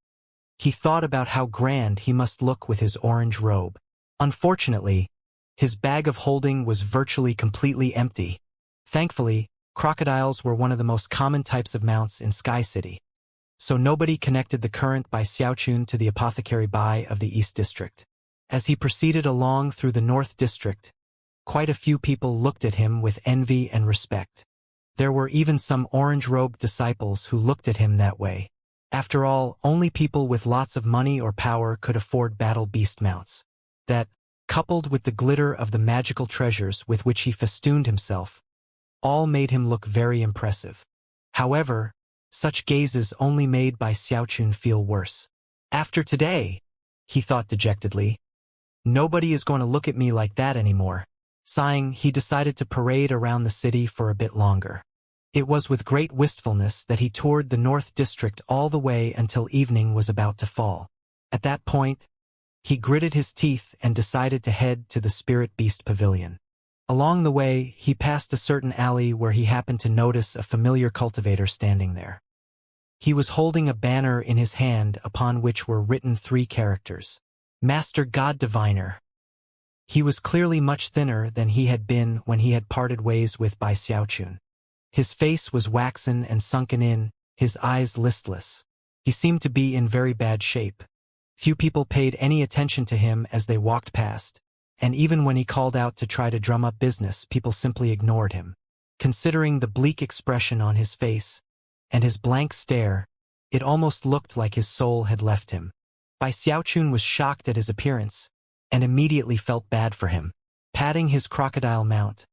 he thought about how grand he must look with his orange robe. Unfortunately, his bag of holding was virtually completely empty. Thankfully, crocodiles were one of the most common types of mounts in Sky City, so nobody connected the current Bai Xiaochun to the apothecary Bai of the East District. As he proceeded along through the North District, quite a few people looked at him with envy and respect. There were even some orange-robed disciples who looked at him that way. After all, only people with lots of money or power could afford battle beast mounts. That, coupled with the glitter of the magical treasures with which he festooned himself, all made him look very impressive. However, such gazes only made Bai Xiaochun feel worse. After today, he thought dejectedly, Nobody is going to look at me like that anymore. Sighing, he decided to parade around the city for a bit longer. It was with great wistfulness that he toured the North District all the way until evening was about to fall. At that point, he gritted his teeth and decided to head to the Spirit Beast Pavilion. Along the way, he passed a certain alley where he happened to notice a familiar cultivator standing there. He was holding a banner in his hand upon which were written 3 characters. Master God Diviner. He was clearly much thinner than he had been when he had parted ways with Bai Xiaochun. His face was waxen and sunken in, his eyes listless. He seemed to be in very bad shape. Few people paid any attention to him as they walked past, and even when he called out to try to drum up business, people simply ignored him. Considering the bleak expression on his face and his blank stare, it almost looked like his soul had left him. Bai Xiaochun was shocked at his appearance and immediately felt bad for him. Patting his crocodile mount,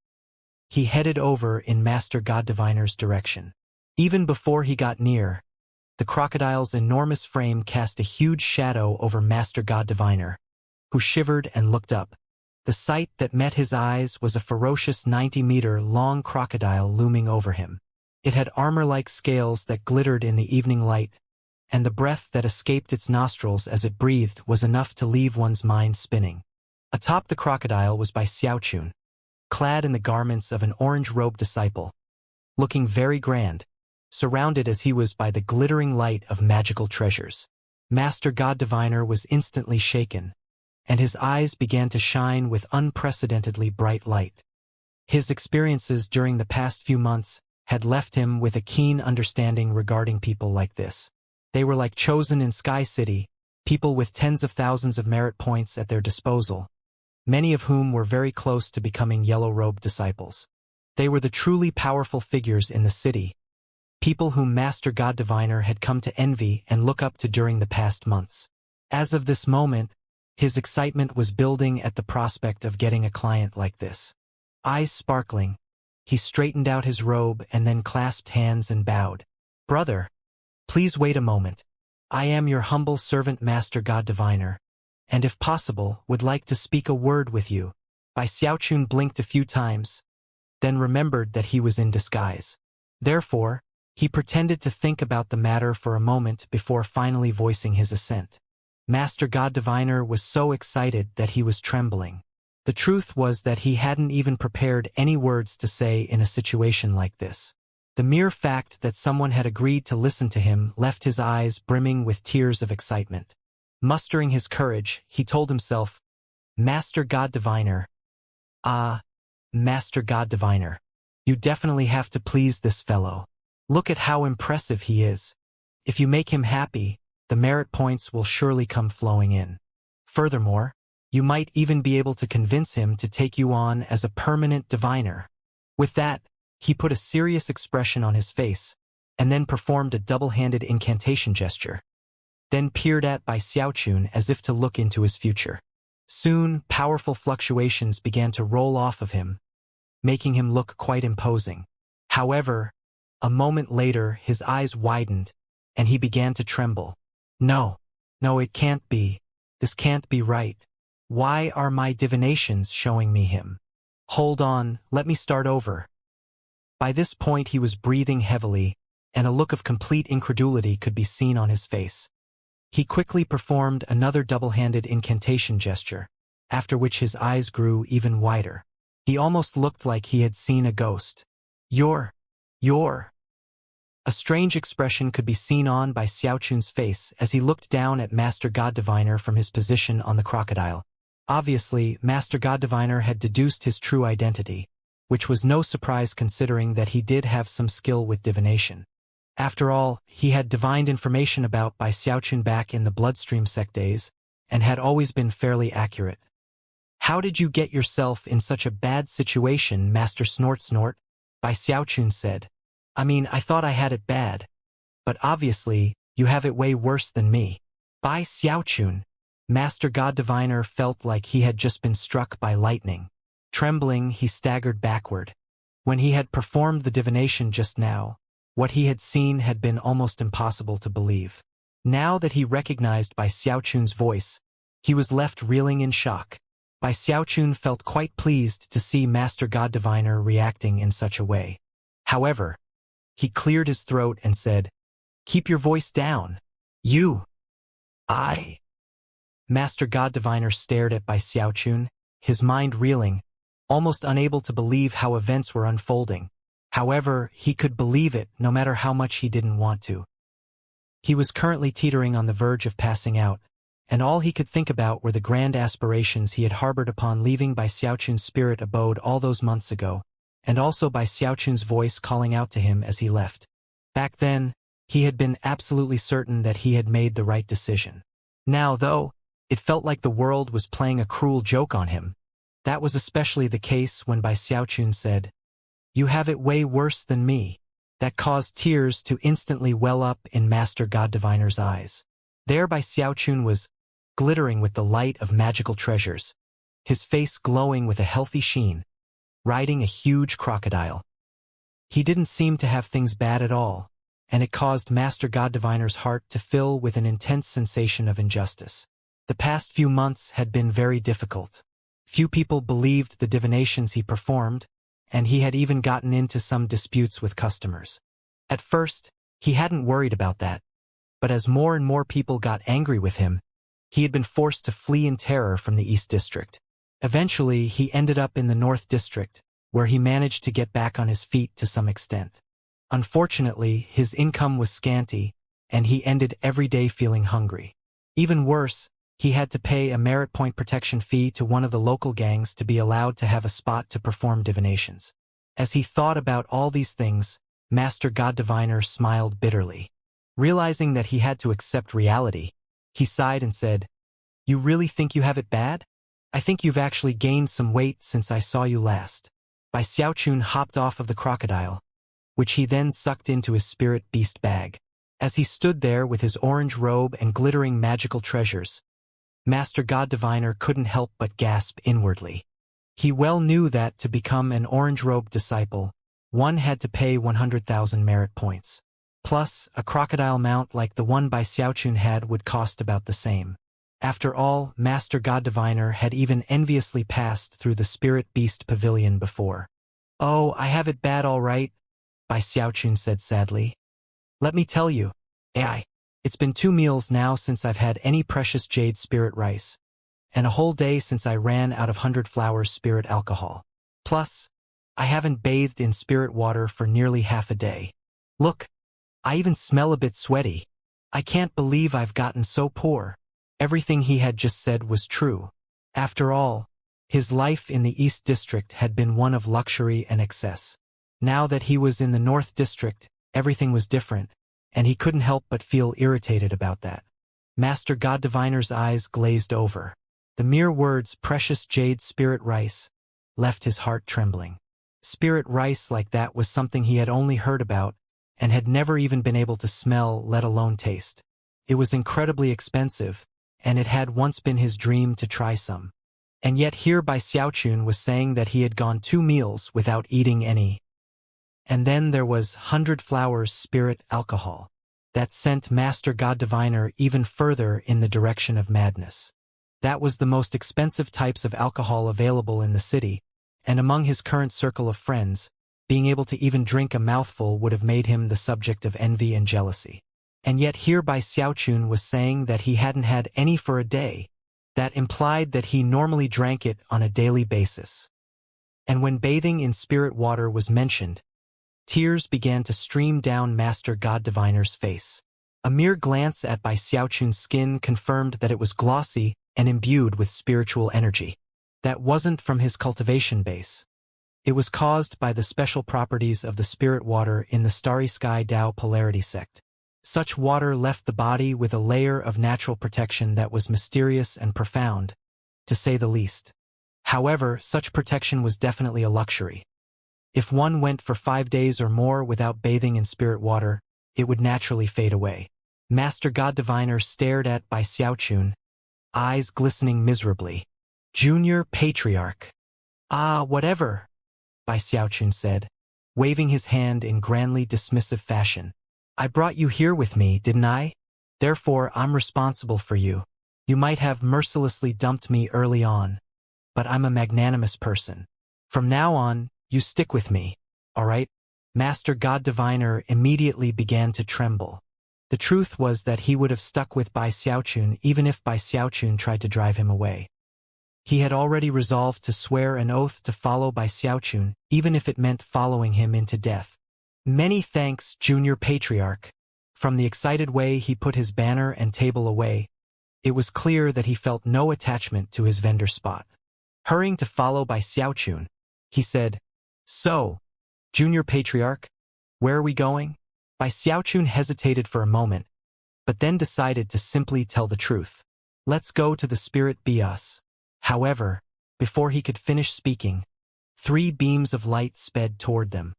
he headed over in Master God Diviner's direction. Even before he got near, the crocodile's enormous frame cast a huge shadow over Master God Diviner, who shivered and looked up. The sight that met his eyes was a ferocious 90-meter-long crocodile looming over him. It had armor-like scales that glittered in the evening light, and the breath that escaped its nostrils as it breathed was enough to leave one's mind spinning. Atop the crocodile was Bai Xiaochun, clad in the garments of an orange-robed disciple, looking very grand, surrounded as he was by the glittering light of magical treasures. Master God Diviner was instantly shaken, and his eyes began to shine with unprecedentedly bright light. His experiences during the past few months had left him with a keen understanding regarding people like this. They were like chosen in Sky City, people with tens of thousands of merit points at their disposal, many of whom were very close to becoming yellow-robed disciples. They were the truly powerful figures in the city, people whom Master God Diviner had come to envy and look up to during the past months. As of this moment, his excitement was building at the prospect of getting a client like this. Eyes sparkling, he straightened out his robe and then clasped hands and bowed. "Brother, please wait a moment. I am your humble servant Master God Diviner, and if possible, would like to speak a word with you." Bai Xiaochun blinked a few times, then remembered that he was in disguise. Therefore, he pretended to think about the matter for a moment before finally voicing his assent. Master God Diviner was so excited that he was trembling. The truth was that he hadn't even prepared any words to say in a situation like this. The mere fact that someone had agreed to listen to him left his eyes brimming with tears of excitement. Mustering his courage, he told himself, "Master God Diviner. Ah, Master God Diviner. You definitely have to please this fellow. Look at how impressive he is. If you make him happy, the merit points will surely come flowing in. Furthermore, you might even be able to convince him to take you on as a permanent diviner." With that, he put a serious expression on his face, and then performed a double-handed incantation gesture, then peered at Bai Xiaochun as if to look into his future. Soon, powerful fluctuations began to roll off of him, making him look quite imposing. However, a moment later his eyes widened, and he began to tremble. No, it can't be. This can't be right. Why are my divinations showing me him? Hold on, let me start over. By this point he was breathing heavily, and a look of complete incredulity could be seen on his face. He quickly performed another double-handed incantation gesture, after which his eyes grew even wider. He almost looked like he had seen a ghost. You're... A strange expression could be seen on Bai Xiaochun's face as he looked down at Master God Diviner from his position on the crocodile. Obviously, Master God Diviner had deduced his true identity, which was no surprise considering that he did have some skill with divination. After all, he had divined information about Bai Xiaochun back in the Bloodstream sect days, and had always been fairly accurate. "How did you get yourself in such a bad situation, Master Snort? Bai Xiaochun said. I thought I had it bad. But obviously, you have it way worse than me." Bai Xiaochun, Master God Diviner felt like he had just been struck by lightning. Trembling, he staggered backward. When he had performed the divination just now, what he had seen had been almost impossible to believe. Now that he recognized Bai Xiaochun's voice, He was left reeling in shock. Bai Xiaochun felt quite pleased to see Master God Diviner reacting in such a way. However, he cleared his throat and said, "Keep your voice down. You." I. Master God Diviner stared at Bai Xiaochun, his mind reeling, almost unable to believe how events were unfolding. However, he could believe it no matter how much he didn't want to. He was currently teetering on the verge of passing out, and all he could think about were the grand aspirations he had harbored upon leaving Bai Xiaochun's spirit abode all those months ago, and also Bai Xiaochun's voice calling out to him as he left. Back then, he had been absolutely certain that he had made the right decision. Now, though, it felt like the world was playing a cruel joke on him. That was especially the case when Bai Xiaochun said, "You have it way worse than me." That caused tears to instantly well up in Master God Diviner's eyes. There Bai Xiaochun was, glittering with the light of magical treasures, his face glowing with a healthy sheen, riding a huge crocodile. He didn't seem to have things bad at all, and it caused Master God Diviner's heart to fill with an intense sensation of injustice. The past few months had been very difficult. Few people believed the divinations he performed, and he had even gotten into some disputes with customers. At first, he hadn't worried about that, but as more and more people got angry with him, he had been forced to flee in terror from the East District. Eventually, he ended up in the North District, where he managed to get back on his feet to some extent. Unfortunately, his income was scanty, and he ended every day feeling hungry. Even worse, he had to pay a merit point protection fee to one of the local gangs to be allowed to have a spot to perform divinations. As he thought about all these things, Master God Diviner smiled bitterly. Realizing that he had to accept reality, he sighed and said, "You really think you have it bad? I think you've actually gained some weight since I saw you last." Bai Xiaochun hopped off of the crocodile, which he then sucked into his spirit beast bag. As he stood there with his orange robe and glittering magical treasures, Master God Diviner couldn't help but gasp inwardly. He well knew that to become an orange-robed disciple, one had to pay 100,000 merit points. Plus, a crocodile mount like the one Bai Xiaochun had would cost about the same. After all, Master God Diviner had even enviously passed through the Spirit Beast Pavilion before. "Oh, I have it bad all right," Bai Xiaochun said sadly. "Let me tell you, it's been 2 meals now since I've had any precious jade spirit rice, and a whole day since I ran out of 100 flowers spirit alcohol. Plus, I haven't bathed in spirit water for nearly half a day. Look, I even smell a bit sweaty. I can't believe I've gotten so poor." Everything he had just said was true. After all, his life in the East District had been one of luxury and excess. Now that he was in the North District, everything was different, and he couldn't help but feel irritated about that. Master God Diviner's eyes glazed over. The mere words "precious jade spirit rice" left his heart trembling. Spirit rice like that was something he had only heard about, and had never even been able to smell, let alone taste. It was incredibly expensive, and it had once been his dream to try some. And yet here Bai Xiaochun was saying that he had gone 2 meals without eating any. And then there was 100 flowers spirit alcohol. That sent Master God Diviner even further in the direction of madness. That was the most expensive types of alcohol available in the city, and among his current circle of friends, being able to even drink a mouthful would have made him the subject of envy and jealousy. And yet here Bai Xiaochun was saying that he hadn't had any for a day. That implied that he normally drank it on a daily basis. And when bathing in spirit water was mentioned, tears began to stream down Master God Diviner's face. A mere glance at Bai Xiaochun's skin confirmed that it was glossy and imbued with spiritual energy. That wasn't from his cultivation base. It was caused by the special properties of the spirit water in the Starry Sky Tao polarity sect. Such water left the body with a layer of natural protection that was mysterious and profound, to say the least. However, such protection was definitely a luxury. If one went for 5 days or more without bathing in spirit water, it would naturally fade away. Master God Diviner stared at Bai Xiaochun, eyes glistening miserably. "Junior Patriarch." "Ah, whatever," Bai Xiaochun said, waving his hand in grandly dismissive fashion. "I brought you here with me, didn't I? Therefore, I'm responsible for you. You might have mercilessly dumped me early on, but I'm a magnanimous person. From now on, you stick with me, all right? Master God Diviner immediately began to tremble. The truth was that he would have stuck with Bai Xiaochun even if Bai Xiaochun tried to drive him away. He had already resolved to swear an oath to follow Bai Xiaochun, even if it meant following him into death. Many thanks, Junior Patriarch. From the excited way he put his banner and table away, it was clear that he felt no attachment to his vendor spot. Hurrying to follow Bai Xiaochun, he said, "So, Junior Patriarch, where are we going?" Bai Xiaochun hesitated for a moment, but then decided to simply tell the truth. "Let's go to the Spirit Bias." However, before he could finish speaking, 3 beams of light sped toward them.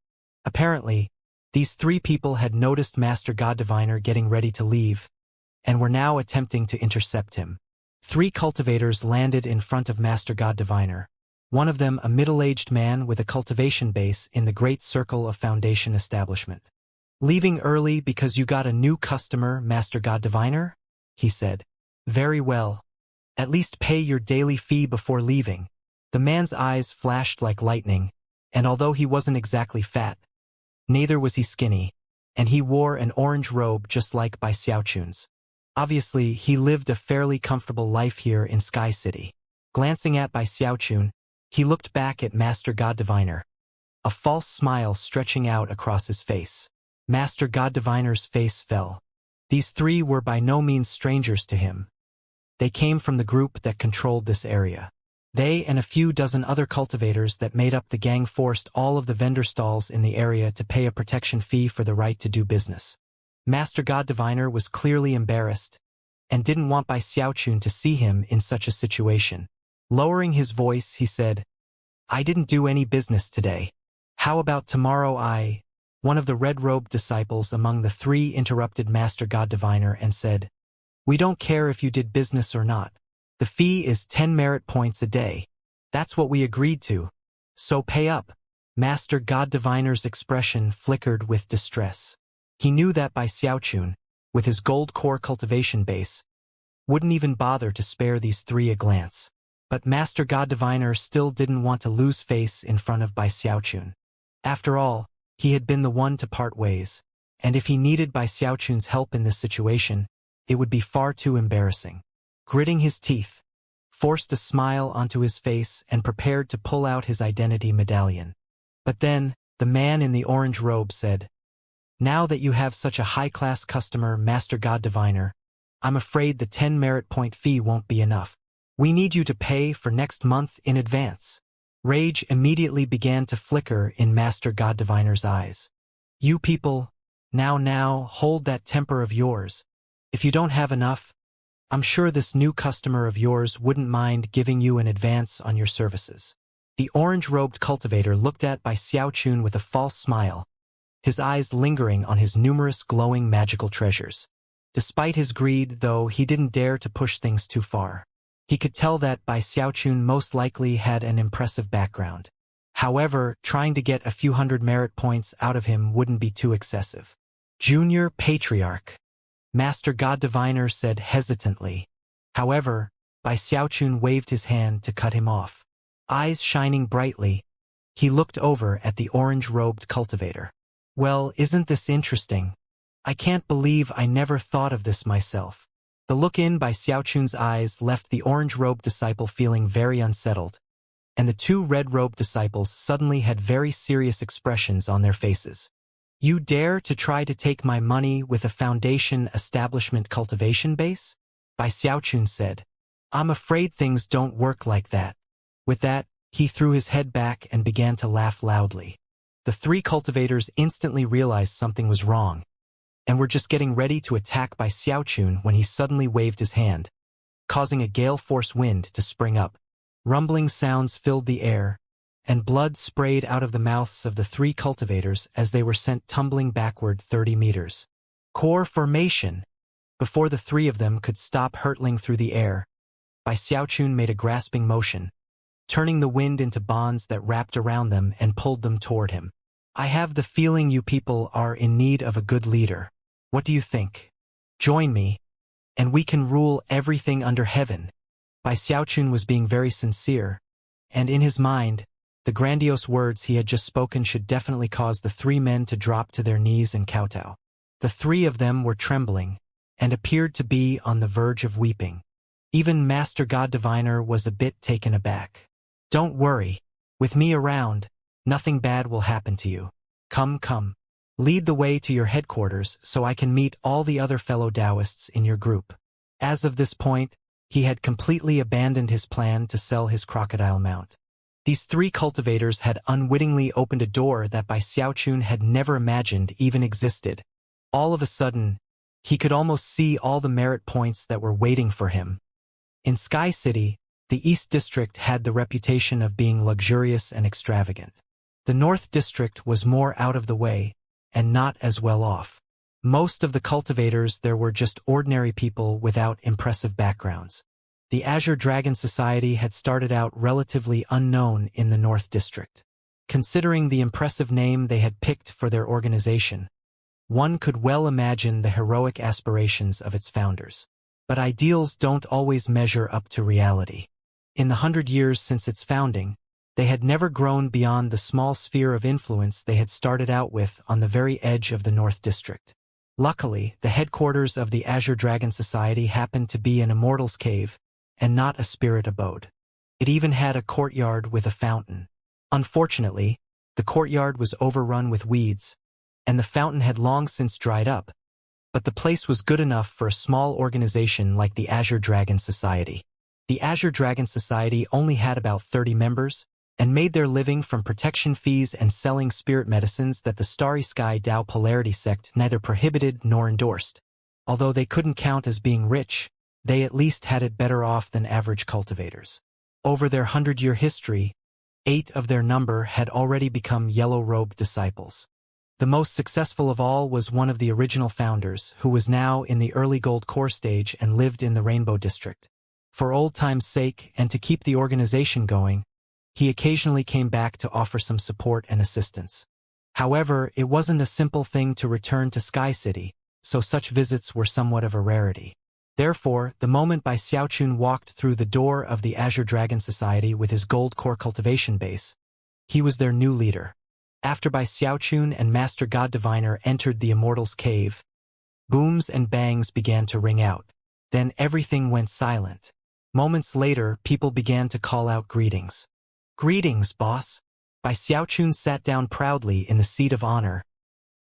Apparently, these 3 people had noticed Master God Diviner getting ready to leave, and were now attempting to intercept him. 3 cultivators landed in front of Master God Diviner, one of them a middle-aged man with a cultivation base in the Great Circle of Foundation establishment. "Leaving early because you got a new customer, Master God Diviner?" he said. "Very well. At least pay your daily fee before leaving." The man's eyes flashed like lightning, and although he wasn't exactly fat, neither was he skinny, and he wore an orange robe just like Bai Xiaochun's. Obviously, he lived a fairly comfortable life here in Sky City. Glancing at Bai Xiaochun, he looked back at Master God Diviner, a false smile stretching out across his face. Master God Diviner's face fell. These 3 were by no means strangers to him. They came from the group that controlled this area. They and a few dozen other cultivators that made up the gang forced all of the vendor stalls in the area to pay a protection fee for the right to do business. Master God Diviner was clearly embarrassed, and didn't want Bai Xiaochun to see him in such a situation. Lowering his voice, he said, "I didn't do any business today. How about tomorrow One of the red-robed disciples among the 3 interrupted Master God Diviner and said, "We don't care if you did business or not. The fee is 10 merit points a day. That's what we agreed to. So pay up." Master God Diviner's expression flickered with distress. He knew that Bai Xiaochun, with his gold core cultivation base, wouldn't even bother to spare these 3 a glance. But Master God Diviner still didn't want to lose face in front of Bai Xiaochun. After all, he had been the one to part ways, and if he needed Bai Xiaochun's help in this situation, it would be far too embarrassing. Gritting his teeth, forced a smile onto his face and prepared to pull out his identity medallion. But then, the man in the orange robe said, "Now that you have such a high-class customer, Master God Diviner, I'm afraid the 10 merit point fee won't be enough. We need you to pay for next month in advance." Rage immediately began to flicker in Master God Diviner's eyes. "You people, now, hold that temper of yours. If you don't have enough, I'm sure this new customer of yours wouldn't mind giving you an advance on your services." The orange-robed cultivator looked at Bai Xiaochun with a false smile, his eyes lingering on his numerous glowing magical treasures. Despite his greed, though, he didn't dare to push things too far. He could tell that Bai Xiaochun most likely had an impressive background. However, trying to get a few hundred merit points out of him wouldn't be too excessive. "Junior Patriarch," Master God Diviner said hesitantly. However, Bai Xiaochun waved his hand to cut him off. Eyes shining brightly, he looked over at the orange-robed cultivator. "Well, isn't this interesting? I can't believe I never thought of this myself." The look in Bai Xiaochun's eyes left the orange-robed disciple feeling very unsettled, and the 2 red-robed disciples suddenly had very serious expressions on their faces. "You dare to try to take my money with a foundation establishment cultivation base?" Bai Xiaochun said. "I'm afraid things don't work like that." With that, he threw his head back and began to laugh loudly. The 3 cultivators instantly realized something was wrong, and were just getting ready to attack Bai Xiaochun when he suddenly waved his hand, causing a gale-force wind to spring up. Rumbling sounds filled the air, and blood sprayed out of the mouths of the 3 cultivators as they were sent tumbling backward 30 meters. Core formation! Before the 3 of them could stop hurtling through the air, Bai Xiaochun made a grasping motion, turning the wind into bonds that wrapped around them and pulled them toward him. "I have the feeling you people are in need of a good leader. What do you think? Join me, and we can rule everything under heaven. Bai Xiaochun was being very sincere, and in his mind, the grandiose words he had just spoken should definitely cause the three men to drop to their knees and kowtow. The three of them were trembling, and appeared to be on the verge of weeping. Even Master God Diviner was a bit taken aback. "Don't worry. With me around, nothing bad will happen to you. Come, come. Lead the way to your headquarters so I can meet all the other fellow Taoists in your group." As of this point, he had completely abandoned his plan to sell his crocodile mount. These three cultivators had unwittingly opened a door that Bai Xiaochun had never imagined even existed. All of a sudden, he could almost see all the merit points that were waiting for him. In Sky City, the East District had the reputation of being luxurious and extravagant. The North District was more out of the way, and not as well off. Most of the cultivators there were just ordinary people without impressive backgrounds. The Azure Dragon Society had started out relatively unknown in the North District. Considering the impressive name they had picked for their organization, one could well imagine the heroic aspirations of its founders. But ideals don't always measure up to reality. In the 100 years since its founding, they had never grown beyond the small sphere of influence they had started out with on the very edge of the North District. Luckily, the headquarters of the Azure Dragon Society happened to be an immortal's cave, and not a spirit abode. It even had a courtyard with a fountain. Unfortunately, the courtyard was overrun with weeds, and the fountain had long since dried up, but the place was good enough for a small organization like the Azure Dragon Society. The Azure Dragon Society only had about 30 members, and made their living from protection fees and selling spirit medicines that the Starry Sky Tao Polarity sect neither prohibited nor endorsed. Although they couldn't count as being rich, they at least had it better off than average cultivators. Over their 100-year history, 8 of their number had already become yellow-robed disciples. The most successful of all was one of the original founders, who was now in the early gold core stage and lived in the Rainbow District. For old time's sake and to keep the organization going, he occasionally came back to offer some support and assistance. However, it wasn't a simple thing to return to Sky City, so such visits were somewhat of a rarity. Therefore, the moment Bai Xiaochun walked through the door of the Azure Dragon Society with his gold core cultivation base, he was their new leader. After Bai Xiaochun and Master God Diviner entered the Immortal's cave, booms and bangs began to ring out. Then everything went silent. Moments later, people began to call out greetings. "Greetings, boss." Bai Xiaochun sat down proudly in the seat of honor,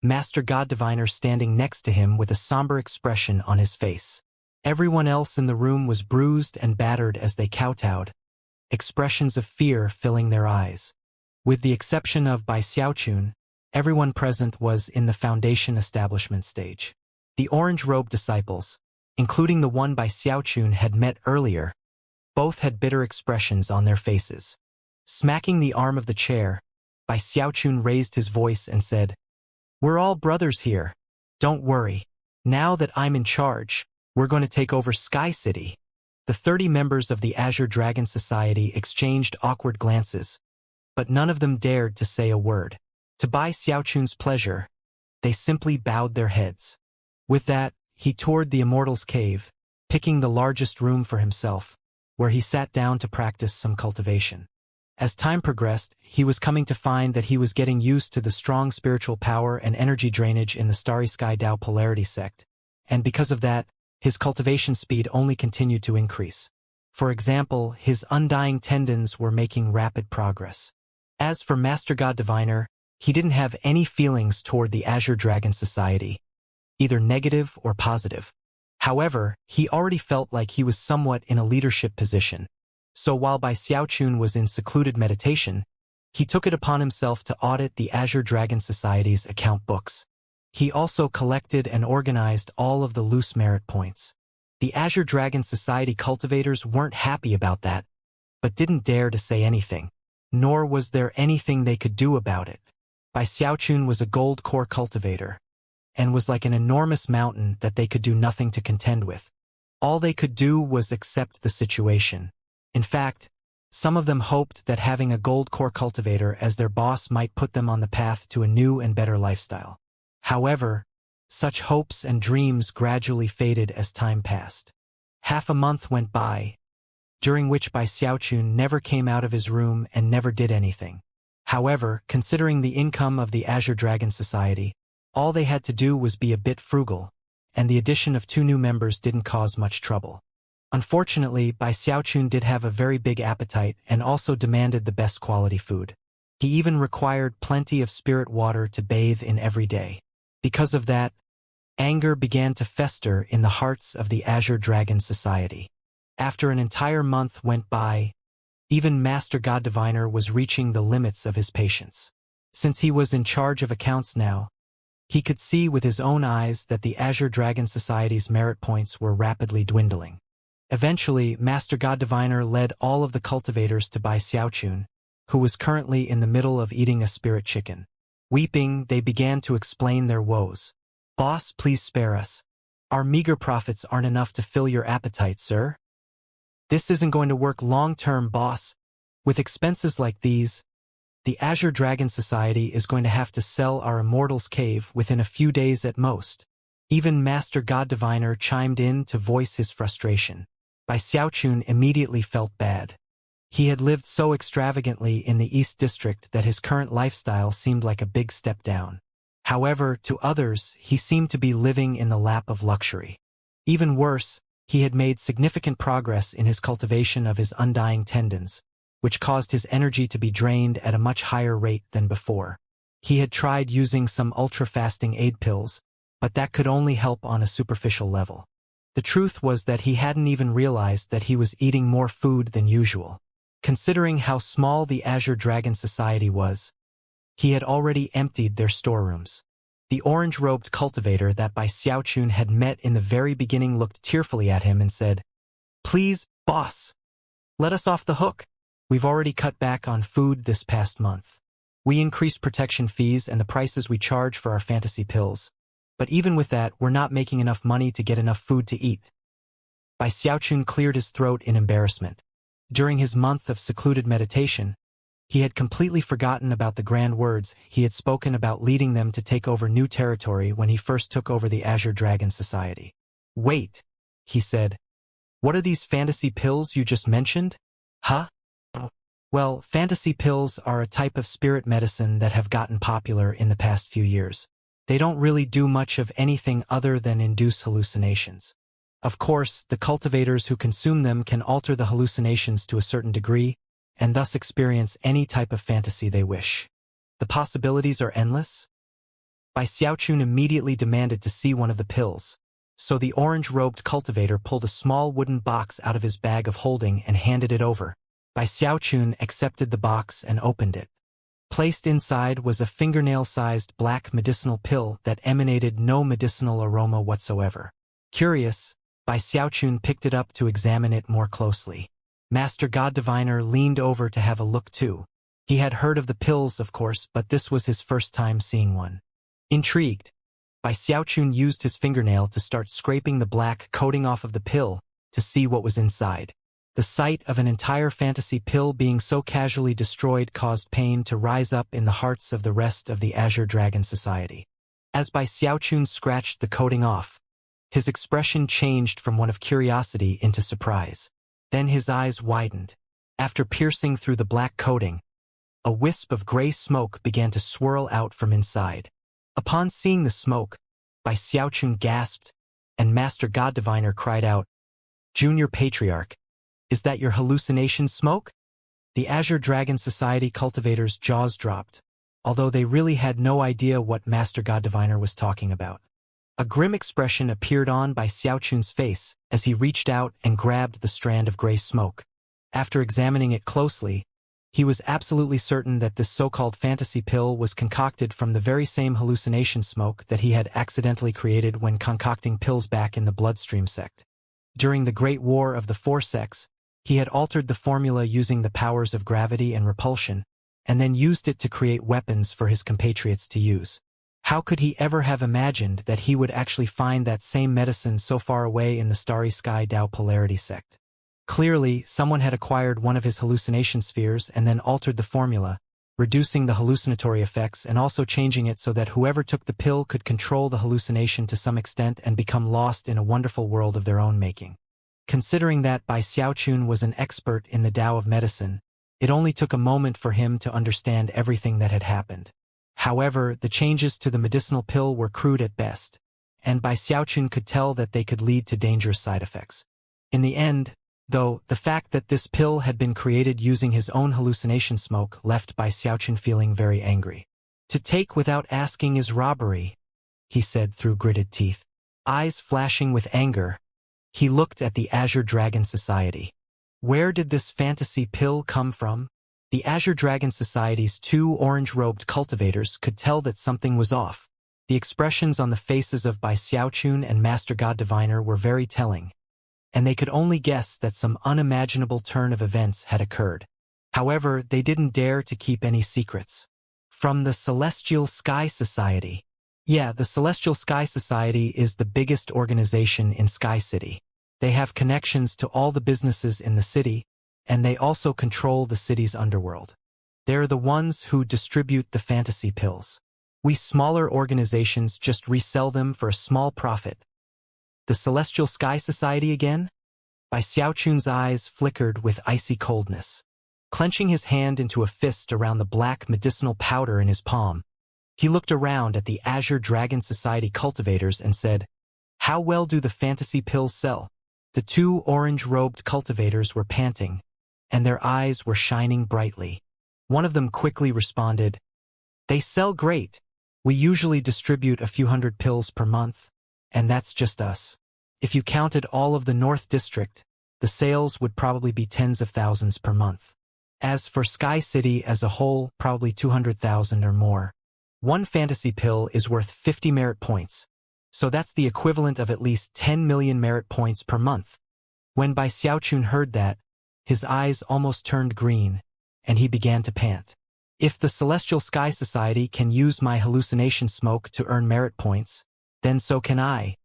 Master God Diviner standing next to him with a somber expression on his face. Everyone else in the room was bruised and battered as they kowtowed, expressions of fear filling their eyes. With the exception of Bai Xiaochun, everyone present was in the Foundation establishment stage. The orange-robed disciples, including the one Bai Xiaochun had met earlier, both had bitter expressions on their faces. Smacking the arm of the chair, Bai Xiaochun raised his voice and said, "We're all brothers here. Don't worry. Now that I'm in charge, we're going to take over Sky City." The 30 members of the Azure Dragon Society exchanged awkward glances, but none of them dared to say a word. To Bai Xiaochun's pleasure, they simply bowed their heads. With that, he toured the Immortal's cave, picking the largest room for himself, where he sat down to practice some cultivation. As time progressed, he was coming to find that he was getting used to the strong spiritual power and energy drainage in the Starry Sky Tao Polarity sect, and because of that, his cultivation speed only continued to increase. For example, his undying tendons were making rapid progress. As for Master God Diviner, he didn't have any feelings toward the Azure Dragon Society, either negative or positive. However, he already felt like he was somewhat in a leadership position. So while Bai Xiaochun was in secluded meditation, he took it upon himself to audit the Azure Dragon Society's account books. He also collected and organized all of the loose merit points. The Azure Dragon Society cultivators weren't happy about that, but didn't dare to say anything, nor was there anything they could do about it. Bai Xiaochun was a gold core cultivator, and was like an enormous mountain that they could do nothing to contend with. All they could do was accept the situation. In fact, some of them hoped that having a gold core cultivator as their boss might put them on the path to a new and better lifestyle. However, Such hopes and dreams gradually faded as time passed. Half a month went by, during which Bai Xiaochun never came out of his room and never did anything. However, considering the income of the Azure Dragon Society, all they had to do was be a bit frugal, and the addition of 2 new members didn't cause much trouble. Unfortunately, Bai Xiaochun did have a very big appetite and also demanded the best quality food. He even required plenty of spirit water to bathe in every day. Because of that, anger began to fester in the hearts of the Azure Dragon Society. After an entire month went by, even Master God Diviner was reaching the limits of his patience. Since he was in charge of accounts now, he could see with his own eyes that the Azure Dragon Society's merit points were rapidly dwindling. Eventually, Master God Diviner led all of the cultivators to Bai Xiaochun, who was currently in the middle of eating a spirit chicken. Weeping, they began to explain their woes. "Boss, please spare us. Our meager profits aren't enough to fill your appetite, sir. This isn't going to work long-term, boss. With expenses like these, the Azure Dragon Society is going to have to sell our Immortals Cave within a few days at most." Even Master God Diviner chimed in to voice his frustration. Bai Xiaochun immediately felt bad. He had lived so extravagantly in the East District that his current lifestyle seemed like a big step down. However, to others, he seemed to be living in the lap of luxury. Even worse, he had made significant progress in his cultivation of his undying tendons, which caused his energy to be drained at a much higher rate than before. He had tried using some ultra-fasting aid pills, but that could only help on a superficial level. The truth was that he hadn't even realized that he was eating more food than usual. Considering how small the Azure Dragon Society was, he had already emptied their storerooms. The orange-robed cultivator that Bai Xiaochun had met in the very beginning looked tearfully at him and said, "Please, boss, let us off the hook. We've already cut back on food this past month. We increased protection fees and the prices we charge for our fantasy pills. But even with that, we're not making enough money to get enough food to eat." Bai Xiaochun cleared his throat in embarrassment. During his month of secluded meditation, he had completely forgotten about the grand words he had spoken about leading them to take over new territory when he first took over the Azure Dragon Society. "Wait," he said. "What are these fantasy pills you just mentioned?" "Huh?" "Well, fantasy pills are a type of spirit medicine that have gotten popular in the past few years. They don't really do much of anything other than induce hallucinations. Of course, the cultivators who consume them can alter the hallucinations to a certain degree, and thus experience any type of fantasy they wish. The possibilities are endless." Bai Xiaochun immediately demanded to see one of the pills, so the orange-robed cultivator pulled a small wooden box out of his bag of holding and handed it over. Bai Xiaochun accepted the box and opened it. Placed inside was a fingernail-sized black medicinal pill that emanated no medicinal aroma whatsoever. Curious, Bai Xiaochun picked it up to examine it more closely. Master God Diviner leaned over to have a look too. He had heard of the pills, of course, but this was his first time seeing one. Intrigued, Bai Xiaochun used his fingernail to start scraping the black coating off of the pill to see what was inside. The sight of an entire fantasy pill being so casually destroyed caused pain to rise up in the hearts of the rest of the Azure Dragon Society. As Bai Xiaochun scratched the coating off, his expression changed from one of curiosity into surprise. Then his eyes widened. After piercing through the black coating, a wisp of gray smoke began to swirl out from inside. Upon seeing the smoke, Bai Xiaochun gasped, and Master God Diviner cried out, "Junior Patriarch, is that your hallucination smoke?" The Azure Dragon Society cultivators' jaws dropped, although they really had no idea what Master God Diviner was talking about. A grim expression appeared on Bai Xiaochun's face as he reached out and grabbed the strand of gray smoke. After examining it closely, he was absolutely certain that this so-called fantasy pill was concocted from the very same hallucination smoke that he had accidentally created when concocting pills back in the Bloodstream sect. During the Great War of the Four Sects, he had altered the formula using the powers of gravity and repulsion, and then used it to create weapons for his compatriots to use. How could he ever have imagined that he would actually find that same medicine so far away in the Starry Sky Tao Polarity sect? Clearly, someone had acquired one of his hallucination spheres and then altered the formula, reducing the hallucinatory effects and also changing it so that whoever took the pill could control the hallucination to some extent and become lost in a wonderful world of their own making. Considering that Bai Xiaochun was an expert in the Tao of medicine, it only took a moment for him to understand everything that had happened. However, the changes to the medicinal pill were crude at best, and Bai Xiaochun could tell that they could lead to dangerous side effects. In the end, though, the fact that this pill had been created using his own hallucination smoke left Bai Xiaochun feeling very angry. "To take without asking is robbery," he said through gritted teeth. Eyes flashing with anger, he looked at the Azure Dragon Society. Where did this fantasy pill come from? The Azure Dragon Society's two orange-robed cultivators could tell that something was off. The expressions on the faces of Bai Xiaochun and Master God Diviner were very telling, and they could only guess that some unimaginable turn of events had occurred. However, they didn't dare to keep any secrets. From the Celestial Sky Society. Yeah, the Celestial Sky Society is the biggest organization in Sky City. They have connections to all the businesses in the city, and they also control the city's underworld. They're the ones who distribute the fantasy pills. We smaller organizations just resell them for a small profit. The Celestial Sky Society again? Bai Xiaochun's eyes flickered with icy coldness. Clenching his hand into a fist around the black medicinal powder in his palm, he looked around at the Azure Dragon Society cultivators and said, "How well do the fantasy pills sell?" The two orange-robed cultivators were panting, and their eyes were shining brightly. One of them quickly responded, "They sell great. We usually distribute a few hundred pills per month, and that's just us. If you counted all of the North District, the sales would probably be tens of thousands per month. As for Sky City as a whole, probably 200,000 or more. One fantasy pill is worth 50 merit points, so that's the equivalent of at least 10 million merit points per month." When Bai Xiaochun heard that, his eyes almost turned green, and he began to pant. "If the Celestial Sky Society can use my hallucination smoke to earn merit points, then so can I.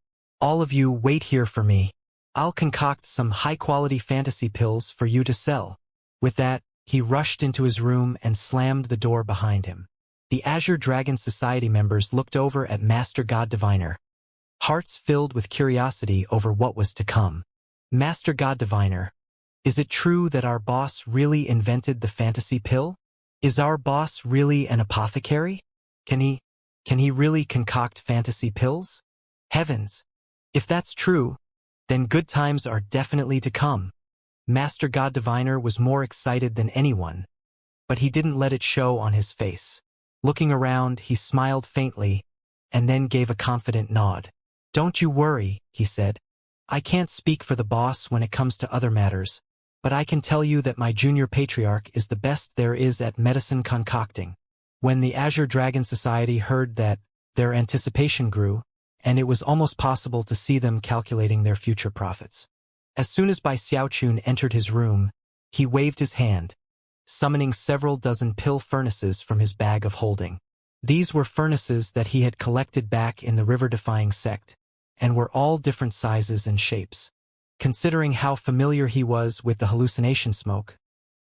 All of you wait here for me. I'll concoct some high-quality fantasy pills for you to sell." With that, he rushed into his room and slammed the door behind him. The Azure Dragon Society members looked over at Master God Diviner, hearts filled with curiosity over what was to come. "Master God Diviner, is it true that our boss really invented the fantasy pill? Is our boss really an apothecary? Can he really concoct fantasy pills? Heavens! If that's true, then good times are definitely to come." Master God Diviner was more excited than anyone, but he didn't let it show on his face. Looking around, he smiled faintly, and then gave a confident nod. "Don't you worry," he said. "I can't speak for the boss when it comes to other matters, but I can tell you that my junior patriarch is the best there is at medicine concocting." When the Azure Dragon Society heard that, their anticipation grew, and it was almost possible to see them calculating their future profits. As soon as Bai Xiaochun entered his room, he waved his hand, summoning several dozen pill furnaces from his bag of holding. These were furnaces that he had collected back in the river-defying sect, and were all different sizes and shapes. Considering how familiar he was with the hallucination smoke,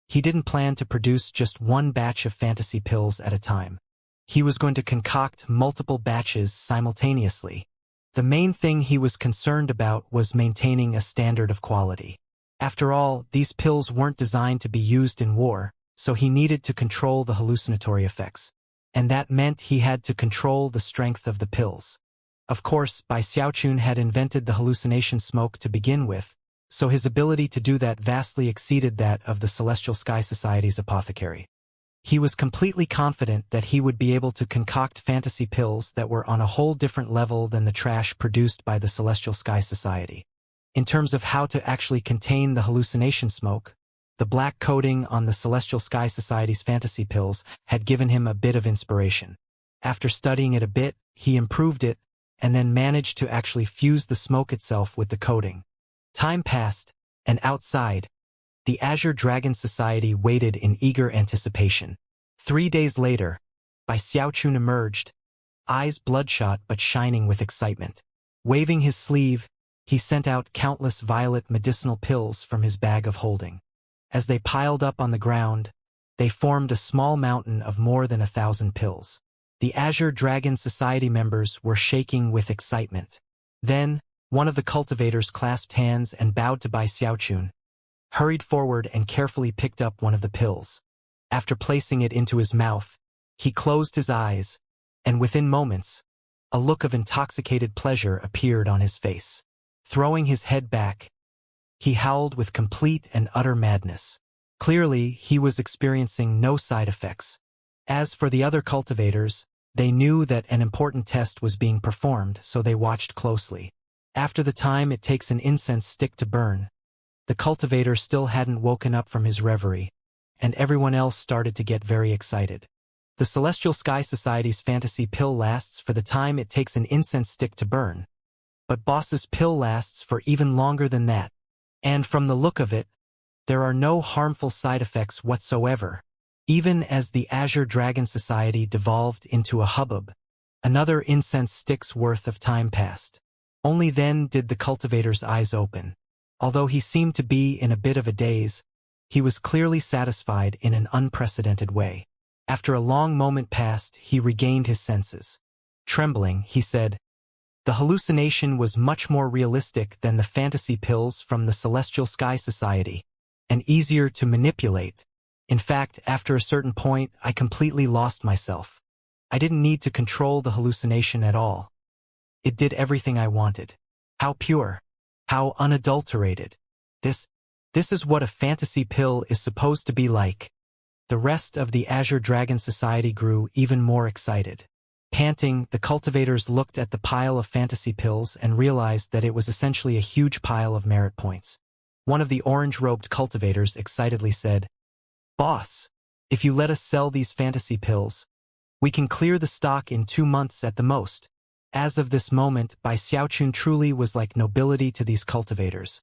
he didn't plan to produce just one batch of fantasy pills at a time. He was going to concoct multiple batches simultaneously. The main thing he was concerned about was maintaining a standard of quality. After all, these pills weren't designed to be used in war, so he needed to control the hallucinatory effects. And that meant he had to control the strength of the pills. Of course, Bai Xiaochun had invented the hallucination smoke to begin with, so his ability to do that vastly exceeded that of the Celestial Sky Society's apothecary. He was completely confident that he would be able to concoct fantasy pills that were on a whole different level than the trash produced by the Celestial Sky Society. In terms of how to actually contain the hallucination smoke, the black coating on the Celestial Sky Society's fantasy pills had given him a bit of inspiration. After studying it a bit, he improved it, and then managed to actually fuse the smoke itself with the coating. Time passed, and outside, the Azure Dragon Society waited in eager anticipation. 3 days later, Bai Xiaochun emerged, eyes bloodshot but shining with excitement. Waving his sleeve, he sent out countless violet medicinal pills from his bag of holding. As they piled up on the ground, They formed a small mountain of more than 1,000 pills. The Azure Dragon Society members were shaking with excitement. Then, one of the cultivators clasped hands and bowed to Bai Xiaochun, hurried forward and carefully picked up one of the pills. After placing it into his mouth, he closed his eyes, and within moments, a look of intoxicated pleasure appeared on his face. Throwing his head back, he howled with complete and utter madness. Clearly, he was experiencing no side effects. As for the other cultivators, they knew that an important test was being performed, so they watched closely. After the time it takes an incense stick to burn, the cultivator still hadn't woken up from his reverie, and everyone else started to get very excited. The Celestial Sky Society's fantasy pill lasts for the time it takes an incense stick to burn, but Boss's pill lasts for even longer than that. And from the look of it, there are no harmful side effects whatsoever. Even as the Azure Dragon Society devolved into a hubbub, another incense stick's worth of time passed. Only then did the cultivator's eyes open. Although he seemed to be in a bit of a daze, he was clearly satisfied in an unprecedented way. After a long moment passed, he regained his senses. Trembling, he said, "The hallucination was much more realistic than the fantasy pills from the Celestial Sky Society, and easier to manipulate. In fact, after a certain point, I completely lost myself. I didn't need to control the hallucination at all. It did everything I wanted. How pure. How unadulterated. This is what a fantasy pill is supposed to be like." The rest of the Azure Dragon Society grew even more excited. Panting, the cultivators looked at the pile of fantasy pills and realized that it was essentially a huge pile of merit points. One of the orange-robed cultivators excitedly said, "Boss, if you let us sell these fantasy pills, we can clear the stock in 2 months at the most." As of this moment, Bai Xiaochun truly was like nobility to these cultivators,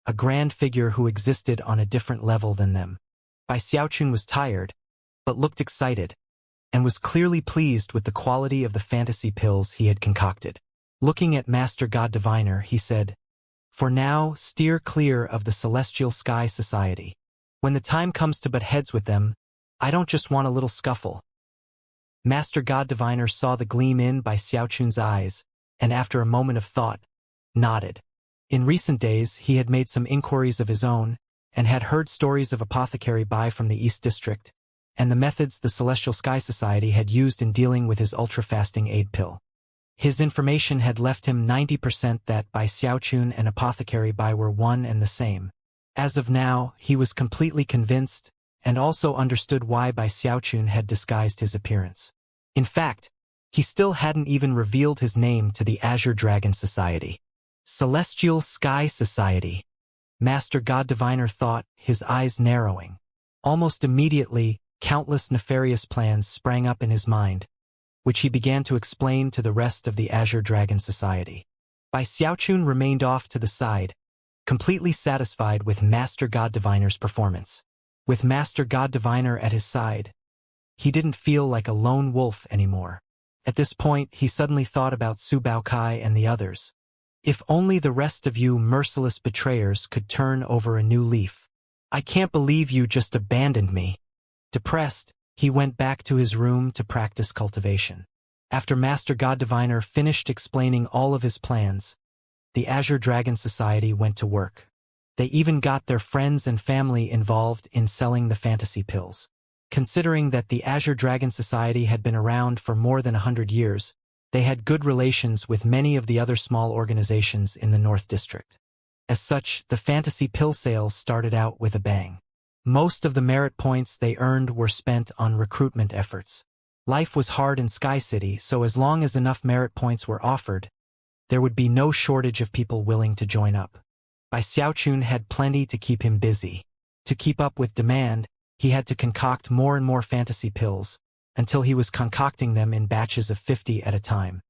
a grand figure who existed on a different level than them. Bai Xiaochun was tired, but looked excited, and was clearly pleased with the quality of the fantasy pills he had concocted. Looking at Master God Diviner, he said, "For now, steer clear of the Celestial Sky Society. When the time comes to butt heads with them, I don't just want a little scuffle." Master God Diviner saw the gleam in Bai Xiaochun's eyes, and after a moment of thought, nodded. In recent days, he had made some inquiries of his own, and had heard stories of Apothecary Bai from the East District, and the methods the Celestial Sky Society had used in dealing with his ultra-fasting aid pill. His information had left him 90% that Bai Xiaochun and Apothecary Bai were one and the same. As of now, he was completely convinced, and also understood why Bai Xiaochun had disguised his appearance. In fact, he still hadn't even revealed his name to the Azure Dragon Society. Celestial Sky Society. Master God Diviner thought, his eyes narrowing. Almost immediately, countless nefarious plans sprang up in his mind, which he began to explain to the rest of the Azure Dragon Society. Bai Xiaochun remained off to the side, completely satisfied with Master God Diviner's performance. With Master God Diviner at his side, he didn't feel like a lone wolf anymore. At this point, he suddenly thought about Su Baokai and the others. If only the rest of you merciless betrayers could turn over a new leaf. I can't believe you just abandoned me. Depressed, he went back to his room to practice cultivation. After Master God Diviner finished explaining all of his plans, the Azure Dragon Society went to work. They even got their friends and family involved in selling the fantasy pills. Considering that the Azure Dragon Society had been around for more than 100 years, they had good relations with many of the other small organizations in the North District. As such, the fantasy pill sales started out with a bang. Most of the merit points they earned were spent on recruitment efforts. Life was hard in Sky City, so as long as enough merit points were offered, there would be no shortage of people willing to join up. Bai Xiaochun had plenty to keep him busy. To keep up with demand, he had to concoct more and more fantasy pills, until he was concocting them in batches of 50 at a time.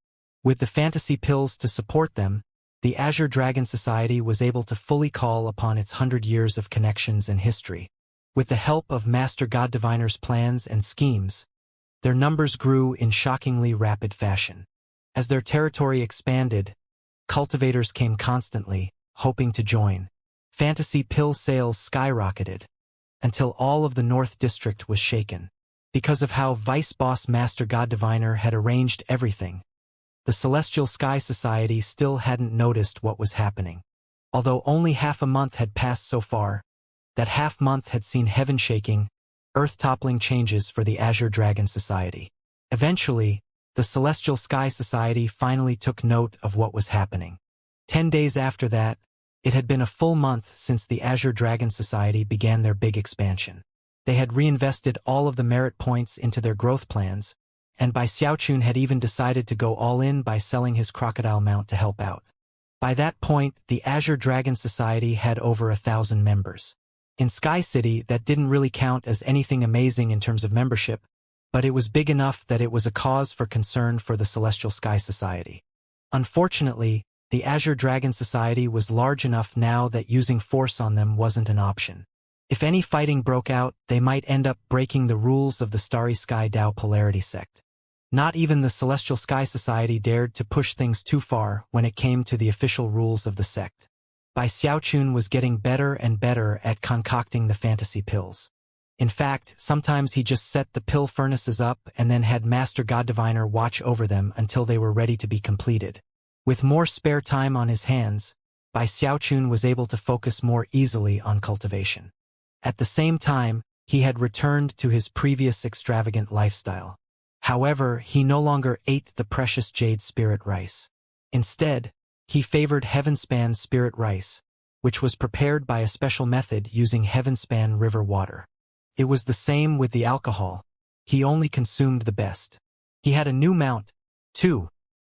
With the fantasy pills to support them, the Azure Dragon Society was able to fully call upon its 100 years of connections and history. With the help of Master God Diviner's plans and schemes, their numbers grew in shockingly rapid fashion. As their territory expanded, cultivators came constantly, hoping to join. Fantasy pill sales skyrocketed. until all of the North District was shaken. Because of how Vice Boss Master God Diviner had arranged everything, the Celestial Sky Society still hadn't noticed what was happening. Although only half a month had passed so far, that half-month had seen heaven-shaking, earth-toppling changes for the Azure Dragon Society. Eventually, the Celestial Sky Society finally took note of what was happening. 10 days after that, it had been a full month since the Azure Dragon Society began their big expansion. They had reinvested all of the merit points into their growth plans, and Bai Xiaochun had even decided to go all in by selling his crocodile mount to help out. By that point, the Azure Dragon Society had over 1,000 members. In Sky City, that didn't really count as anything amazing in terms of membership, but it was big enough that it was a cause for concern for the Celestial Sky Society. Unfortunately, the Azure Dragon Society was large enough now that using force on them wasn't an option. If any fighting broke out, they might end up breaking the rules of the Starry Sky Dao Polarity sect. Not even the Celestial Sky Society dared to push things too far when it came to the official rules of the sect. Bai Xiaochun was getting better and better at concocting the fantasy pills. In fact, sometimes he just set the pill furnaces up and then had Master God Diviner watch over them until they were ready to be completed. With more spare time on his hands, Bai Xiaochun was able to focus more easily on cultivation. At the same time, he had returned to his previous extravagant lifestyle. However, he no longer ate the precious jade spirit rice. Instead, he favored Heavenspan spirit rice, which was prepared by a special method using Heavenspan river water. It was the same with the alcohol. He only consumed the best. He had a new mount, too,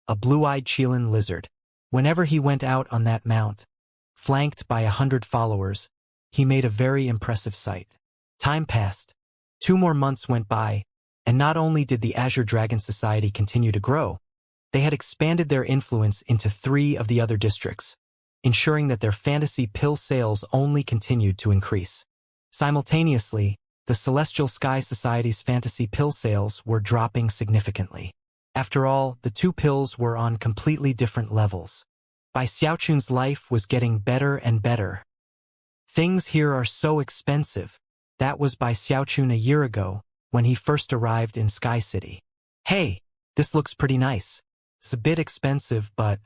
a blue-eyed Qilin lizard. Whenever he went out on that mount, flanked by 100 followers, he made a very impressive sight. Time passed. 2 more months went by, and not only did the Azure Dragon Society continue to grow, they had expanded their influence into 3 of the other districts, ensuring that their fantasy pill sales only continued to increase. Simultaneously, the Celestial Sky Society's fantasy pill sales were dropping significantly. After all, the 2 pills were on completely different levels. Bai Xiaochun's life was getting better and better. Things here are so expensive. That was Bai Xiaochun a year ago, when he first arrived in Sky City. Hey, this looks pretty nice. It's a bit expensive, but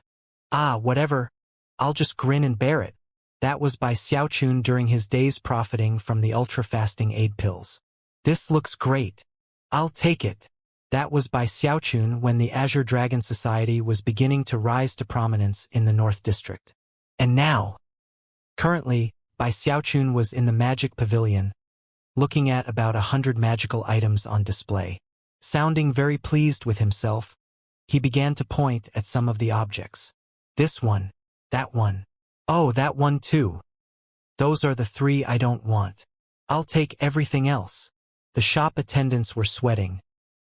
whatever. I'll just grin and bear it. That was Bai Xiaochun during his days profiting from the ultra-fasting aid pills. This looks great. I'll take it. That was Bai Xiaochun when the Azure Dragon Society was beginning to rise to prominence in the North District. And now, currently, Bai Xiaochun was in the Magic Pavilion, looking at about 100 magical items on display. Sounding very pleased with himself, he began to point at some of the objects. This one, that one. Oh, that one too. Those are the 3 I don't want. I'll take everything else. The shop attendants were sweating,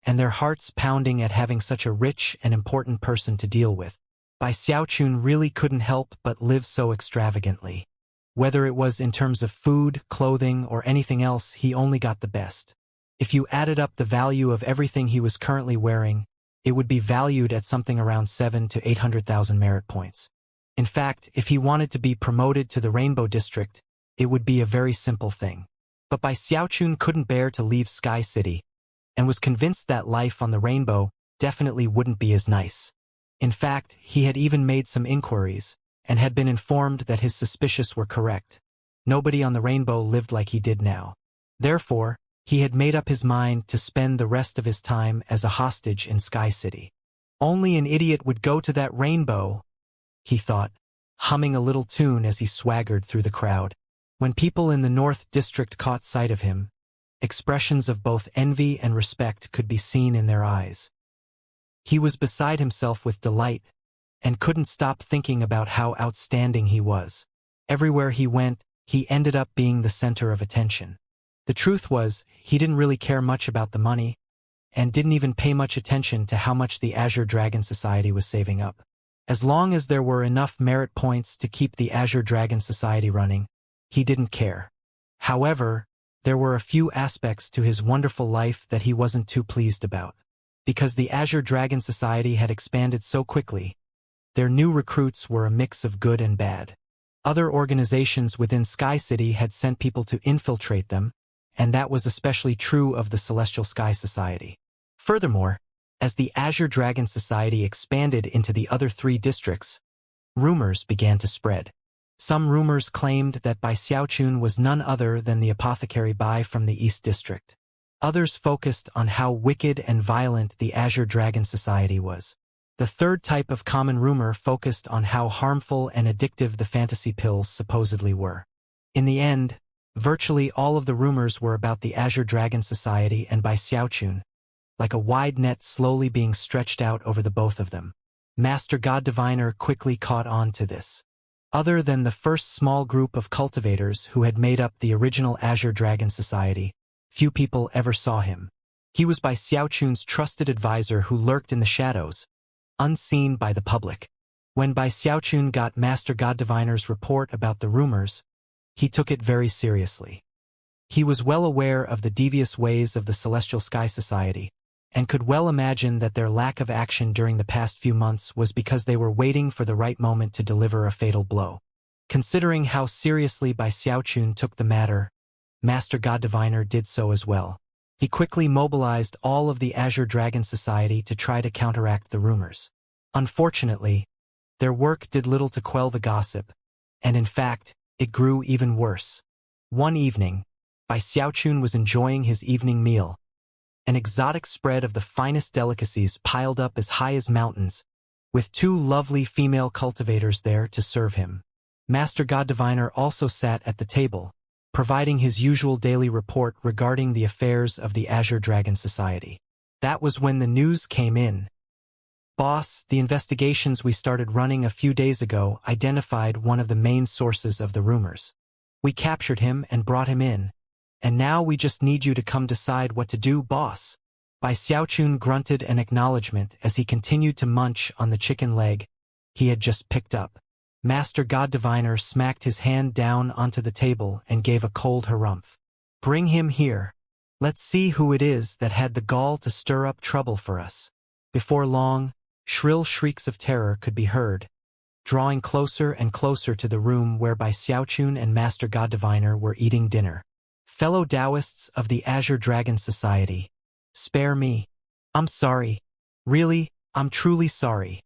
and their hearts pounding at having such a rich and important person to deal with. Bai Xiaochun really couldn't help but live so extravagantly. Whether it was in terms of food, clothing, or anything else, he only got the best. If you added up the value of everything he was currently wearing, it would be valued at something around 700,000 to 800,000 merit points. In fact, if he wanted to be promoted to the Rainbow District, it would be a very simple thing. But Bai Xiaochun couldn't bear to leave Sky City, and was convinced that life on the Rainbow definitely wouldn't be as nice. In fact, he had even made some inquiries, and had been informed that his suspicions were correct. Nobody on the Rainbow lived like he did now. Therefore, he had made up his mind to spend the rest of his time as a hostage in Sky City. Only an idiot would go to that Rainbow, he thought, humming a little tune as he swaggered through the crowd. When people in the North District caught sight of him, expressions of both envy and respect could be seen in their eyes. He was beside himself with delight, and couldn't stop thinking about how outstanding he was. Everywhere he went, he ended up being the center of attention. The truth was, he didn't really care much about the money, and didn't even pay much attention to how much the Azure Dragon Society was saving up. As long as there were enough merit points to keep the Azure Dragon Society running, he didn't care. However, there were a few aspects to his wonderful life that he wasn't too pleased about. Because the Azure Dragon Society had expanded so quickly, their new recruits were a mix of good and bad. Other organizations within Sky City had sent people to infiltrate them, and that was especially true of the Celestial Sky Society. Furthermore, as the Azure Dragon Society expanded into the other 3 districts, rumors began to spread. Some rumors claimed that Bai Xiaochun was none other than the apothecary Bai from the East District. Others focused on how wicked and violent the Azure Dragon Society was. The third type of common rumor focused on how harmful and addictive the fantasy pills supposedly were. In the end, virtually all of the rumors were about the Azure Dragon Society and Bai Xiaochun, like a wide net slowly being stretched out over the both of them. Master God Diviner quickly caught on to this. Other than the first small group of cultivators who had made up the original Azure Dragon Society, few people ever saw him. He was Bai Xiaochun's trusted advisor who lurked in the shadows, unseen by the public. When Bai Xiaochun got Master God Diviner's report about the rumors, he took it very seriously. He was well aware of the devious ways of the Celestial Sky Society, and could well imagine that their lack of action during the past few months was because they were waiting for the right moment to deliver a fatal blow. Considering how seriously Bai Xiaochun took the matter, Master God Diviner did so as well. He quickly mobilized all of the Azure Dragon Society to try to counteract the rumors. Unfortunately, their work did little to quell the gossip, and in fact, it grew even worse. One evening, Bai Xiaochun was enjoying his evening meal. An exotic spread of the finest delicacies piled up as high as mountains, with 2 lovely female cultivators there to serve him. Master God Diviner also sat at the table, providing his usual daily report regarding the affairs of the Azure Dragon Society. That was when the news came in. Boss, the investigations we started running a few days ago identified one of the main sources of the rumors. We captured him and brought him in. And now we just need you to come decide what to do, boss. Bai Xiaochun grunted an acknowledgement as he continued to munch on the chicken leg he had just picked up. Master God Diviner smacked his hand down onto the table and gave a cold harumph. Bring him here. Let's see who it is that had the gall to stir up trouble for us. Before long, shrill shrieks of terror could be heard, drawing closer and closer to the room where Bai Xiaochun and Master God Diviner were eating dinner. Fellow Taoists of the Azure Dragon Society, spare me. I'm sorry. Really, I'm truly sorry.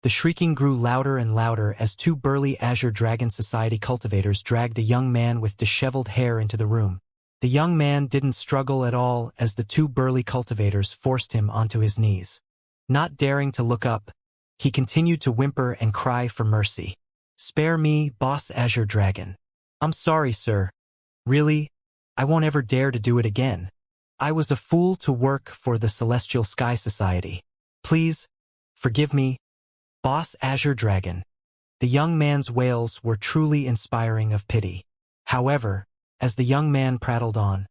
The shrieking grew louder and louder as 2 burly Azure Dragon Society cultivators dragged a young man with disheveled hair into the room. The young man didn't struggle at all as the 2 burly cultivators forced him onto his knees. Not daring to look up, he continued to whimper and cry for mercy. Spare me, Boss Azure Dragon. I'm sorry, sir. Really, I won't ever dare to do it again. I was a fool to work for the Celestial Sky Society. Please, forgive me, Boss Azure Dragon. The young man's wails were truly inspiring of pity. However, as the young man prattled on,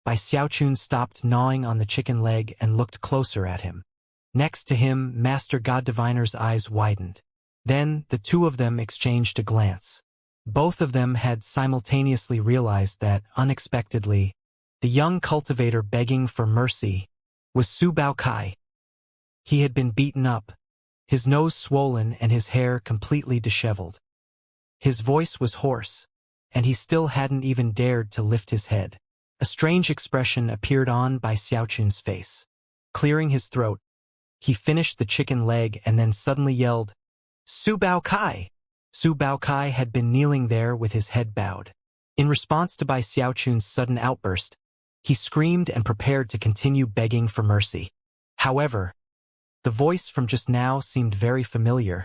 Bai Xiaochun stopped gnawing on the chicken leg and looked closer at him. Next to him, Master God Diviner's eyes widened. Then, the 2 of them exchanged a glance. Both of them had simultaneously realized that, unexpectedly, the young cultivator begging for mercy was Su Baokai. He had been beaten up, his nose swollen and his hair completely disheveled. His voice was hoarse, and he still hadn't even dared to lift his head. A strange expression appeared on Bai Xiaochun's face. Clearing his throat, he finished the chicken leg and then suddenly yelled, Su Baokai! Su Baokai had been kneeling there with his head bowed. In response to Bai Xiaochun's sudden outburst, he screamed and prepared to continue begging for mercy. However, the voice from just now seemed very familiar,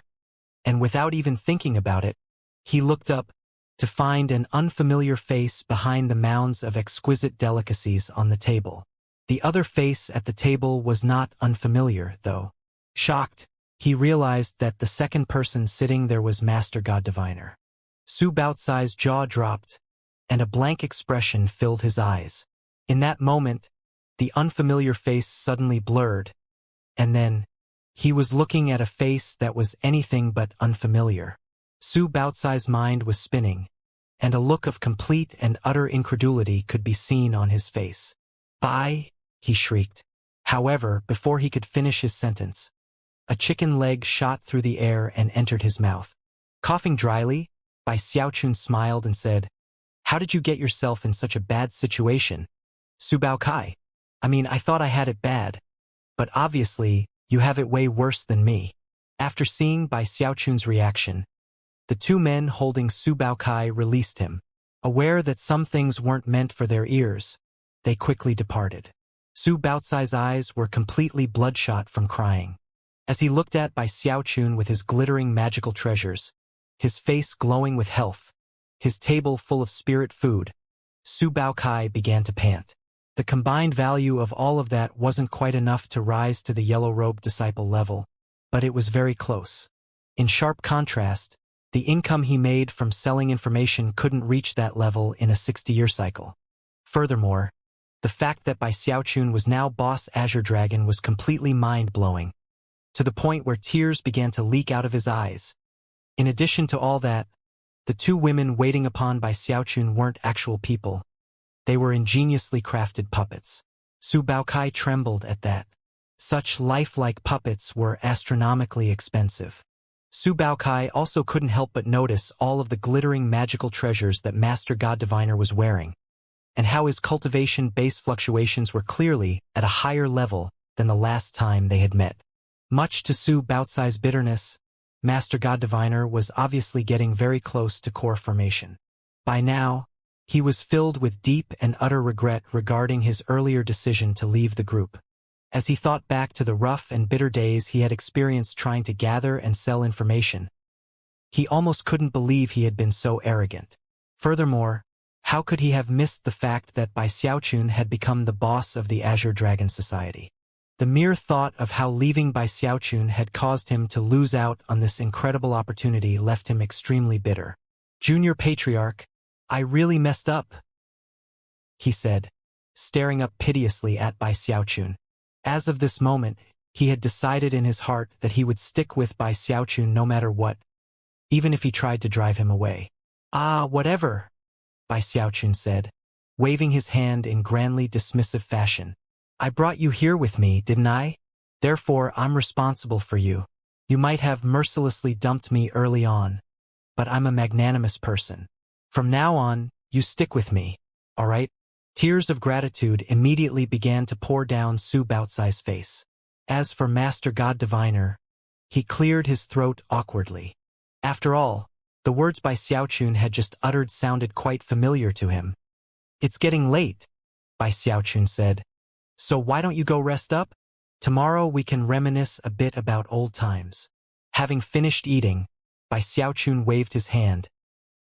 and without even thinking about it, he looked up to find an unfamiliar face behind the mounds of exquisite delicacies on the table. The other face at the table was not unfamiliar, though. Shocked, he realized that the second person sitting there was Master God Diviner. Su Baotsai's jaw dropped, and a blank expression filled his eyes. In that moment, the unfamiliar face suddenly blurred, and then, he was looking at a face that was anything but unfamiliar. Su Baotsai's mind was spinning, and a look of complete and utter incredulity could be seen on his face. Bai, he shrieked. However, before he could finish his sentence, a chicken leg shot through the air and entered his mouth. Coughing dryly, Bai Xiaochun smiled and said, How did you get yourself in such a bad situation? Su Baokai. I mean, I thought I had it bad. But obviously, you have it way worse than me. After seeing Bai Xiaochun's reaction, the two men holding Su Baokai released him. Aware that some things weren't meant for their ears, they quickly departed. Su Baocai's eyes were completely bloodshot from crying. As he looked at Bai Xiaochun with his glittering magical treasures, his face glowing with health, his table full of spirit food, Su Baokai began to pant. The combined value of all of that wasn't quite enough to rise to the yellow-robed disciple level, but it was very close. In sharp contrast, the income he made from selling information couldn't reach that level in a 60-year cycle. Furthermore, the fact that Bai Xiaochun was now boss Azure Dragon was completely mind-blowing, to the point where tears began to leak out of his eyes. In addition to all that, the two women waiting upon Bai Xiaochun weren't actual people. They were ingeniously crafted puppets. Su Baokai trembled at that. Such lifelike puppets were astronomically expensive. Su Baokai also couldn't help but notice all of the glittering magical treasures that Master God Diviner was wearing, and how his cultivation base fluctuations were clearly at a higher level than the last time they had met. Much to Su Baocai's bitterness, Master God Diviner was obviously getting very close to core formation. By now, he was filled with deep and utter regret regarding his earlier decision to leave the group. As he thought back to the rough and bitter days he had experienced trying to gather and sell information, he almost couldn't believe he had been so arrogant. Furthermore, how could he have missed the fact that Bai Xiaochun had become the boss of the Azure Dragon Society? The mere thought of how leaving Bai Xiaochun had caused him to lose out on this incredible opportunity left him extremely bitter. Junior Patriarch, I really messed up, he said, staring up piteously at Bai Xiaochun. As of this moment, he had decided in his heart that he would stick with Bai Xiaochun no matter what, even if he tried to drive him away. Ah, whatever, Bai Xiaochun said, waving his hand in grandly dismissive fashion. I brought you here with me, didn't I? Therefore, I'm responsible for you. You might have mercilessly dumped me early on, but I'm a magnanimous person. From now on, you stick with me, all right? Tears of gratitude immediately began to pour down Su Baocai's face. As for Master God Diviner, he cleared his throat awkwardly. After all, the words Bai Xiaochun had just uttered sounded quite familiar to him. It's getting late, Bai Xiaochun said. So why don't you go rest up? Tomorrow we can reminisce a bit about old times. Having finished eating, Bai Xiaochun waved his hand,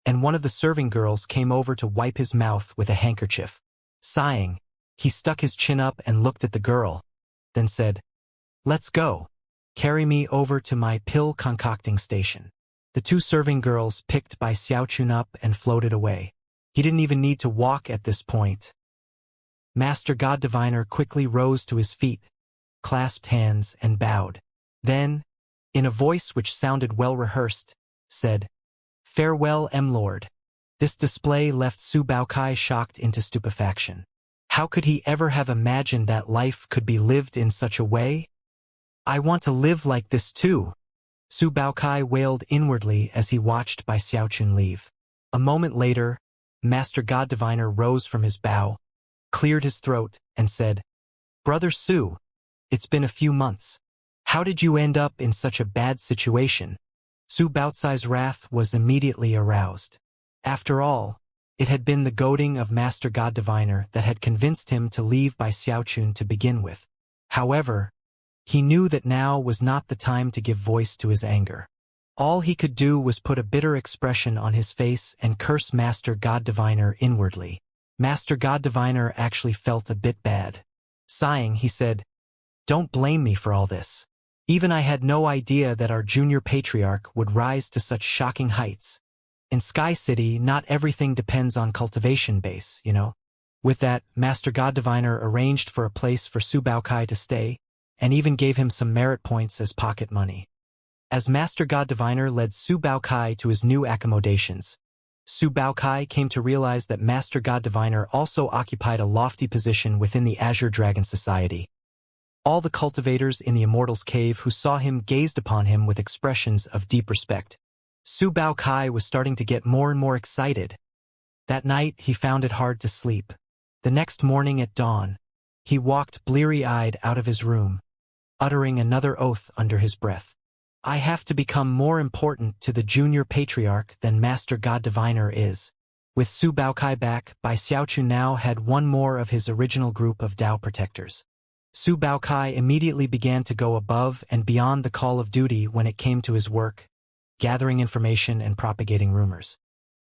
and one of the serving girls came over to wipe his mouth with a handkerchief. Sighing, he stuck his chin up and looked at the girl, then said, Let's go. Carry me over to my pill concocting station. The two serving girls picked Bai Xiaochun up and floated away. He didn't even need to walk at this point. Master God Diviner quickly rose to his feet, clasped hands, and bowed. Then, in a voice which sounded well-rehearsed, said, Farewell, M-Lord. This display left Su Baokai shocked into stupefaction. How could he ever have imagined that life could be lived in such a way? I want to live like this too, Su Baokai wailed inwardly as he watched Bai Xiaochun leave. A moment later, Master God Diviner rose from his bow, cleared his throat, and said, Brother Su, it's been a few months. How did you end up in such a bad situation? Su Baocai's wrath was immediately aroused. After all, it had been the goading of Master God Diviner that had convinced him to leave Bai Xiaochun to begin with. However, he knew that now was not the time to give voice to his anger. All he could do was put a bitter expression on his face and curse Master God Diviner inwardly. Master God Diviner actually felt a bit bad. Sighing, he said, Don't blame me for all this. Even I had no idea that our junior patriarch would rise to such shocking heights. In Sky City, not everything depends on cultivation base, you know. With that, Master God Diviner arranged for a place for Su Baokai to stay, and even gave him some merit points as pocket money. As Master God Diviner led Su Baokai to his new accommodations, Su Baokai came to realize that Master God Diviner also occupied a lofty position within the Azure Dragon Society. All the cultivators in the Immortal's Cave who saw him gazed upon him with expressions of deep respect. Su Baokai was starting to get more and more excited. That night he found it hard to sleep. The next morning at dawn, he walked bleary-eyed out of his room, uttering another oath under his breath. I have to become more important to the junior patriarch than Master God Diviner is. With Su Baokai back, Bai Xiaochun now had one more of his original group of Dao protectors. Su Baokai immediately began to go above and beyond the call of duty when it came to his work, gathering information and propagating rumors.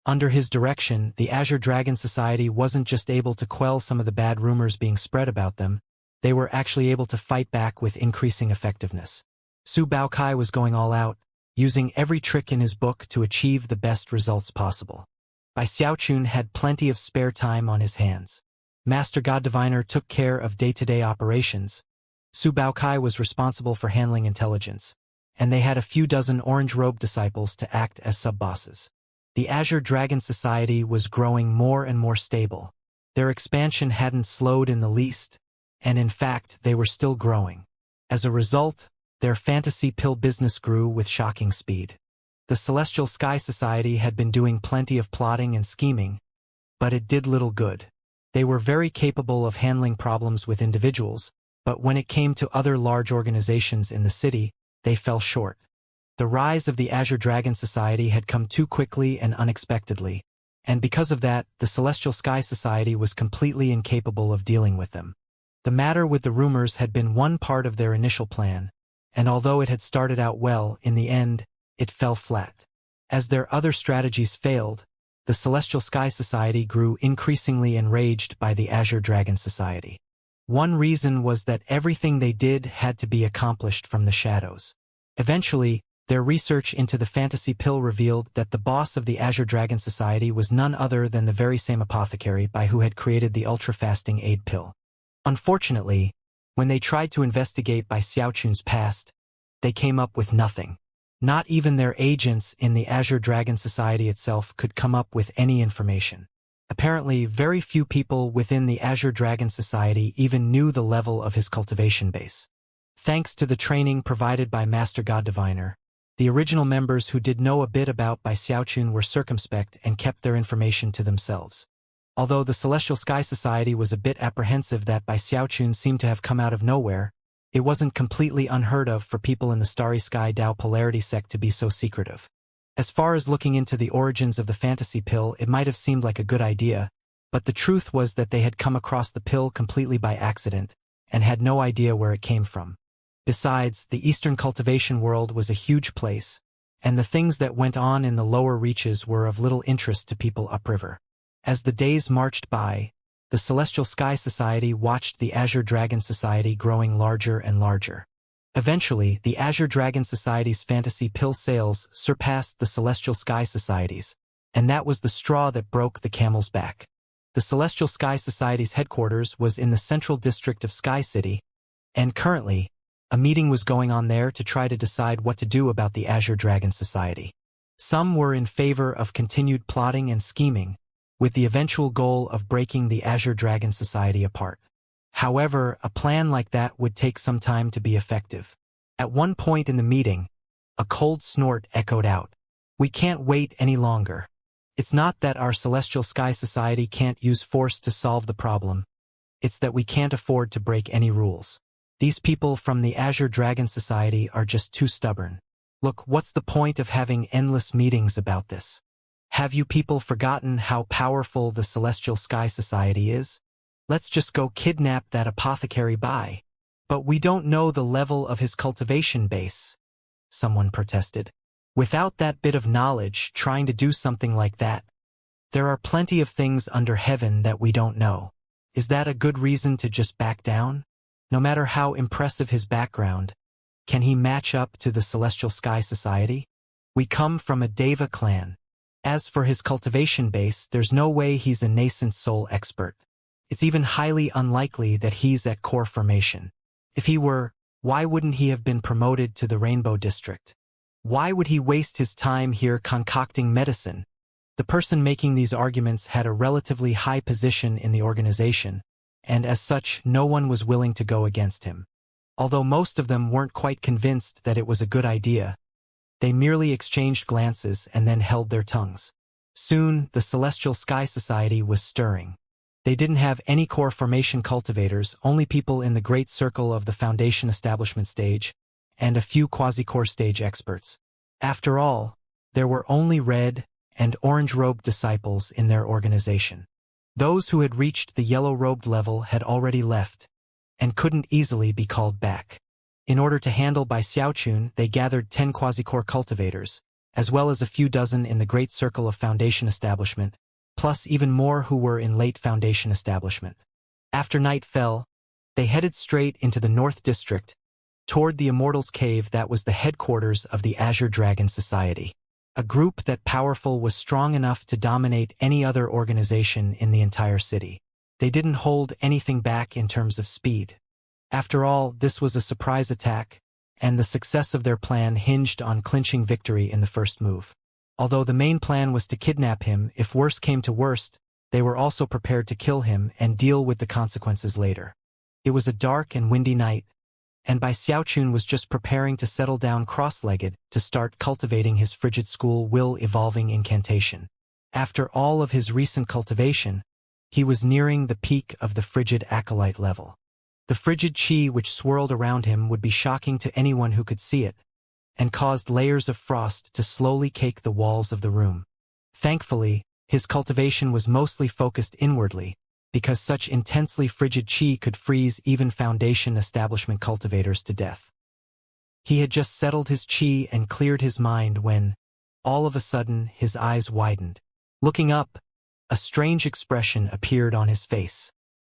Under his direction, the Azure Dragon Society wasn't just able to quell some of the bad rumors being spread about them, they were actually able to fight back with increasing effectiveness. Su Baokai was going all out, using every trick in his book to achieve the best results possible. Bai Xiaochun had plenty of spare time on his hands. Master God Diviner took care of day-to-day operations. Su Baokai was responsible for handling intelligence, and they had a few dozen orange-robed disciples to act as sub-bosses. The Azure Dragon Society was growing more and more stable. Their expansion hadn't slowed in the least, and in fact they were still growing. As a result, their fantasy pill business grew with shocking speed. The Celestial Sky Society had been doing plenty of plotting and scheming, but it did little good. They were very capable of handling problems with individuals, but when it came to other large organizations in the city, they fell short. The rise of the Azure Dragon Society had come too quickly and unexpectedly, and because of that, the Celestial Sky Society was completely incapable of dealing with them. The matter with the rumors had been one part of their initial plan, and although it had started out well, in the end, it fell flat. As their other strategies failed, the Celestial Sky Society grew increasingly enraged by the Azure Dragon Society. One reason was that everything they did had to be accomplished from the shadows. Eventually, their research into the fantasy pill revealed that the boss of the Azure Dragon Society was none other than the very same apothecary by who had created the ultra-fasting aid pill. Unfortunately, when they tried to investigate Bai Xiaochun's past, they came up with nothing. Not even their agents in the Azure Dragon Society itself could come up with any information. Apparently, very few people within the Azure Dragon Society even knew the level of his cultivation base. Thanks to the training provided by Master God Diviner, the original members who did know a bit about Bai Xiaochun were circumspect and kept their information to themselves. Although the Celestial Sky Society was a bit apprehensive that Bai Xiaochun seemed to have come out of nowhere, it wasn't completely unheard of for people in the Starry Sky Dao Polarity sect to be so secretive. As far as looking into the origins of the fantasy pill, it might have seemed like a good idea, but the truth was that they had come across the pill completely by accident, and had no idea where it came from. Besides, the Eastern cultivation world was a huge place, and the things that went on in the lower reaches were of little interest to people upriver. As the days marched by, the Celestial Sky Society watched the Azure Dragon Society growing larger and larger. Eventually, the Azure Dragon Society's fantasy pill sales surpassed the Celestial Sky Society's, and that was the straw that broke the camel's back. The Celestial Sky Society's headquarters was in the central district of Sky City, and currently, a meeting was going on there to try to decide what to do about the Azure Dragon Society. Some were in favor of continued plotting and scheming, with the eventual goal of breaking the Azure Dragon Society apart. However, a plan like that would take some time to be effective. At one point in the meeting, a cold snort echoed out. "We can't wait any longer. It's not that our Celestial Sky Society can't use force to solve the problem. It's that we can't afford to break any rules. These people from the Azure Dragon Society are just too stubborn. Look, what's the point of having endless meetings about this? Have you people forgotten how powerful the Celestial Sky Society is? Let's just go kidnap that apothecary Bai." "But we don't know the level of his cultivation base," someone protested. "Without that bit of knowledge, trying to do something like that, there are plenty of things under heaven that we don't know. Is that a good reason to just back down? No matter how impressive his background, can he match up to the Celestial Sky Society? We come from a Deva clan. As for his cultivation base, there's no way he's a nascent soul expert. It's even highly unlikely that he's at core formation. If he were, why wouldn't he have been promoted to the Rainbow District? Why would he waste his time here concocting medicine?" The person making these arguments had a relatively high position in the organization, and as such, no one was willing to go against him. Although most of them weren't quite convinced that it was a good idea, they merely exchanged glances and then held their tongues. Soon, the Celestial Sky Society was stirring. They didn't have any core formation cultivators, only people in the great circle of the Foundation establishment stage, and a few quasi-core stage experts. After all, there were only red and orange-robed disciples in their organization. Those who had reached the yellow-robed level had already left, and couldn't easily be called back. In order to handle by Xiaochun, they gathered 10 quasi-core cultivators, as well as a few dozen in the great circle of Foundation establishment, plus even more who were in late Foundation establishment. After night fell, they headed straight into the North District, toward the Immortals' Cave that was the headquarters of the Azure Dragon Society. A group that powerful was strong enough to dominate any other organization in the entire city. They didn't hold anything back in terms of speed. After all, this was a surprise attack, and the success of their plan hinged on clinching victory in the first move. Although the main plan was to kidnap him, if worse came to worst, they were also prepared to kill him and deal with the consequences later. It was a dark and windy night, and Bai Xiaochun was just preparing to settle down cross-legged to start cultivating his frigid school will-evolving incantation. After all of his recent cultivation, he was nearing the peak of the frigid acolyte level. The frigid qi which swirled around him would be shocking to anyone who could see it, and caused layers of frost to slowly cake the walls of the room. Thankfully, his cultivation was mostly focused inwardly, because such intensely frigid qi could freeze even Foundation establishment cultivators to death. He had just settled his qi and cleared his mind when, all of a sudden, his eyes widened. Looking up, a strange expression appeared on his face.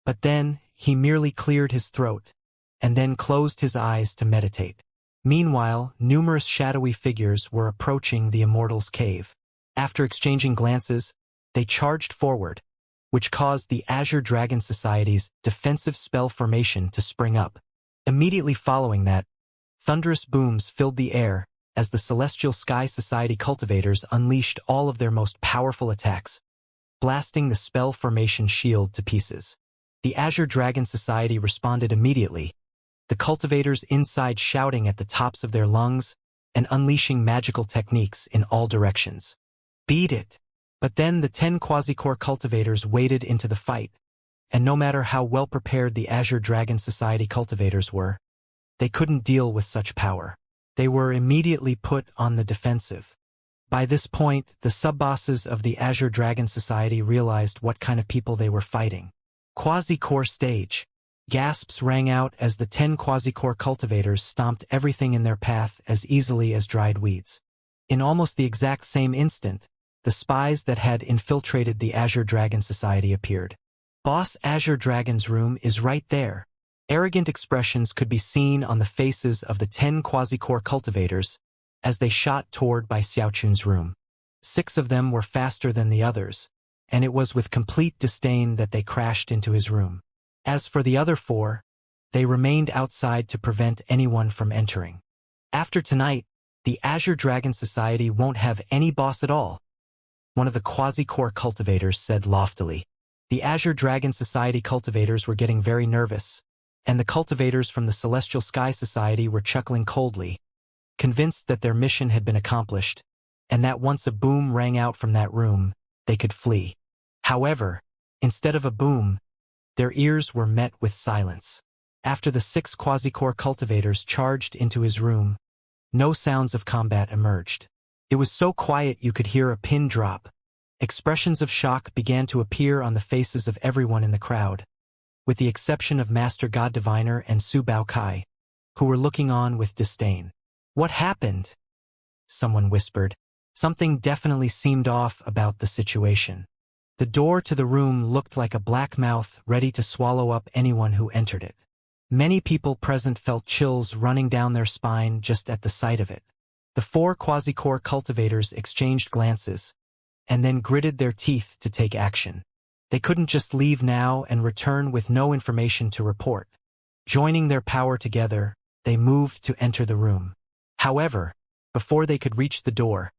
But then, he merely cleared his throat, and then closed his eyes to meditate. Meanwhile, numerous shadowy figures were approaching the Immortals' Cave. After exchanging glances, they charged forward, which caused the Azure Dragon Society's defensive spell formation to spring up. Immediately following that, thunderous booms filled the air as the Celestial Sky Society cultivators unleashed all of their most powerful attacks, blasting the spell formation shield to pieces. The Azure Dragon Society responded immediately, the cultivators inside shouting at the tops of their lungs and unleashing magical techniques in all directions. Beat it! But then the 10 quasi-core cultivators waded into the fight, and no matter how well prepared the Azure Dragon Society cultivators were, they couldn't deal with such power. They were immediately put on the defensive. By this point, the sub-bosses of the Azure Dragon Society realized what kind of people they were fighting. Quasi-core stage. Gasps rang out as the 10 quasi-core cultivators stomped everything in their path as easily as dried weeds. In almost the exact same instant, the spies that had infiltrated the Azure Dragon Society appeared. Boss Azure Dragon's room is right there. Arrogant expressions could be seen on the faces of the 10 quasi-core cultivators as they shot toward Bai Xiaochun's room. 6 of them were faster than the others, and it was with complete disdain that they crashed into his room. As for the other 4, they remained outside to prevent anyone from entering. After tonight, the Azure Dragon Society won't have any boss at all, one of the quasi-core cultivators said loftily. The Azure Dragon Society cultivators were getting very nervous, and the cultivators from the Celestial Sky Society were chuckling coldly, convinced that their mission had been accomplished, and that once a boom rang out from that room, they could flee. However, instead of a boom, their ears were met with silence. After the 6 quasi-core cultivators charged into his room, no sounds of combat emerged. It was so quiet you could hear a pin drop. Expressions of shock began to appear on the faces of everyone in the crowd, with the exception of Master God Diviner and Su Bao Kai, who were looking on with disdain. What happened? Someone whispered. Something definitely seemed off about the situation. The door to the room looked like a black mouth ready to swallow up anyone who entered it. Many people present felt chills running down their spine just at the sight of it. The 4 quasi-core cultivators exchanged glances, and then gritted their teeth to take action. They couldn't just leave now and return with no information to report. Joining their power together, they moved to enter the room. However, before they could reach the door,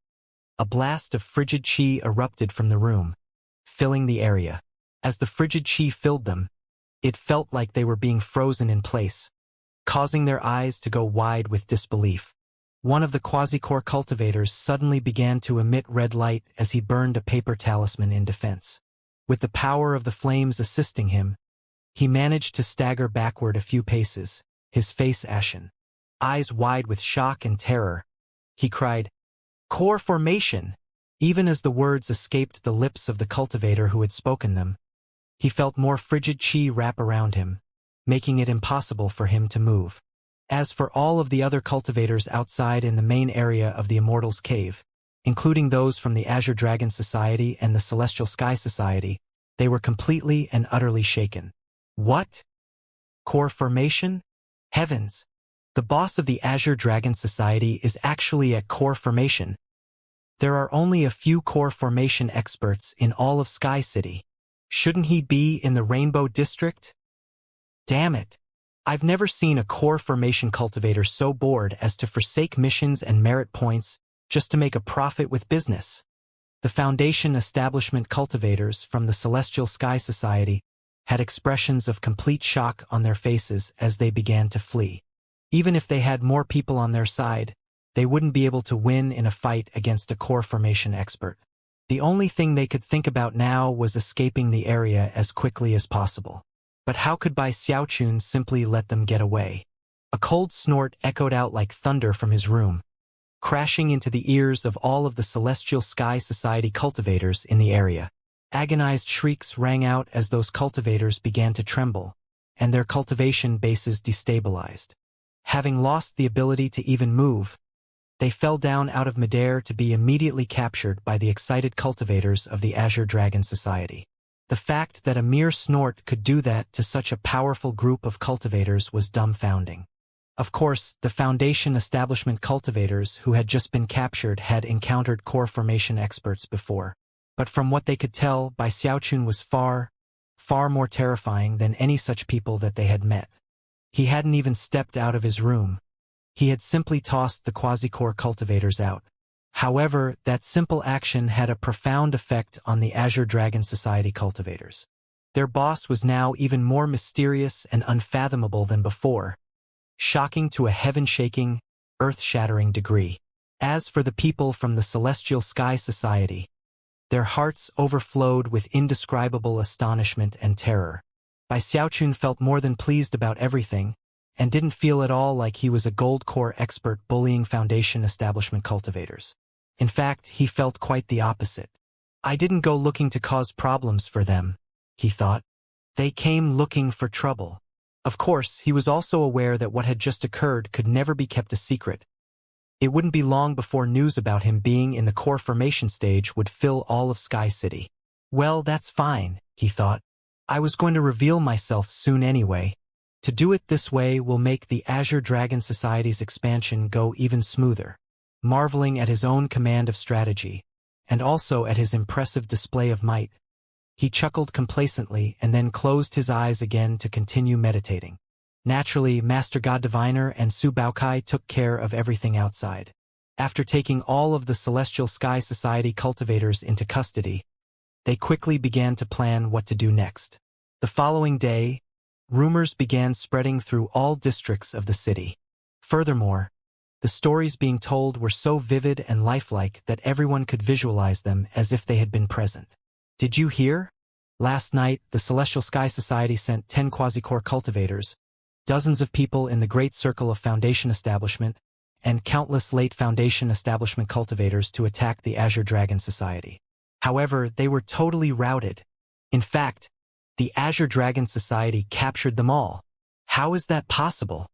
a blast of frigid qi erupted from the room, filling the area. As the frigid qi filled them, it felt like they were being frozen in place, causing their eyes to go wide with disbelief. One of the quasi-core cultivators suddenly began to emit red light as he burned a paper talisman in defense. With the power of the flames assisting him, he managed to stagger backward a few paces, his face ashen. Eyes wide with shock and terror, he cried, "Core formation!" Even as the words escaped the lips of the cultivator who had spoken them, he felt more frigid chi wrap around him, making it impossible for him to move. As for all of the other cultivators outside in the main area of the Immortals' Cave, including those from the Azure Dragon Society and the Celestial Sky Society, they were completely and utterly shaken. What? Core formation? Heavens! The boss of the Azure Dragon Society is actually at core formation. There are only a few core formation experts in all of Sky City. Shouldn't he be in the Rainbow District? Damn it! I've never seen a core formation cultivator so bored as to forsake missions and merit points just to make a profit with business. The Foundation establishment cultivators from the Celestial Sky Society had expressions of complete shock on their faces as they began to flee. Even if they had more people on their side, they wouldn't be able to win in a fight against a core formation expert. The only thing they could think about now was escaping the area as quickly as possible. But how could Bai Xiaochun simply let them get away? A cold snort echoed out like thunder from his room, crashing into the ears of all of the Celestial Sky Society cultivators in the area. Agonized shrieks rang out as those cultivators began to tremble, and their cultivation bases destabilized. Having lost the ability to even move, they fell down out of midair to be immediately captured by the excited cultivators of the Azure Dragon Society. The fact that a mere snort could do that to such a powerful group of cultivators was dumbfounding. Of course, the Foundation establishment cultivators who had just been captured had encountered core formation experts before. But from what they could tell, Bai Xiaochun was far more terrifying than any such people that they had met. He hadn't even stepped out of his room. He had simply tossed the quasi-core cultivators out. However, that simple action had a profound effect on the Azure Dragon Society cultivators. Their boss was now even more mysterious and unfathomable than before, shocking to a heaven-shaking, earth-shattering degree. As for the people from the Celestial Sky Society, their hearts overflowed with indescribable astonishment and terror. Bai Xiaochun felt more than pleased about everything, and didn't feel at all like he was a gold core expert bullying Foundation establishment cultivators. In fact, he felt quite the opposite. I didn't go looking to cause problems for them, he thought. They came looking for trouble. Of course, he was also aware that what had just occurred could never be kept a secret. It wouldn't be long before news about him being in the core formation stage would fill all of Sky City. Well, that's fine, he thought. I was going to reveal myself soon anyway. To do it this way will make the Azure Dragon Society's expansion go even smoother. Marveling at his own command of strategy, and also at his impressive display of might, he chuckled complacently and then closed his eyes again to continue meditating. Naturally, Master God Diviner and Su Baokai took care of everything outside. After taking all of the Celestial Sky Society cultivators into custody, they quickly began to plan what to do next. The following day, rumors began spreading through all districts of the city. Furthermore, the stories being told were so vivid and lifelike that everyone could visualize them as if they had been present. Did you hear? Last night, the Celestial Sky Society sent 10 quasi-core cultivators, dozens of people in the Great Circle of Foundation Establishment, and countless late Foundation Establishment cultivators to attack the Azure Dragon Society. However, they were totally routed. In fact, the Azure Dragon Society captured them all. How is that possible?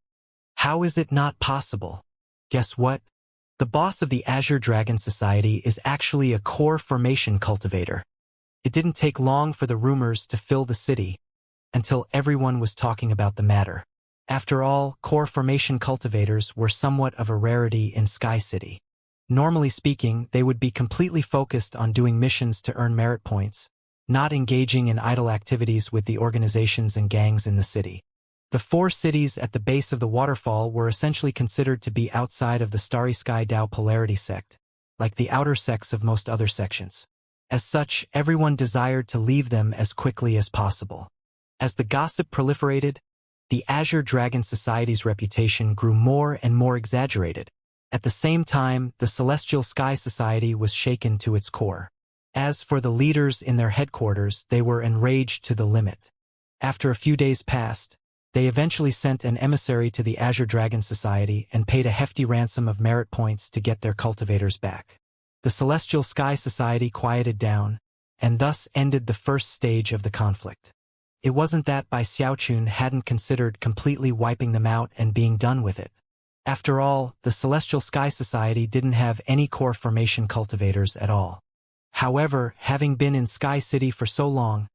How is it not possible? Guess what? The boss of the Azure Dragon Society is actually a core formation cultivator. It didn't take long for the rumors to fill the city, until everyone was talking about the matter. After all, core formation cultivators were somewhat of a rarity in Sky City. Normally speaking, they would be completely focused on doing missions to earn merit points, not engaging in idle activities with the organizations and gangs in the city. The 4 cities at the base of the waterfall were essentially considered to be outside of the Starry Sky Dao polarity sect, like the outer sects of most other sections. As such, everyone desired to leave them as quickly as possible. As the gossip proliferated, the Azure Dragon Society's reputation grew more and more exaggerated. At the same time, the Celestial Sky Society was shaken to its core. As for the leaders in their headquarters, they were enraged to the limit. After a few days passed, they eventually sent an emissary to the Azure Dragon Society and paid a hefty ransom of merit points to get their cultivators back. The Celestial Sky Society quieted down, and thus ended the first stage of the conflict. It wasn't that Bai Xiaochun hadn't considered completely wiping them out and being done with it. After all, the Celestial Sky Society didn't have any core formation cultivators at all. However, having been in Sky City for so long,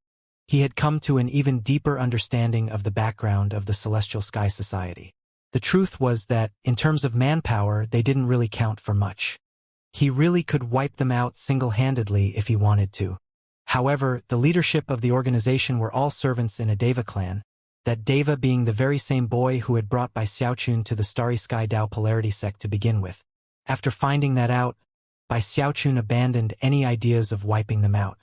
he had come to an even deeper understanding of the background of the Celestial Sky Society. The truth was that, in terms of manpower, they didn't really count for much. He really could wipe them out single-handedly if he wanted to. However, the leadership of the organization were all servants in a Deva clan, that Deva being the very same boy who had brought Bai Xiaochun to the Starry Sky Dao Polarity sect to begin with. After finding that out, Bai Xiaochun abandoned any ideas of wiping them out.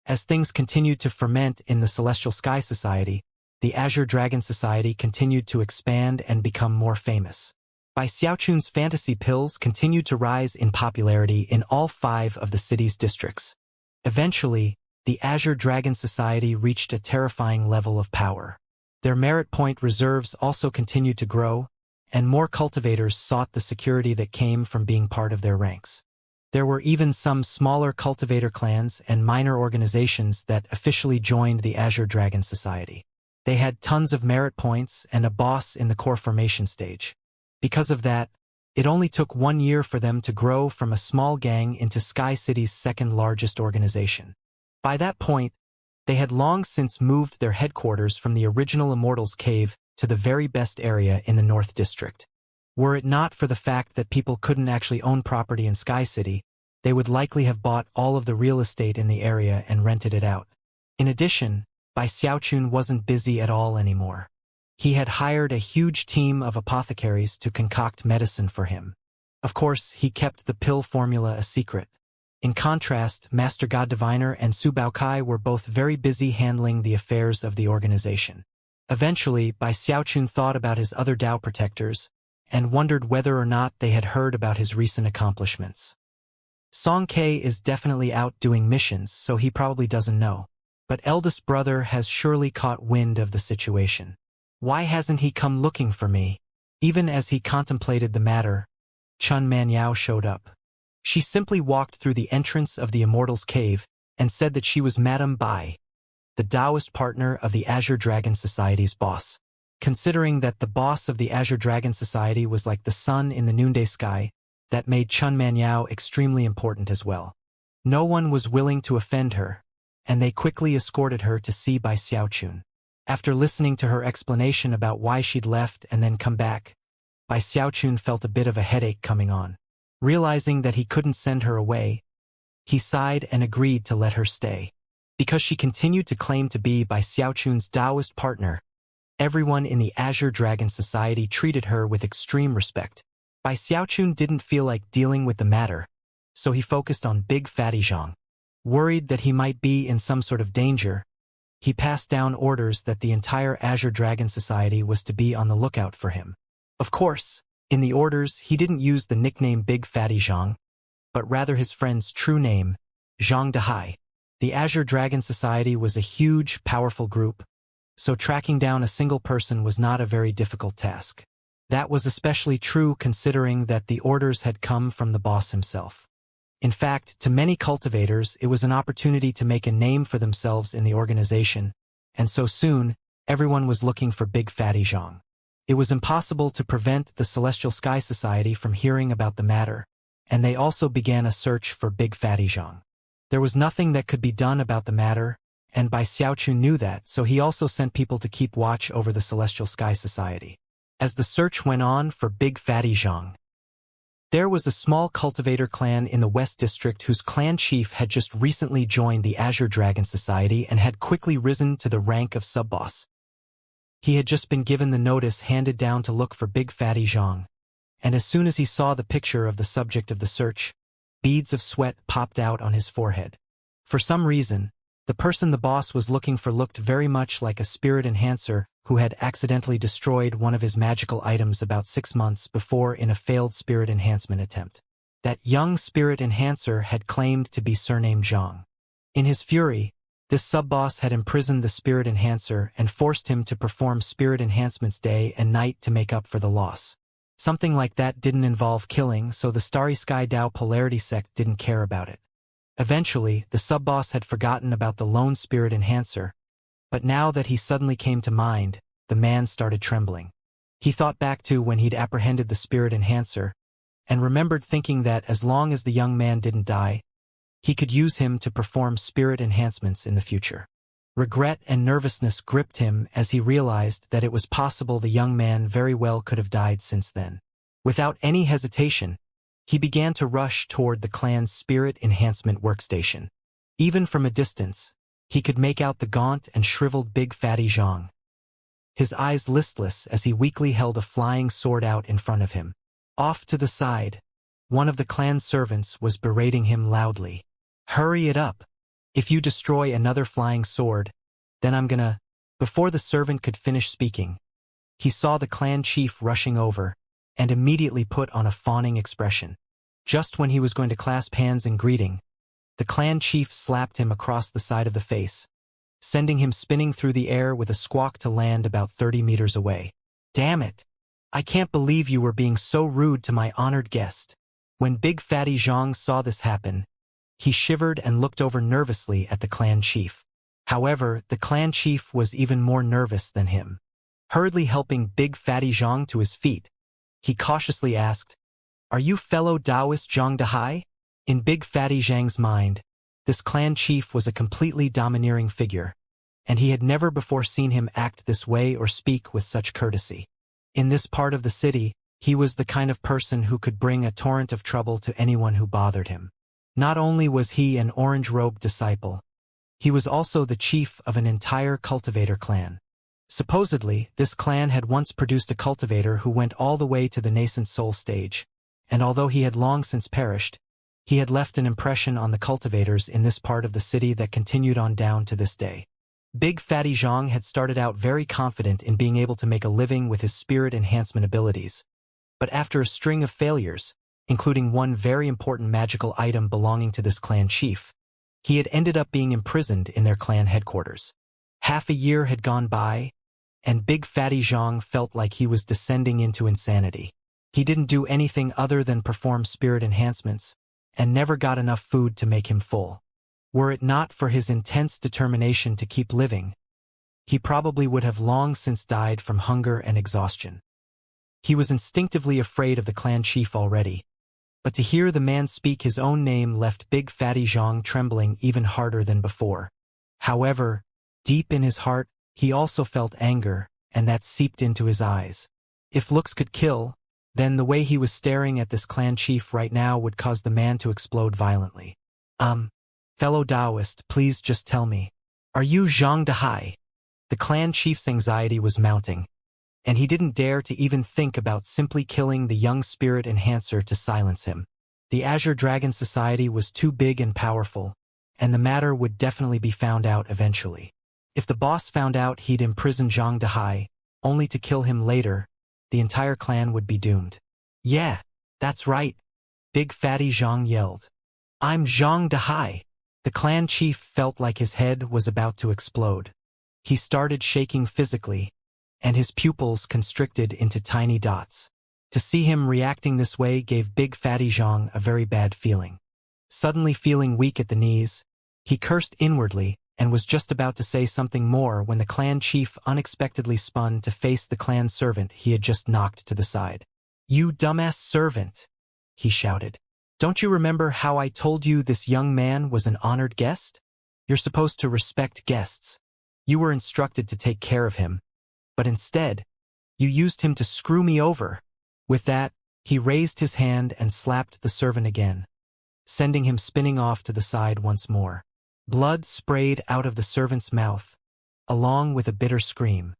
As things continued to ferment in the Celestial Sky Society, the Azure Dragon Society continued to expand and become more famous. Bai Xiaochun's fantasy pills continued to rise in popularity in all 5 of the city's districts. Eventually, the Azure Dragon Society reached a terrifying level of power. Their merit point reserves also continued to grow, and more cultivators sought the security that came from being part of their ranks. There were even some smaller cultivator clans and minor organizations that officially joined the Azure Dragon Society. They had tons of merit points and a boss in the core formation stage. Because of that, it only took 1 year for them to grow from a small gang into Sky City's second-largest organization. By that point, they had long since moved their headquarters from the original Immortals Cave to the very best area in the North District. Were it not for the fact that people couldn't actually own property in Sky City, they would likely have bought all of the real estate in the area and rented it out. In addition, Bai Xiaochun wasn't busy at all anymore. He had hired a huge team of apothecaries to concoct medicine for him. Of course, he kept the pill formula a secret. In contrast, Master God Diviner and Su Baokai were both very busy handling the affairs of the organization. Eventually, Bai Xiaochun thought about his other Dao protectors, and wondered whether or not they had heard about his recent accomplishments. Song Ke is definitely out doing missions, so he probably doesn't know. But eldest brother has surely caught wind of the situation. Why hasn't he come looking for me? Even as he contemplated the matter, Chun Manyao showed up. She simply walked through the entrance of the Immortals Cave and said that she was Madame Bai, the Taoist partner of the Azure Dragon Society's boss. Considering that the boss of the Azure Dragon Society was like the sun in the noonday sky, that made Chun Manyao extremely important as well. No one was willing to offend her, and they quickly escorted her to see Bai Xiaochun. After listening to her explanation about why she'd left and then come back, Bai Xiaochun felt a bit of a headache coming on. Realizing that he couldn't send her away, he sighed and agreed to let her stay. Because she continued to claim to be Bai Xiaochun's Taoist partner, everyone in the Azure Dragon Society treated her with extreme respect. Bai Xiaochun didn't feel like dealing with the matter, so he focused on Big Fatty Zhang. Worried that he might be in some sort of danger, he passed down orders that the entire Azure Dragon Society was to be on the lookout for him. Of course, in the orders he didn't use the nickname Big Fatty Zhang, but rather his friend's true name, Zhang Dehai. The Azure Dragon Society was a huge, powerful group, so tracking down a single person was not a very difficult task. That was especially true considering that the orders had come from the boss himself. In fact, to many cultivators, it was an opportunity to make a name for themselves in the organization, and so soon, everyone was looking for Big Fatty Zhang. It was impossible to prevent the Celestial Sky Society from hearing about the matter, and they also began a search for Big Fatty Zhang. There was nothing that could be done about the matter, and Bai Xiaochun knew that, so he also sent people to keep watch over the Celestial Sky Society. As the search went on for Big Fatty Zhang, there was a small cultivator clan in the West District whose clan chief had just recently joined the Azure Dragon Society and had quickly risen to the rank of sub-boss. He had just been given the notice handed down to look for Big Fatty Zhang, and as soon as he saw the picture of the subject of the search, beads of sweat popped out on his forehead. For some reason, The person the boss was looking for looked very much like a spirit enhancer who had accidentally destroyed one of his magical items about 6 months before in a failed spirit enhancement attempt. That young spirit enhancer had claimed to be surnamed Zhang. In his fury, this sub-boss had imprisoned the spirit enhancer and forced him to perform spirit enhancements day and night to make up for the loss. Something like that didn't involve killing, so the Starry Sky Dao Polarity sect didn't care about it. Eventually, the sub-boss had forgotten about the lone spirit enhancer, but now that he suddenly came to mind, the man started trembling. He thought back to when he'd apprehended the spirit enhancer, and remembered thinking that as long as the young man didn't die, he could use him to perform spirit enhancements in the future. Regret and nervousness gripped him as he realized that it was possible the young man very well could have died since then. Without any hesitation, he began to rush toward the clan's spirit enhancement workstation. Even from a distance, he could make out the gaunt and shriveled big fatty Zhang, his eyes listless as he weakly held a flying sword out in front of him. Off to the side, one of the clan servants was berating him loudly. "Hurry it up. If you destroy another flying sword, then I'm gonna—" Before the servant could finish speaking, he saw the clan chief rushing over, and immediately put on a fawning expression. Just when he was going to clasp hands in greeting, the clan chief slapped him across the side of the face, sending him spinning through the air with a squawk to land about 30 meters away. "Damn it! I can't believe you were being so rude to my honored guest." When Big Fatty Zhang saw this happen, he shivered and looked over nervously at the clan chief. However, the clan chief was even more nervous than him. Hurriedly helping Big Fatty Zhang to his feet, he cautiously asked, "Are you fellow Taoist Zhang Dahai?" In Big Fatty Zhang's mind, this clan chief was a completely domineering figure, and he had never before seen him act this way or speak with such courtesy. In this part of the city, he was the kind of person who could bring a torrent of trouble to anyone who bothered him. Not only was he an orange-robed disciple, he was also the chief of an entire Cultivator clan. Supposedly, this clan had once produced a cultivator who went all the way to the nascent soul stage, and although he had long since perished, he had left an impression on the cultivators in this part of the city that continued on down to this day. Big Fatty Zhang had started out very confident in being able to make a living with his spirit enhancement abilities, but after a string of failures, including one very important magical item belonging to this clan chief, he had ended up being imprisoned in their clan headquarters. Half a year had gone by, and Big Fatty Zhang felt like he was descending into insanity. He didn't do anything other than perform spirit enhancements, and never got enough food to make him full. Were it not for his intense determination to keep living, he probably would have long since died from hunger and exhaustion. He was instinctively afraid of the clan chief already, but to hear the man speak his own name left Big Fatty Zhang trembling even harder than before. However, deep in his heart, he also felt anger, and that seeped into his eyes. If looks could kill, then the way he was staring at this clan chief right now would cause the man to explode violently. Fellow Taoist, please just tell me, are you Zhang Dahai?" The clan chief's anxiety was mounting, and he didn't dare to even think about simply killing the young spirit enhancer to silence him. The Azure Dragon Society was too big and powerful, and the matter would definitely be found out eventually. If the boss found out he'd imprisoned Zhang Dahai, only to kill him later, the entire clan would be doomed. "Yeah, that's right," Big Fatty Zhang yelled. "I'm Zhang Dahai." The clan chief felt like his head was about to explode. He started shaking physically, and his pupils constricted into tiny dots. To see him reacting this way gave Big Fatty Zhang a very bad feeling. Suddenly feeling weak at the knees, he cursed inwardly and was just about to say something more when the clan chief unexpectedly spun to face the clan servant he had just knocked to the side. "You dumbass servant," he shouted. "Don't you remember how I told you this young man was an honored guest? You're supposed to respect guests. You were instructed to take care of him, but instead, you used him to screw me over." With that, he raised his hand and slapped the servant again, sending him spinning off to the side once more. Blood sprayed out of the servant's mouth, along with a bitter scream.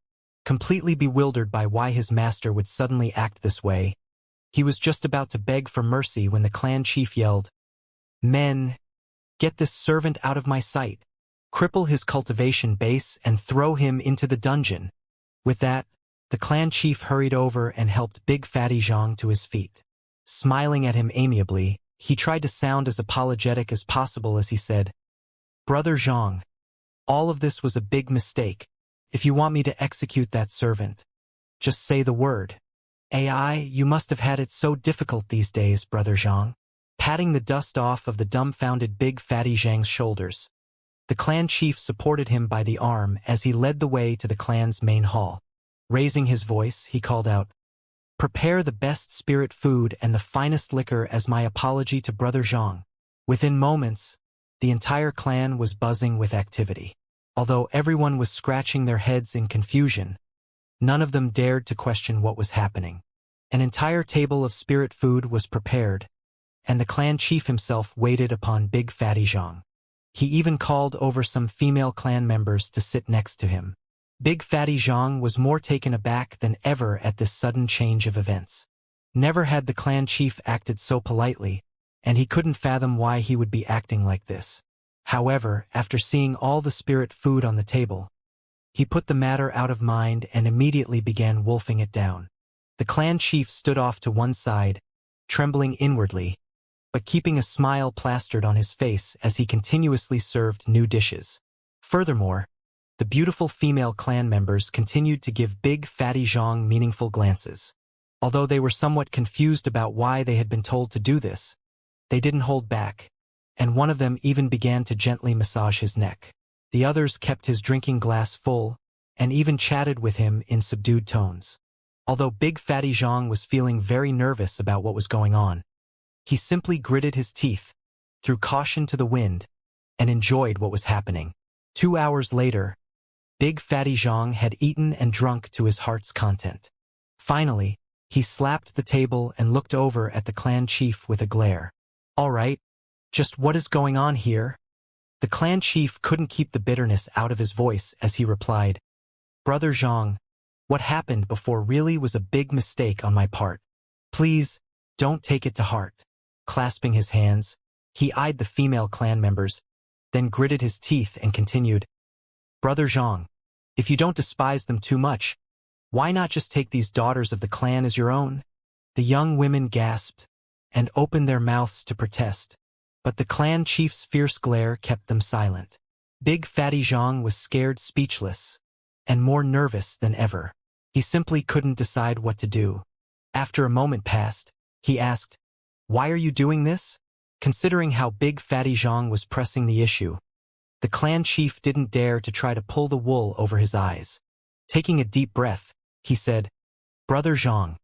Completely bewildered by why his master would suddenly act this way, he was just about to beg for mercy when the clan chief yelled, "Men, get this servant out of my sight!" cripple his cultivation base, and throw him into the dungeon. With that, the clan chief hurried over and helped Big Fatty Zhang to his feet. Smiling at him amiably, he tried to sound as apologetic as possible as he said, "Brother Zhang, all of this was a big mistake. If you want me to execute that servant, just say the word. AI, you must have had it so difficult these days, Brother Zhang." Patting the dust off of the dumbfounded Big Fatty Zhang's shoulders, the clan chief supported him by the arm as he led the way to the clan's main hall. Raising his voice, he called out, "Prepare the best spirit food and the finest liquor as my apology to Brother Zhang." Within moments, the entire clan was buzzing with activity. Although everyone was scratching their heads in confusion, none of them dared to question what was happening. An entire table of spirit food was prepared, and the clan chief himself waited upon Big Fatty Zhang. He even called over some female clan members to sit next to him. Big Fatty Zhang was more taken aback than ever at this sudden change of events. Never had the clan chief acted so politely, and he couldn't fathom why he would be acting like this. However, after seeing all the spirit food on the table, he put the matter out of mind and immediately began wolfing it down. The clan chief stood off to one side, trembling inwardly, but keeping a smile plastered on his face as he continuously served new dishes. Furthermore, the beautiful female clan members continued to give Big Fatty Zhang meaningful glances. Although they were somewhat confused about why they had been told to do this, they didn't hold back, and one of them even began to gently massage his neck. The others kept his drinking glass full, and even chatted with him in subdued tones. Although Big Fatty Zhang was feeling very nervous about what was going on, he simply gritted his teeth, threw caution to the wind, and enjoyed what was happening. 2 hours later, Big Fatty Zhang had eaten and drunk to his heart's content. Finally, he slapped the table and looked over at the clan chief with a glare. "All right, just what is going on here?" The clan chief couldn't keep the bitterness out of his voice as he replied, "Brother Zhang, what happened before really was a big mistake on my part. Please, don't take it to heart." Clasping his hands, he eyed the female clan members, then gritted his teeth and continued, "Brother Zhang, if you don't despise them too much, why not just take these daughters of the clan as your own?" The young women gasped and opened their mouths to protest, but the clan chief's fierce glare kept them silent. Big Fatty Zhang was scared speechless, and more nervous than ever. He simply couldn't decide what to do. After a moment passed, he asked, "Why are you doing this?" Considering how Big Fatty Zhang was pressing the issue, the clan chief didn't dare to try to pull the wool over his eyes. Taking a deep breath, he said, "Brother Zhang,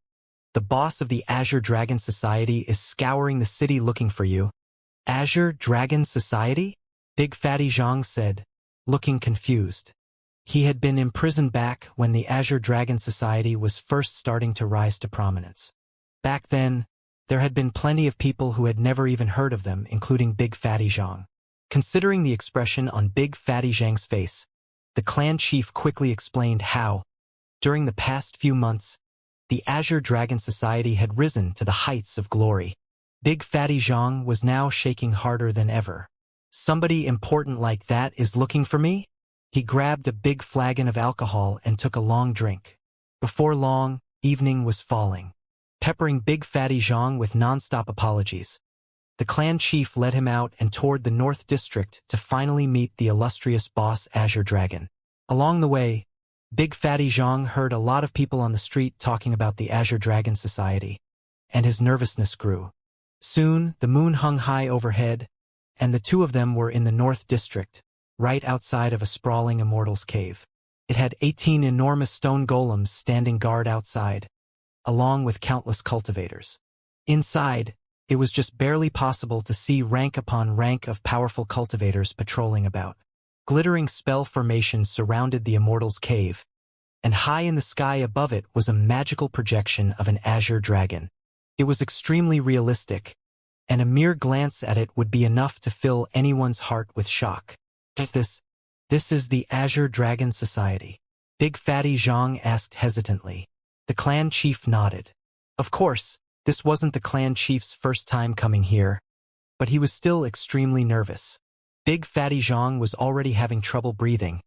the boss of the Azure Dragon Society is scouring the city looking for you." "Azure Dragon Society?" Big Fatty Zhang said, looking confused. He had been imprisoned back when the Azure Dragon Society was first starting to rise to prominence. Back then, there had been plenty of people who had never even heard of them, including Big Fatty Zhang. Considering the expression on Big Fatty Zhang's face, the clan chief quickly explained how, during the past few months, the Azure Dragon Society had risen to the heights of glory. Big Fatty Zhang was now shaking harder than ever. "Somebody important like that is looking for me?" He grabbed a big flagon of alcohol and took a long drink. Before long, evening was falling, peppering Big Fatty Zhang with non-stop apologies. The clan chief led him out and toward the North District to finally meet the illustrious boss Azure Dragon. Along the way, Big Fatty Zhang heard a lot of people on the street talking about the Azure Dragon Society, and his nervousness grew. Soon, the moon hung high overhead, and the two of them were in the North District, right outside of a sprawling immortal's cave. It had 18 enormous stone golems standing guard outside, along with countless cultivators. Inside, it was just barely possible to see rank upon rank of powerful cultivators patrolling about. Glittering spell formations surrounded the immortal's cave, and high in the sky above it was a magical projection of an azure dragon. It was extremely realistic, and a mere glance at it would be enough to fill anyone's heart with shock. This is the Azure Dragon Society?" Big Fatty Zhang asked hesitantly. The clan chief nodded. Of course, this wasn't the clan chief's first time coming here, but he was still extremely nervous. Big Fatty Zhang was already having trouble breathing,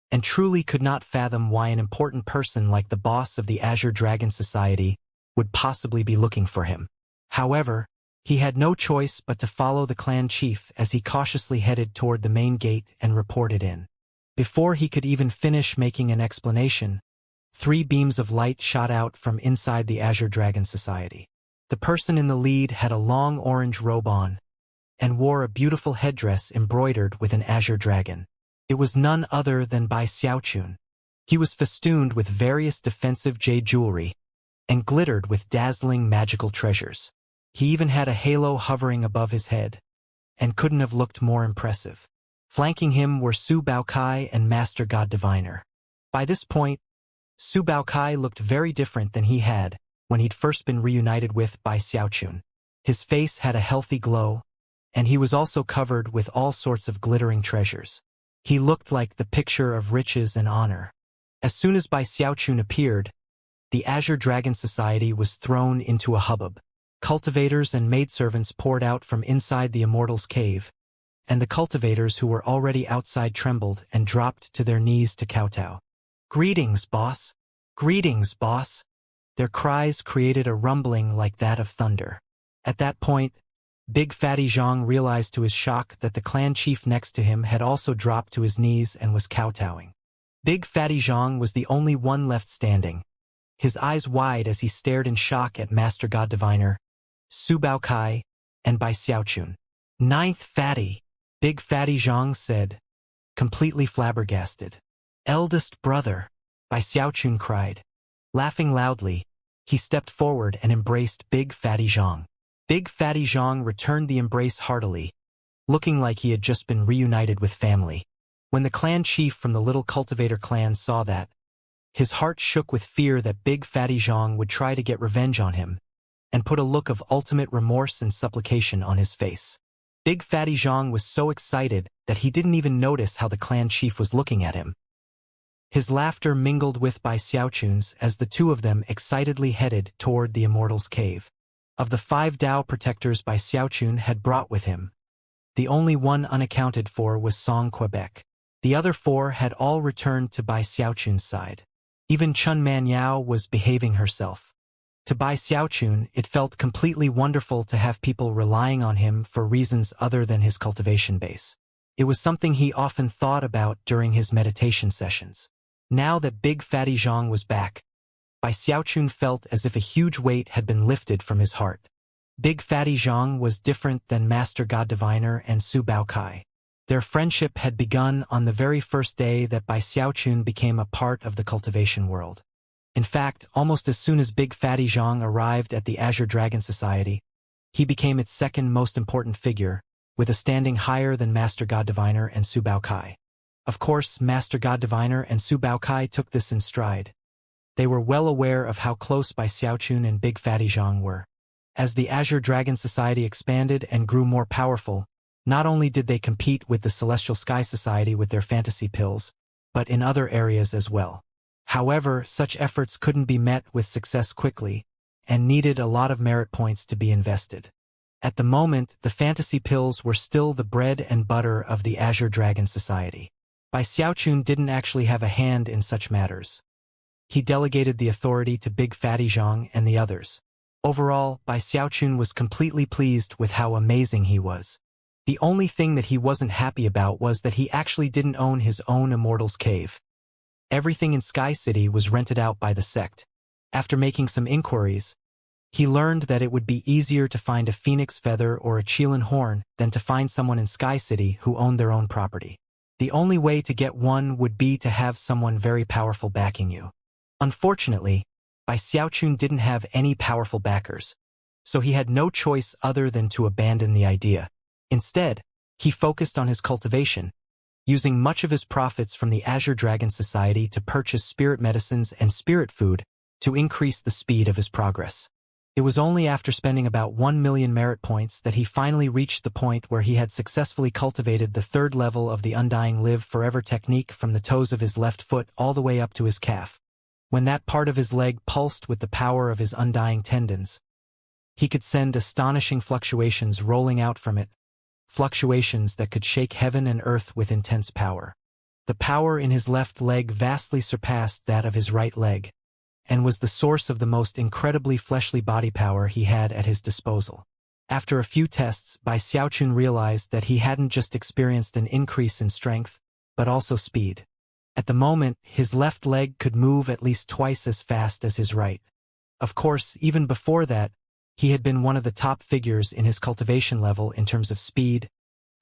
and truly could not fathom why an important person like the boss of the Azure Dragon Society would possibly be looking for him. However, he had no choice but to follow the clan chief as he cautiously headed toward the main gate and reported in. Before he could even finish making an explanation, 3 beams of light shot out from inside the Azure Dragon Society. The person in the lead had a long orange robe on and wore a beautiful headdress embroidered with an azure dragon. It was none other than Bai Xiaochun. He was festooned with various defensive jade jewelry and glittered with dazzling magical treasures. He even had a halo hovering above his head and couldn't have looked more impressive. Flanking him were Su Baokai and Master God Diviner. By this point, Su Baokai looked very different than he had when he'd first been reunited with Bai Xiaochun. His face had a healthy glow, and he was also covered with all sorts of glittering treasures. He looked like the picture of riches and honor. As soon as Bai Xiaochun appeared, the Azure Dragon Society was thrown into a hubbub. Cultivators and maidservants poured out from inside the Immortal's cave, and the cultivators who were already outside trembled and dropped to their knees to kowtow. "Greetings, boss! Greetings, boss!" Their cries created a rumbling like that of thunder. At that point, Big Fatty Zhang realized to his shock that the clan chief next to him had also dropped to his knees and was kowtowing. Big Fatty Zhang was the only one left standing, his eyes wide as he stared in shock at Master God Diviner, Su Baokai, and Bai Xiaochun. "Ninth Fatty," Big Fatty Zhang said, completely flabbergasted. "Eldest brother," Bai Xiaochun cried. Laughing loudly, he stepped forward and embraced Big Fatty Zhang. Big Fatty Zhang returned the embrace heartily, looking like he had just been reunited with family. When the clan chief from the little Cultivator clan saw that, his heart shook with fear that Big Fatty Zhang would try to get revenge on him, and put a look of ultimate remorse and supplication on his face. Big Fatty Zhang was so excited that he didn't even notice how the clan chief was looking at him. His laughter mingled with Bai Xiaochun's as the two of them excitedly headed toward the Immortal's cave. Of the 5 Dao protectors Bai Xiaochun had brought with him, the only one unaccounted for was Song Quebec. The other 4 had all returned to Bai Xiaochun's side. Even Chun Man Yao was behaving herself. To Bai Xiaochun, it felt completely wonderful to have people relying on him for reasons other than his cultivation base. It was something he often thought about during his meditation sessions. Now that Big Fatty Zhang was back, Bai Xiaochun felt as if a huge weight had been lifted from his heart. Big Fatty Zhang was different than Master God Diviner and Su Baokai. Their friendship had begun on the very first day that Bai Xiaochun became a part of the cultivation world. In fact, almost as soon as Big Fatty Zhang arrived at the Azure Dragon Society, he became its second most important figure, with a standing higher than Master God Diviner and Su Baokai. Of course, Master God Diviner and Su Baokai took this in stride. They were well aware of how close Bai Xiaochun and Big Fatty Zhang were. As the Azure Dragon Society expanded and grew more powerful, not only did they compete with the Celestial Sky Society with their fantasy pills, but in other areas as well. However, such efforts couldn't be met with success quickly, and needed a lot of merit points to be invested. At the moment, the fantasy pills were still the bread and butter of the Azure Dragon Society. Bai Xiaochun didn't actually have a hand in such matters. He delegated the authority to Big Fatty Zhang and the others. Overall, Bai Xiaochun was completely pleased with how amazing he was. The only thing that he wasn't happy about was that he actually didn't own his own Immortal's cave. Everything in Sky City was rented out by the sect. After making some inquiries, he learned that it would be easier to find a phoenix feather or a Qilin horn than to find someone in Sky City who owned their own property. The only way to get one would be to have someone very powerful backing you. Unfortunately, Bai Xiaochun didn't have any powerful backers, so he had no choice other than to abandon the idea. Instead, he focused on his cultivation, using much of his profits from the Azure Dragon Society to purchase spirit medicines and spirit food to increase the speed of his progress. It was only after spending about 1 million merit points that he finally reached the point where he had successfully cultivated the 3rd level of the Undying Live Forever technique from the toes of his left foot all the way up to his calf. When that part of his leg pulsed with the power of his undying tendons, he could send astonishing fluctuations rolling out from it, fluctuations that could shake heaven and earth with intense power. The power in his left leg vastly surpassed that of his right leg, and was the source of the most incredibly fleshly body power he had at his disposal. After a few tests, Bai Xiaochun realized that he hadn't just experienced an increase in strength, but also speed. At the moment, his left leg could move at least twice as fast as his right. Of course, even before that, he had been one of the top figures in his cultivation level in terms of speed,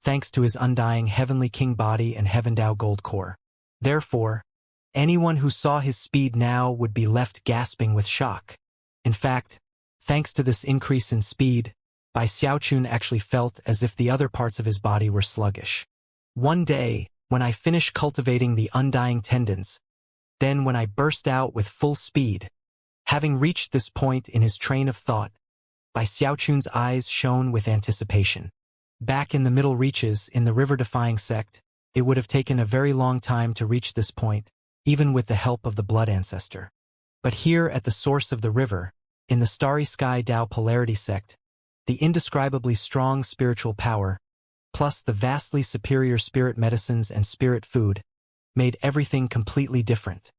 thanks to his undying Heavenly King body and Heavendao gold core. Therefore, anyone who saw his speed now would be left gasping with shock. In fact, thanks to this increase in speed, Bai Xiaochun actually felt as if the other parts of his body were sluggish. One day, when I finished cultivating the undying tendons, then when I burst out with full speed, having reached this point in his train of thought, Bai Xiaochun's eyes shone with anticipation. Back in the middle reaches, in the river-defying sect, it would have taken a very long time to reach this point, even with the help of the blood ancestor. But here at the source of the river, in the starry sky Dao polarity sect, the indescribably strong spiritual power, plus the vastly superior spirit medicines and spirit food, made everything completely different.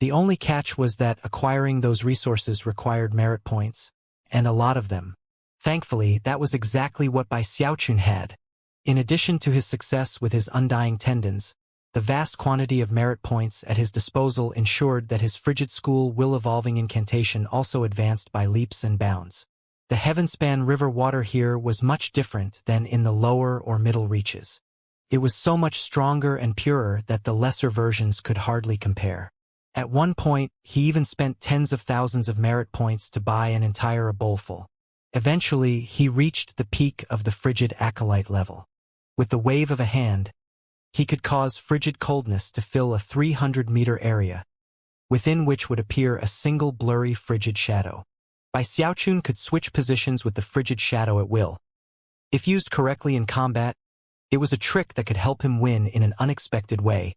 The only catch was that acquiring those resources required merit points, and a lot of them. Thankfully, that was exactly what Bai Xiaochun had. In addition to his success with his undying tendons, the vast quantity of merit points at his disposal ensured that his frigid school will-evolving incantation also advanced by leaps and bounds. The Heavenspan River water here was much different than in the lower or middle reaches. It was so much stronger and purer that the lesser versions could hardly compare. At one point, he even spent tens of thousands of merit points to buy an entire bowlful. Eventually, he reached the peak of the frigid acolyte level. With the wave of a hand, he could cause frigid coldness to fill a 300-meter area, within which would appear a single blurry frigid shadow. Bai Xiaochun could switch positions with the frigid shadow at will. If used correctly in combat, it was a trick that could help him win in an unexpected way,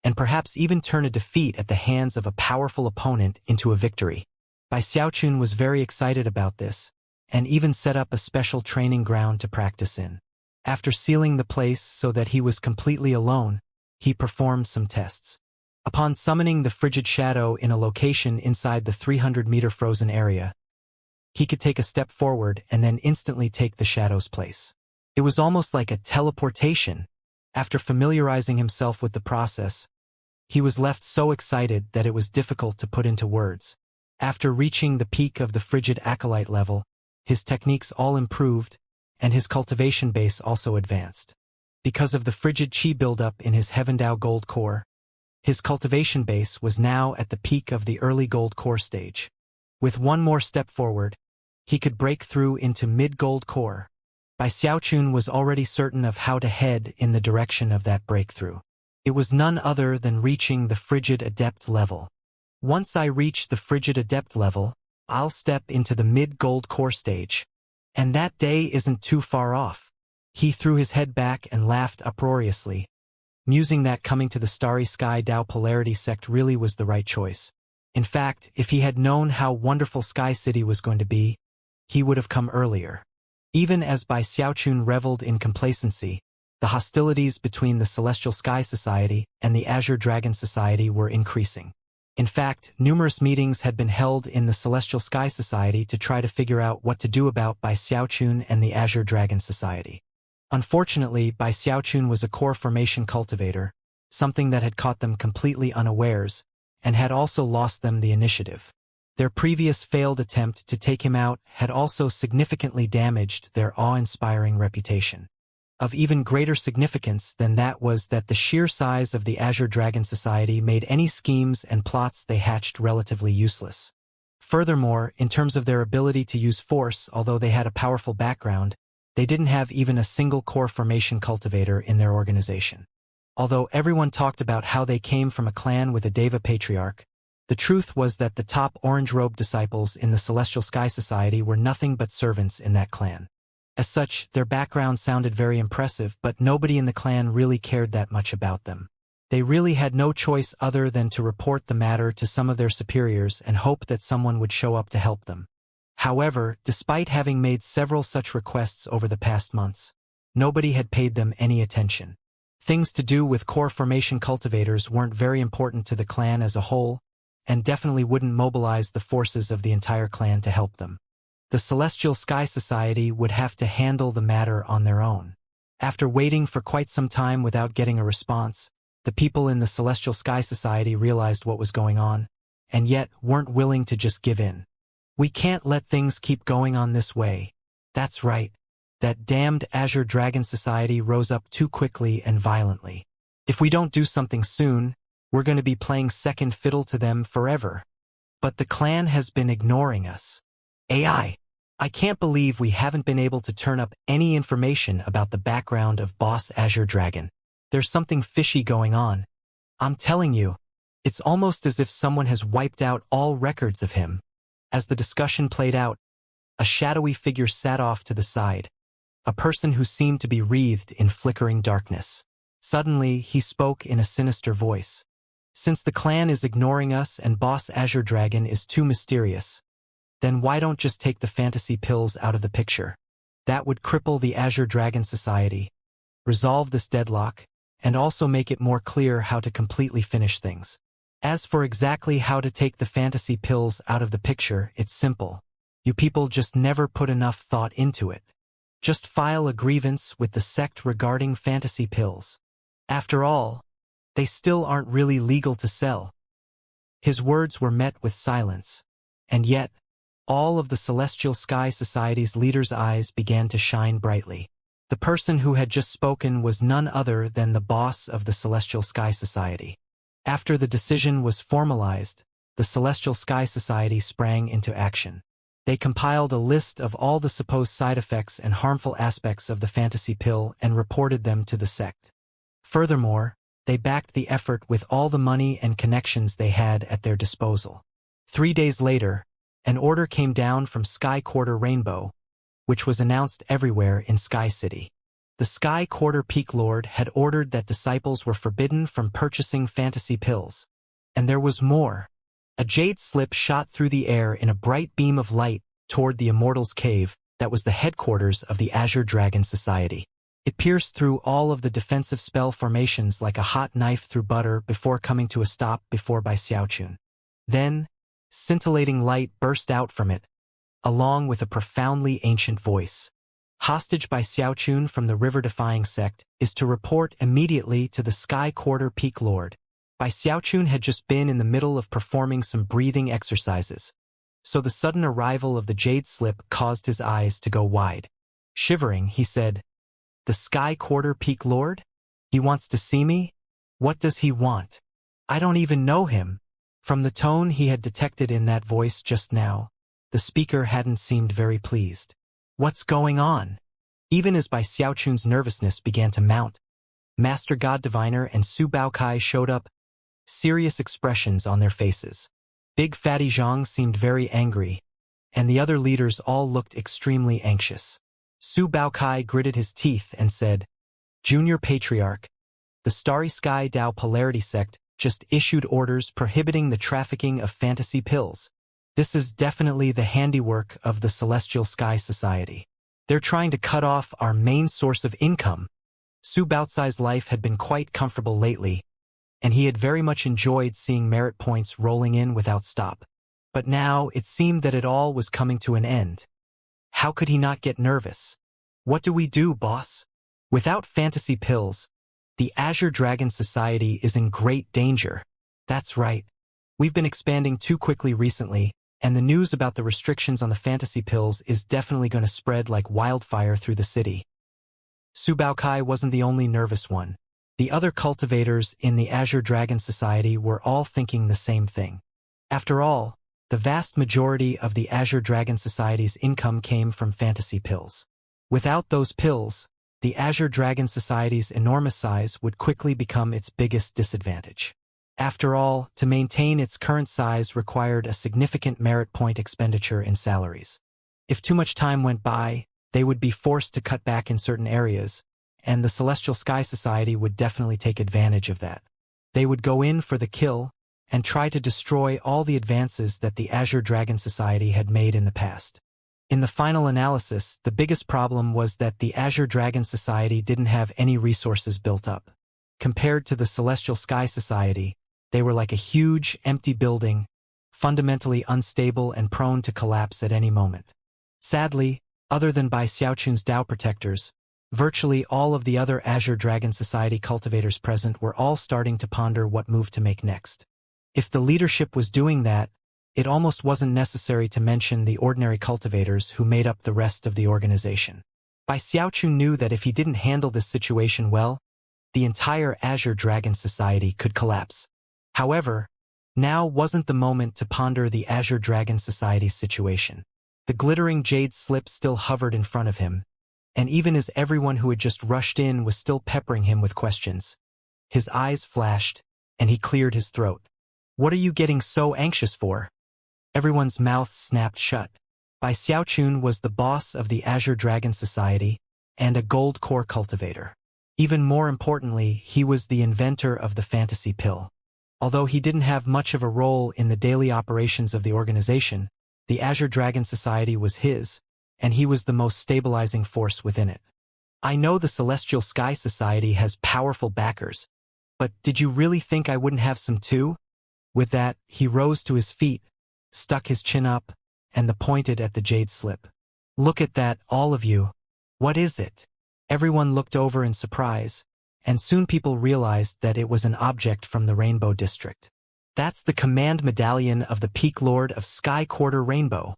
and perhaps even turn a defeat at the hands of a powerful opponent into a victory. Bai Xiaochun was very excited about this, and even set up a special training ground to practice in. After sealing the place so that he was completely alone, he performed some tests. Upon summoning the frigid shadow in a location inside the 300-meter frozen area, he could take a step forward and then instantly take the shadow's place. It was almost like a teleportation. After familiarizing himself with the process, he was left so excited that it was difficult to put into words. After reaching the peak of the frigid acolyte level, his techniques all improved, and his cultivation base also advanced. Because of the frigid chi buildup in his Heavendao gold core, his cultivation base was now at the peak of the early gold core stage. With one more step forward, he could break through into mid-gold core. Bai Xiaochun was already certain of how to head in the direction of that breakthrough. It was none other than reaching the frigid adept level. Once I reach the frigid adept level, I'll step into the mid-gold core stage. And that day isn't too far off. He threw his head back and laughed uproariously, musing that coming to the starry sky Dao polarity sect really was the right choice. In fact, if he had known how wonderful Sky City was going to be, he would have come earlier. Even as Bai Xiaochun reveled in complacency, the hostilities between the Celestial Sky Society and the Azure Dragon Society were increasing. In fact, numerous meetings had been held in the Celestial Sky Society to try to figure out what to do about Bai Xiaochun and the Azure Dragon Society. Unfortunately, Bai Xiaochun was a core formation cultivator, something that had caught them completely unawares, and had also lost them the initiative. Their previous failed attempt to take him out had also significantly damaged their awe-inspiring reputation. Of even greater significance than that was that the sheer size of the Azure Dragon Society made any schemes and plots they hatched relatively useless. Furthermore, in terms of their ability to use force, although they had a powerful background, they didn't have even a single core formation cultivator in their organization. Although everyone talked about how they came from a clan with a Deva patriarch, the truth was that the top orange-robed disciples in the Celestial Sky Society were nothing but servants in that clan. As such, their background sounded very impressive, but nobody in the clan really cared that much about them. They really had no choice other than to report the matter to some of their superiors and hope that someone would show up to help them. However, despite having made several such requests over the past months, Nobody had paid them any attention. Things to do with core formation cultivators weren't very important to the clan as a whole, and definitely wouldn't mobilize the forces of the entire clan to help them. The Celestial Sky Society would have to handle the matter on their own. After waiting for quite some time without getting a response, the people in the Celestial Sky Society realized what was going on, and yet weren't willing to just give in. We can't let things keep going on this way. That's right. That damned Azure Dragon Society rose up too quickly and violently. If we don't do something soon, we're going to be playing second fiddle to them forever. But the clan has been ignoring us. I can't believe we haven't been able to turn up any information about the background of Boss Azure Dragon. There's something fishy going on. I'm telling you, it's almost as if someone has wiped out all records of him. As the discussion played out, a shadowy figure sat off to the side, a person who seemed to be wreathed in flickering darkness. Suddenly, he spoke in a sinister voice. Since the clan is ignoring us and Boss Azure Dragon is too mysterious, then why don't just take the fantasy pills out of the picture? That would cripple the Azure Dragon Society, resolve this deadlock, and also make it more clear how to completely finish things. As for exactly how to take the fantasy pills out of the picture, it's simple. You people just never put enough thought into it. Just file a grievance with the sect regarding fantasy pills. After all, they still aren't really legal to sell. His words were met with silence, and yet, all of the Celestial Sky Society's leaders' eyes began to shine brightly. The person who had just spoken was none other than the boss of the Celestial Sky Society. After the decision was formalized, the Celestial Sky Society sprang into action. They compiled a list of all the supposed side effects and harmful aspects of the fantasy pill and reported them to the sect. Furthermore, they backed the effort with all the money and connections they had at their disposal. 3 days later, an order came down from Sky Quarter Rainbow, which was announced everywhere in Sky City. The Sky Quarter Peak Lord had ordered that disciples were forbidden from purchasing fantasy pills. And there was more. A jade slip shot through the air in a bright beam of light toward the Immortals' Cave that was the headquarters of the Azure Dragon Society. It pierced through all of the defensive spell formations like a hot knife through butter before coming to a stop before by Xiaochun. Then, scintillating light burst out from it, along with a profoundly ancient voice. Hostage by Xiaochun from the river-defying sect is to report immediately to the Sky Quarter Peak Lord. Bai Xiaochun had just been in the middle of performing some breathing exercises, so the sudden arrival of the jade slip caused his eyes to go wide. Shivering, he said, "The Sky Quarter Peak Lord? He wants to see me? What does he want? I don't even know him." From the tone he had detected in that voice just now, the speaker hadn't seemed very pleased. What's going on? Even as Bai Xiaochun's nervousness began to mount, Master God Diviner and Su Baokai showed up, serious expressions on their faces. Big Fatty Zhang seemed very angry, and the other leaders all looked extremely anxious. Su Baokai gritted his teeth and said, "Junior Patriarch, the Starry Sky Dao Polarity Sect just issued orders prohibiting the trafficking of fantasy pills. This is definitely the handiwork of the Celestial Sky Society. They're trying to cut off our main source of income." Su Baocai's life had been quite comfortable lately, and he had very much enjoyed seeing merit points rolling in without stop. But now it seemed that it all was coming to an end. How could he not get nervous? What do we do, boss? Without fantasy pills, the Azure Dragon Society is in great danger. That's right. We've been expanding too quickly recently, and the news about the restrictions on the fantasy pills is definitely going to spread like wildfire through the city. Su Baokai wasn't the only nervous one. The other cultivators in the Azure Dragon Society were all thinking the same thing. After all, the vast majority of the Azure Dragon Society's income came from fantasy pills. Without those pills, the Azure Dragon Society's enormous size would quickly become its biggest disadvantage. After all, to maintain its current size required a significant merit point expenditure in salaries. If too much time went by, they would be forced to cut back in certain areas, and the Celestial Sky Society would definitely take advantage of that. They would go in for the kill and try to destroy all the advances that the Azure Dragon Society had made in the past. In the final analysis, the biggest problem was that the Azure Dragon Society didn't have any resources built up. Compared to the Celestial Sky Society, they were like a huge, empty building, fundamentally unstable and prone to collapse at any moment. Sadly, other than by Xiaochun's Dao protectors, virtually all of the other Azure Dragon Society cultivators present were all starting to ponder what move to make next. If the leadership was doing that, it almost wasn't necessary to mention the ordinary cultivators who made up the rest of the organization. Bai Xiaochun knew that if he didn't handle this situation well, the entire Azure Dragon Society could collapse. However, now wasn't the moment to ponder the Azure Dragon Society's situation. The glittering jade slip still hovered in front of him, and even as everyone who had just rushed in was still peppering him with questions, his eyes flashed, and he cleared his throat. "What are you getting so anxious for?" Everyone's mouths snapped shut. Bai Xiaochun was the boss of the Azure Dragon Society and a gold core cultivator. Even more importantly, he was the inventor of the fantasy pill. Although he didn't have much of a role in the daily operations of the organization, the Azure Dragon Society was his, and he was the most stabilizing force within it. "I know the Celestial Sky Society has powerful backers, but did you really think I wouldn't have some too?" With that, he rose to his feet, stuck his chin up, and pointed at the jade slip. "Look at that, all of you. What is it?" Everyone looked over in surprise, and soon people realized that it was an object from the Rainbow District. "That's the command medallion of the Peak Lord of Sky Quarter Rainbow.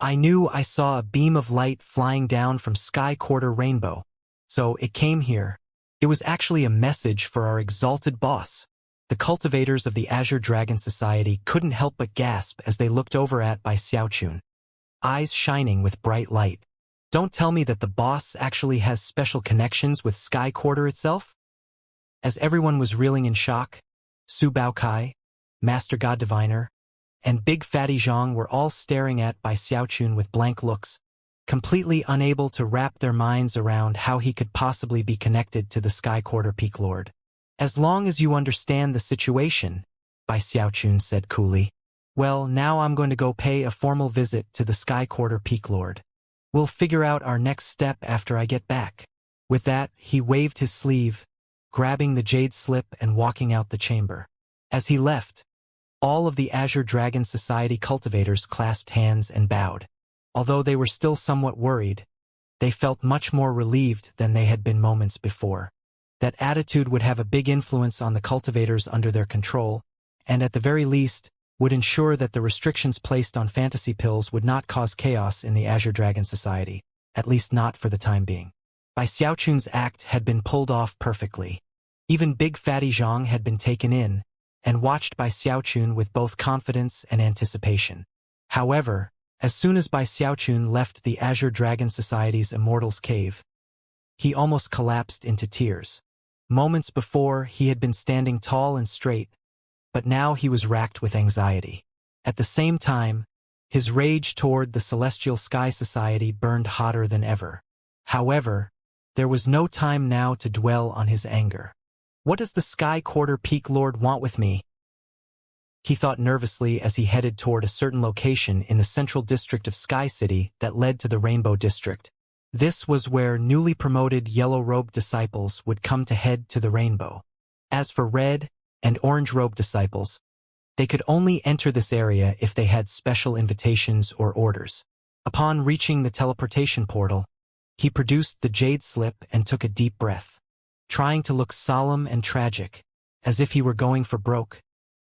I knew I saw a beam of light flying down from Sky Quarter Rainbow, so it came here. It was actually a message for our exalted boss." The cultivators of the Azure Dragon Society couldn't help but gasp as they looked over at Bai Xiaochun, eyes shining with bright light. "Don't tell me that the boss actually has special connections with Sky Quarter itself?" As everyone was reeling in shock, Su Baokai, Master God Diviner, and Big Fatty Zhang were all staring at Bai Xiaochun with blank looks, completely unable to wrap their minds around how he could possibly be connected to the Sky Quarter Peak Lord. "As long as you understand the situation," Bai Xiaochun said coolly. "Well, now I'm going to go pay a formal visit to the Sky Quarter Peak Lord. We'll figure out our next step after I get back." With that, he waved his sleeve, grabbing the jade slip and walking out the chamber. As he left, all of the Azure Dragon Society cultivators clasped hands and bowed. Although they were still somewhat worried, they felt much more relieved than they had been moments before. That attitude would have a big influence on the cultivators under their control, and at the very least, would ensure that the restrictions placed on fantasy pills would not cause chaos in the Azure Dragon Society, at least not for the time being. Bai Xiaochun's act had been pulled off perfectly. Even Big Fatty Zhang had been taken in, and watched Bai Xiaochun with both confidence and anticipation. However, as soon as Bai Xiaochun left the Azure Dragon Society's Immortals Cave, he almost collapsed into tears. Moments before, he had been standing tall and straight, but now he was racked with anxiety. At the same time, his rage toward the Celestial Sky Society burned hotter than ever. However, there was no time now to dwell on his anger. "What does the Sky Quarter Peak Lord want with me?" he thought nervously as he headed toward a certain location in the central district of Sky City that led to the Rainbow District. This was where newly promoted yellow-robed disciples would come to head to the rainbow. As for red and orange-robed disciples, they could only enter this area if they had special invitations or orders. Upon reaching the teleportation portal, he produced the jade slip and took a deep breath. Trying to look solemn and tragic, as if he were going for broke,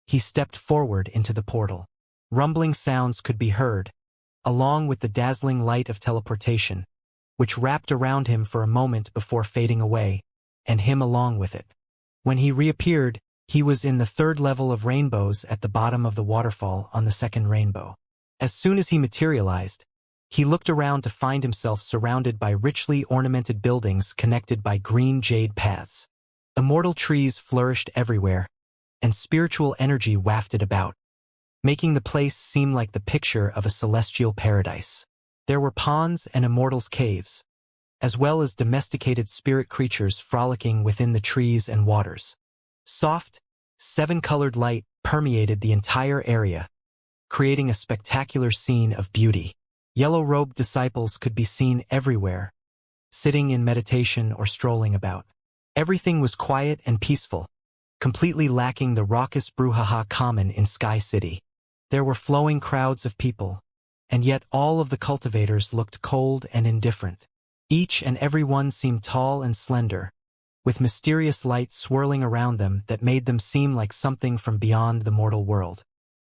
he stepped forward into the portal. Rumbling sounds could be heard, along with the dazzling light of teleportation, which wrapped around him for a moment before fading away, and him along with it. When he reappeared, he was in the third level of rainbows at the bottom of the waterfall on the second rainbow. As soon as he materialized, he looked around to find himself surrounded by richly ornamented buildings connected by green jade paths. Immortal trees flourished everywhere, and spiritual energy wafted about, making the place seem like the picture of a celestial paradise. There were ponds and immortals' caves, as well as domesticated spirit creatures frolicking within the trees and waters. Soft, seven-colored light permeated the entire area, creating a spectacular scene of beauty. Yellow-robed disciples could be seen everywhere, sitting in meditation or strolling about. Everything was quiet and peaceful, completely lacking the raucous brouhaha common in Sky City. There were flowing crowds of people, and yet all of the cultivators looked cold and indifferent. Each and every one seemed tall and slender, with mysterious light swirling around them that made them seem like something from beyond the mortal world.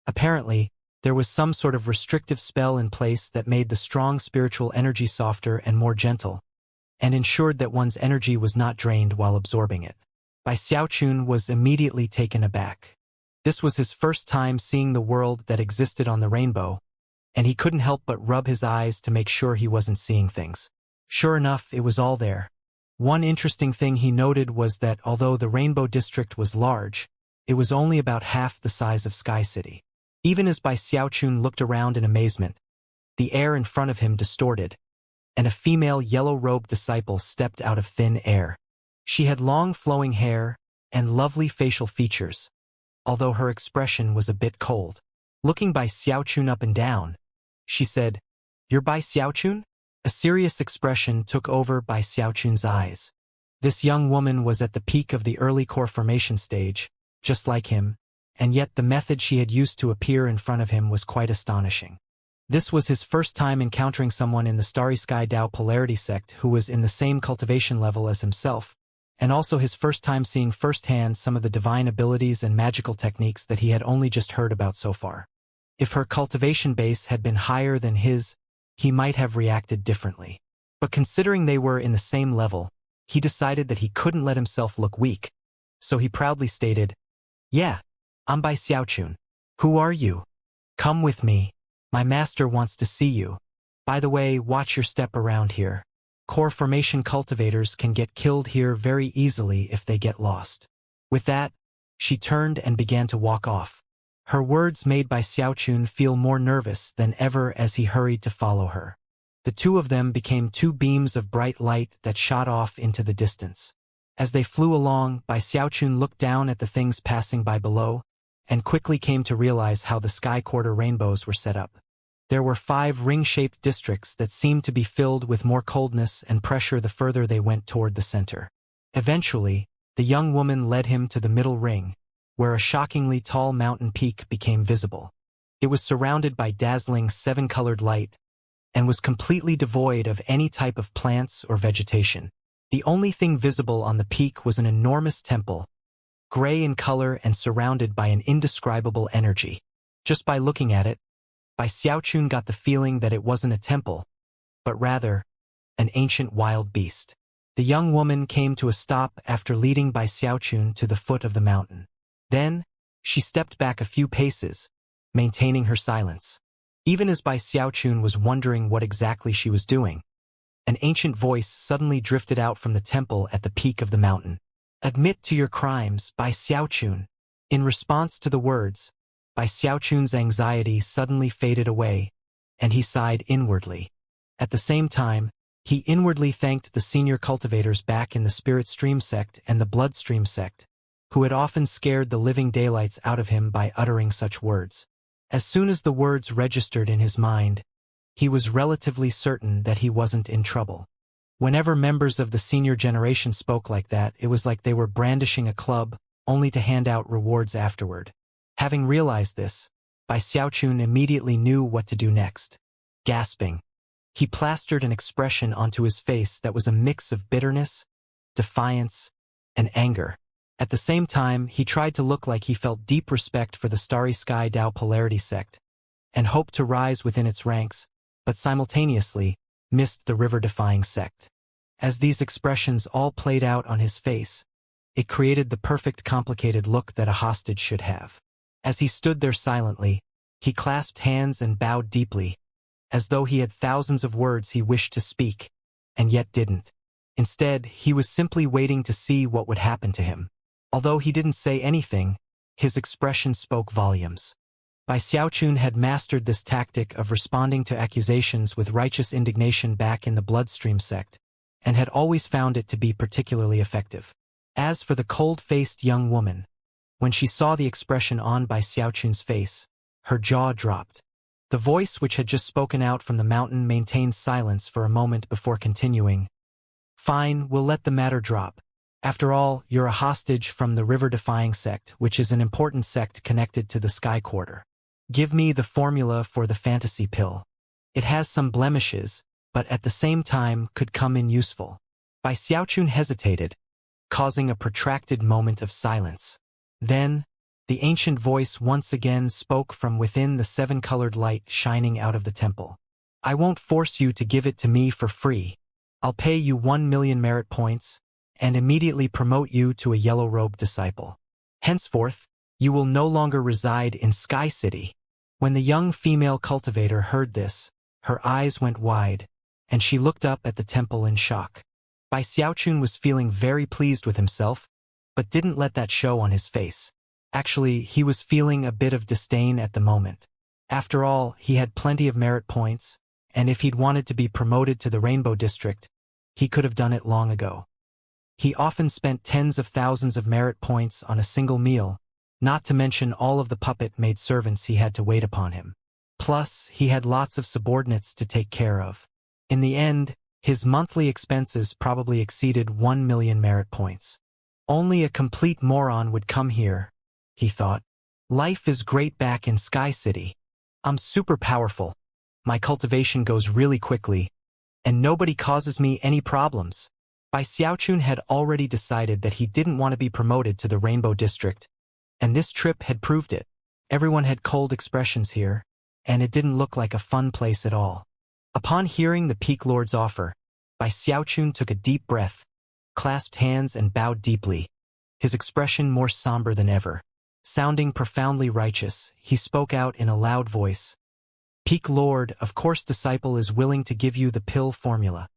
Apparently, there was some sort of restrictive spell in place that made the strong spiritual energy softer and more gentle, and ensured that one's energy was not drained while absorbing it. Bai Xiaochun was immediately taken aback. This was his first time seeing the world that existed on the rainbow, and he couldn't help but rub his eyes to make sure he wasn't seeing things. Sure enough, it was all there. One interesting thing he noted was that although the Rainbow District was large, it was only about half the size of Sky City. Even as Bai Xiaochun looked around in amazement, the air in front of him distorted, and a female yellow-robed disciple stepped out of thin air. She had long flowing hair and lovely facial features, although her expression was a bit cold. Looking Bai Xiaochun up and down, she said, "You're Bai Xiaochun?" A serious expression took over Bai Xiaochun's eyes. This young woman was at the peak of the early core formation stage, just like him, and yet the method she had used to appear in front of him was quite astonishing. This was his first time encountering someone in the Starry Sky Dao Polarity sect who was in the same cultivation level as himself, and also his first time seeing firsthand some of the divine abilities and magical techniques that he had only just heard about so far. If her cultivation base had been higher than his, he might have reacted differently. But considering they were in the same level, he decided that he couldn't let himself look weak, so he proudly stated, "Yeah, I'm Bai Xiaochun. Who are you? Come with me. My master wants to see you. By the way, watch your step around here. Core formation cultivators can get killed here very easily if they get lost." With that, she turned and began to walk off. Her words made Bai Xiaochun feel more nervous than ever as he hurried to follow her. The two of them became two beams of bright light that shot off into the distance. As they flew along, Bai Xiaochun looked down at the things passing by below, and quickly came to realize how the sky quarter rainbows were set up. There were 5 ring-shaped districts that seemed to be filled with more coldness and pressure the further they went toward the center. Eventually, the young woman led him to the middle ring, where a shockingly tall mountain peak became visible. It was surrounded by dazzling 7-colored light, and was completely devoid of any type of plants or vegetation. The only thing visible on the peak was an enormous temple, gray in color and surrounded by an indescribable energy. Just by looking at it, Bai Xiaochun got the feeling that it wasn't a temple, but rather, an ancient wild beast. The young woman came to a stop after leading Bai Xiaochun to the foot of the mountain. Then, she stepped back a few paces, maintaining her silence. Even as Bai Xiaochun was wondering what exactly she was doing, an ancient voice suddenly drifted out from the temple at the peak of the mountain. "Admit to your crimes, Bai Xiaochun." In response to the words, Bai Xiaochun's anxiety suddenly faded away, and he sighed inwardly. At the same time, he inwardly thanked the senior cultivators back in the Spirit Stream sect and the Bloodstream sect, who had often scared the living daylights out of him by uttering such words. As soon as the words registered in his mind, he was relatively certain that he wasn't in trouble. Whenever members of the senior generation spoke like that, it was like they were brandishing a club, only to hand out rewards afterward. Having realized this, Bai Xiaochun immediately knew what to do next. Gasping, he plastered an expression onto his face that was a mix of bitterness, defiance, and anger. At the same time, he tried to look like he felt deep respect for the Starry Sky Dao Polarity sect, and hoped to rise within its ranks, but simultaneously missed the river-defying sect. As these expressions all played out on his face, it created the perfect complicated look that a hostage should have. As he stood there silently, he clasped hands and bowed deeply, as though he had thousands of words he wished to speak, and yet didn't. Instead, he was simply waiting to see what would happen to him. Although he didn't say anything, his expression spoke volumes. Bai Xiaochun had mastered this tactic of responding to accusations with righteous indignation back in the Bloodstream sect, and had always found it to be particularly effective. As for the cold-faced young woman, when she saw the expression on Bai Xiaochun's face, her jaw dropped. The voice which had just spoken out from the mountain maintained silence for a moment before continuing. Fine, we'll let the matter drop. After all, you're a hostage from the river-defying sect, which is an important sect connected to the Sky Quarter. Give me the formula for the fantasy pill. It has some blemishes, but at the same time could come in useful. Bai Xiaochun hesitated, causing a protracted moment of silence. Then, the ancient voice once again spoke from within the seven-colored light shining out of the temple. I won't force you to give it to me for free. I'll pay you 1 million merit points, and immediately promote you to a yellow-robed disciple. Henceforth, you will no longer reside in Sky City. When the young female cultivator heard this, her eyes went wide, and she looked up at the temple in shock. Bai Xiaochun was feeling very pleased with himself, but didn't let that show on his face. Actually, he was feeling a bit of disdain at the moment. After all, he had plenty of merit points, and if he'd wanted to be promoted to the Rainbow District, he could have done it long ago. He often spent tens of thousands of merit points on a single meal, not to mention all of the puppet-made servants he had to wait upon him. Plus, he had lots of subordinates to take care of. In the end, his monthly expenses probably exceeded 1 million merit points. Only a complete moron would come here, he thought. Life is great back in Sky City. I'm super powerful. My cultivation goes really quickly, and nobody causes me any problems. Bai Xiaochun had already decided that he didn't want to be promoted to the Rainbow District, and this trip had proved it. Everyone had cold expressions here, and it didn't look like a fun place at all. Upon hearing the Peak Lord's offer, Bai Xiaochun took a deep breath, clasped hands and bowed deeply, his expression more somber than ever. Sounding profoundly righteous, he spoke out in a loud voice. Peak Lord, of course disciple is willing to give you the pill formula.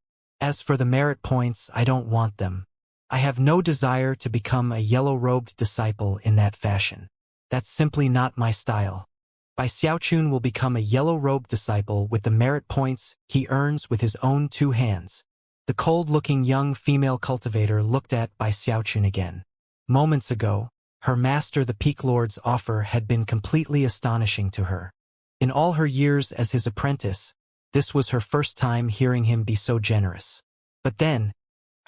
As for the merit points, I don't want them. I have no desire to become a yellow-robed disciple in that fashion. That's simply not my style. Bai Xiaochun will become a yellow-robed disciple with the merit points he earns with his own 2 hands. The cold-looking young female cultivator looked at Bai Xiaochun again. Moments ago, her master the Peak Lord's offer had been completely astonishing to her. In all her years as his apprentice, this was her first time hearing him be so generous. But then,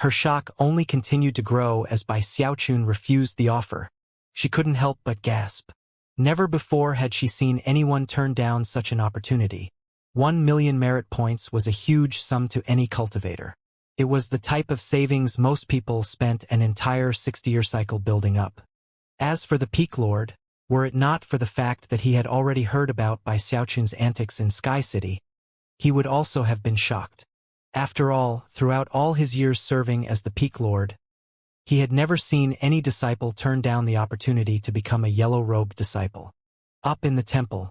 her shock only continued to grow as Bai Xiaochun refused the offer. She couldn't help but gasp. Never before had she seen anyone turn down such an opportunity. 1 million merit points was a huge sum to any cultivator. It was the type of savings most people spent an entire 60-year cycle building up. As for the Peak Lord, were it not for the fact that he had already heard about Bai Xiaochun's antics in Sky City, he would also have been shocked. After all, throughout all his years serving as the Peak Lord, he had never seen any disciple turn down the opportunity to become a yellow-robed disciple. Up in the temple,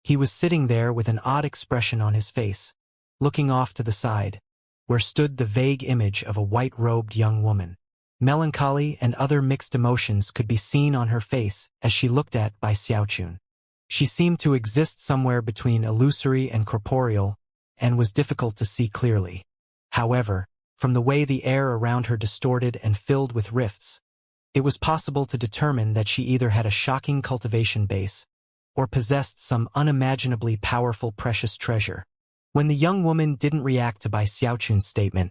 he was sitting there with an odd expression on his face, looking off to the side, where stood the vague image of a white-robed young woman. Melancholy and other mixed emotions could be seen on her face as she looked at Bai Xiaochun. She seemed to exist somewhere between illusory and corporeal, and was difficult to see clearly. However, from the way the air around her distorted and filled with rifts, it was possible to determine that she either had a shocking cultivation base, or possessed some unimaginably powerful precious treasure. When the young woman didn't react to Bai Xiaochun's statement,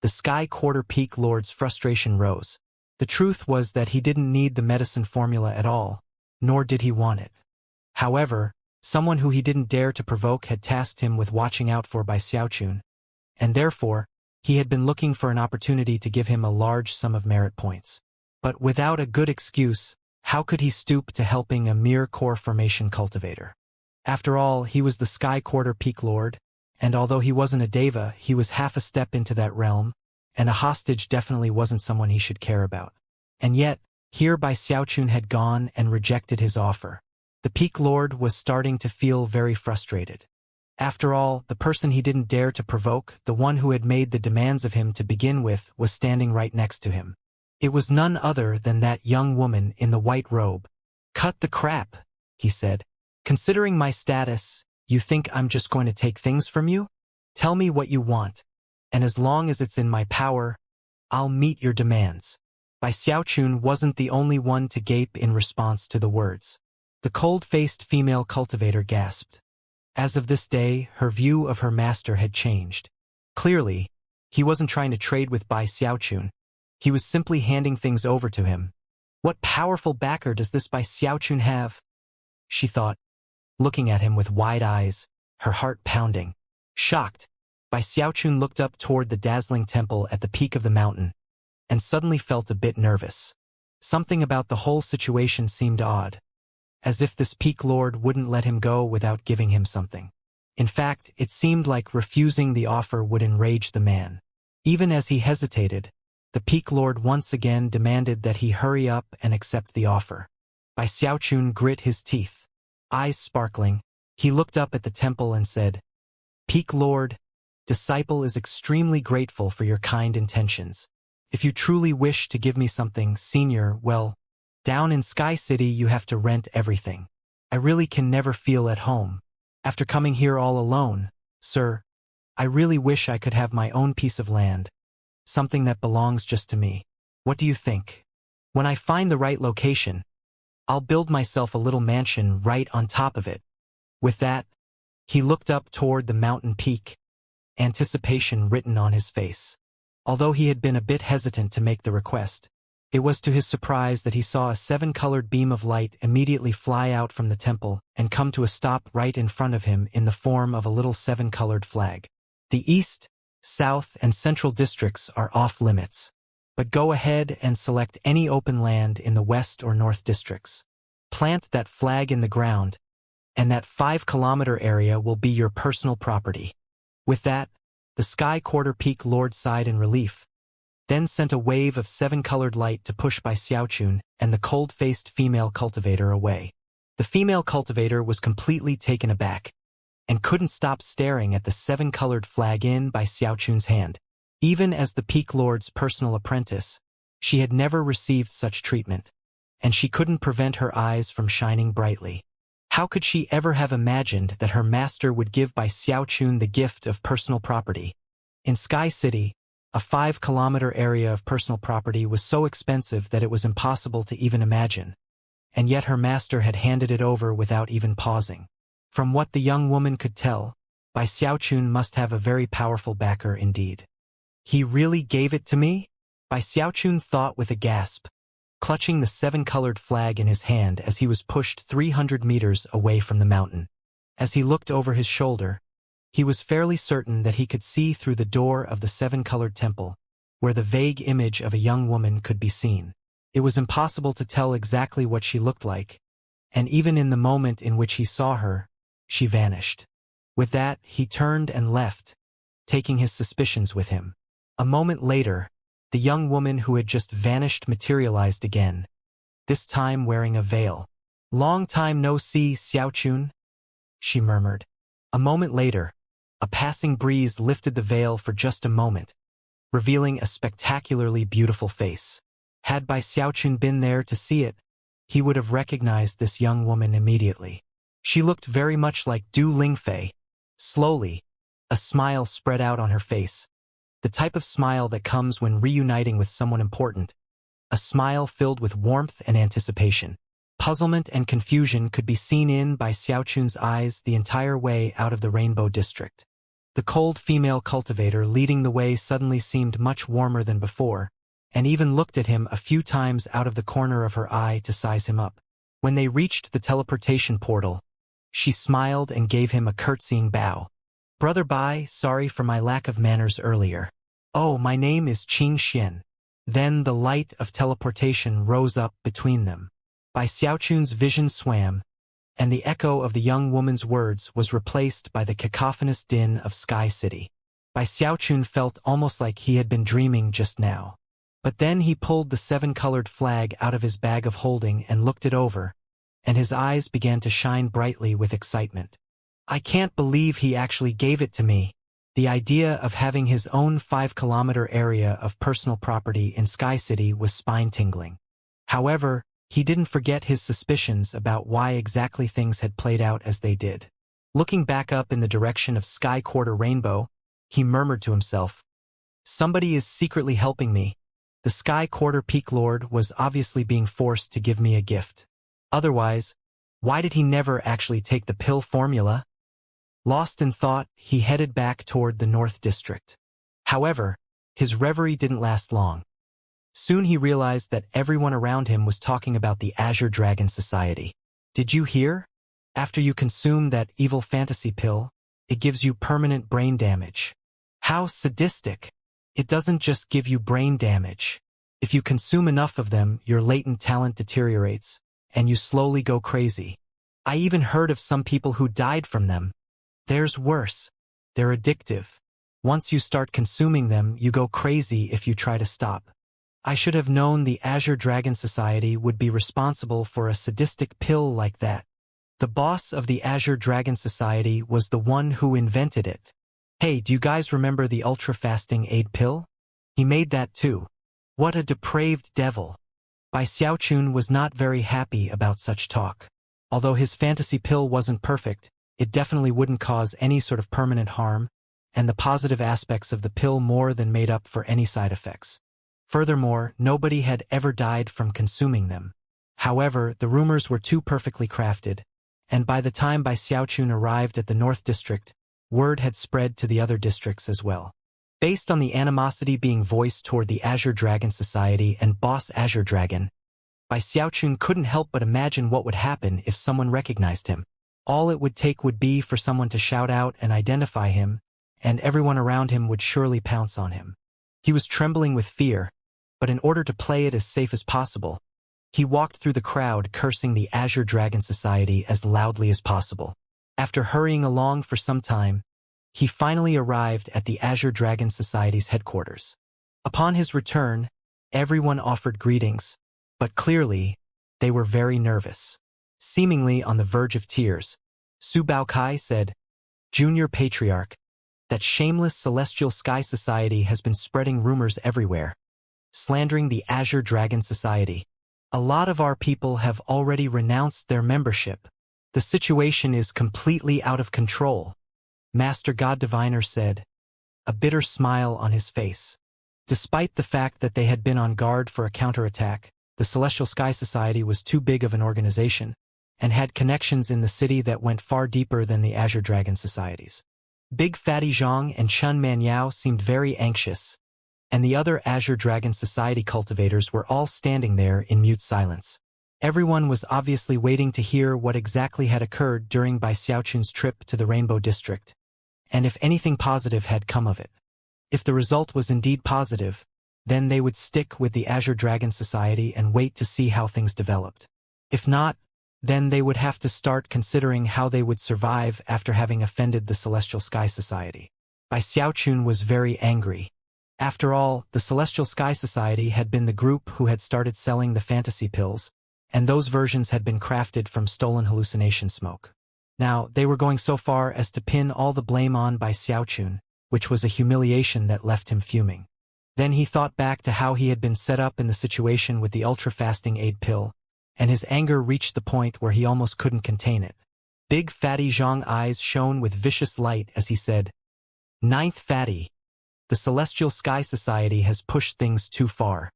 the Sky Quarter Peak Lord's frustration rose. The truth was that he didn't need the medicine formula at all, nor did he want it. However, someone who he didn't dare to provoke had tasked him with watching out for Bai Xiaochun, and therefore, he had been looking for an opportunity to give him a large sum of merit points. But without a good excuse, how could he stoop to helping a mere core formation cultivator? After all, he was the Sky Quarter Peak Lord, and although he wasn't a deva, he was half a step into that realm, and a hostage definitely wasn't someone he should care about. And yet, here Bai Xiaochun had gone and rejected his offer. The Peak Lord was starting to feel very frustrated. After all, the person he didn't dare to provoke, the one who had made the demands of him to begin with, was standing right next to him. It was none other than that young woman in the white robe. "Cut the crap," he said. "Considering my status, you think I'm just going to take things from you? Tell me what you want, and as long as it's in my power, I'll meet your demands." Bai Xiaochun wasn't the only one to gape in response to the words. The cold-faced female cultivator gasped. As of this day, her view of her master had changed. Clearly, he wasn't trying to trade with Bai Xiaochun. He was simply handing things over to him. What powerful backer does this Bai Xiaochun have? She thought, looking at him with wide eyes, her heart pounding. Shocked, Bai Xiaochun looked up toward the dazzling temple at the peak of the mountain, and suddenly felt a bit nervous. Something about the whole situation seemed odd, as if this peak lord wouldn't let him go without giving him something. In fact, it seemed like refusing the offer would enrage the man. Even as he hesitated, the peak lord once again demanded that he hurry up and accept the offer. Bai Xiaochun grit his teeth. Eyes sparkling, he looked up at the temple and said, "Peak lord, disciple is extremely grateful for your kind intentions. If you truly wish to give me something, senior, well, down in Sky City you have to rent everything. I really can never feel at home. After coming here all alone, sir, I really wish I could have my own piece of land, something that belongs just to me. What do you think? When I find the right location, I'll build myself a little mansion right on top of it." With that, he looked up toward the mountain peak, anticipation written on his face. Although he had been a bit hesitant to make the request, it was to his surprise that he saw a seven-colored beam of light immediately fly out from the temple and come to a stop right in front of him in the form of a little seven-colored flag. The east, south, and central districts are off-limits, but go ahead and select any open land in the west or north districts. Plant that flag in the ground, and that 5-kilometer area will be your personal property. With that, the Sky Quarter Peak Lord sighed in relief, then sent a wave of seven-colored light to push Bai Xiaochun and the cold-faced female cultivator away. The female cultivator was completely taken aback and couldn't stop staring at the seven-colored flag in Bai Xiaochun's hand. Even as the Peak Lord's personal apprentice, she had never received such treatment, and she couldn't prevent her eyes from shining brightly. How could she ever have imagined that her master would give Bai Xiaochun the gift of personal property? In Sky City, a 5-kilometer area of personal property was so expensive that it was impossible to even imagine, and yet her master had handed it over without even pausing. From what the young woman could tell, Bai Xiaochun must have a very powerful backer indeed. He really gave it to me? Bai Xiaochun thought with a gasp, clutching the seven-colored flag in his hand as he was pushed 300 meters away from the mountain. As he looked over his shoulder, he was fairly certain that he could see through the door of the seven-colored temple, where the vague image of a young woman could be seen. It was impossible to tell exactly what she looked like, and even in the moment in which he saw her, she vanished. With that, he turned and left, taking his suspicions with him. A moment later, the young woman who had just vanished materialized again, this time wearing a veil. "Long time no see, Xiaochun," she murmured. A moment later, a passing breeze lifted the veil for just a moment, revealing a spectacularly beautiful face. Had Bai Xiaochun been there to see it, he would have recognized this young woman immediately. She looked very much like Du Lingfei. Slowly, a smile spread out on her face, the type of smile that comes when reuniting with someone important, a smile filled with warmth and anticipation. Puzzlement and confusion could be seen in Bai Xiaochun's eyes the entire way out of the Rainbow District. The cold female cultivator leading the way suddenly seemed much warmer than before, and even looked at him a few times out of the corner of her eye to size him up. When they reached the teleportation portal, she smiled and gave him a curtsying bow. "Brother Bai, sorry for my lack of manners earlier. Oh, my name is Xianxia." Then the light of teleportation rose up between them. Bai Xiaochun's vision swam, and the echo of the young woman's words was replaced by the cacophonous din of Sky City. Bai Xiaochun felt almost like he had been dreaming just now. But then he pulled the seven-colored flag out of his bag of holding and looked it over, and his eyes began to shine brightly with excitement. "I can't believe he actually gave it to me." The idea of having his own 5-kilometer area of personal property in Sky City was spine-tingling. However, he didn't forget his suspicions about why exactly things had played out as they did. Looking back up in the direction of Sky Quarter Rainbow, he murmured to himself, "Somebody is secretly helping me. The Sky Quarter Peak Lord was obviously being forced to give me a gift. Otherwise, why did he never actually take the pill formula?" Lost in thought, he headed back toward the North District. However, his reverie didn't last long. Soon he realized that everyone around him was talking about the Azure Dragon Society. Did you hear? After you consume that evil fantasy pill, it gives you permanent brain damage. How sadistic! It doesn't just give you brain damage. If you consume enough of them, your latent talent deteriorates, and you slowly go crazy. I even heard of some people who died from them. There's worse. They're addictive. Once you start consuming them, you go crazy if you try to stop. I should have known the Azure Dragon Society would be responsible for a sadistic pill like that. The boss of the Azure Dragon Society was the one who invented it. Hey, do you guys remember the ultra-fasting aid pill? He made that too. What a depraved devil. Bai Xiaochun was not very happy about such talk. Although his fantasy pill wasn't perfect, it definitely wouldn't cause any sort of permanent harm, and the positive aspects of the pill more than made up for any side effects. Furthermore, nobody had ever died from consuming them. However, the rumors were too perfectly crafted, and by the time Bai Xiaochun arrived at the North District, word had spread to the other districts as well. Based on the animosity being voiced toward the Azure Dragon Society and Boss Azure Dragon, Bai Xiaochun couldn't help but imagine what would happen if someone recognized him. All it would take would be for someone to shout out and identify him, and everyone around him would surely pounce on him. He was trembling with fear, but in order to play it as safe as possible, he walked through the crowd cursing the Azure Dragon Society as loudly as possible. After hurrying along for some time, he finally arrived at the Azure Dragon Society's headquarters. Upon his return, everyone offered greetings, but clearly, they were very nervous. Seemingly on the verge of tears, Su Baokai said, "Junior Patriarch, that shameless Celestial Sky Society has been spreading rumors everywhere, slandering the Azure Dragon Society. A lot of our people have already renounced their membership. The situation is completely out of control," Master God Diviner said, a bitter smile on his face. Despite the fact that they had been on guard for a counterattack, the Celestial Sky Society was too big of an organization, and had connections in the city that went far deeper than the Azure Dragon Societies. Big Fatty Zhang and Chun Manyao seemed very anxious, and the other Azure Dragon Society cultivators were all standing there in mute silence. Everyone was obviously waiting to hear what exactly had occurred during Bai Xiaochun's trip to the Rainbow District, and if anything positive had come of it. If the result was indeed positive, then they would stick with the Azure Dragon Society and wait to see how things developed. If not, then they would have to start considering how they would survive after having offended the Celestial Sky Society. Bai Xiaochun was very angry. After all, the Celestial Sky Society had been the group who had started selling the fantasy pills, and those versions had been crafted from stolen hallucination smoke. Now, they were going so far as to pin all the blame on Bai Xiaochun, which was a humiliation that left him fuming. Then he thought back to how he had been set up in the situation with the ultra-fasting aid pill, and his anger reached the point where he almost couldn't contain it. Big Fatty Zhang eyes shone with vicious light as he said, "Ninth Fatty, the Celestial Sky Society has pushed things too far.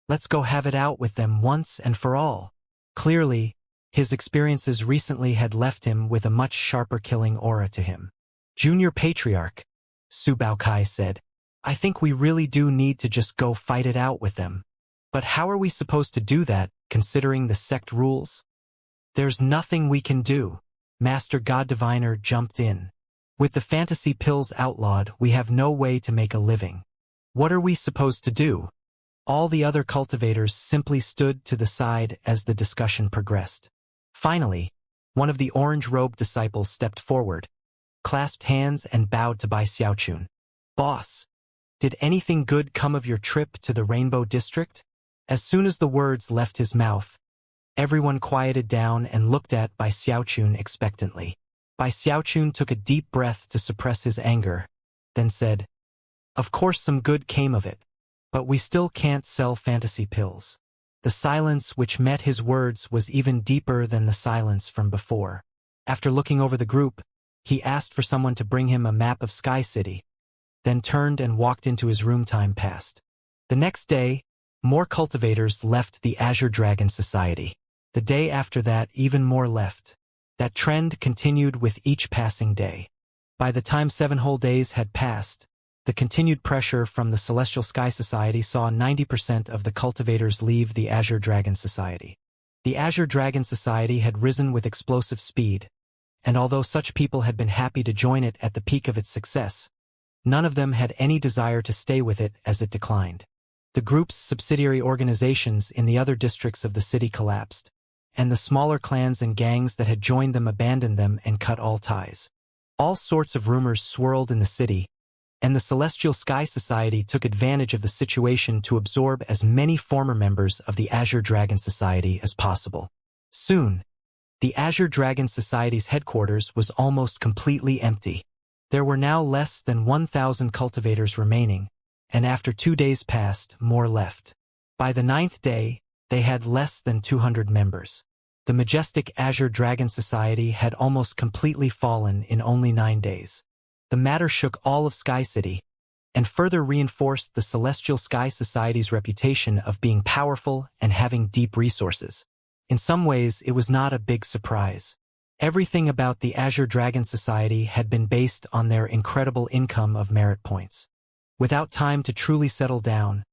Let's go have it out with them once and for all." Clearly, his experiences recently had left him with a much sharper killing aura to him. "Junior Patriarch," Su Baokai said, "I think we really do need to just go fight it out with them. But how are we supposed to do that, considering the sect rules?" "There's nothing we can do," Master God Diviner jumped in. "With the fantasy pills outlawed, we have no way to make a living. What are we supposed to do?" All the other cultivators simply stood to the side as the discussion progressed. Finally, one of the orange-robed disciples stepped forward, clasped hands and bowed to Bai Xiaochun. "Boss, did anything good come of your trip to the Rainbow District?" As soon as the words left his mouth, everyone quieted down and looked at Bai Xiaochun expectantly. Bai Xiaochun took a deep breath to suppress his anger, then said, "Of course some good came of it, but we still can't sell fantasy pills." The silence which met his words was even deeper than the silence from before. After looking over the group, he asked for someone to bring him a map of Sky City, then turned and walked into his room. Time passed. The next day, more cultivators left the Azure Dragon Society. The day after that, even more left. That trend continued with each passing day. By the time 7 whole days had passed, the continued pressure from the Celestial Sky Society saw 90% of the cultivators leave the Azure Dragon Society. The Azure Dragon Society had risen with explosive speed, and although such people had been happy to join it at the peak of its success, none of them had any desire to stay with it as it declined. The group's subsidiary organizations in the other districts of the city collapsed, and the smaller clans and gangs that had joined them abandoned them and cut all ties. All sorts of rumors swirled in the city, and the Celestial Sky Society took advantage of the situation to absorb as many former members of the Azure Dragon Society as possible. Soon, the Azure Dragon Society's headquarters was almost completely empty. There were now less than 1,000 cultivators remaining, and after 2 days passed, more left. By the 9th day, they had less than 200 members. The majestic Azure Dragon Society had almost completely fallen in only 9 days. The matter shook all of Sky City, and further reinforced the Celestial Sky Society's reputation of being powerful and having deep resources. In some ways, it was not a big surprise. Everything about the Azure Dragon Society had been based on their incredible income of merit points. Without time to truly settle down,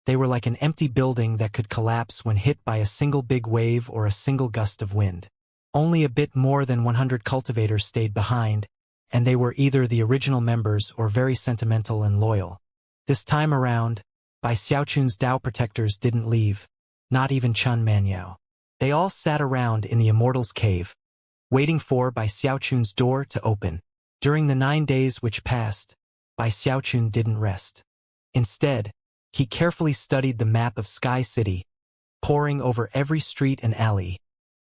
they were like an empty building that could collapse when hit by a single big wave or a single gust of wind. Only a bit more than 100 cultivators stayed behind, and they were either the original members or very sentimental and loyal. This time around, Bai Xiaochun's Dao protectors didn't leave, not even Chun Manyao. They all sat around in the Immortal's cave, waiting for Bai Xiaochun's door to open. During the 9 days which passed, Bai Xiaochun didn't rest. Instead, he carefully studied the map of Sky City, poring over every street and alley,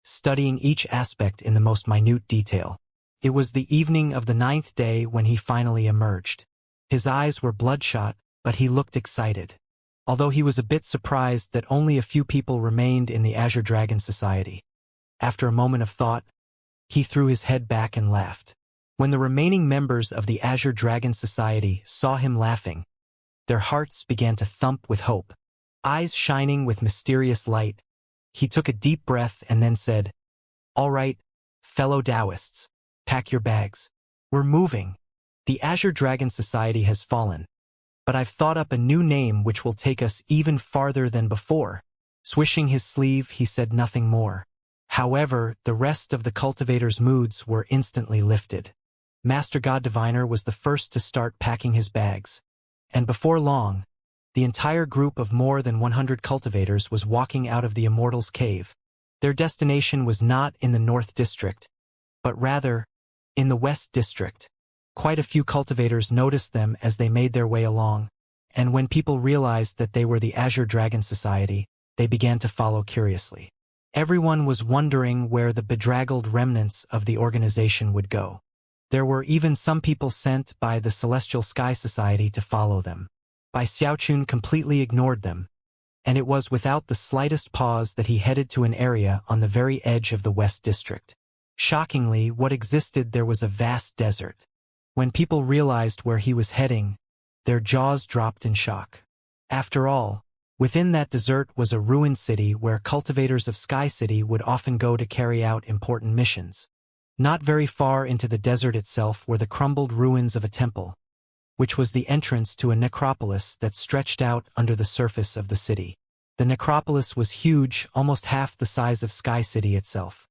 studying each aspect in the most minute detail. It was the evening of the 9th day when he finally emerged. His eyes were bloodshot, but he looked excited, although he was a bit surprised that only a few people remained in the Azure Dragon Society. After a moment of thought, he threw his head back and laughed. When the remaining members of the Azure Dragon Society saw him laughing, their hearts began to thump with hope. Eyes shining with mysterious light, he took a deep breath and then said, "All right, fellow Taoists, pack your bags. We're moving. The Azure Dragon Society has fallen, but I've thought up a new name which will take us even farther than before." Swishing his sleeve, he said nothing more. However, the rest of the cultivators' moods were instantly lifted. Master God Diviner was the first to start packing his bags, and before long, the entire group of more than 100 cultivators was walking out of the Immortal's cave. Their destination was not in the North District, but rather in the West District. Quite a few cultivators noticed them as they made their way along, and when people realized that they were the Azure Dragon Society, they began to follow curiously. Everyone was wondering where the bedraggled remnants of the organization would go. There were even some people sent by the Celestial Sky Society to follow them. Bai Xiaochun completely ignored them, and it was without the slightest pause that he headed to an area on the very edge of the West District. Shockingly, what existed there was a vast desert. When people realized where he was heading, their jaws dropped in shock. After all, within that desert was a ruined city where cultivators of Sky City would often go to carry out important missions. Not very far into the desert itself were the crumbled ruins of a temple, which was the entrance to a necropolis that stretched out under the surface of the city. The necropolis was huge, almost half the size of Sky City itself.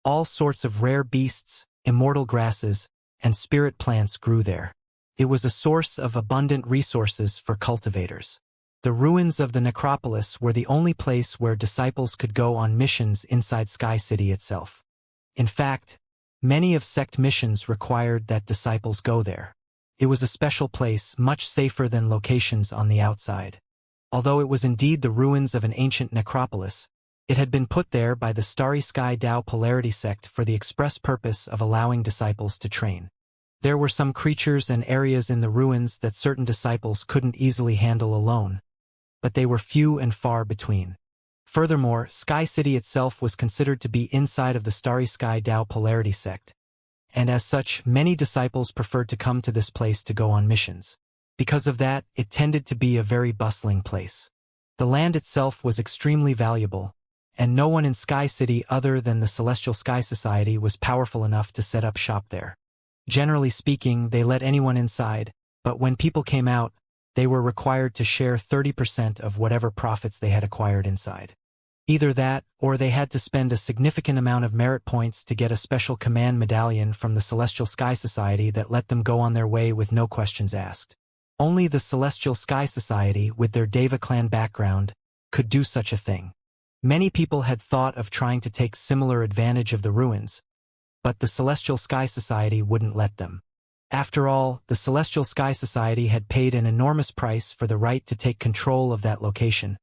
All sorts of rare beasts, immortal grasses, and spirit plants grew there. It was a source of abundant resources for cultivators. The ruins of the necropolis were the only place where disciples could go on missions inside Sky City itself. In fact, many of sect missions required that disciples go there. It was a special place, much safer than locations on the outside. Although it was indeed the ruins of an ancient necropolis, it had been put there by the Starry Sky Tao Polarity sect for the express purpose of allowing disciples to train. There were some creatures and areas in the ruins that certain disciples couldn't easily handle alone, but they were few and far between. Furthermore, Sky City itself was considered to be inside of the Starry Sky Tao Polarity sect, and as such, many disciples preferred to come to this place to go on missions. Because of that, it tended to be a very bustling place. The land itself was extremely valuable, and no one in Sky City other than the Celestial Sky Society was powerful enough to set up shop there. Generally speaking, they let anyone inside, but when people came out, they were required to share 30% of whatever profits they had acquired inside. Either that, or they had to spend a significant amount of merit points to get a special command medallion from the Celestial Sky Society that let them go on their way with no questions asked. Only the Celestial Sky Society, with their Deva clan background, could do such a thing. Many people had thought of trying to take similar advantage of the ruins, but the Celestial Sky Society wouldn't let them. After all, the Celestial Sky Society had paid an enormous price for the right to take control of that location,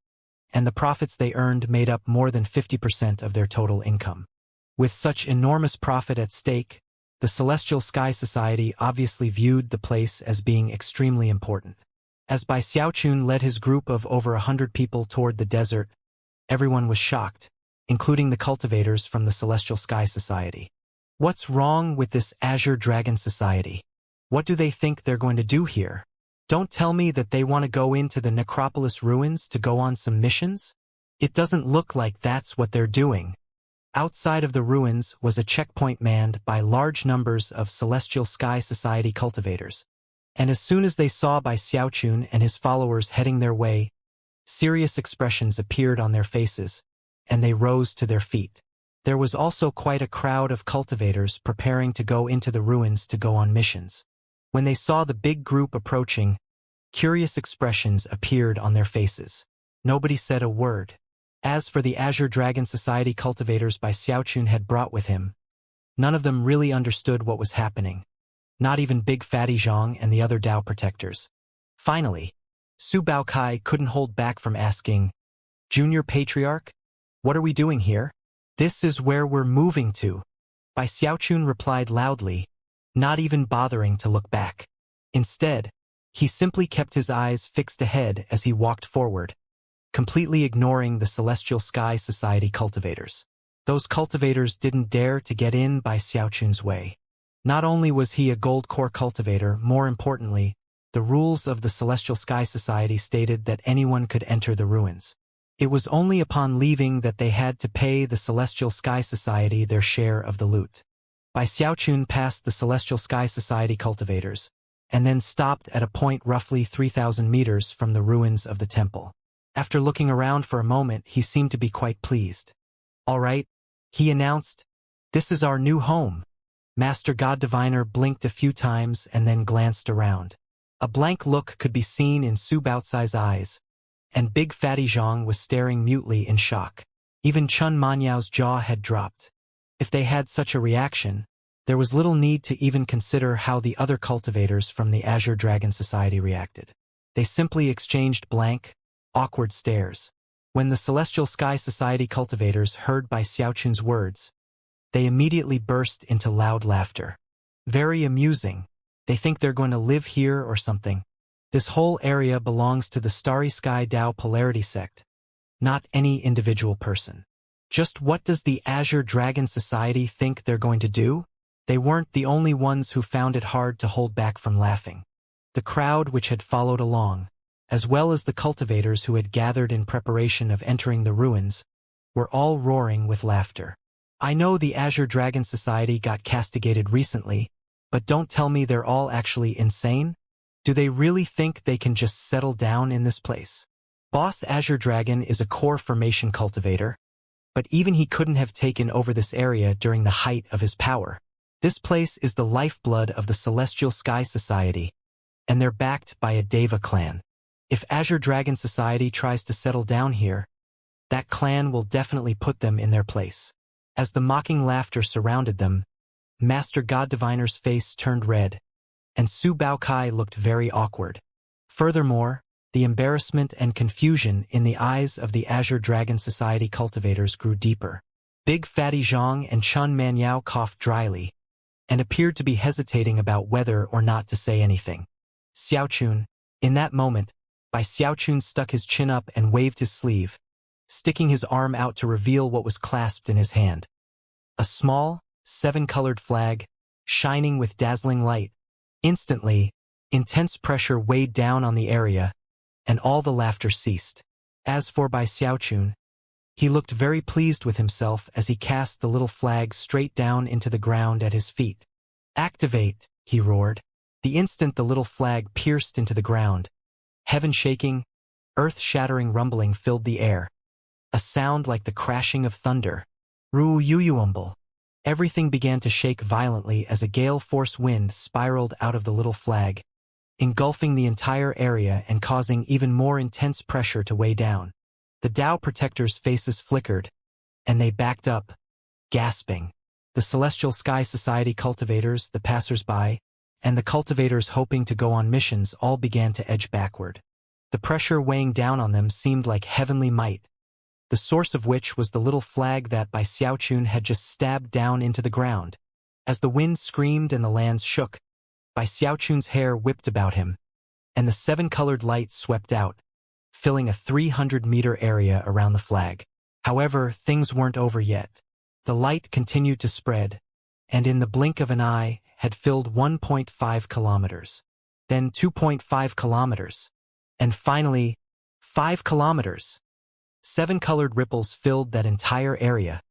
and the profits they earned made up more than 50% of their total income. With such enormous profit at stake, the Celestial Sky Society obviously viewed the place as being extremely important. As Bai Xiaochun led his group of over 100 people toward the desert, everyone was shocked, including the cultivators from the Celestial Sky Society. What's wrong with this Azure Dragon Society? What do they think they're going to do here? Don't tell me that they want to go into the Necropolis ruins to go on some missions? It doesn't look like that's what they're doing. Outside of the ruins was a checkpoint manned by large numbers of Celestial Sky Society cultivators, and as soon as they saw Bai Xiaochun and his followers heading their way, serious expressions appeared on their faces, and they rose to their feet. There was also quite a crowd of cultivators preparing to go into the ruins to go on missions. When they saw the big group approaching, curious expressions appeared on their faces. Nobody said a word. As for the Azure Dragon Society cultivators Bai Xiaochun had brought with him, none of them really understood what was happening. Not even Big Fatty Zhang and the other Dao protectors. Finally, Su Baokai couldn't hold back from asking, "Junior Patriarch, what are we doing here?" "This is where we're moving to," Bai Xiaochun replied loudly, not even bothering to look back. Instead, he simply kept his eyes fixed ahead as he walked forward, completely ignoring the Celestial Sky Society cultivators. Those cultivators didn't dare to get in Bai Xiaochun's way. Not only was he a gold core cultivator, more importantly, the rules of the Celestial Sky Society stated that anyone could enter the ruins. It was only upon leaving that they had to pay the Celestial Sky Society their share of the loot. Bai Xiaochun passed the Celestial Sky Society cultivators, and then stopped at a point roughly 3,000 meters from the ruins of the temple. After looking around for a moment, he seemed to be quite pleased. "All right," he announced, "this is our new home." Master God Diviner blinked a few times and then glanced around. A blank look could be seen in Su Baotsai's eyes, and Big Fatty Zhang was staring mutely in shock. Even Chun Manyao's jaw had dropped. If they had such a reaction, there was little need to even consider how the other cultivators from the Azure Dragon Society reacted. They simply exchanged blank, awkward stares. When the Celestial Sky Society cultivators heard Bai Xiaochun's words, they immediately burst into loud laughter. "Very amusing. They think they're going to live here or something. This whole area belongs to the Starry Sky Dao Polarity Sect, not any individual person. Just what does the Azure Dragon Society think they're going to do?" They weren't the only ones who found it hard to hold back from laughing. The crowd which had followed along, as well as the cultivators who had gathered in preparation of entering the ruins, were all roaring with laughter. "I know the Azure Dragon Society got castigated recently, but don't tell me they're all actually insane? Do they really think they can just settle down in this place? Boss Azure Dragon is a core formation cultivator, but even he couldn't have taken over this area during the height of his power. This place is the lifeblood of the Celestial Sky Society, and they're backed by a Deva clan. If Azure Dragon Society tries to settle down here, that clan will definitely put them in their place." As the mocking laughter surrounded them, Master God Diviner's face turned red, and Su Baokai looked very awkward. Furthermore, the embarrassment and confusion in the eyes of the Azure Dragon Society cultivators grew deeper. Big Fatty Zhang and Chun Manyao coughed dryly, and appeared to be hesitating about whether or not to say anything. "Xiaochun." In that moment, Bai Xiaochun stuck his chin up and waved his sleeve, sticking his arm out to reveal what was clasped in his hand. A small, 7-colored flag, shining with dazzling light. Instantly, intense pressure weighed down on the area, and all the laughter ceased. As for Bai Xiaochun, he looked very pleased with himself as he cast the little flag straight down into the ground at his feet. "Activate," he roared. The instant the little flag pierced into the ground, heaven shaking, earth-shattering rumbling filled the air. A sound like the crashing of thunder. Ru-yu-yu-umble. Everything began to shake violently as a gale-force wind spiraled out of the little flag, engulfing the entire area and causing even more intense pressure to weigh down. The Tao protectors' faces flickered, and they backed up, gasping. The Celestial Sky Society cultivators, the passers-by, and the cultivators hoping to go on missions all began to edge backward. The pressure weighing down on them seemed like heavenly might, the source of which was the little flag that Bai Xiaochun had just stabbed down into the ground. As the wind screamed and the lands shook, Bai Xiaochun's hair whipped about him, and the seven-colored light swept out, filling a 300-meter area around the flag. However, things weren't over yet. The light continued to spread, and in the blink of an eye had filled 1.5 kilometers, then 2.5 kilometers, and finally 5 kilometers. Seven-colored ripples filled that entire area,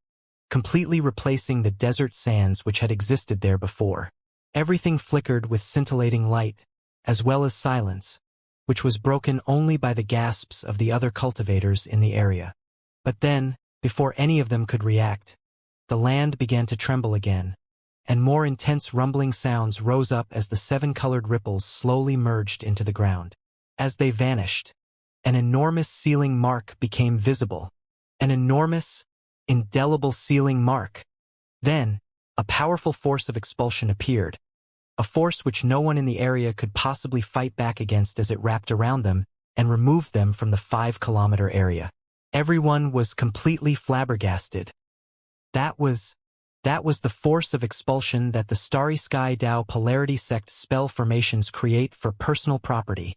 completely replacing the desert sands which had existed there before. Everything flickered with scintillating light, as well as silence, which was broken only by the gasps of the other cultivators in the area. But then, before any of them could react, the land began to tremble again, and more intense rumbling sounds rose up as the seven-colored ripples slowly merged into the ground. As they vanished, an enormous sealing mark became visible. An enormous, indelible sealing mark. Then, a powerful force of expulsion appeared, a force which no one in the area could possibly fight back against as it wrapped around them and removed them from the 5-kilometer area. Everyone was completely flabbergasted. That was the force of expulsion that the Starry Sky Tao Polarity Sect spell formations create for personal property.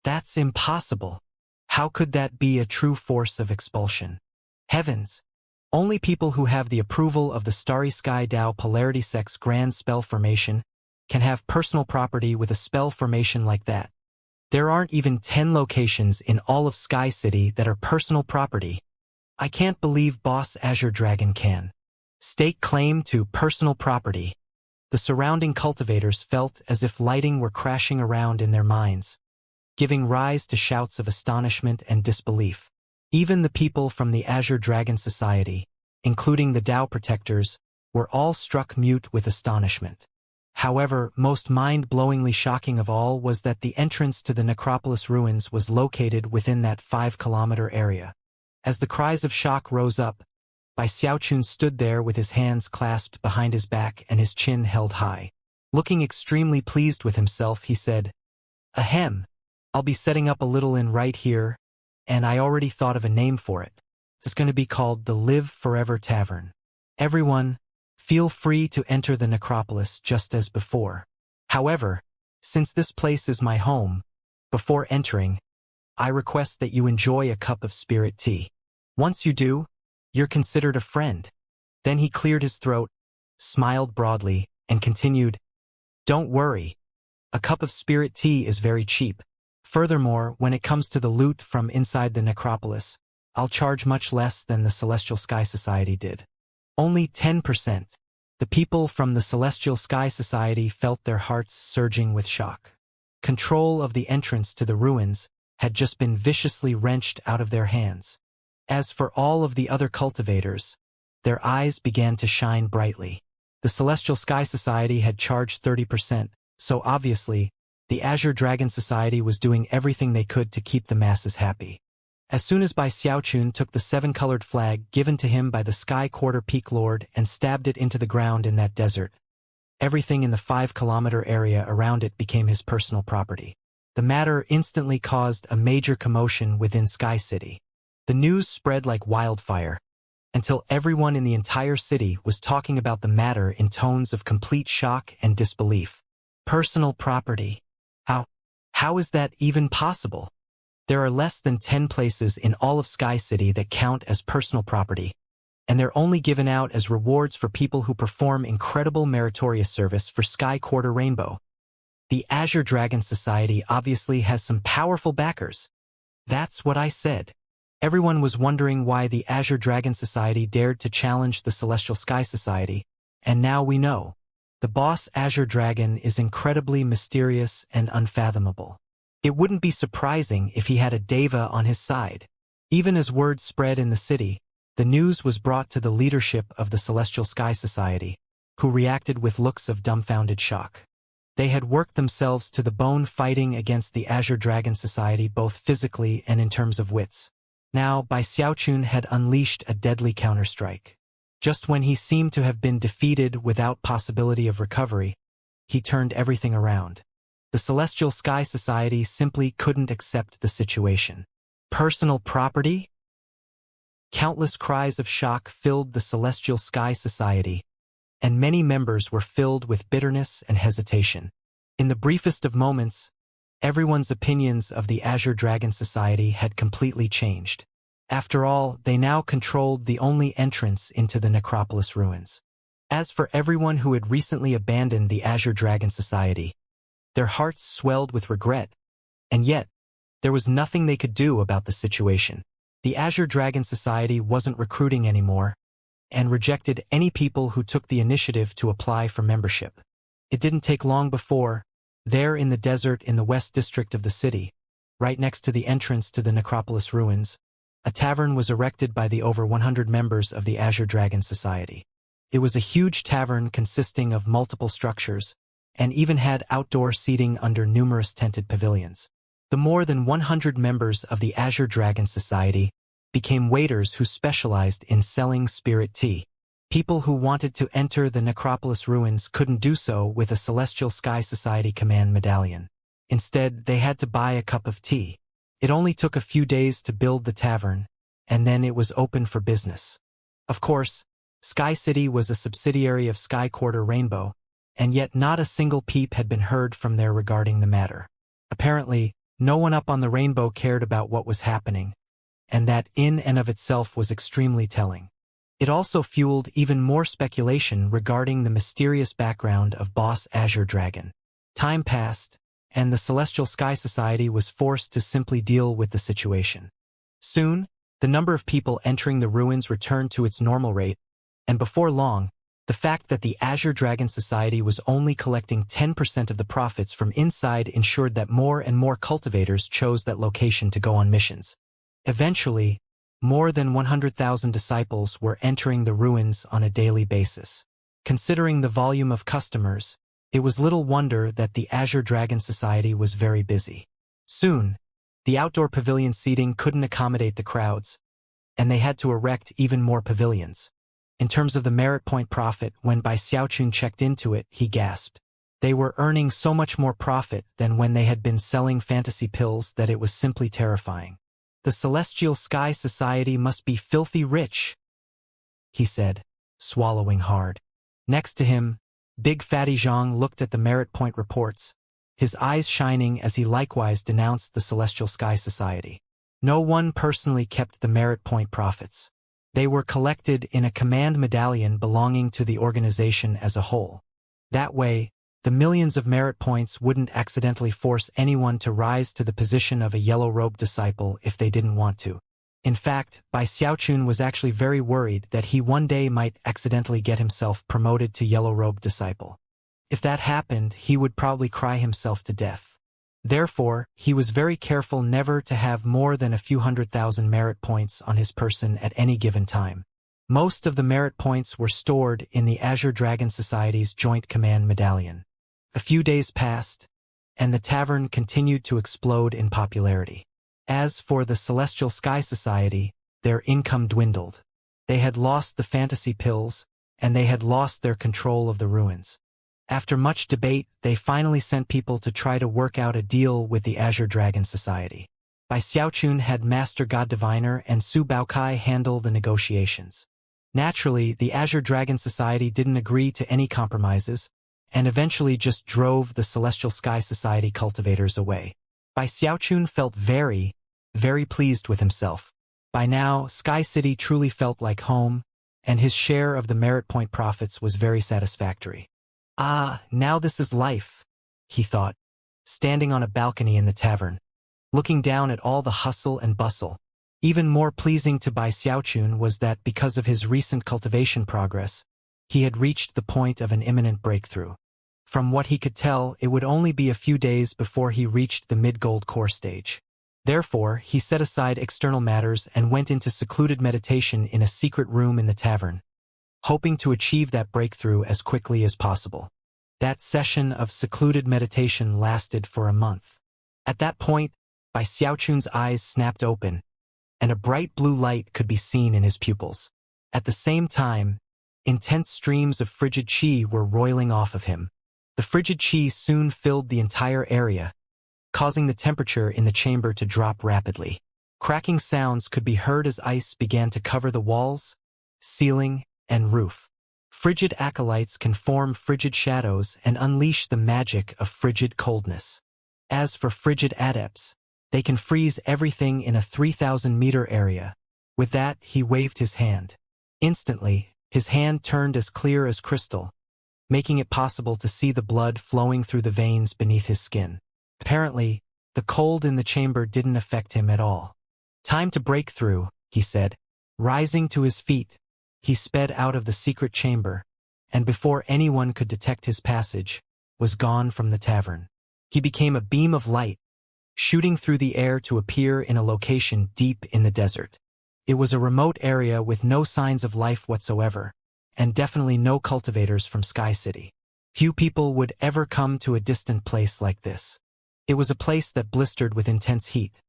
That's impossible. How could that be a true force of expulsion? Heavens! Only people who have the approval of the Starry Sky Tao Polarity Sect's grand spell formation can have personal property with a spell formation like that. There aren't even 10 locations in all of Sky City that are personal property. I can't believe Boss Azure Dragon can stake claim to personal property. The surrounding cultivators felt as if lighting were crashing around in their minds, giving rise to shouts of astonishment and disbelief. Even the people from the Azure Dragon Society, including the Tao Protectors, were all struck mute with astonishment. However, most mind-blowingly shocking of all was that the entrance to the necropolis ruins was located within that 5-kilometer area. As the cries of shock rose up, Bai Xiaochun stood there with his hands clasped behind his back and his chin held high. Looking extremely pleased with himself, he said, "Ahem. I'll be setting up a little inn right here, and I already thought of a name for it. It's going to be called the Live Forever Tavern. Everyone, feel free to enter the necropolis just as before. However, since this place is my home, before entering, I request that you enjoy a cup of spirit tea. Once you do, you're considered a friend." Then he cleared his throat, smiled broadly, and continued, "Don't worry. A cup of spirit tea is very cheap. Furthermore, when it comes to the loot from inside the necropolis, I'll charge much less than the Celestial Sky Society did. Only 10%. The people from the Celestial Sky Society felt their hearts surging with shock. Control of the entrance to the ruins had just been viciously wrenched out of their hands. As for all of the other cultivators, their eyes began to shine brightly. The Celestial Sky Society had charged 30%, so obviously, the Azure Dragon Society was doing everything they could to keep the masses happy. As soon as Bai Xiaochun took the seven-colored flag given to him by the Sky Quarter Peak Lord and stabbed it into the ground in that desert, everything in the 5-kilometer area around it became his personal property. The matter instantly caused a major commotion within Sky City. The news spread like wildfire, until everyone in the entire city was talking about the matter in tones of complete shock and disbelief. Personal property. How is that even possible? There are less than 10 places in all of Sky City that count as personal property, and they're only given out as rewards for people who perform incredible meritorious service for Sky Quarter Rainbow. The Azure Dragon Society obviously has some powerful backers. That's what I said. Everyone was wondering why the Azure Dragon Society dared to challenge the Celestial Sky Society, and now we know. The boss Azure Dragon is incredibly mysterious and unfathomable. It wouldn't be surprising if he had a deva on his side. Even as word spread in the city, the news was brought to the leadership of the Celestial Sky Society, who reacted with looks of dumbfounded shock. They had worked themselves to the bone fighting against the Azure Dragon Society both physically and in terms of wits. Now, Bai Xiaochun had unleashed a deadly counterstrike. Just when he seemed to have been defeated without possibility of recovery, he turned everything around. The Celestial Sky Society simply couldn't accept the situation. Personal property? Countless cries of shock filled the Celestial Sky Society, and many members were filled with bitterness and hesitation. In the briefest of moments, everyone's opinions of the Azure Dragon Society had completely changed. After all, they now controlled the only entrance into the Necropolis ruins. As for everyone who had recently abandoned the Azure Dragon Society, their hearts swelled with regret, and yet, there was nothing they could do about the situation. The Azure Dragon Society wasn't recruiting anymore, and rejected any people who took the initiative to apply for membership. It didn't take long before, there in the desert in the west district of the city, right next to the entrance to the Necropolis ruins, a tavern was erected by the over 100 members of the Azure Dragon Society. It was a huge tavern consisting of multiple structures, and even had outdoor seating under numerous tented pavilions. The more than 100 members of the Azure Dragon Society became waiters who specialized in selling spirit tea. People who wanted to enter the Necropolis ruins couldn't do so with a Celestial Sky Society command medallion. Instead, they had to buy a cup of tea. It only took a few days to build the tavern, and then it was open for business. Of course, Sky City was a subsidiary of Sky Quarter Rainbow, and yet not a single peep had been heard from there regarding the matter. Apparently, no one up on the rainbow cared about what was happening, and that in and of itself was extremely telling. It also fueled even more speculation regarding the mysterious background of Boss Azure Dragon. Time passed, and the Celestial Sky Society was forced to simply deal with the situation. Soon, the number of people entering the ruins returned to its normal rate, and before long, the fact that the Azure Dragon Society was only collecting 10% of the profits from inside ensured that more and more cultivators chose that location to go on missions. Eventually, more than 100,000 disciples were entering the ruins on a daily basis. Considering the volume of customers, it was little wonder that the Azure Dragon Society was very busy. Soon, the outdoor pavilion seating couldn't accommodate the crowds, and they had to erect even more pavilions. In terms of the merit point profit, when Bai Xiaochun checked into it, he gasped. They were earning so much more profit than when they had been selling fantasy pills that it was simply terrifying. The Celestial Sky Society must be filthy rich, he said, swallowing hard. Next to him, Big Fatty Zhang looked at the merit point reports, his eyes shining as he likewise denounced the Celestial Sky Society. No one personally kept the merit point profits. They were collected in a command medallion belonging to the organization as a whole. That way, the millions of merit points wouldn't accidentally force anyone to rise to the position of a yellow-robed disciple if they didn't want to. In fact, Bai Xiaochun was actually very worried that he one day might accidentally get himself promoted to yellow-robed disciple. If that happened, he would probably cry himself to death. Therefore, he was very careful never to have more than a few 100,000 merit points on his person at any given time. Most of the merit points were stored in the Azure Dragon Society's Joint Command Medallion. A few days passed, and the tavern continued to explode in popularity. As for the Celestial Sky Society, their income dwindled. They had lost the fantasy pills, and they had lost their control of the ruins. After much debate, they finally sent people to try to work out a deal with the Azure Dragon Society. Bai Xiaochun had Master God Diviner and Su Baokai handle the negotiations. Naturally, the Azure Dragon Society didn't agree to any compromises, and eventually just drove the Celestial Sky Society cultivators away. Bai Xiaochun felt very pleased with himself. By now, Sky City truly felt like home, and his share of the merit point profits was very satisfactory. Ah, now this is life, he thought, standing on a balcony in the tavern, looking down at all the hustle and bustle. Even more pleasing to Bai Xiaochun was that because of his recent cultivation progress, He had reached the point of an imminent breakthrough. From what he could tell, it would only be a few days before he reached the mid-gold core stage. Therefore, he set aside external matters and went into secluded meditation in a secret room in the tavern, hoping to achieve that breakthrough as quickly as possible. That session of secluded meditation lasted for a month. At that point, Bai Xiaochun's eyes snapped open, and a bright blue light could be seen in his pupils. At the same time, intense streams of frigid qi were roiling off of him. The frigid qi soon filled the entire area, causing the temperature in the chamber to drop rapidly. Cracking sounds could be heard as ice began to cover the walls, ceiling, and roof. Frigid acolytes can form frigid shadows and unleash the magic of frigid coldness. As for frigid adepts, they can freeze everything in a 3,000-meter area. With that, he waved his hand. Instantly, his hand turned as clear as crystal, making it possible to see the blood flowing through the veins beneath his skin. Apparently, the cold in the chamber didn't affect him at all. "Time to break through," he said. Rising to his feet, he sped out of the secret chamber, and before anyone could detect his passage, was gone from the tavern. He became a beam of light, shooting through the air to appear in a location deep in the desert. It was a remote area with no signs of life whatsoever, and definitely no cultivators from Sky City. Few people would ever come to a distant place like this. It was a place that blistered with intense heat.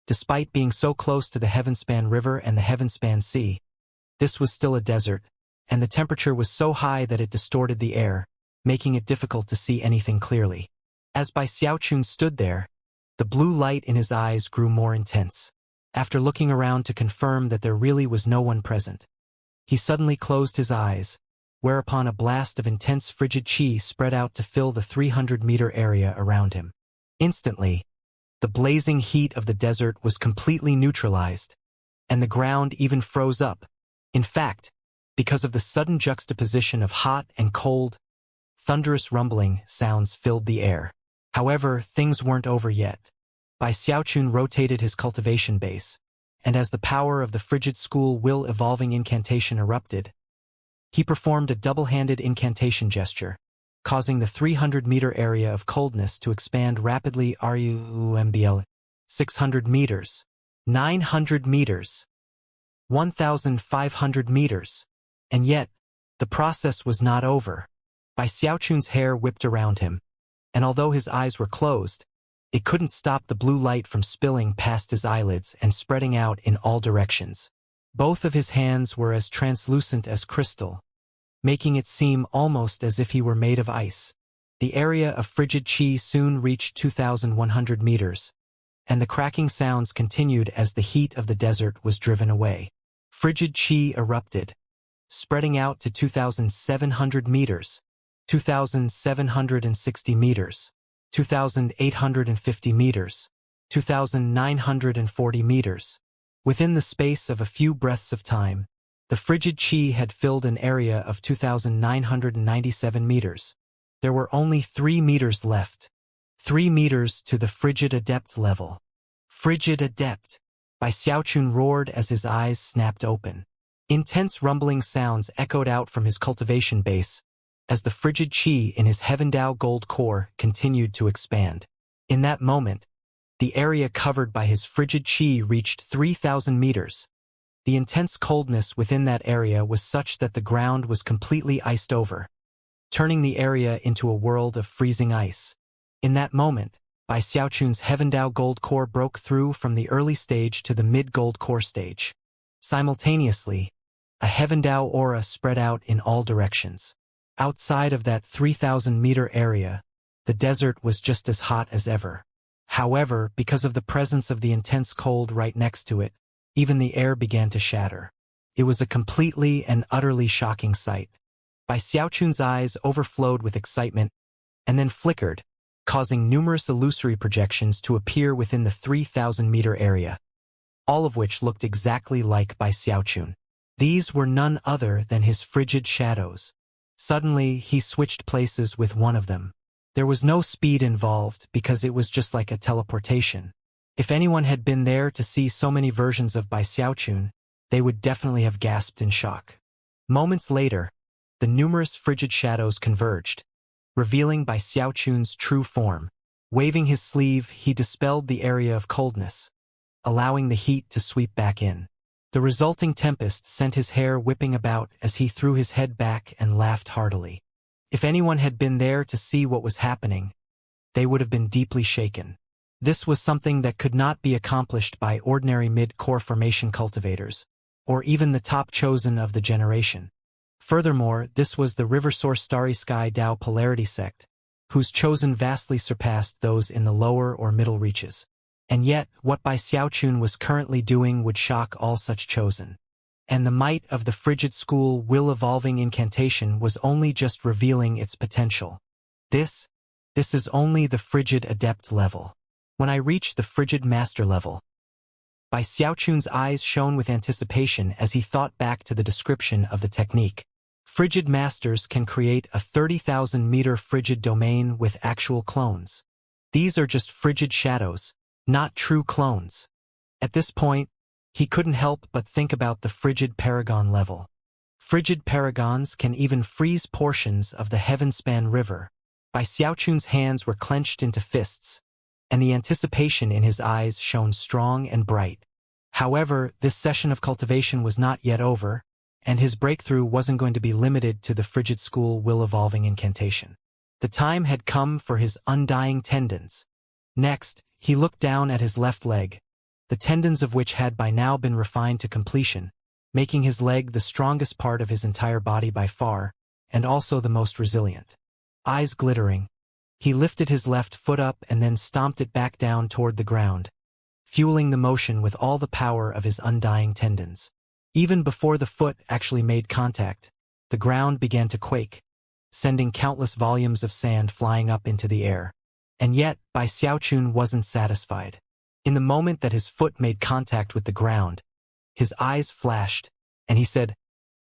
Despite being so close to the Heavenspan River and the Heavenspan Sea, this was still a desert, and the temperature was so high that it distorted the air, making it difficult to see anything clearly. As Bai Xiaochun stood there, the blue light in his eyes grew more intense. After looking around to confirm that there really was no one present, he suddenly closed his eyes, whereupon a blast of intense frigid qi spread out to fill the 300-meter area around him. Instantly, the blazing heat of the desert was completely neutralized, and the ground even froze up. In fact, because of the sudden juxtaposition of hot and cold, thunderous rumbling sounds filled the air. However, things weren't over yet. Bai Xiaochun rotated his cultivation base, and as the power of the frigid school will evolving incantation erupted, he performed a double-handed incantation gesture, causing the 300-meter area of coldness to expand rapidly. RUMBL 600 meters, 900 meters, 1,500 meters. And yet, the process was not over. Bai Xiaochun's hair whipped around him, and although his eyes were closed, it couldn't stop the blue light from spilling past his eyelids and spreading out in all directions. Both of his hands were as translucent as crystal, making it seem almost as if he were made of ice. The area of frigid qi soon reached 2,100 meters, and the cracking sounds continued as the heat of the desert was driven away. Frigid qi erupted, spreading out to 2,700 meters, 2,760 meters, 2,850 meters, 2,940 meters. Within the space of a few breaths of time, the frigid qi had filled an area of 2,997 meters. There were only 3 meters left. 3 meters to the frigid adept level. Frigid adept! Bai Xiaochun roared as his eyes snapped open. Intense rumbling sounds echoed out from his cultivation base as the frigid qi in his Heavendao gold core continued to expand. In that moment, the area covered by his frigid qi reached 3,000 meters. The intense coldness within that area was such that the ground was completely iced over, turning the area into a world of freezing ice. In that moment, Bai Xiaochun's Heavendao gold core broke through from the early stage to the mid-gold core stage. Simultaneously, a Heavendao aura spread out in all directions. Outside of that 3,000-meter area, the desert was just as hot as ever. However, because of the presence of the intense cold right next to it, even the air began to shatter. It was a completely and utterly shocking sight. Bai Xiaochun's eyes overflowed with excitement and then flickered, causing numerous illusory projections to appear within the 3,000-meter area, all of which looked exactly like Bai Xiaochun. These were none other than his frigid shadows. Suddenly, he switched places with one of them. There was no speed involved because it was just like a teleportation. If anyone had been there to see so many versions of Bai Xiaochun, they would definitely have gasped in shock. Moments later, the numerous frigid shadows converged, revealing by Xiaochun's true form. Waving his sleeve, he dispelled the area of coldness, allowing the heat to sweep back in. The resulting tempest sent his hair whipping about as he threw his head back and laughed heartily. If anyone had been there to see what was happening, they would have been deeply shaken. This was something that could not be accomplished by ordinary mid-core formation cultivators, or even the top chosen of the generation. Furthermore, this was the River Source Starry Sky Dao Polarity sect, whose chosen vastly surpassed those in the lower or middle reaches. And yet, what Bai Xiaochun was currently doing would shock all such chosen. And the might of the frigid school will-evolving incantation was only just revealing its potential. This is only the frigid adept level. When I reach the frigid master level. Bai Xiaochun's eyes shone with anticipation as he thought back to the description of the technique. Frigid masters can create a 30,000-meter frigid domain with actual clones. These are just frigid shadows, not true clones. At this point, he couldn't help but think about the frigid paragon level. Frigid paragons can even freeze portions of the Heavenspan River. Bai Xiaochun's hands were clenched into fists, and the anticipation in his eyes shone strong and bright. However, this session of cultivation was not yet over, and his breakthrough wasn't going to be limited to the frigid school will-evolving incantation. The time had come for his undying tendons. Next, he looked down at his left leg, the tendons of which had by now been refined to completion, making his leg the strongest part of his entire body by far, and also the most resilient. Eyes glittering, he lifted his left foot up and then stomped it back down toward the ground, fueling the motion with all the power of his undying tendons. Even before the foot actually made contact, the ground began to quake, sending countless volumes of sand flying up into the air. And yet, Bai Xiaochun wasn't satisfied. In the moment that his foot made contact with the ground, his eyes flashed, and he said,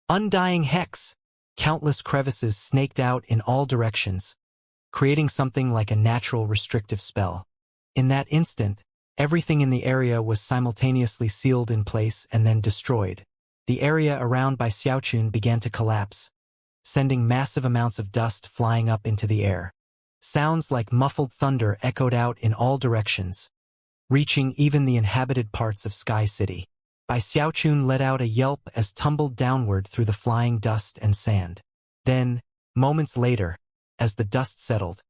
"Undying Hex!" Countless crevices snaked out in all directions, creating something like a natural restrictive spell. In that instant, everything in the area was simultaneously sealed in place and then destroyed. The area around Bai Xiaochun began to collapse, sending massive amounts of dust flying up into the air. Sounds like muffled thunder echoed out in all directions, reaching even the inhabited parts of Sky City. Bai Xiaochun let out a yelp as tumbled downward through the flying dust and sand. Then, moments later, as the dust settled,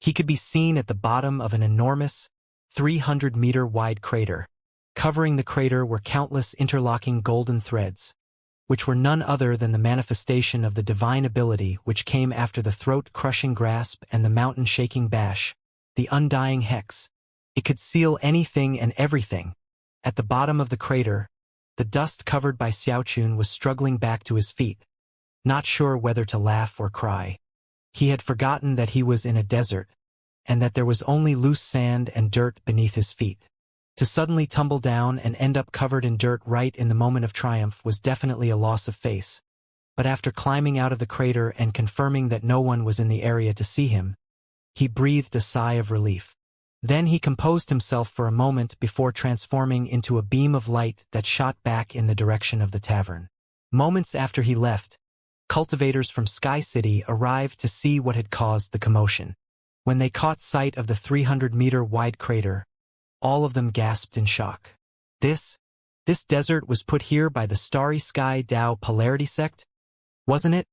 he could be seen at the bottom of an enormous, 300-meter-wide crater. Covering the crater were countless interlocking golden threads, which were none other than the manifestation of the divine ability which came after the throat-crushing grasp and the mountain-shaking bash, the undying hex. It could seal anything and everything. At the bottom of the crater, the dust covered by Xiaochun was struggling back to his feet, not sure whether to laugh or cry. He had forgotten that he was in a desert, and that there was only loose sand and dirt beneath his feet. To suddenly tumble down and end up covered in dirt right in the moment of triumph was definitely a loss of face. But after climbing out of the crater and confirming that no one was in the area to see him, he breathed a sigh of relief. Then he composed himself for a moment before transforming into a beam of light that shot back in the direction of the tavern. Moments after he left, cultivators from Sky City arrived to see what had caused the commotion. When they caught sight of the 300-meter-wide crater, all of them gasped in shock. This desert was put here by the Starry Sky Dao Polarity sect? Wasn't it?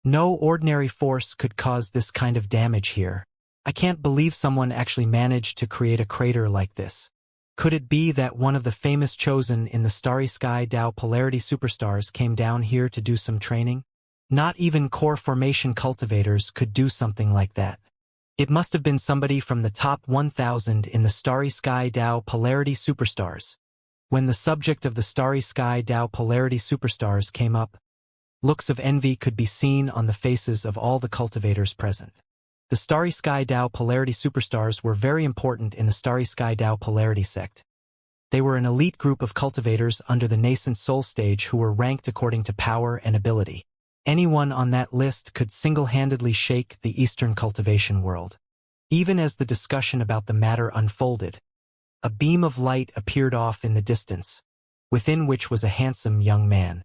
No ordinary force could cause this kind of damage here. I can't believe someone actually managed to create a crater like this. Could it be that one of the famous chosen in the Starry Sky Dao Polarity superstars came down here to do some training? Not even core formation cultivators could do something like that. It must have been somebody from the top 1,000 in the Starry Sky Dao Polarity Superstars. When the subject of the Starry Sky Dao Polarity Superstars came up, looks of envy could be seen on the faces of all the cultivators present. The Starry Sky Dao Polarity Superstars were very important in the Starry Sky Dao Polarity sect. They were an elite group of cultivators under the nascent soul stage who were ranked according to power and ability. Anyone on that list could single-handedly shake the Eastern cultivation world. Even as the discussion about the matter unfolded, a beam of light appeared off in the distance, within which was a handsome young man.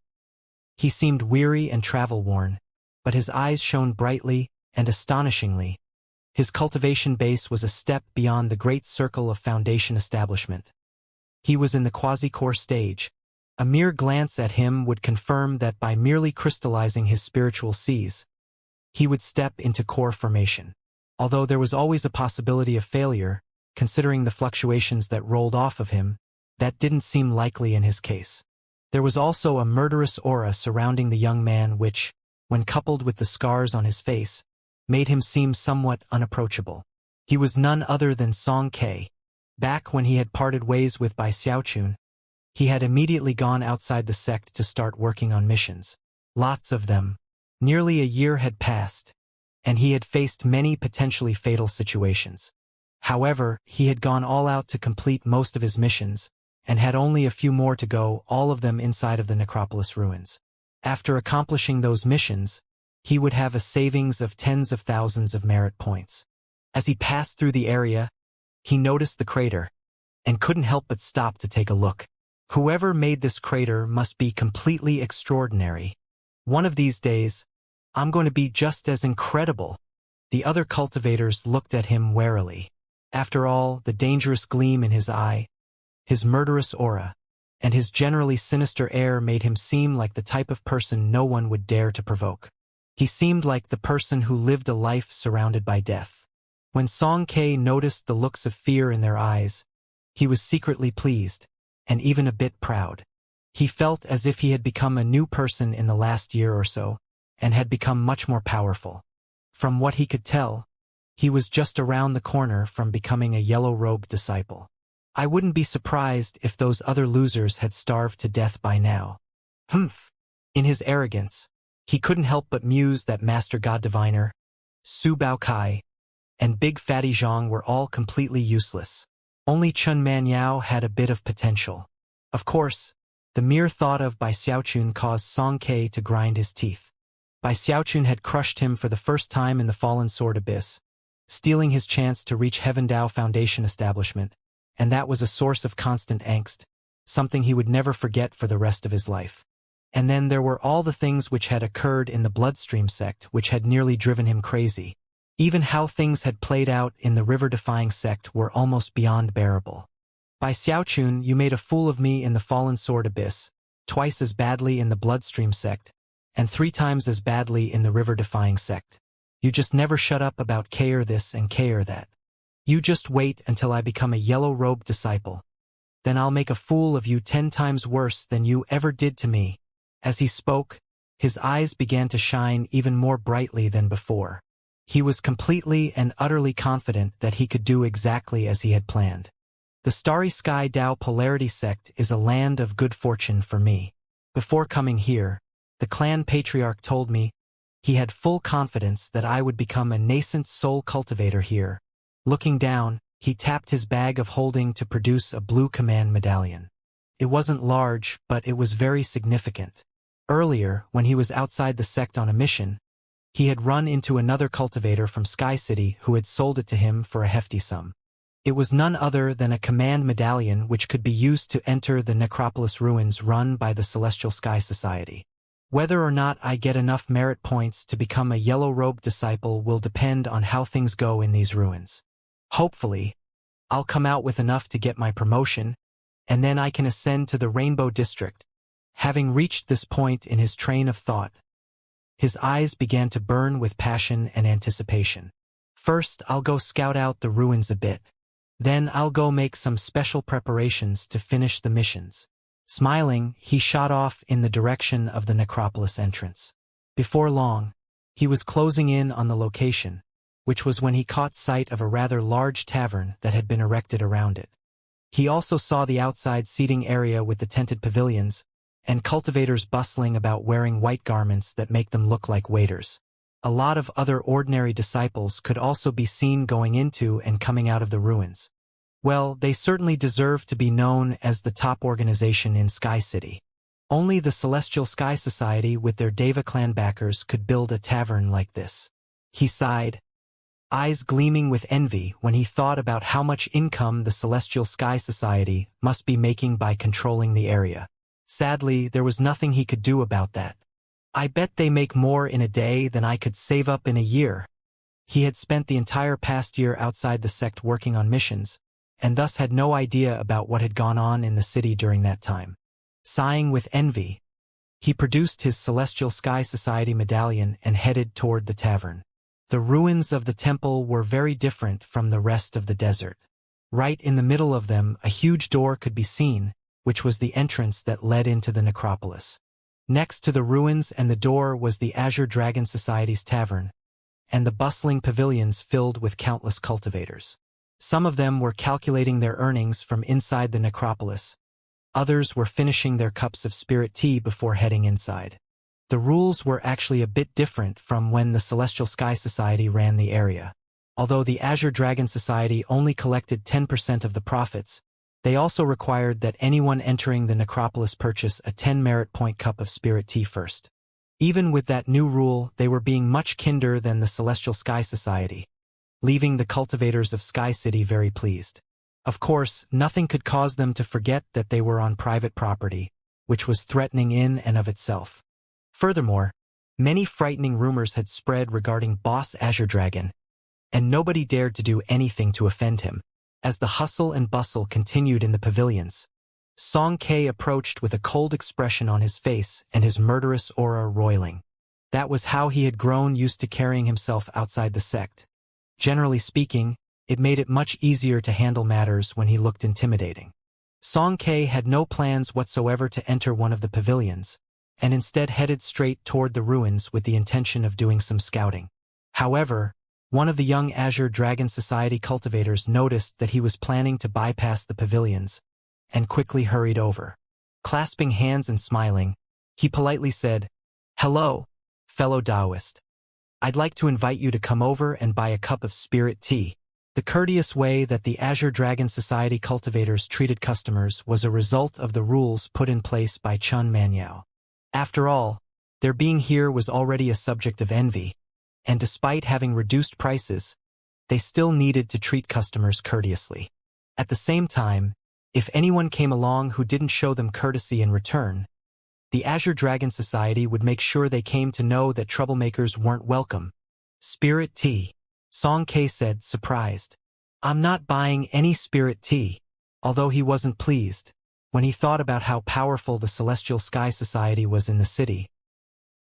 He seemed weary and travel-worn, but his eyes shone brightly and astonishingly. His cultivation base was a step beyond the great circle of foundation establishment. He was in the quasi-core stage. A mere glance at him would confirm that by merely crystallizing his spiritual seas, he would step into core formation. Although there was always a possibility of failure, considering the fluctuations that rolled off of him, that didn't seem likely in his case. There was also a murderous aura surrounding the young man which, when coupled with the scars on his face, made him seem somewhat unapproachable. He was none other than Song Ke. Back when he had parted ways with Bai Xiaochun, he had immediately gone outside the sect to start working on missions. Lots of them. Nearly a year had passed, and he had faced many potentially fatal situations. However, he had gone all out to complete most of his missions, and had only a few more to go, all of them inside of the necropolis ruins. After accomplishing those missions, he would have a savings of tens of thousands of merit points. As he passed through the area, he noticed the crater, and couldn't help but stop to take a look. Whoever made this crater must be completely extraordinary. One of these days, I'm going to be just as incredible. The other cultivators looked at him warily. After all, the dangerous gleam in his eye, his murderous aura, and his generally sinister air made him seem like the type of person no one would dare to provoke. He seemed like the person who lived a life surrounded by death. When Song Ke noticed the looks of fear in their eyes, he was secretly pleased, and even a bit proud. He felt as if he had become a new person in the last year or so, and had become much more powerful. From what he could tell, he was just around the corner from becoming a yellow-robed disciple. I wouldn't be surprised if those other losers had starved to death by now. Humph! In his arrogance, he couldn't help but muse that Master God Diviner, Su Bao Kai, and Big Fatty Zhang were all completely useless. Only Chun Man Yao had a bit of potential. Of course, the mere thought of Bai Xiaochun caused Song Ke to grind his teeth. Bai Xiaochun had crushed him for the first time in the Fallen Sword Abyss, stealing his chance to reach Heaven Dao Foundation establishment, and that was a source of constant angst, something he would never forget for the rest of his life. And then there were all the things which had occurred in the Bloodstream sect which had nearly driven him crazy. Even how things had played out in the river-defying sect were almost beyond bearable. Bai Xiaochun, you made a fool of me in the Fallen Sword Abyss, twice as badly in the Bloodstream sect, and 3 times as badly in the river-defying sect. You just never shut up about care this and care that. You just wait until I become a yellow-robed disciple. Then I'll make a fool of you 10 times worse than you ever did to me. As he spoke, his eyes began to shine even more brightly than before. He was completely and utterly confident that he could do exactly as he had planned. The Starry Sky Dao Polarity Sect is a land of good fortune for me. Before coming here, the clan patriarch told me he had full confidence that I would become a nascent soul cultivator here. Looking down, he tapped his bag of holding to produce a blue command medallion. It wasn't large, but it was very significant. Earlier, when he was outside the sect on a mission, he had run into another cultivator from Sky City who had sold it to him for a hefty sum. It was none other than a command medallion which could be used to enter the necropolis ruins run by the Celestial Sky Society. Whether or not I get enough merit points to become a yellow-robed disciple will depend on how things go in these ruins. Hopefully, I'll come out with enough to get my promotion, and then I can ascend to the Rainbow District. Having reached this point in his train of thought, his eyes began to burn with passion and anticipation. First, I'll go scout out the ruins a bit. Then I'll go make some special preparations to finish the missions. Smiling, he shot off in the direction of the necropolis entrance. Before long, he was closing in on the location, which was when he caught sight of a rather large tavern that had been erected around it. He also saw the outside seating area with the tented pavilions, and cultivators bustling about wearing white garments that make them look like waiters. A lot of other ordinary disciples could also be seen going into and coming out of the ruins. Well, they certainly deserve to be known as the top organization in Sky City. Only the Celestial Sky Society with their Deva clan backers could build a tavern like this. He sighed, eyes gleaming with envy when he thought about how much income the Celestial Sky Society must be making by controlling the area. Sadly, there was nothing he could do about that. I bet they make more in a day than I could save up in a year. He had spent the entire past year outside the sect working on missions, and thus had no idea about what had gone on in the city during that time. Sighing with envy, he produced his Celestial Sky Society medallion and headed toward the tavern. The ruins of the temple were very different from the rest of the desert. Right in the middle of them, a huge door could be seen, which was the entrance that led into the necropolis. Next to the ruins and the door was the Azure Dragon Society's tavern, and the bustling pavilions filled with countless cultivators. Some of them were calculating their earnings from inside the necropolis. Others were finishing their cups of spirit tea before heading inside. The rules were actually a bit different from when the Celestial Sky Society ran the area. Although the Azure Dragon Society only collected 10% of the profits, they also required that anyone entering the necropolis purchase a 10 merit point cup of spirit tea first. Even with that new rule, they were being much kinder than the Celestial Sky Society, leaving the cultivators of Sky City very pleased. Of course, nothing could cause them to forget that they were on private property, which was threatening in and of itself. Furthermore, many frightening rumors had spread regarding Boss Azure Dragon, and nobody dared to do anything to offend him. As the hustle and bustle continued in the pavilions, Song K approached with a cold expression on his face and his murderous aura roiling. That was how he had grown used to carrying himself outside the sect. Generally speaking, it made it much easier to handle matters when he looked intimidating. Song K had no plans whatsoever to enter one of the pavilions, and instead headed straight toward the ruins with the intention of doing some scouting. However, one of the young Azure Dragon Society cultivators noticed that he was planning to bypass the pavilions, and quickly hurried over. Clasping hands and smiling, he politely said, "Hello, fellow Taoist. I'd like to invite you to come over and buy a cup of spirit tea." The courteous way that the Azure Dragon Society cultivators treated customers was a result of the rules put in place by Chun Manyao. After all, their being here was already a subject of envy, and despite having reduced prices, they still needed to treat customers courteously. At the same time, if anyone came along who didn't show them courtesy in return, the Azure Dragon Society would make sure they came to know that troublemakers weren't welcome. Spirit tea, Song K said, surprised. "I'm not buying any spirit tea," although he wasn't pleased when he thought about how powerful the Celestial Sky Society was in the city.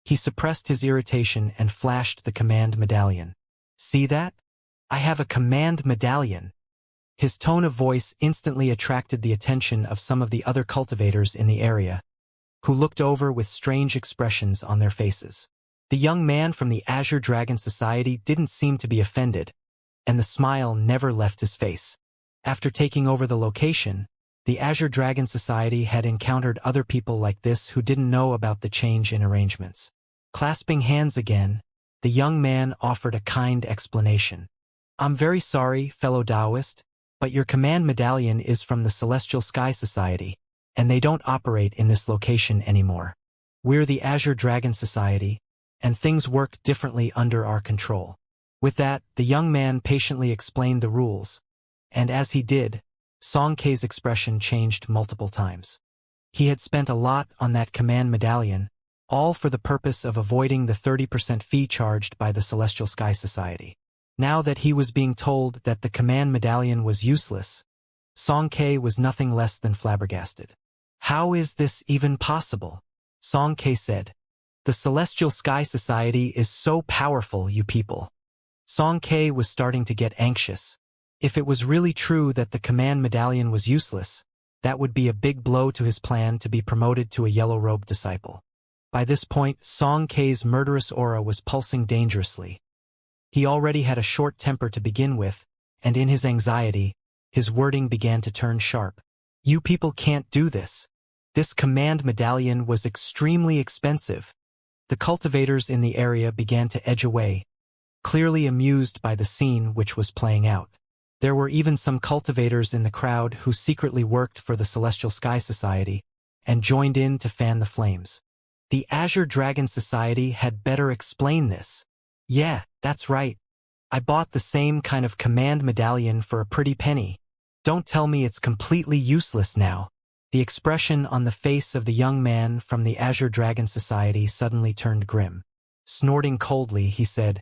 He suppressed his irritation and flashed the command medallion. "See that? I have a command medallion." His tone of voice instantly attracted the attention of some of the other cultivators in the area, who looked over with strange expressions on their faces. The young man from the Azure Dragon Society didn't seem to be offended, and the smile never left his face. After taking over the location, the Azure Dragon Society had encountered other people like this who didn't know about the change in arrangements. Clasping hands again, the young man offered a kind explanation. "I'm very sorry, fellow Taoist, but your command medallion is from the Celestial Sky Society, and they don't operate in this location anymore. We're the Azure Dragon Society, and things work differently under our control." With that, the young man patiently explained the rules, and as he did, Song K's expression changed multiple times. He had spent a lot on that command medallion, all for the purpose of avoiding the 30% fee charged by the Celestial Sky Society. Now that he was being told that the command medallion was useless, Song K was nothing less than flabbergasted. "How is this even possible?" Song K said. "The Celestial Sky Society is so powerful, you people." Song K was starting to get anxious. If it was really true that the command medallion was useless, that would be a big blow to his plan to be promoted to a yellow-robed disciple. By this point, Song K's murderous aura was pulsing dangerously. He already had a short temper to begin with, and in his anxiety, his wording began to turn sharp. "You people can't do this. This command medallion was extremely expensive." The cultivators in the area began to edge away, clearly amused by the scene which was playing out. There were even some cultivators in the crowd who secretly worked for the Celestial Sky Society and joined in to fan the flames. The Azure Dragon Society had better explain this. "Yeah, that's right. I bought the same kind of command medallion for a pretty penny. Don't tell me it's completely useless now." The expression on the face of the young man from the Azure Dragon Society suddenly turned grim. Snorting coldly, he said,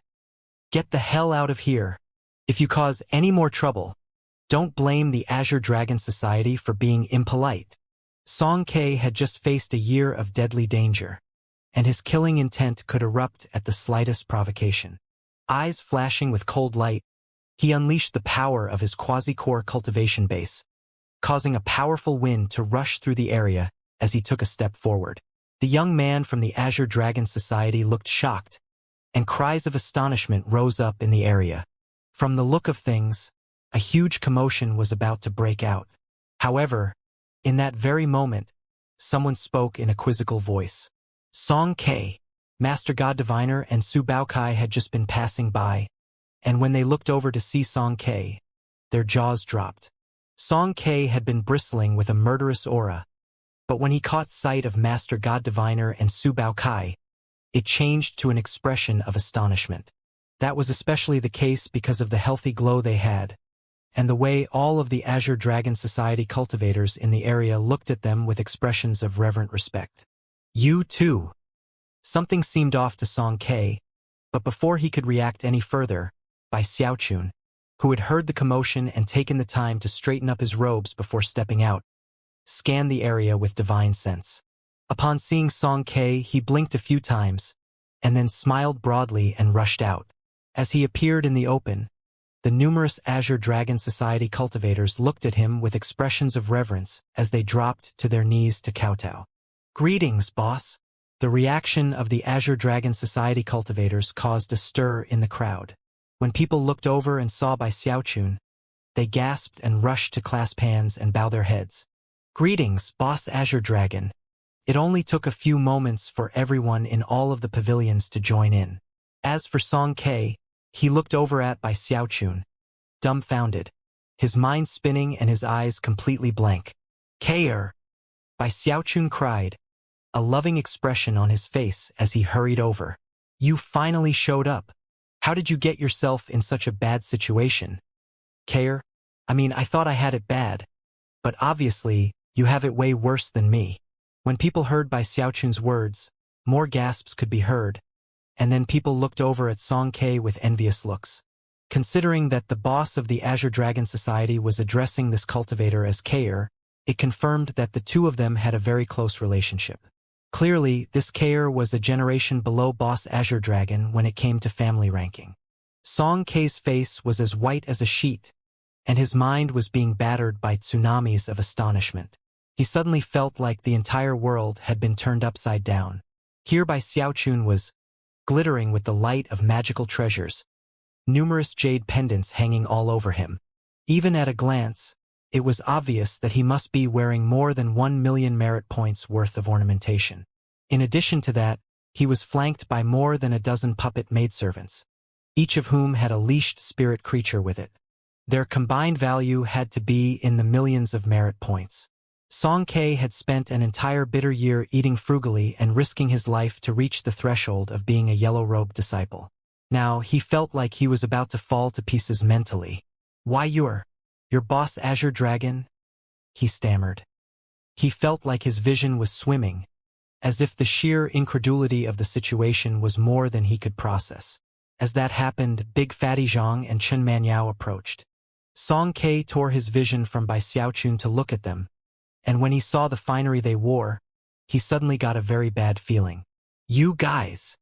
"Get the hell out of here. If you cause any more trouble, don't blame the Azure Dragon Society for being impolite." Song K had just faced a year of deadly danger, and his killing intent could erupt at the slightest provocation. Eyes flashing with cold light, he unleashed the power of his quasi-core cultivation base, causing a powerful wind to rush through the area as he took a step forward. The young man from the Azure Dragon Society looked shocked, and cries of astonishment rose up in the area. From the look of things, a huge commotion was about to break out. However, in that very moment, someone spoke in a quizzical voice. Song K, Master God Diviner, and Su Baokai had just been passing by, and when they looked over to see Song K, their jaws dropped. Song K had been bristling with a murderous aura, but when he caught sight of Master God Diviner and Su Baokai, it changed to an expression of astonishment. That was especially the case because of the healthy glow they had, and the way all of the Azure Dragon Society cultivators in the area looked at them with expressions of reverent respect. You too. Something seemed off to Song K, but before he could react any further, by Xiaochun, who had heard the commotion and taken the time to straighten up his robes before stepping out, scanned the area with divine sense. Upon seeing Song K, he blinked a few times, and then smiled broadly and rushed out. As he appeared in the open, the numerous Azure Dragon Society cultivators looked at him with expressions of reverence as they dropped to their knees to kowtow. "Greetings, boss." The reaction of the Azure Dragon Society cultivators caused a stir in the crowd. When people looked over and saw Bai Xiaochun, they gasped and rushed to clasp hands and bow their heads. "Greetings, Boss Azure Dragon." It only took a few moments for everyone in all of the pavilions to join in. As for Song K, he looked over at Bai Xiaochun, dumbfounded, his mind spinning and his eyes completely blank. "K-er!" Bai Xiaochun cried, a loving expression on his face as he hurried over. "You finally showed up. How did you get yourself in such a bad situation?" "K-er, I thought I had it bad, but obviously, you have it way worse than me." When people heard Bai Xiaochun's words, more gasps could be heard, and then people looked over at Song K with envious looks. Considering that the boss of the Azure Dragon Society was addressing this cultivator as K-er, it confirmed that the two of them had a very close relationship. Clearly, this K-er was a generation below Boss Azure Dragon when it came to family ranking. Song K's face was as white as a sheet, and his mind was being battered by tsunamis of astonishment. He suddenly felt like the entire world had been turned upside down. Here Bai Xiaochun was glittering with the light of magical treasures, numerous jade pendants hanging all over him. Even at a glance, it was obvious that he must be wearing more than 1 million merit points worth of ornamentation. In addition to that, he was flanked by more than a dozen puppet maidservants, each of whom had a leashed spirit creature with it. Their combined value had to be in the millions of merit points. Song K had spent an entire bitter year eating frugally and risking his life to reach the threshold of being a yellow-robed disciple. Now, he felt like he was about to fall to pieces mentally. "Why your boss Azure Dragon?" he stammered. He felt like his vision was swimming, as if the sheer incredulity of the situation was more than he could process. As that happened, Big Fatty Zhang and Chen Manyao approached. Song K tore his vision from Bai Xiaochun to look at them, and when he saw the finery they wore, he suddenly got a very bad feeling. "You guys!"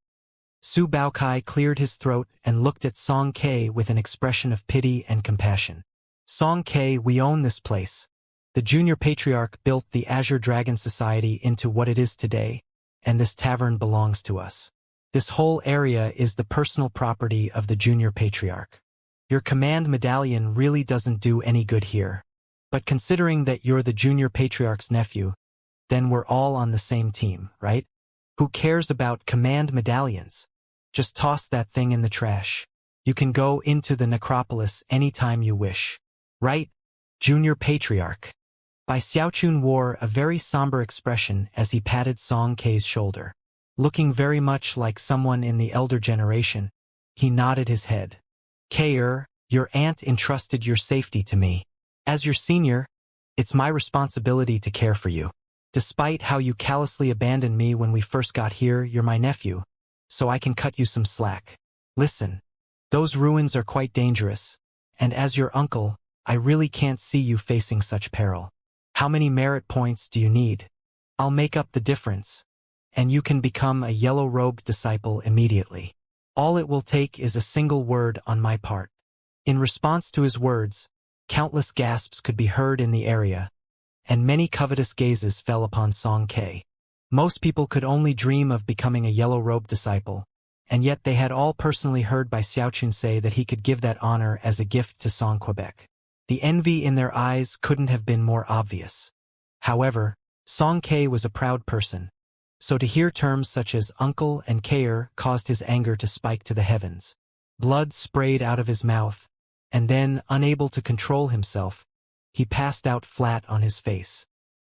Su Baokai cleared his throat and looked at Song K with an expression of pity and compassion. "Song K, we own this place. The Junior Patriarch built the Azure Dragon Society into what it is today, and this tavern belongs to us. This whole area is the personal property of the Junior Patriarch. Your command medallion really doesn't do any good here. But considering that you're the Junior Patriarch's nephew, then we're all on the same team, right? Who cares about command medallions? Just toss that thing in the trash. You can go into the necropolis anytime you wish. Right, Junior Patriarch?" Bai Xiaochun wore a very somber expression as he patted Song K's shoulder. Looking very much like someone in the elder generation, he nodded his head. "K-er, your aunt entrusted your safety to me. As your senior, It's my responsibility to care for you. Despite how you callously abandoned me when we first got here, you're my nephew, so I can cut you some slack. Listen, those ruins are quite dangerous, and as your uncle, I really can't see you facing such peril. How many merit points do you need? I'll make up the difference, and you can become a yellow-robed disciple immediately. All it will take is a single word on my part. In response to his words, countless gasps could be heard in the area, and many covetous gazes fell upon Song Ke. Most people could only dream of becoming a yellow-robed disciple, and yet they had all personally heard by Xiaochun say that he could give that honor as a gift to Song Quebec. The envy in their eyes couldn't have been more obvious. However, Song Ke was a proud person, so to hear terms such as uncle and Kaer caused his anger to spike to the heavens. Blood sprayed out of his mouth, and then, unable to control himself, he passed out flat on his face.